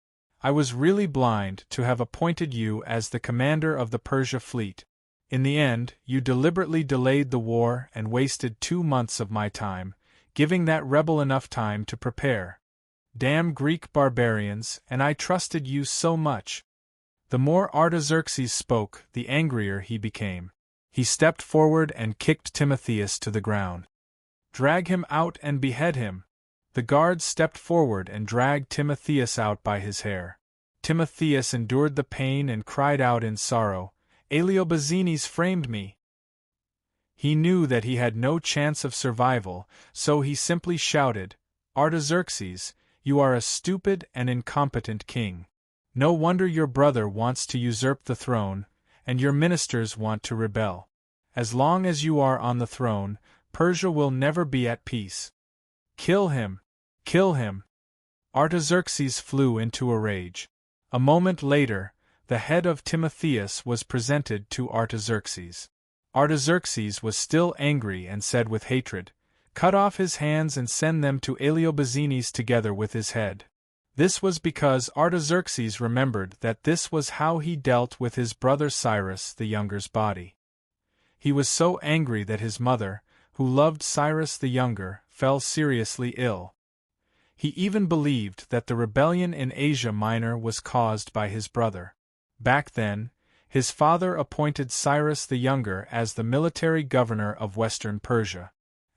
I was really blind to have appointed you as the commander of the Persia fleet. In the end, you deliberately delayed the war and wasted 2 months of my time, giving that rebel enough time to prepare. Damn Greek barbarians, and I trusted you so much." The more Artaxerxes spoke, the angrier he became. He stepped forward and kicked Timotheus to the ground. "Drag him out and behead him." The guards stepped forward and dragged Timotheus out by his hair. Timotheus endured the pain and cried out in sorrow, "Aleobazenes framed me." He knew that he had no chance of survival, so he simply shouted, "Artaxerxes, you are a stupid and incompetent king. No wonder your brother wants to usurp the throne, and your ministers want to rebel. As long as you are on the throne, Persia will never be at peace. Kill him! Kill him!" Artaxerxes flew into a rage. A moment later, the head of Timotheus was presented to Artaxerxes. Artaxerxes was still angry and said with hatred, "Cut off his hands and send them to Aleobazenes together with his head." This was because Artaxerxes remembered that this was how he dealt with his brother Cyrus the Younger's body. He was so angry that his mother, who loved Cyrus the Younger, fell seriously ill. He even believed that the rebellion in Asia Minor was caused by his brother. Back then, his father appointed Cyrus the Younger as the military governor of western Persia.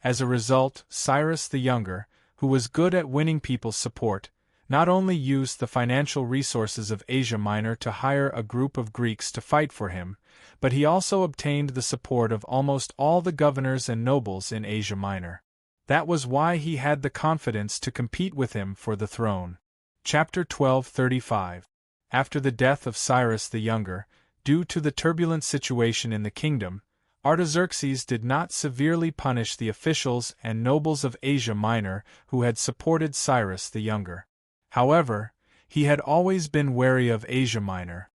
As a result, Cyrus the Younger, who was good at winning people's support, not only used the financial resources of Asia Minor to hire a group of Greeks to fight for him, but he also obtained the support of almost all the governors and nobles in Asia Minor. That was why he had the confidence to compete with him for the throne. Chapter 12:35. After the death of Cyrus the Younger, due to the turbulent situation in the kingdom, Artaxerxes did not severely punish the officials and nobles of Asia Minor who had supported Cyrus the Younger. However, he had always been wary of Asia Minor.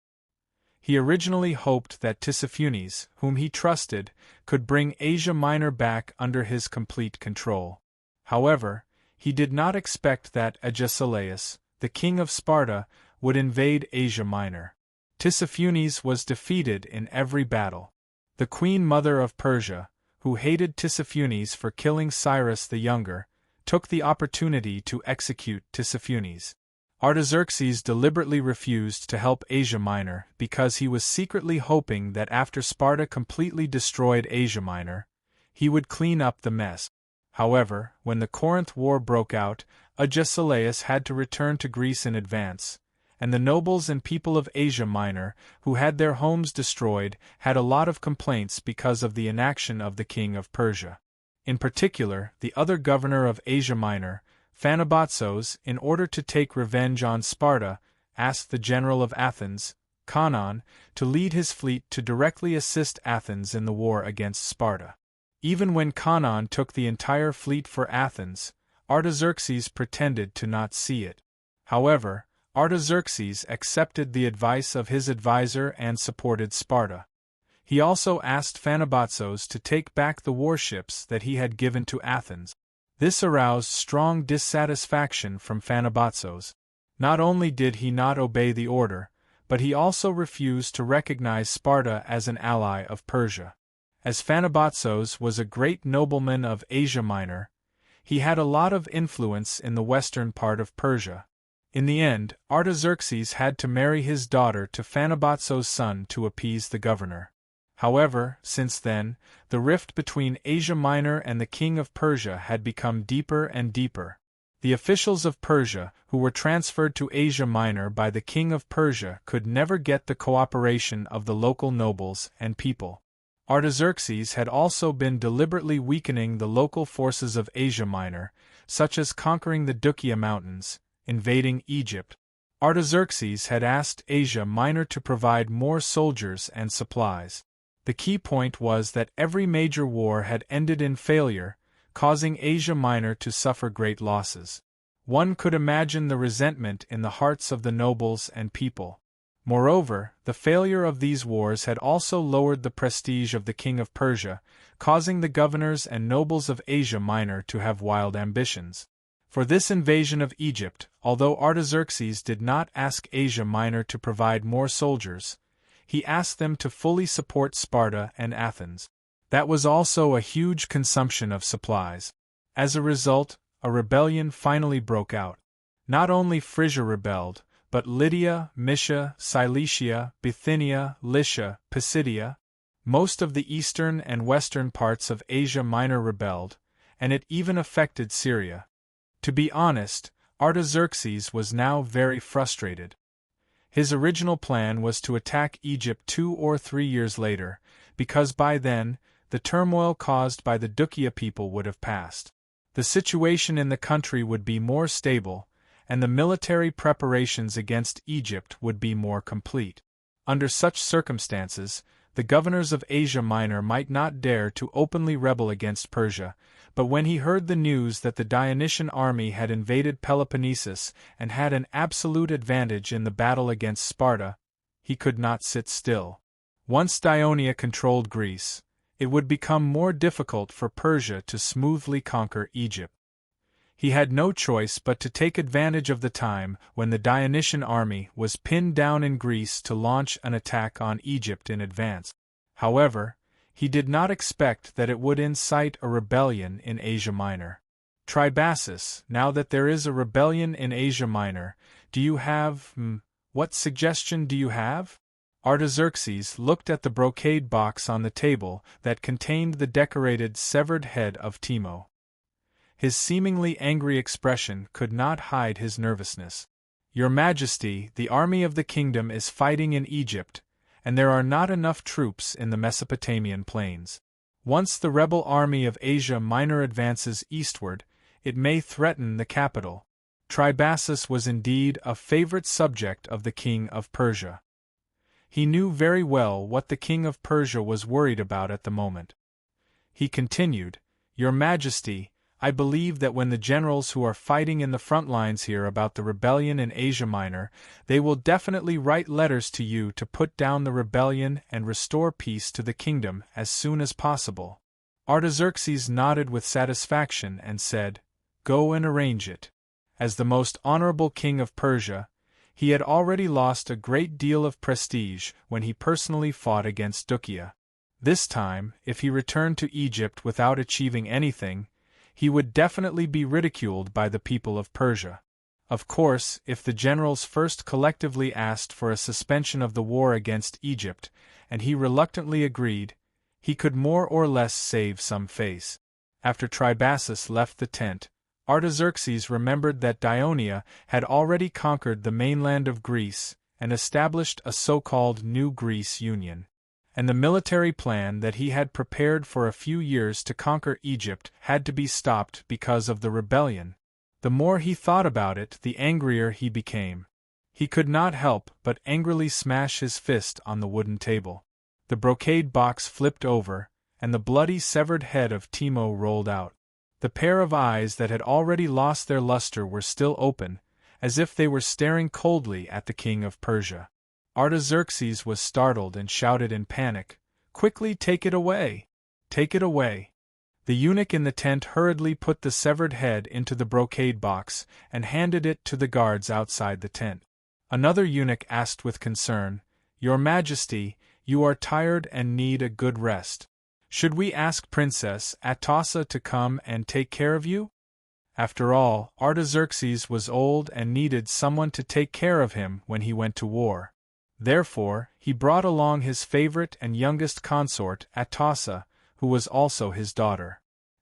He originally hoped that Tissaphunes, whom he trusted, could bring Asia Minor back under his complete control. However, he did not expect that Agesilaus, the king of Sparta, would invade Asia Minor. Tissaphunes was defeated in every battle. The queen mother of Persia, who hated Tissaphunes for killing Cyrus the Younger, took the opportunity to execute Tissaphunes. Artaxerxes deliberately refused to help Asia Minor because he was secretly hoping that after Sparta completely destroyed Asia Minor, he would clean up the mess. However, when the Corinth War broke out, Agesilaus had to return to Greece in advance, and the nobles and people of Asia Minor, who had their homes destroyed, had a lot of complaints because of the inaction of the king of Persia. In particular, the other governor of Asia Minor, Phanabazos, in order to take revenge on Sparta, asked the general of Athens, Cannon, to lead his fleet to directly assist Athens in the war against Sparta. Even when Cannon took the entire fleet for Athens, Artaxerxes pretended to not see it. However, Artaxerxes accepted the advice of his advisor and supported Sparta. He also asked Phanabazos to take back the warships that he had given to Athens. This aroused strong dissatisfaction from Phanabazos. Not only did he not obey the order, but he also refused to recognize Sparta as an ally of Persia. As Phanabazos was a great nobleman of Asia Minor, he had a lot of influence in the western part of Persia. In the end, Artaxerxes had to marry his daughter to Phanabazos' son to appease the governor. However, since then, the rift between Asia Minor and the king of Persia had become deeper and deeper. The officials of Persia, who were transferred to Asia Minor by the king of Persia, could never get the cooperation of the local nobles and people. Artaxerxes had also been deliberately weakening the local forces of Asia Minor, such as conquering the Dukia Mountains, invading Egypt. Artaxerxes had asked Asia Minor to provide more soldiers and supplies. The key point was that every major war had ended in failure, causing Asia Minor to suffer great losses. One could imagine the resentment in the hearts of the nobles and people. Moreover, the failure of these wars had also lowered the prestige of the king of Persia, causing the governors and nobles of Asia Minor to have wild ambitions. For this invasion of Egypt, although Artaxerxes did not ask Asia Minor to provide more soldiers, he asked them to fully support Sparta and Athens. That was also a huge consumption of supplies. As a result, a rebellion finally broke out. Not only Phrygia rebelled, but Lydia, Mysia, Cilicia, Bithynia, Lycia, Pisidia, most of the eastern and western parts of Asia Minor rebelled, and it even affected Syria. To be honest, Artaxerxes was now very frustrated. His original plan was to attack Egypt 2 or 3 years later, because by then, the turmoil caused by the Dukia people would have passed. The situation in the country would be more stable, and the military preparations against Egypt would be more complete. Under such circumstances, the governors of Asia Minor might not dare to openly rebel against Persia, but when he heard the news that the Dionysian army had invaded Peloponnesus and had an absolute advantage in the battle against Sparta, he could not sit still. Once Dionysia controlled Greece, it would become more difficult for Persia to smoothly conquer Egypt. He had no choice but to take advantage of the time when the Dionysian army was pinned down in Greece to launch an attack on Egypt in advance. However, he did not expect that it would incite a rebellion in Asia Minor. Tribasis, now that there is a rebellion in Asia Minor, what suggestion do you have? Artaxerxes looked at the brocade box on the table that contained the decorated severed head of Timo. His seemingly angry expression could not hide his nervousness. Your Majesty, the army of the kingdom is fighting in Egypt, and there are not enough troops in the Mesopotamian plains. Once the rebel army of Asia Minor advances eastward, it may threaten the capital. Tribasis was indeed a favorite subject of the king of Persia. He knew very well what the king of Persia was worried about at the moment. He continued, Your Majesty, I believe that when the generals who are fighting in the front lines hear about the rebellion in Asia Minor, they will definitely write letters to you to put down the rebellion and restore peace to the kingdom as soon as possible. Artaxerxes nodded with satisfaction and said, Go and arrange it. As the most honorable king of Persia, he had already lost a great deal of prestige when he personally fought against Dukia. This time, if he returned to Egypt without achieving anything, he would definitely be ridiculed by the people of Persia. Of course, if the generals first collectively asked for a suspension of the war against Egypt, and he reluctantly agreed, he could more or less save some face. After Tribasis left the tent, Artaxerxes remembered that Dionysia had already conquered the mainland of Greece and established a so-called New Greece Union. And the military plan that he had prepared for a few years to conquer Egypt had to be stopped because of the rebellion. The more he thought about it, the angrier he became. He could not help but angrily smash his fist on the wooden table. The brocade box flipped over, and the bloody severed head of Timo rolled out. The pair of eyes that had already lost their luster were still open, as if they were staring coldly at the king of Persia. Artaxerxes was startled and shouted in panic, Quickly take it away! Take it away! The eunuch in the tent hurriedly put the severed head into the brocade box and handed it to the guards outside the tent. Another eunuch asked with concern, "Your Majesty, you are tired and need a good rest. Should we ask Princess Atossa to come and take care of you?" After all, Artaxerxes was old and needed someone to take care of him when he went to war. Therefore, he brought along his favorite and youngest consort, Atossa, who was also his daughter.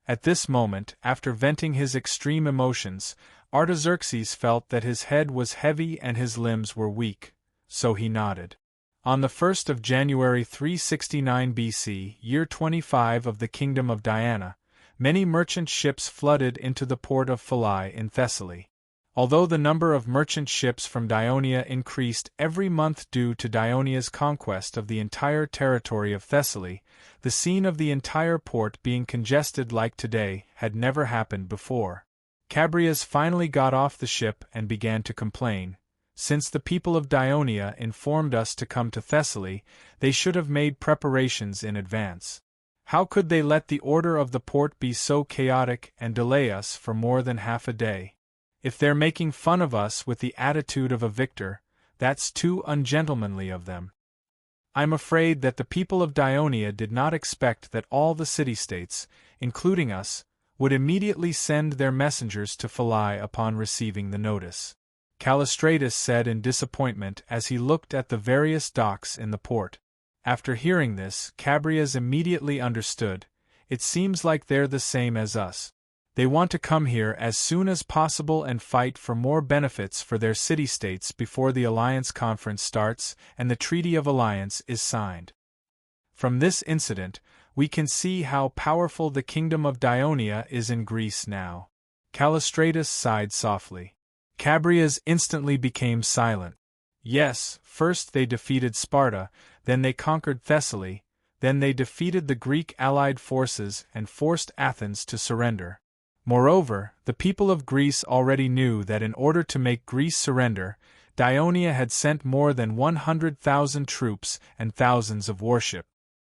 At this moment, after venting his extreme emotions, Artaxerxes felt that his head was heavy and his limbs were weak, so he nodded. On the 1st of January 369 BC, year 25 of the kingdom of Diana, many merchant ships flooded into the port of Phalae in Thessaly. Although the number of merchant ships from Dionia increased every month due to Dionia's conquest of the entire territory of Thessaly, the scene of the entire port being congested like today had never happened before. Chabrias finally got off the ship and began to complain. "Since the people of Dionia informed us to come to Thessaly, they should have made preparations in advance. How could they let the order of the port be so chaotic and delay us for more than half a day? If they're making fun of us with the attitude of a victor, that's too ungentlemanly of them. I'm afraid that the people of Dionia did not expect that all the city-states, including us, would immediately send their messengers to Phalae upon receiving the notice," Callistratus said in disappointment as he looked at the various docks in the port. After hearing this, Chabrias immediately understood. "It seems like they're the same as us. They want to come here as soon as possible and fight for more benefits for their city-states before the Alliance Conference starts and the Treaty of Alliance is signed." From this incident, we can see how powerful the kingdom of Dionia is in Greece now. Callistratus sighed softly. Chabrias instantly became silent. Yes, first they defeated Sparta, then they conquered Thessaly, then they defeated the Greek allied forces and forced Athens to surrender. Moreover, the people of Greece already knew that in order to make Greece surrender, Dionia had sent more than 100,000 troops and thousands of warship.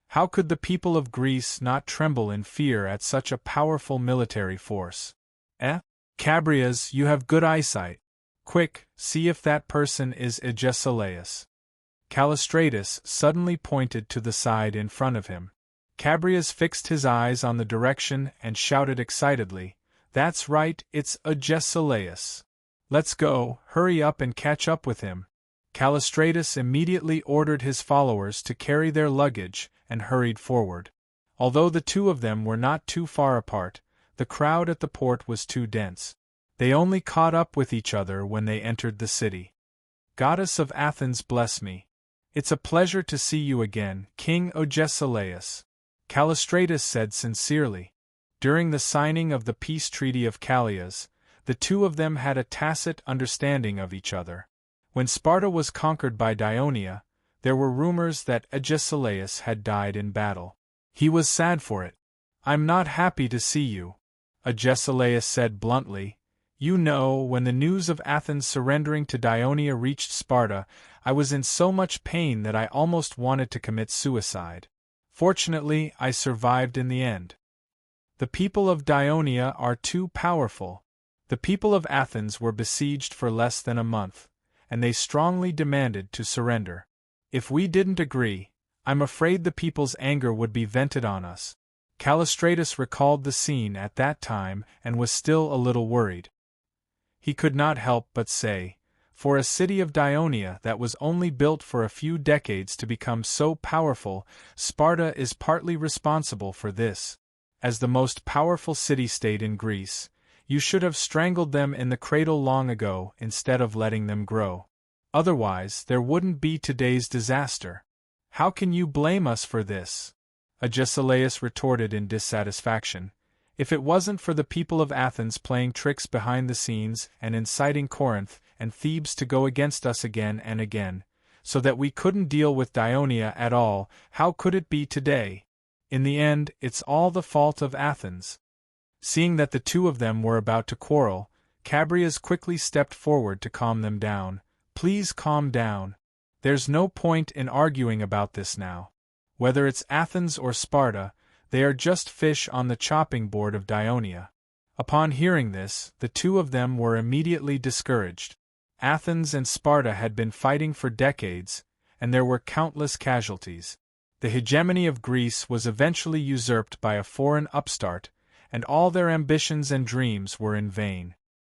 How could the people of Greece not tremble in fear at such a powerful military force? Chabrias, you have good eyesight. Quick, see if that person is Agesilaus. Callistratus suddenly pointed to the side in front of him. Chabrias fixed his eyes on the direction and shouted excitedly, "That's right, it's Agesilaus. Let's go, hurry up and catch up with him." Callistratus immediately ordered his followers to carry their luggage and hurried forward. Although the two of them were not too far apart, the crowd at the port was too dense. They only caught up with each other when they entered the city. "Goddess of Athens, bless me. It's a pleasure to see you again, King Agesilaus," Callistratus said sincerely. During the signing of the peace treaty of Callias, the two of them had a tacit understanding of each other. When Sparta was conquered by Dionia, there were rumors that Agesilaus had died in battle. He was sad for it. "I'm not happy to see you," Agesilaus said bluntly. "You know, when the news of Athens surrendering to Dionia reached Sparta, I was in so much pain that I almost wanted to commit suicide. Fortunately, I survived in the end. The people of Dionia are too powerful. The people of Athens were besieged for less than a month, and they strongly demanded to surrender. If we didn't agree, I'm afraid the people's anger would be vented on us." Callistratus recalled the scene at that time and was still a little worried. He could not help but say, for a city of Dionia that was only built for a few decades to become so powerful, Sparta is partly responsible for this. As the most powerful city-state in Greece, you should have strangled them in the cradle long ago instead of letting them grow. Otherwise, there wouldn't be today's disaster. How can you blame us for this? Agesilaus retorted in dissatisfaction. If it wasn't for the people of Athens playing tricks behind the scenes and inciting Corinth and Thebes to go against us again and again, so that we couldn't deal with Dionia at all, how could it be today? In the end, it's all the fault of Athens. Seeing that the two of them were about to quarrel, Chabrias quickly stepped forward to calm them down. "Please calm down. There's no point in arguing about this now. Whether it's Athens or Sparta, they are just fish on the chopping board of Dionia." Upon hearing this, the two of them were immediately discouraged. Athens and Sparta had been fighting for decades, and there were countless casualties. The hegemony of Greece was eventually usurped by a foreign upstart, and all their ambitions and dreams were in vain.